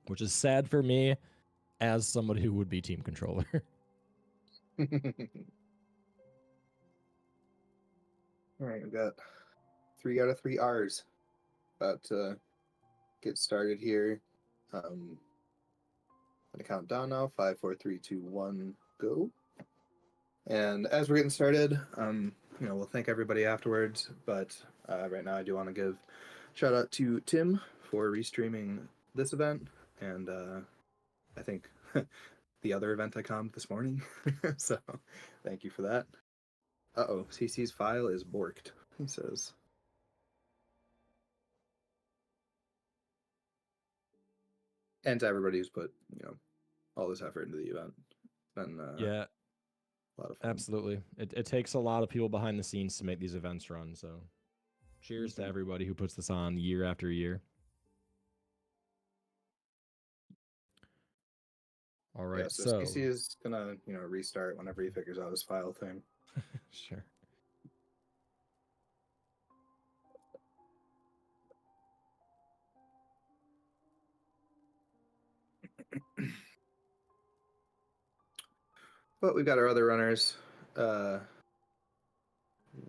Which is sad for me as somebody who would be Team Controller. All right, we've got 3 out of 3 R's. About to get started here. I'm gonna count down now. 5, 4, 3, 2, 1, go. And as we're getting started, we'll thank everybody afterwards. But right now, I do want to give shout out to Tim for restreaming this event, and I think the other event I comped this morning. So thank you for that. CC's file is borked, he says. And to everybody who's put, all this effort into the event. It's been yeah, a lot of fun. Absolutely. It takes a lot of people behind the scenes to make these events run, so cheers to everybody who puts this on year after year. All right, so CC is gonna, restart whenever he figures out his file thing. Sure. But we've got our other runners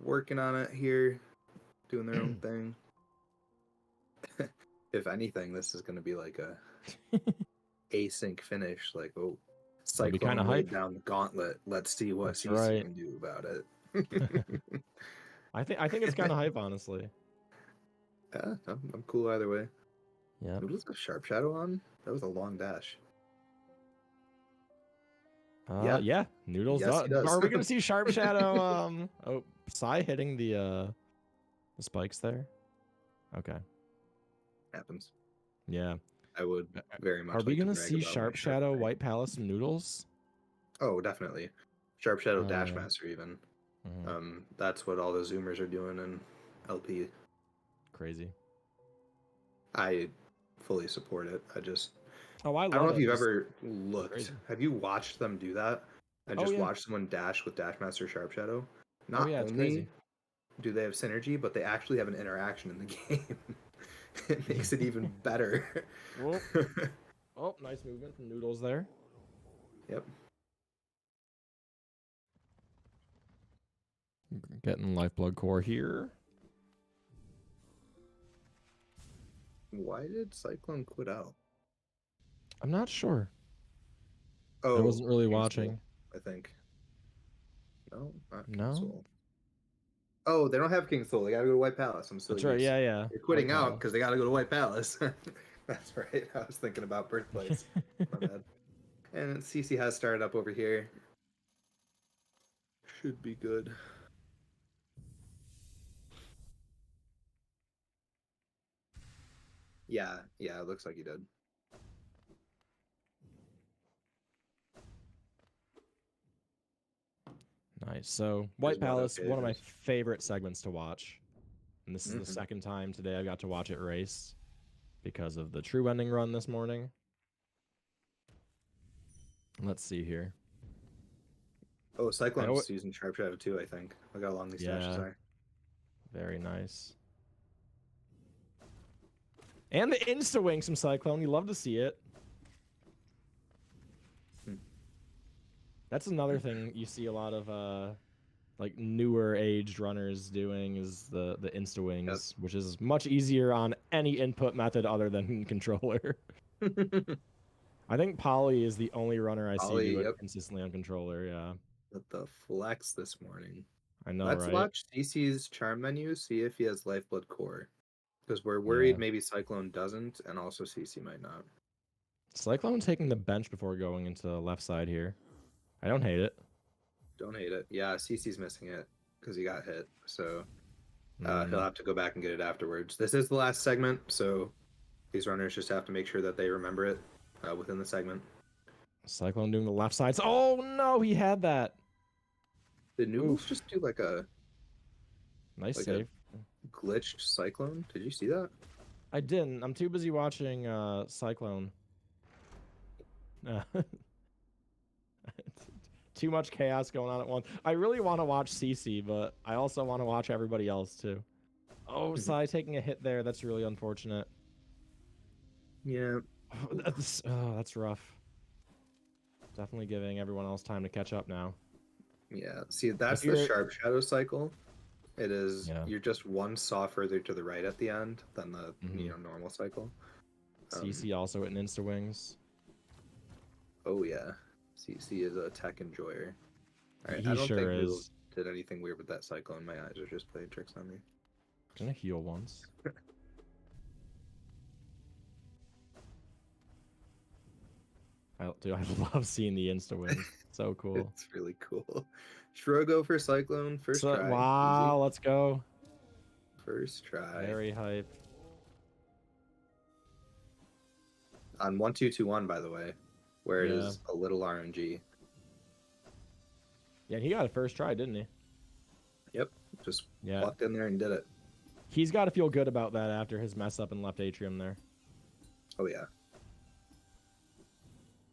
working on it here, doing their own thing. If anything, this is going to be like a async finish. Like, Cyclone laid down the gauntlet. Let's see what CC can do about it. I think it's kind of hype, honestly. Yeah, I'm cool either way. Yeah. Noodles got Sharp Shadow on? That was a long dash. Yeah, Noodles yes, does. Are we gonna see Sharp Shadow? Psy hitting the spikes there. Okay. Happens. Yeah. I would very much. Are we gonna see Sharp Shadow, White Palace, and Noodles? Oh, definitely. Sharp Shadow Dash Master even. That's what all the Zoomers are doing in LP. Crazy. I fully support it. I don't know if you've ever looked. Crazy. Have you watched them do that? I just watched someone dash with Dash Master Sharp Shadow. Not only do they have synergy, but they actually have an interaction in the game. It makes it even better. Nice movement from Noodles there. Yep. Getting Lifeblood Core here. Why did Cyclone quit out? I'm not sure. I wasn't really watching. I think. No, not no. King Soul. Oh, they don't have King Soul. They gotta go to White Palace. I'm silly. That's right. Yeah. They're quitting out because they gotta go to White Palace. That's right. I was thinking about Birthplace. My bad. And CC has started up over here. Should be good. Yeah, it looks like he did. Nice. So White Palace, one of my favorite segments to watch. And this is the second time today I got to watch it race because of the true ending run this morning. Let's see here. Oh, Cyclone's using Sharp Shadow too, I think. Look how long these dashes are. Very nice. And the insta-wing from Cyclone. You love to see it. That's another thing you see a lot of like newer aged runners doing is the insta-wings, which is much easier on any input method other than controller. I think Polly is the only runner I see do it consistently on controller, yeah. With the flex this morning. I know, Let's right? watch CC's charm menu, see if he has Lifeblood Core. Because we're worried maybe Cyclone doesn't, and also CC might not. Cyclone taking the bench before going into the left side here. I don't hate it. Don't hate it. Yeah, CC's missing it because he got hit. So he'll have to go back and get it afterwards. This is the last segment, so these runners just have to make sure that they remember it within the segment. Cyclone doing the left sides. Oh no, he had that. Did Noodles Oof. just do like a Nice Like a- save. glitched Cyclone? Did you see that? I didn't. I'm too busy watching Cyclone. Too much chaos going on at once. I really want to watch CC, but I also want to watch everybody else too. Oh, Sai taking a hit there. That's really unfortunate. Yeah. That's rough. Definitely giving everyone else time to catch up now. Yeah. See, that's If the you're- sharp shadow cycle. It is Yeah. you're just one saw further to the right at the end than the normal cycle. CC also at Insta Wings. Oh yeah. CC is a tech enjoyer. Alright, He I don't sure think is. Noodles did anything weird with that cycle, and my eyes are just playing tricks on me. Gonna heal once. I love seeing the Insta Wings. So cool. It's really cool. Shrogo for Cyclone, first So- try. wow, Easy. let's go. First try. Very hype. On 1-2-2-1, by the way, where it Yeah. is a little RNG. Yeah, he got a first try, didn't he? Yep. Just Yeah. walked in there and did it. He's got to feel good about that after his mess up in left atrium there. Oh yeah.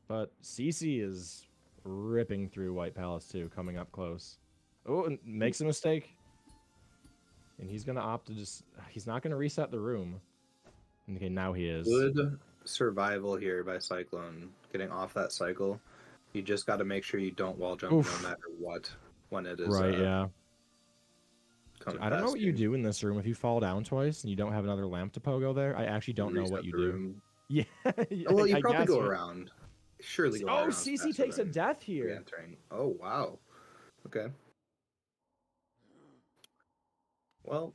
But CC is ripping through White Palace too, coming up close. Oh, and makes a mistake. And he's going to opt to just... He's not going to reset the room. Okay, now he is. Good survival here by Cyclone. Getting off that cycle. You just got to make sure you don't wall jump Oof. no matter what when it is Right, yeah. coming I don't know past what you do in this room if you fall down twice and you don't have another lamp to pogo there. I actually don't know what Reset you the do. room. Yeah. Oh, well, you I probably guess, go right? around. Surely go Oh, around. CC takes a death here. Re-entering. Oh, wow. Okay. Well,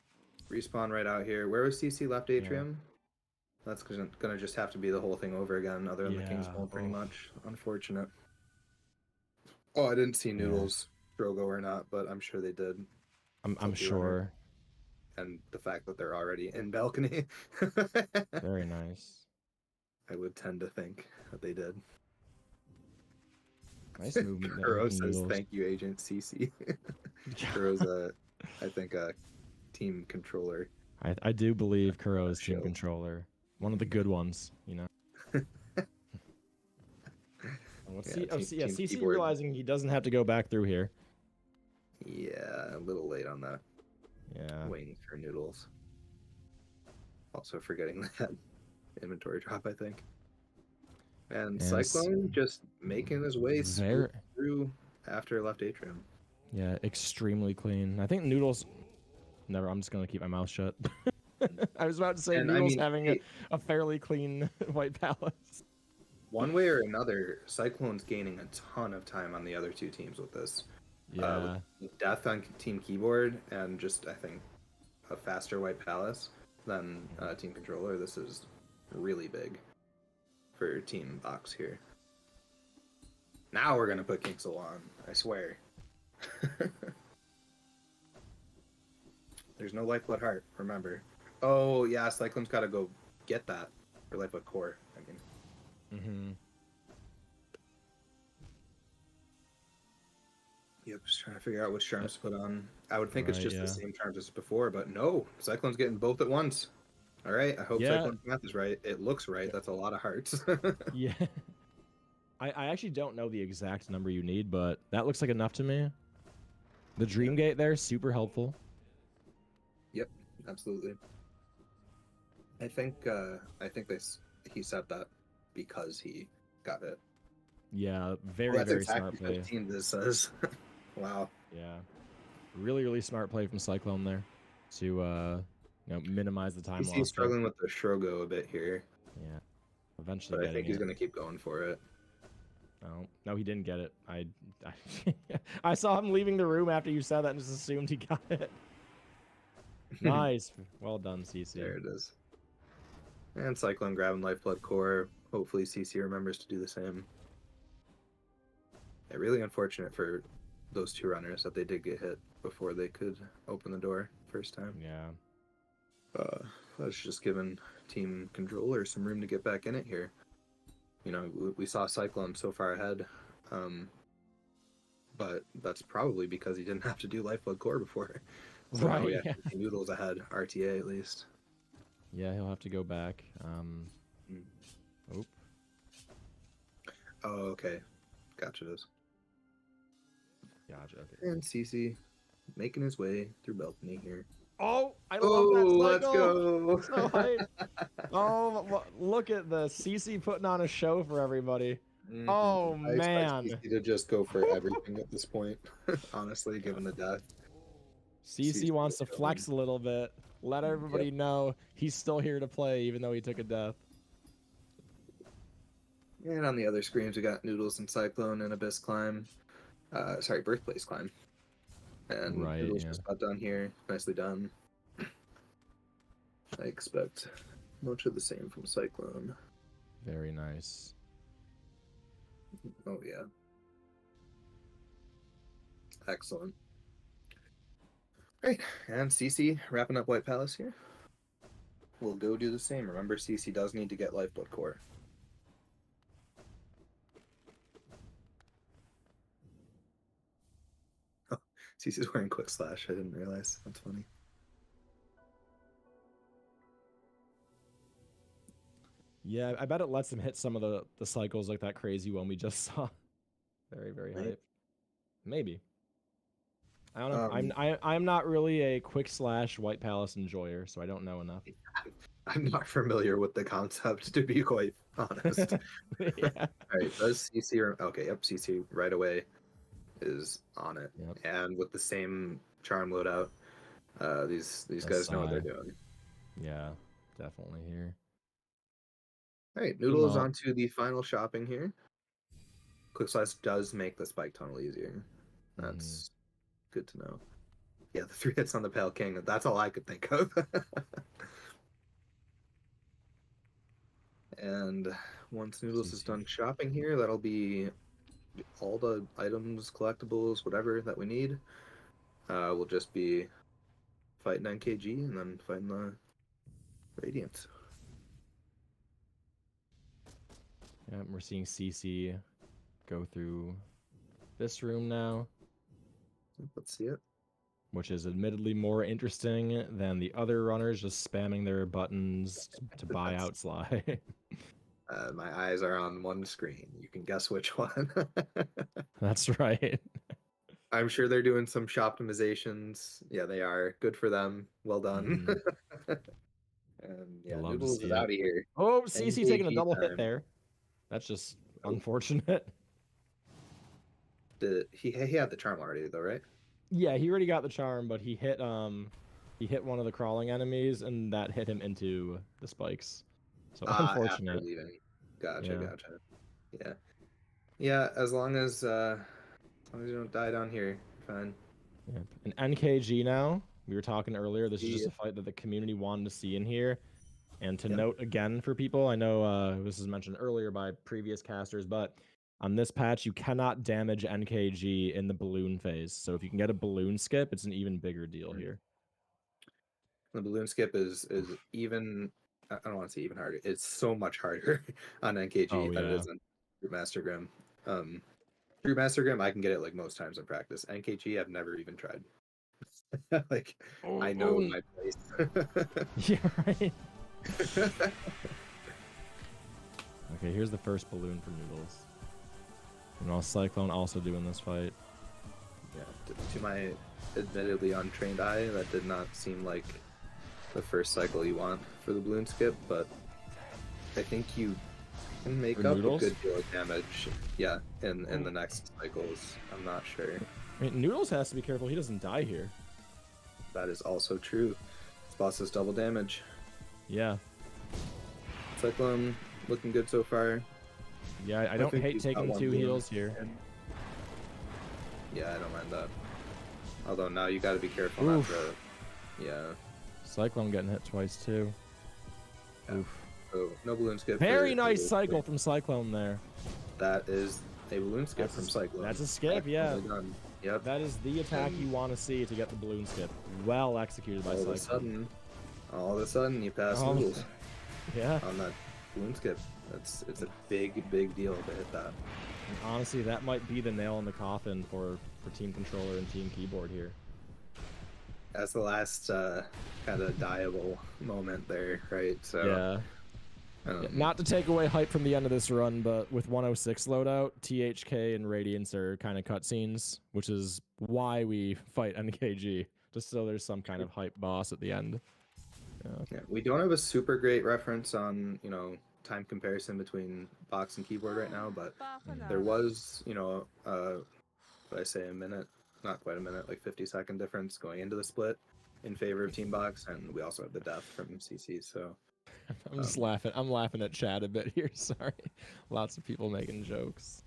respawn right out here. Where was CC left atrium? That's gonna just have to be the whole thing over again, other than the King's Yeah, Bowl, pretty oof. much. Unfortunate. Oh, I didn't see Noodles, Drogo or not, but I'm sure they did. I'm Healthy sure. runner. And the fact that they're already in balcony. Very nice. I would tend to think that they did. Nice movement there. Kuro from says, Noodles. "Thank you, Agent CC." Kuro's I think a team controller. I do believe Kuro is team Show. controller. One of the good ones, you know. Let's see. Oh, team CC keyboard. realizing he doesn't have to go back through here. Yeah, a little late on that. Yeah. Waiting for Noodles. Also forgetting that inventory drop, I think. And And Cyclone just making his way Very- through after left atrium. Yeah, extremely clean. I think Noodles. Never. I'm just gonna keep my mouth shut. I was about to say And I Noodles mean, having hey, a fairly clean White Palace. one way or another, Cyclone's gaining a ton of time on the other two teams with this. Yeah. With Death on Team Keyboard and just, I think, a faster White Palace than Team Controller. This is really big for Team Box here. Now we're going to put Kingsel on, I swear. There's no Lifeblood Heart, remember. Oh, yeah, Cyclone's got to go get that. Or Lifeblood Core, I mean. Mm-hmm. Yep, just trying to figure out which charms to put on. I would think it's Right, just yeah. the same charms as before, but no. Cyclone's getting both at once. All right, I hope Yeah. Cyclone's math is right. It looks right. That's a lot of hearts. Yeah. I actually don't know the exact number you need, but that looks like enough to me. The Dream Gate there, super helpful. Yep, absolutely. I think he said that because he got it. Yeah, Well, very, that's very exactly smart play. 15 this says. Wow. Yeah. Really, really smart play from Cyclone there to minimize the time He's loss. struggling with the Shrogo a bit here, Yeah. Eventually but I getting think he's it. going to keep going for it. No, he didn't get it. I saw him leaving the room after you said that and just assumed he got it. Nice. Well done, CC. There it is. And Cyclone grabbing Lifeblood Core. Hopefully CC remembers to do the same. Yeah, really unfortunate for those two runners that they did get hit before they could open the door first time. Yeah. That's just giving Team Controller some room to get back in it here. You know, we saw Cyclone so far ahead, but that's probably because he didn't have to do Lifeblood Core before. So now we Right. have to see Noodles ahead, RTA at least. Yeah, he'll have to go back. Oop. Oh, okay. Gotcha. This. Gotcha. Okay. And CC making his way through balcony here. Oh, I Oh, love that let's cycle. go! So hype. Oh, look at the CC putting on a show for everybody. Mhm. Oh I expect man. CC to just go for everything at this point. Honestly, given the death. CC wants to going. flex a little bit. Let everybody know he's still here to play, even though he took a death. And on the other screens, we got Noodles and Cyclone and Abyss Climb. Sorry, Birthplace Climb. And Right, Noodles yeah. just got done here. Nicely done. I expect much of the same from Cyclone. Very nice. Oh, yeah. Excellent. Great. And CC wrapping up White Palace here. We'll go do the same. Remember, CC does need to get Lifeblood Core. Oh, CC's wearing Quick Slash. I didn't realize. That's funny. Yeah, I bet it lets him hit some of the cycles like that crazy one we just saw. Very, very Right. hype. Maybe. I don't know. Um, I'm not really a Quick Slash White Palace enjoyer, so I don't know enough. I'm not familiar with the concept, to be quite honest. Yeah. All right, does CC... Okay, yep, CC right away is on it. Yep. And with the same charm loadout, these The guys know what they're Psy. doing. Yeah, definitely here. All right, Noodles Emote. onto the final shopping here. Quick Slice does make the spike tunnel easier. That's good to know. Yeah, the 3 hits on the Pale King. That's all I could think of. And once Noodles is done shopping here, that'll be all the items, collectibles, whatever that we need. We'll just be fighting NKG and then fighting the Radiant. Yeah, we're seeing CC go through this room now, Let's see it. which is admittedly more interesting than the other runners just spamming their buttons to buy out Sly. My eyes are on one screen. You can guess which one. That's right. I'm sure they're doing some shop optimizations. Yeah, they are. Good for them. Well done. And yeah, Love to Noodles see is it. out of here. Oh, CC taking a NKG double time. hit there. That's just Oh. unfortunate. He had the charm already though, right? Yeah, he already got the charm, but he hit one of the crawling enemies, and that hit him into the spikes. So After unfortunate. leaving. Gotcha, Yeah. gotcha. Yeah. Yeah, as long as you don't die down here, fine. Yep. An NKG now. We were talking earlier. This is just a fight that the community wanted to see in here. And to note again for people, I know this was mentioned earlier by previous casters, but on this patch, you cannot damage NKG in the balloon phase. So if you can get a balloon skip, it's an even bigger deal here. The balloon skip is even. I don't want to say even harder. It's so much harder on NKG than it is on True Master Grim. True Master Grim, I can get it like most times in practice. NKG, I've never even tried. Like, I know my place. Yeah, right. Okay, here's the first balloon for Noodles. And all Cyclone also doing this fight. Yeah, to my admittedly untrained eye, that did not seem like the first cycle you want for the balloon skip, but I think you can make For up Noodles? a good deal of damage. Yeah, in the next cycles. I'm not sure. I mean, Noodles has to be careful he doesn't die here. That is also true. This boss is double damage. Yeah. Cyclone looking good so far. Yeah, I don't think hate he's got taking one 2 balloon. heals here. Yeah, I don't mind that. Although now you got to be careful not to. Yeah. Cyclone getting hit twice too. Yeah. Oof. So no balloon skip. Very for nice Noodles. cycle from Cyclone there. That is a balloon skip from Cyclone. That's a skip, yeah. Excellently done. Yep. That is the attack you want to see to get the balloon skip. Well executed by all Cyclone. All of a sudden, you pass Oh. Noodles Yeah. on that balloon skip. It's a big deal to hit that. And honestly, that might be the nail in the coffin for team controller and team keyboard here. That's the last kind of dieable moment there, right? So Yeah. Not to take away hype from the end of this run, but with 106 loadout, THK and Radiance are kind of cutscenes, which is why we fight NKG, just so there's some kind of hype boss at the end. Yeah, we don't have a super great reference on, time comparison between box and keyboard right now, but there was, what I say, a minute, not quite a minute, like 50-second difference going into the split in favor of Team Box, and we also have the death from CC, so... I'm just laughing. I'm laughing at Chad a bit here. Sorry. Lots of people making jokes.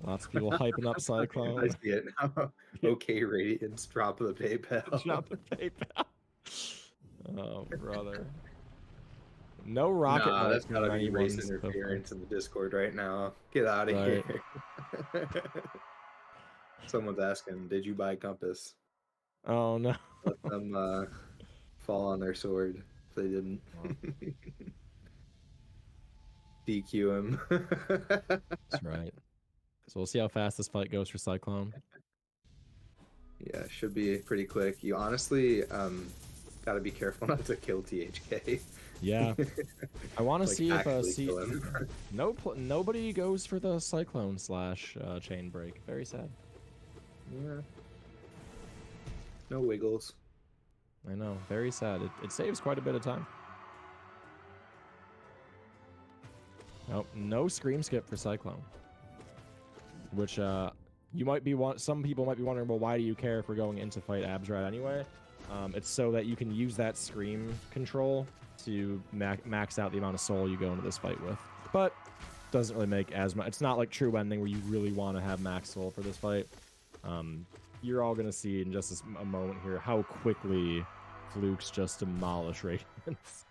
Lots of people hyping up Cyclone. I see it now. Okay, Radiance, drop the PayPal. Drop the PayPal. Oh, brother. No rocket Nah, that's from gotta be anyone race so far. interference in the Discord right now. Get out of Right. here. Someone's asking, did you buy Compass? Oh, no. Let them fall on their sword if they didn't. DQ him. That's right. So we'll see how fast this fight goes for Cyclone. Yeah, should be pretty quick. You honestly got to be careful not to kill THK. Yeah. I want to Like, see if actually kill him. nobody goes for the Cyclone / chain break. Very sad. Yeah. No wiggles. I know. Very sad. It saves quite a bit of time. Nope. No scream skip for Cyclone. Which you might be some people might be wondering, well, why do you care if we're going into fight Absrat anyway? It's so that you can use that scream control to max out the amount of soul you go into this fight with. But doesn't really make as much. It's not like true ending where you really want to have max soul for this fight. You're all gonna see in just a moment here how quickly Flukes just demolish Radiance.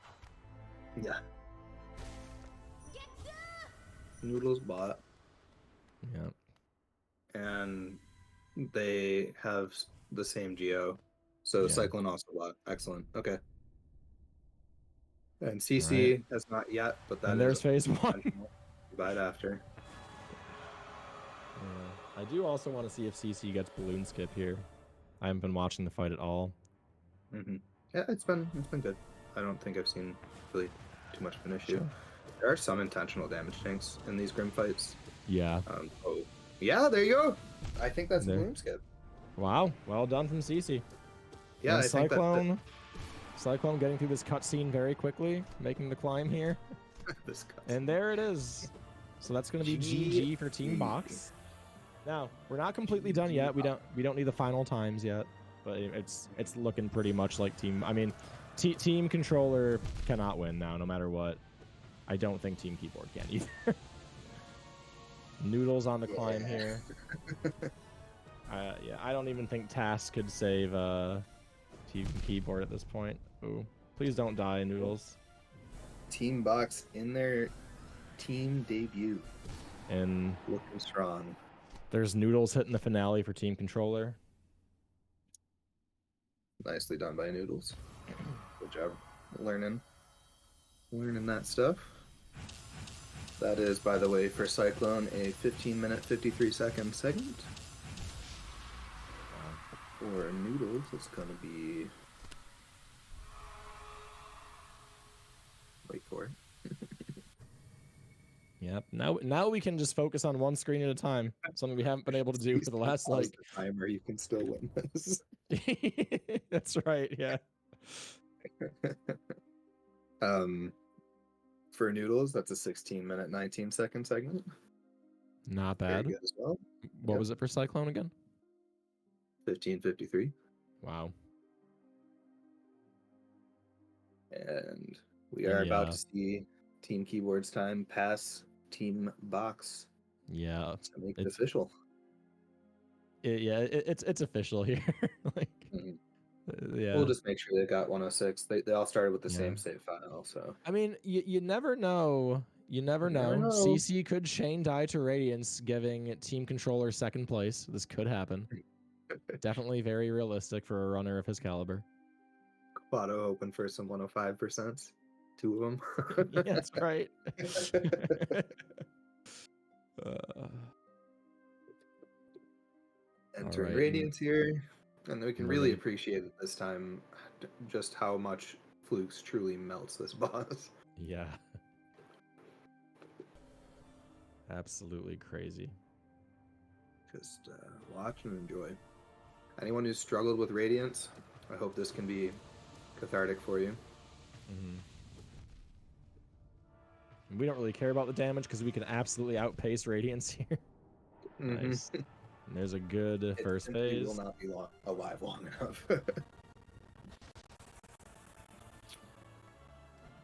Yeah. Noodles bot. Yeah. And they have the same geo. So Yeah. Cyclone also bot. Excellent. Okay. And CC has not yet, but that And is there's phase 1. right after. I do also want to see if CC gets balloon skip here. I haven't been watching the fight at all. Mm-hmm. Yeah, it's been good. I don't think I've seen really too much of an issue. Sure. There are some intentional damage tanks in these Grim fights. Yeah. Yeah, there you go. I think that's There. balloon skip. Wow. Well done from CC. Yeah, And I think Cyclone getting through this cutscene very quickly, making the climb here. this And there it is. So that's going to be GG for Team Box. Now, we're not completely done yet. We don't need the final times yet, but it's looking pretty much like Team. I mean, Team Controller cannot win now, no matter what. I don't think Team Keyboard can either. Noodles on the climb here. Yeah, I don't even think Task could save Team Keyboard at this point. Ooh, please don't die, Noodles. Team Box in their team debut. And looking strong. There's Noodles hitting the finale for Team Controller. Nicely done by Noodles. Good job learning that stuff. That is, by the way, for Cyclone, a 15-minute, 53-second segment. For Noodles, it's going to be... Wait for it. Yep. Now we can just focus on one screen at a time. Something we haven't been able to do for the last like timer. You can still win this. That's right. Yeah. For Noodles, that's a 16-minute, 19-second segment. Not Very bad. good as well. What was it for Cyclone again? 15:53. Wow. And we are about to see Team Keyboard's time pass Team Box. Yeah. To make it official. It's official here. Like, yeah. We'll just make sure they got 106. They all started with the same save file, so. I mean, you never know. You never know. CC could chain die to Radiance, giving Team Controller second place. This could happen. Definitely very realistic for a runner of his caliber. Quado hoping for some 105%. 2 of them. Yeah, that's right. Entering Alright, Radiance here, and we can we're really gonna- appreciate it this time just how much Flukes truly melts this boss. Yeah. Absolutely crazy. Just watch and enjoy. Anyone who's struggled with Radiance, I hope this can be cathartic for you. Mm-hmm. We don't really care about the damage because we can absolutely outpace Radiance here. Nice. And there's a good first simply phase. will not be alive long enough.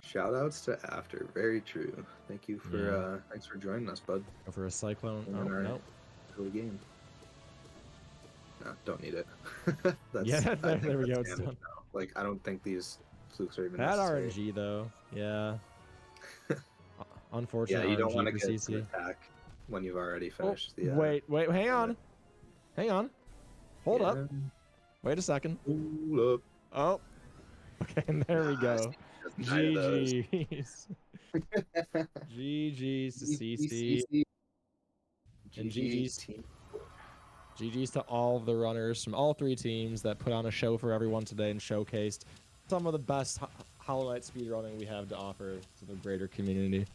Shout outs to After. Very true. Thank you for thanks for joining us, bud. Go for a Cyclone. In Oh, our no. early game. No, don't need it. Yeah, I there think we that's go. It's standard done. now. Like, I don't think these Flukes are even Bad necessary. RNG, though. Yeah. Yeah, Unfortunate you don't RNG want to for get an CC. attack when you've already Oh, finished the. wait, hang on. Hang on. Hold up. Yeah. Wait a second. Hold up. Oh. Okay, and there we Nah, go. just nine of those. GG's. GG's to CC. And GG's GG's. team. GG's to all of the runners from all 3 teams that put on a show for everyone today and showcased some of the best Hollow Knight speedrunning we have to offer to the greater community.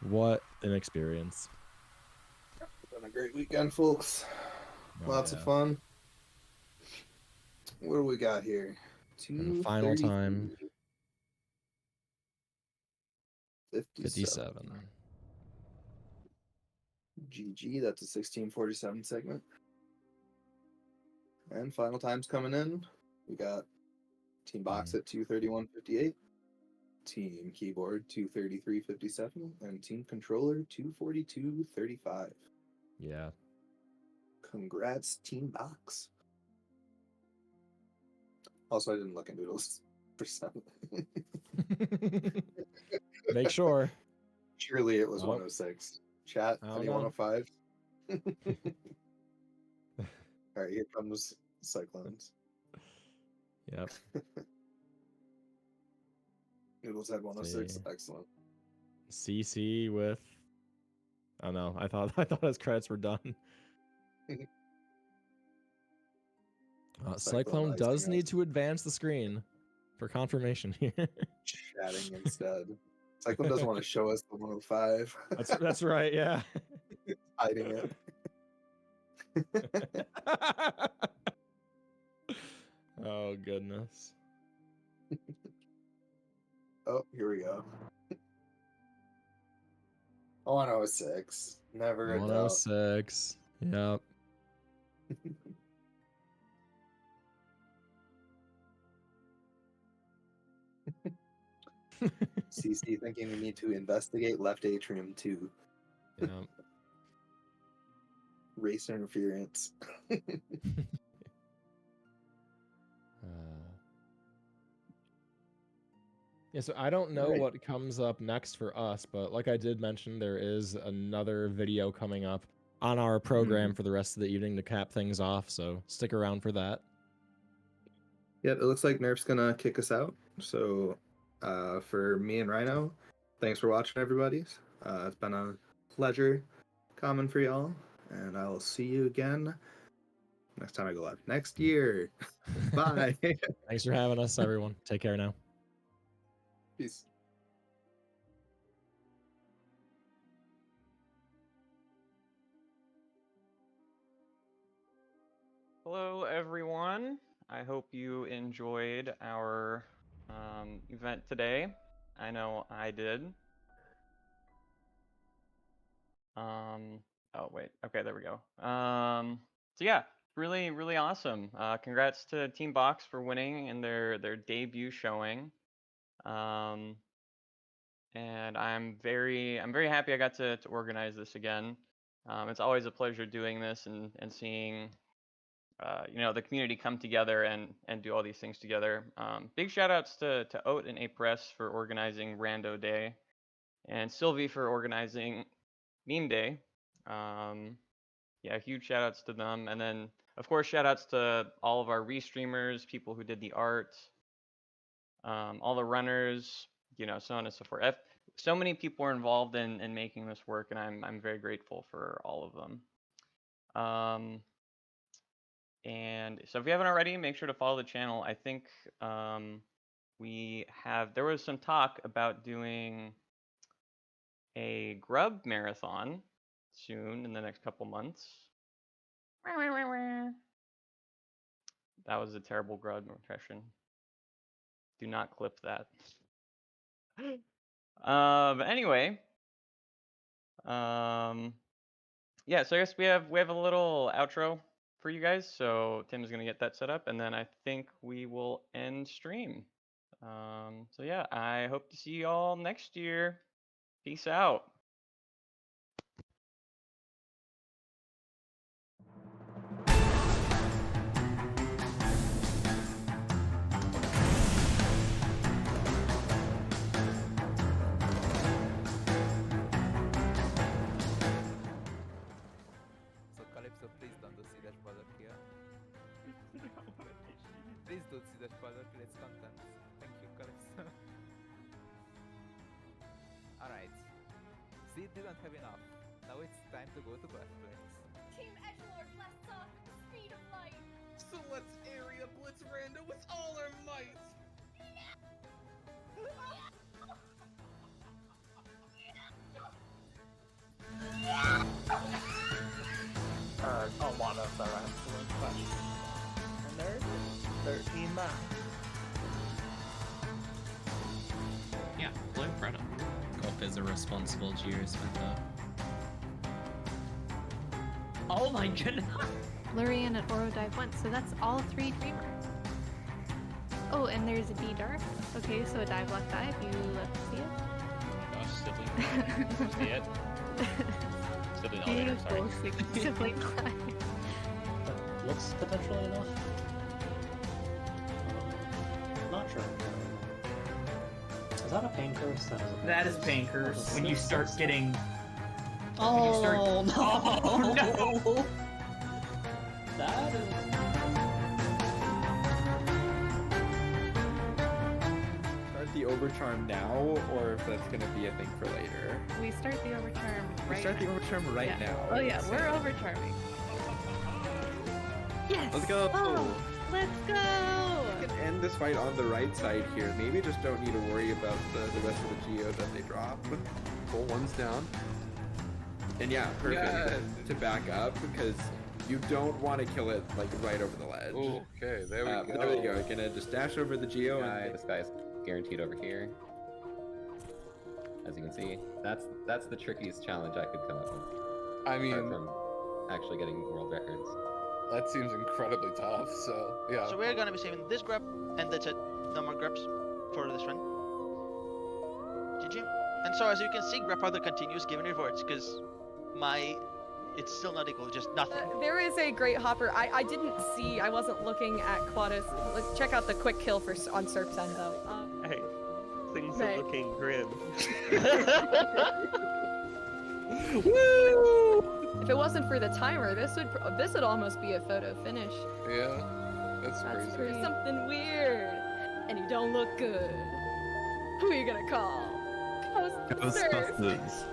What an experience. Been a great weekend, folks. Oh, Lots of fun. What do we got here? And final time. 57. 57. GG, that's a 1647 segment. And final times coming in. We got Team Box at 231.58, Team Keyboard 233.57, and Team Controller 242.35. Yeah. Congrats, Team Box. Also, I didn't look into those percent. Make sure. Surely it was Oh. 106. Chat, I don't any know. 105? All right, here comes Cyclones. Yep. Noodles had 106. See. Excellent. CC with. Oh no, I thought his credits were done. Cyclone icing does us. need to advance the screen for confirmation here. Chatting instead. Cyclone doesn't want to show us the 105. That's right, yeah. Hiding it. Oh goodness. Oh, here we go. 106. Never a doubt. 106. Yep. CC thinking we need to investigate left atrium 2. Yep. Race interference. Yeah, so I don't know Right. what comes up next for us, but like I did mention, there is another video coming up on our program for the rest of the evening to cap things off, so stick around for that. Yep, it looks like Nerf's gonna kick us out. So for me and Rhino, thanks for watching, everybody. It's been a pleasure coming for y'all, and I'll see you again next time I go live next year. Bye. Thanks for having us, everyone. Take care now. Peace. Hello, everyone. I hope you enjoyed our event today. I know I did. Oh wait, okay, there we go. So yeah, really, really awesome. Congrats to Team Box for winning in their debut showing. And I'm very happy I got to organize this again. It's always a pleasure doing this and seeing the community come together and do all these things together. Big shout outs to Oat and A-Press for organizing Rando Day, and Sylvie for organizing Meme Day. Yeah, huge shout outs to them. And then, of course, shout outs to all of our restreamers, people who did the art, all the runners, so on and so forth. So many people are involved in making this work, and I'm very grateful for all of them. And so if you haven't already, make sure to follow the channel. I think there was some talk about doing a grub marathon soon in the next couple months. That was a terrible grub impression. Do not clip that. But anyway, yeah. So I guess we have a little outro for you guys. So Tim is gonna get that set up, and then I think we will end stream. So yeah, I hope to see you all next year. Peace out. So Calypso, please don't do see that bother here. Please don't see that bother, it's content. Thank you, Calypso. Alright. Seed didn't have enough. Now it's time to go to birthplace. Team Edgelord blasts off at the speed of light. So let's area blitz Randa with all our might. A lot of their absolute questions. And there's 13 now. Yeah, blow Predator. Golf is a responsible geospender. Oh my goodness! Lurian at Oro Dive 1, so that's all 3 Dreamers. Oh, and there's a D Dark. Okay, so a dive block dive, you see it? Sibling climb. See it? Sibling elevator, sorry. Sibling climb. Looks potentially enough. Not sure. Is that a pain curse? That is pain curse. When you start getting... Oh, no! Oh, no! That is... Start the overcharm now, or if that's gonna be a thing for later. We start the overcharm right We start now. the overcharm right now. Oh yeah, we're overcharming. Yes! Let's go! Oh, let's go! We can end this fight on the right side here. Maybe just don't need to worry about the rest of the geo that they drop. Pull one's down. And yeah, perfect Yes. to back up because you don't want to kill it like right over the ledge. Okay, there we go. There we go. Gonna just dash over the geo. And This guy's guaranteed over here. As you can see, that's the trickiest challenge I could come up with. I mean, apart from actually getting world records. That seems incredibly tough. So yeah. So we're gonna be saving this grab, and that's it. No more grabs for this run. GG. And so as you can see, grab powder continues giving rewards because it's still not equal, just nothing. There is a great hopper. I didn't see. I wasn't looking at Quaddus. Let's check out the quick kill on Serp's End though. Hey, things Right. are looking grim. Woo! If it wasn't for the timer, this would almost be a photo finish. Yeah, that's crazy. There's something weird, and you don't look good. Who are you gonna call? Ghostbusters.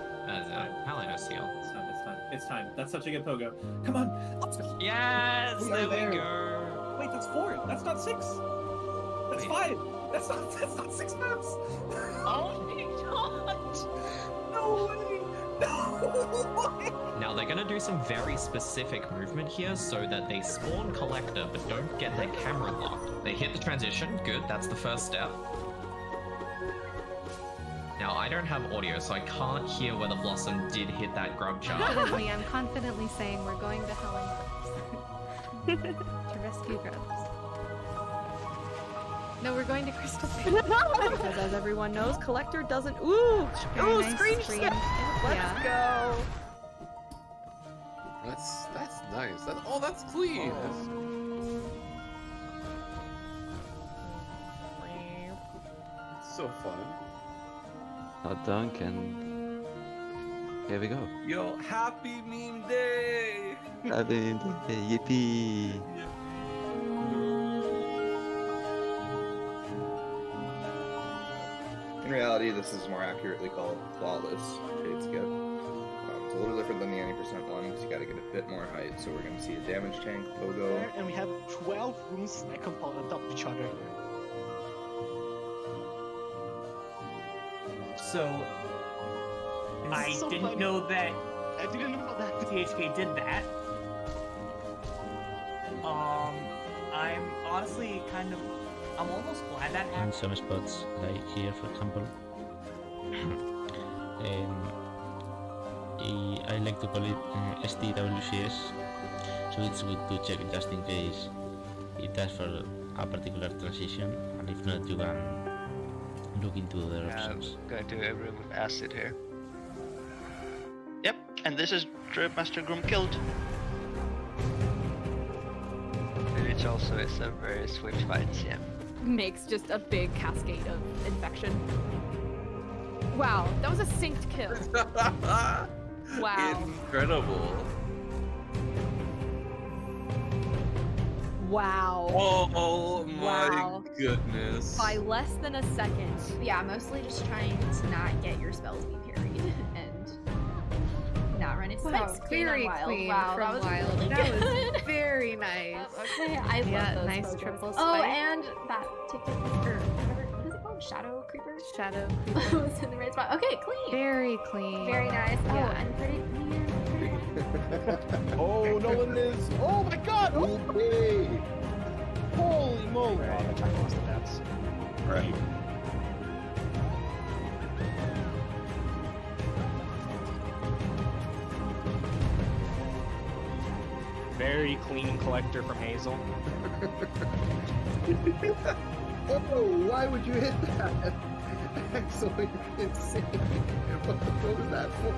Probably no seal. It's time, it's time, it's time. That's such a good pogo. Come on, let's go. Yes, We there are we there. go. Wait, that's 4. That's not 6. That's 5. That's not 6 maps. Oh my god. No way. No way. Now they're gonna do some very specific movement here so that they spawn collector but don't get their camera locked. They hit the transition, good, that's the first step. Now I don't have audio, so I can't hear whether Blossom did hit that grub charge. I'm confidently saying we're going to Helen to rescue grubs. No, we're going to Crystal Bay. Because as everyone knows, Collector doesn't. Ooh! Very Ooh! nice Screen screen. snap. Let's go! That's nice. That's clean. It's so fun. Oh, Duncan. Here we go. Yo, happy meme day! Yippee! reality, this is more accurately called flawless shade skip. It's a little different than the 90% one because you got to get a bit more height. So we're going to see a damage tank, pogo. And we have 12 runes stacked on top of each other. So I so didn't funny. know that I didn't know that THK did that. I'm honestly I'm almost glad that In happened. some spots, like here, for example, I like to call it STWCS, so it's good to check just in case it does for a particular transition, and if not, you can look into other options. I'm going to remove acid here. Yep, and this is Master Groom killed. Which also is a very swift fight, yeah. Makes just a big cascade of infection. Wow, that was a synced kill. Wow. Incredible. Wow. Oh my Wow. goodness. By less than a second. Yeah, mostly just trying to not get your spells be parried and not run into spikes. Very Wild. clean Wow, from that was Wild. really That good. was very nice. Okay, I love Yeah, those nice pogos. triple Oh, spike. and that ticket or whatever. What is it called? Shadow creeper. Shadow was in the right spot. Okay, clean. Very clean. Very nice. Oh, Yeah. and pretty near. Oh, Nolan is. Oh my god! Oh. Holy moly! Oh, the attack lost the deaths. Right. Very clean collector from Hazel. Oh, why would you hit that? Excellent, insane. What was that for?